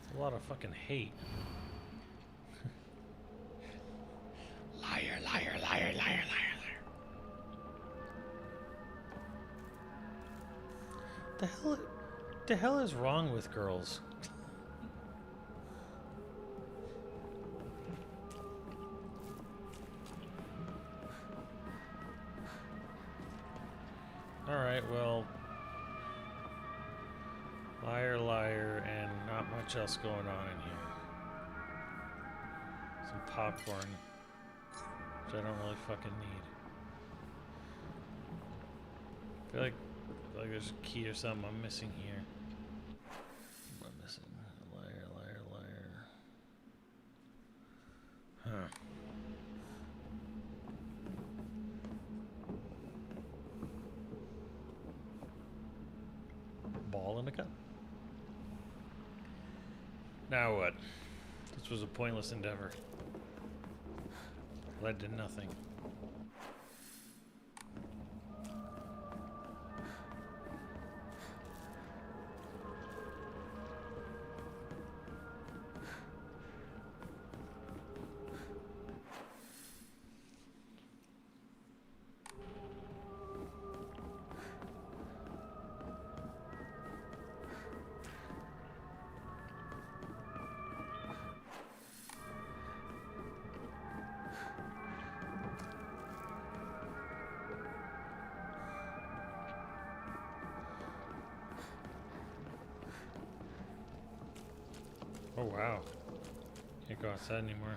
That's a lot of fucking hate. Liar, liar, liar, liar, liar. The hell is wrong with girls? Alright, well... Liar, liar, and not much else going on in here. Some popcorn, which I don't really fucking need. I feel like there's a key or something I'm missing here. What am I missing? Liar, liar, liar. Huh. Ball in a cup. Now what? This was a pointless endeavor. Led to nothing. Oh wow. Can't go outside anymore.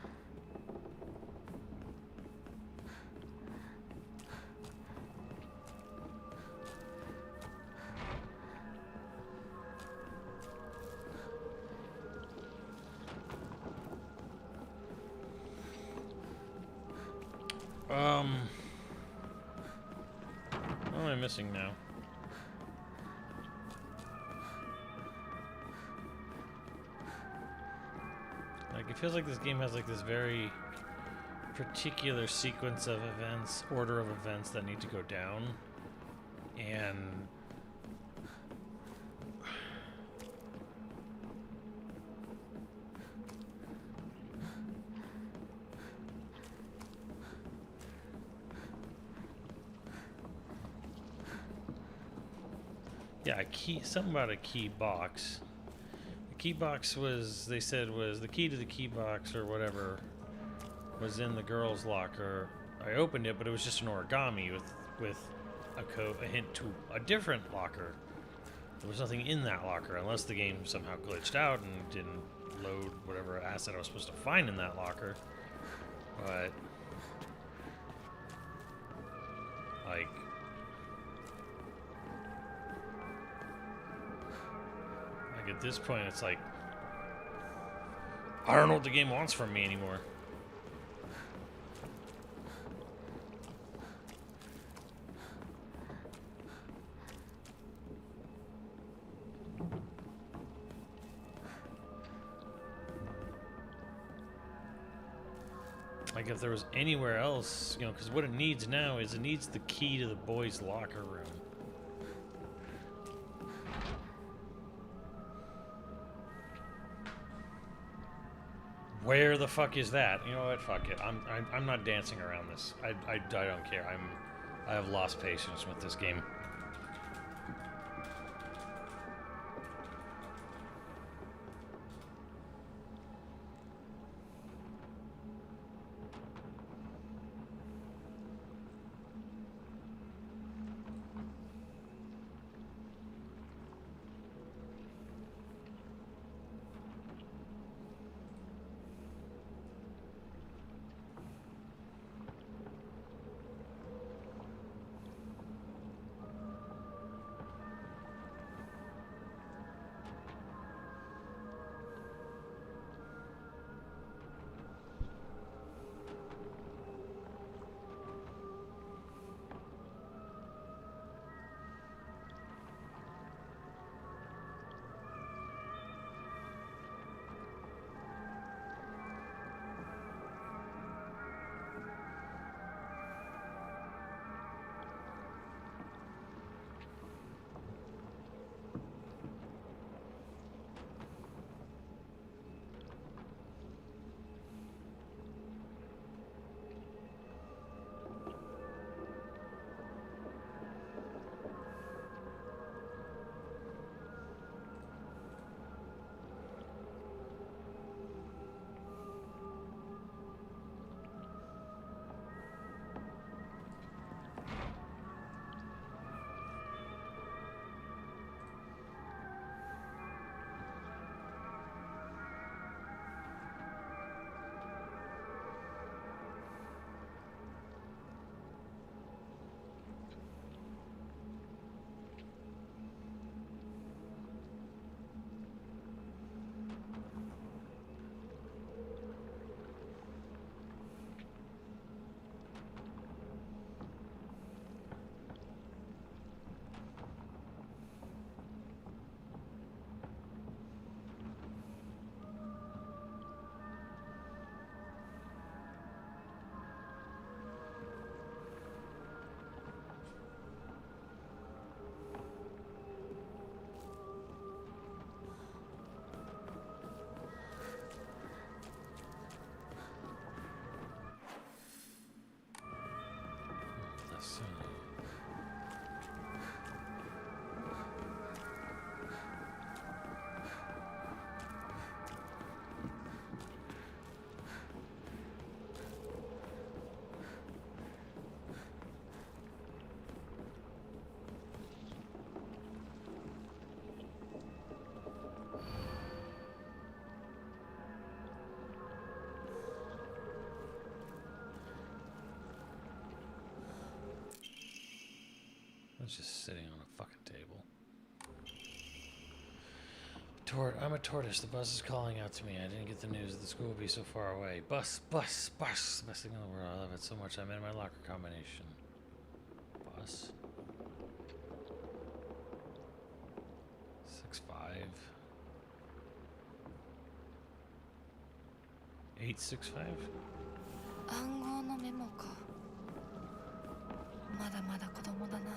What am I missing now? It feels like this game has like this very particular sequence of events, order of events that need to go down, and yeah, a key, something about a key box. Key box was, they said, was the key to the key box or whatever was in the girls' locker. I opened it, but it was just an origami with a hint to a different locker. There was nothing in that locker unless the game somehow glitched out and didn't load whatever asset I was supposed to find in that locker. But like, at this point, it's like I don't know what the game wants from me anymore. Like if there was anywhere else, you know, because what it needs now is it needs the key to the boys' locker room. Where the fuck is that? You know what? Fuck it. I'm not dancing around this. I don't care. I have lost patience with this game. It's just sitting on a fucking table. I'm a tortoise. The bus is calling out to me. I didn't get the news that the school would be so far away. Bus, bus, bus. Best thing in the world. I love it so much. I'm in my locker combination. Bus. 6'5". 865? 暗号のメモか。まだまだ子供だな。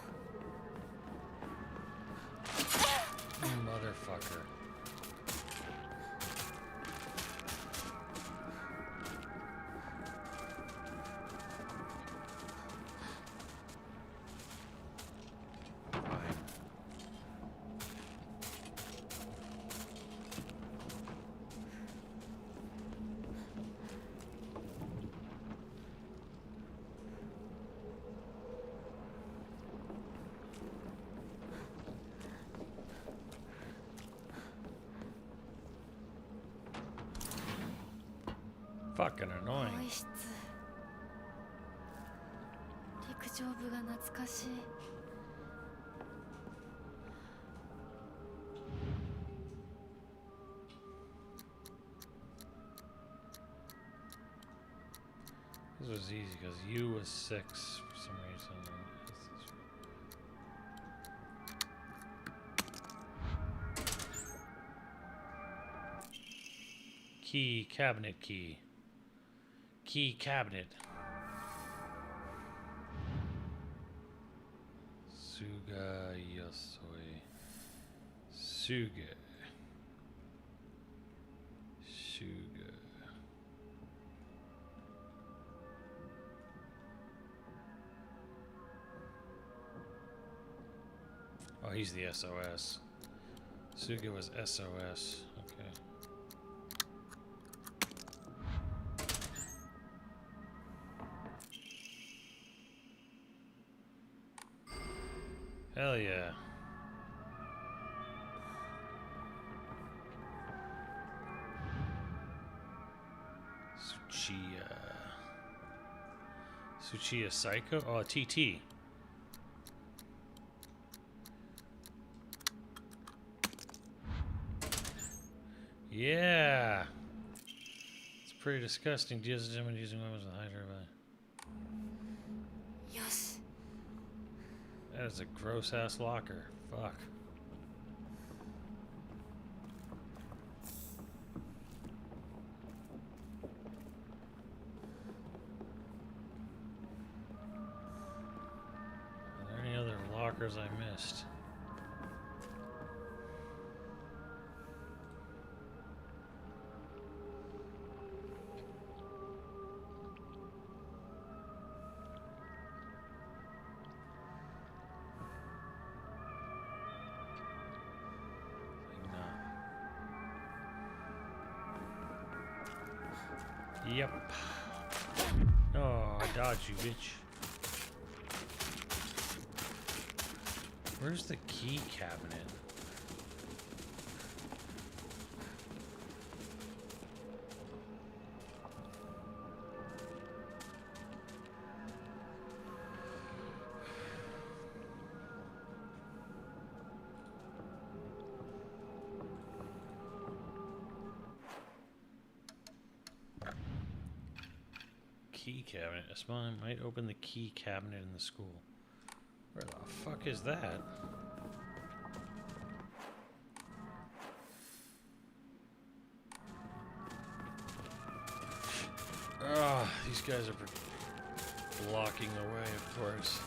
Motherfucker. Fucking annoying. 更衣室。陸上部が懐かしい。This was easy because U was 6 for some reason. Key, cabinet key. Key cabinet. Suga yosoi. Suga. Suga. Oh, he's the SOS. Suga was SOS. Okay. Hell yeah. Tsuchiya. Tsuchiya Psycho? Oh, TT. Yeah. It's pretty disgusting. Using weapons with Hydra. Yes. That is a gross ass locker. Fuck. Are there any other lockers I missed? Yep. Oh, I dodged you, bitch. Where's the key cabinet? Key cabinet. Esmond might open the key cabinet in the school. Where the fuck is that? Ah, these guys are blocking the way, of course.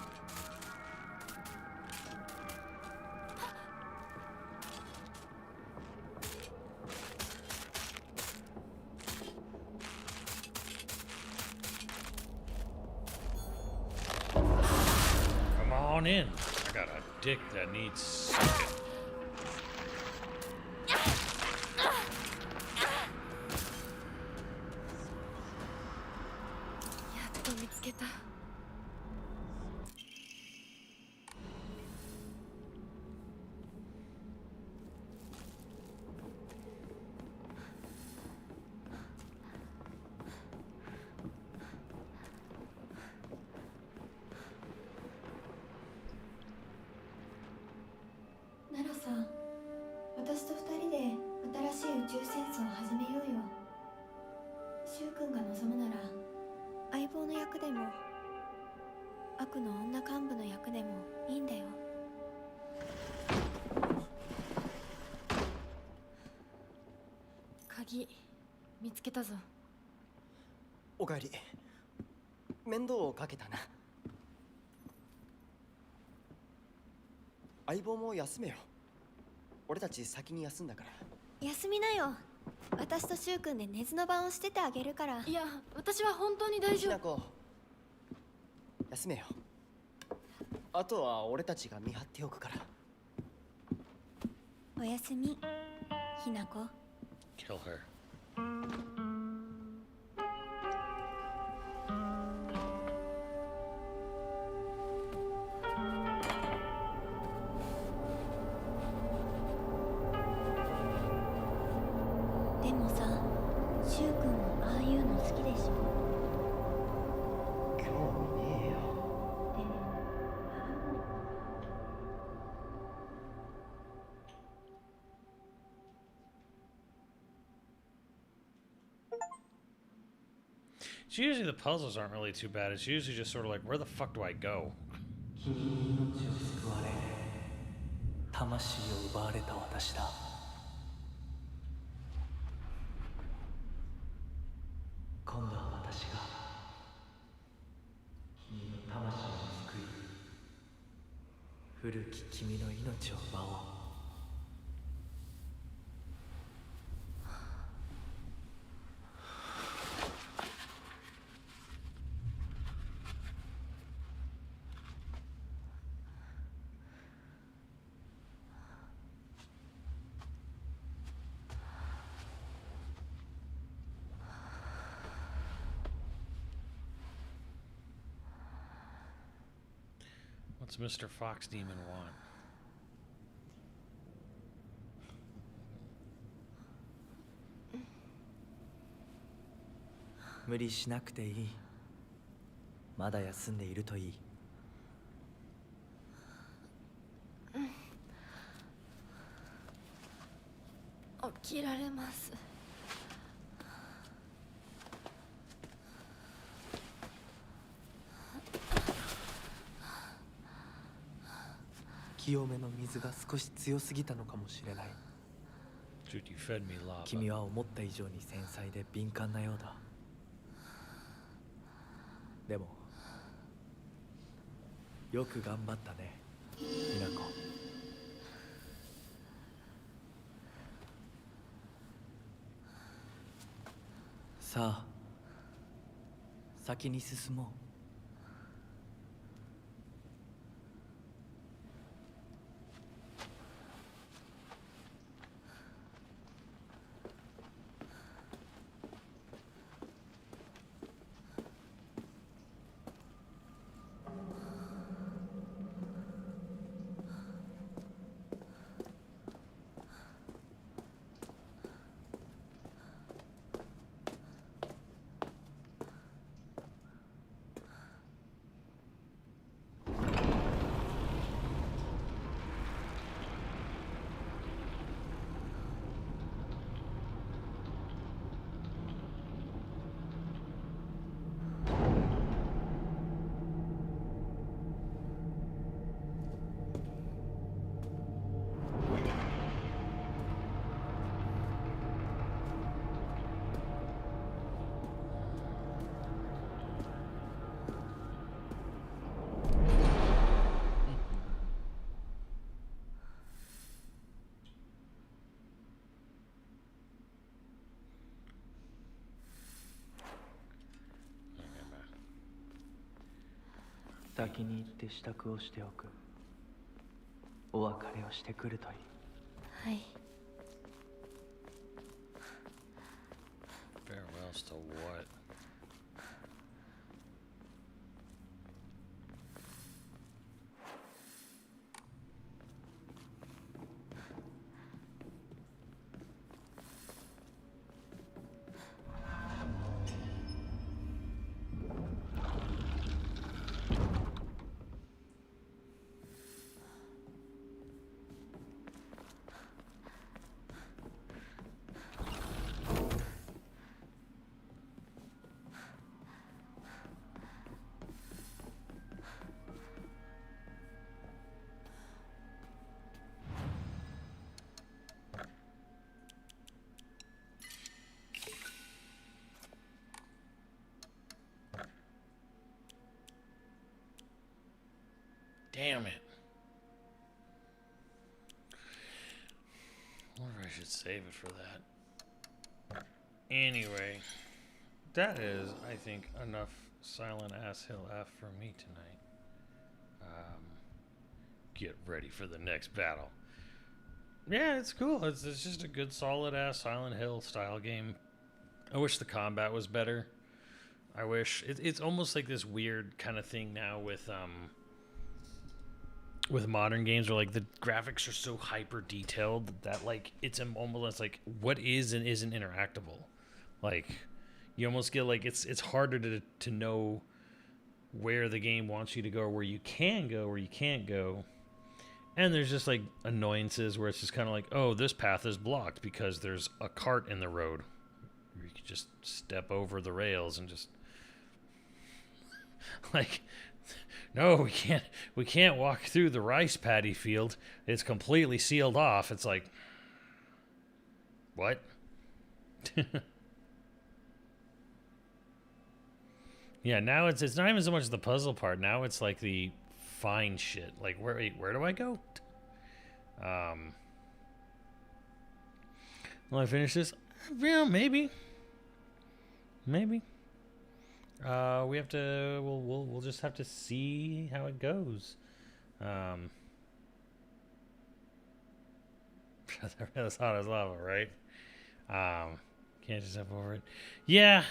In. I got a dick that needs sucking.鍵見つけたぞ。おかえり。面倒をかけたな。相棒も休めよ。俺たち先に休んだから。休みなよ。私とシュウ君で寝ずの番をしててあげるから。いや、私は本当に大丈夫。ひなこ、休めよ。あとは俺たちが見張っておくから。おやすみ、ひなこ。Kill her. It's usually the puzzles aren't really too bad. It's usually just sort of like, where the fuck do I go? 君に命を救われ魂を奪われた私だ。今度は私が君の魂を救い古き君の命を奪おう。What's Mr. Fox Demon want? 無理しなくていい。まだ休んでいるといい。起きられます。清めの水が少し強すぎたのかもしれない。 Dude, you fed me lava. 君は思った以上に繊細で敏感なようだ。でもよく頑張ったね、美奈子。さあ先に進もう。先に行って支度をしておく。お別れをしてくるといい。はい。 Farewells to what? Damn it. I wonder if I should save it for that. Anyway, that is, I think, enough Silent Ass Hill F for me tonight. Get ready for the next battle. Yeah, it's cool. It's just a good, solid-ass Silent Hill style game. I wish the combat was better. I wish... It's almost like this weird kind of thing now with modern games where like the graphics are so hyper detailed that like it's almost like what is and isn't interactable. Like you almost get like it's harder to know where the game wants you to go or where you can go, where you can't go. And there's just like annoyances where it's just kind of like, oh, this path is blocked because there's a cart in the road. You could just step over the rails and just Like, no, we can't walk through the rice paddy field. It's completely sealed off. It's like, what? Yeah, now it's not even so much the puzzle part. Now it's like the find shit. Like, where do I go? Will I finish this? Yeah, maybe. Maybe. We have to. We'll just have to see how it goes. That's hot as lava, right? Can't just jump over it. Yeah,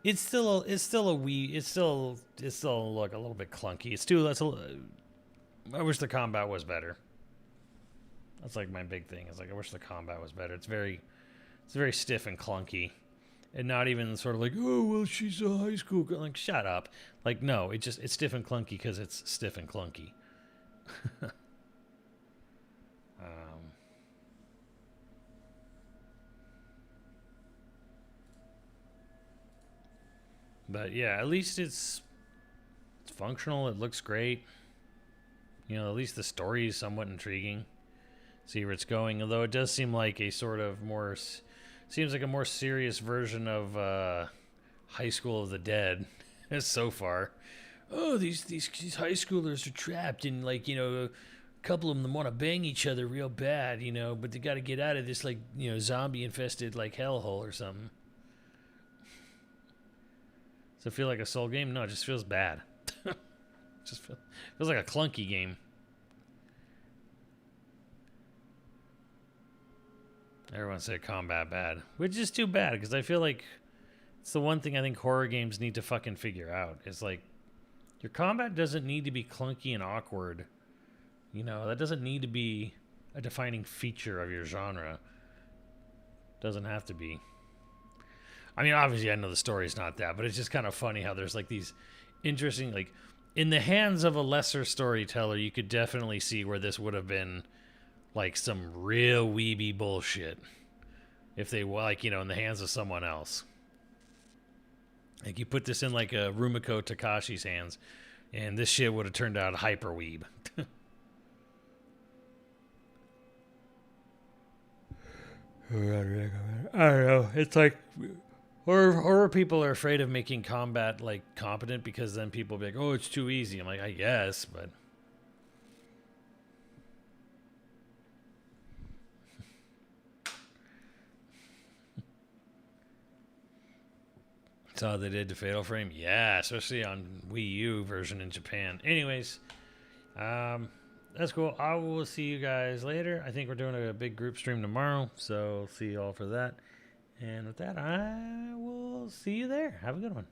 it's still look a little bit clunky. I wish the combat was better. That's like my big thing. Is like I wish the combat was better. It's very stiff and clunky. And not even sort of like, oh, well, she's a high school girl. Like, shut up. Like, no, it's stiff and clunky because it's stiff and clunky. But yeah, at least it's functional. It looks great. You know, at least the story is somewhat intriguing. See where it's going. Although it does seem like a sort of more... Seems like a more serious version of High School of the Dead so far. Oh, these high schoolers are trapped in, like, you know, a couple of them want to bang each other real bad, you know, but they got to get out of this, like, you know, zombie infested, like, hellhole or something. Does it feel like a Soul game? No, it just feels bad. Just feels like a clunky game. Everyone said combat bad, which is too bad because I feel like it's the one thing I think horror games need to fucking figure out. Is like your combat doesn't need to be clunky and awkward. You know, that doesn't need to be a defining feature of your genre. Doesn't have to be. I mean, obviously I know the story's not that, but it's just kind of funny how there's like these interesting, like in the hands of a lesser storyteller, you could definitely see where this would have been like some real weeby bullshit if they, like, you know, in the hands of someone else. Like you put this in like a Rumiko Takashi's hands and this shit would have turned out hyper weeb. I don't know. It's like horror people are afraid of making combat like competent because then people will be like, oh, it's too easy. I'm like, I guess, but saw they did to Fatal Frame. Yeah, especially on Wii U version in Japan. Anyways, that's cool. I will see you guys later. I think we're doing a big group stream tomorrow, so see you all for that. And with that, I will see you there. Have a good one.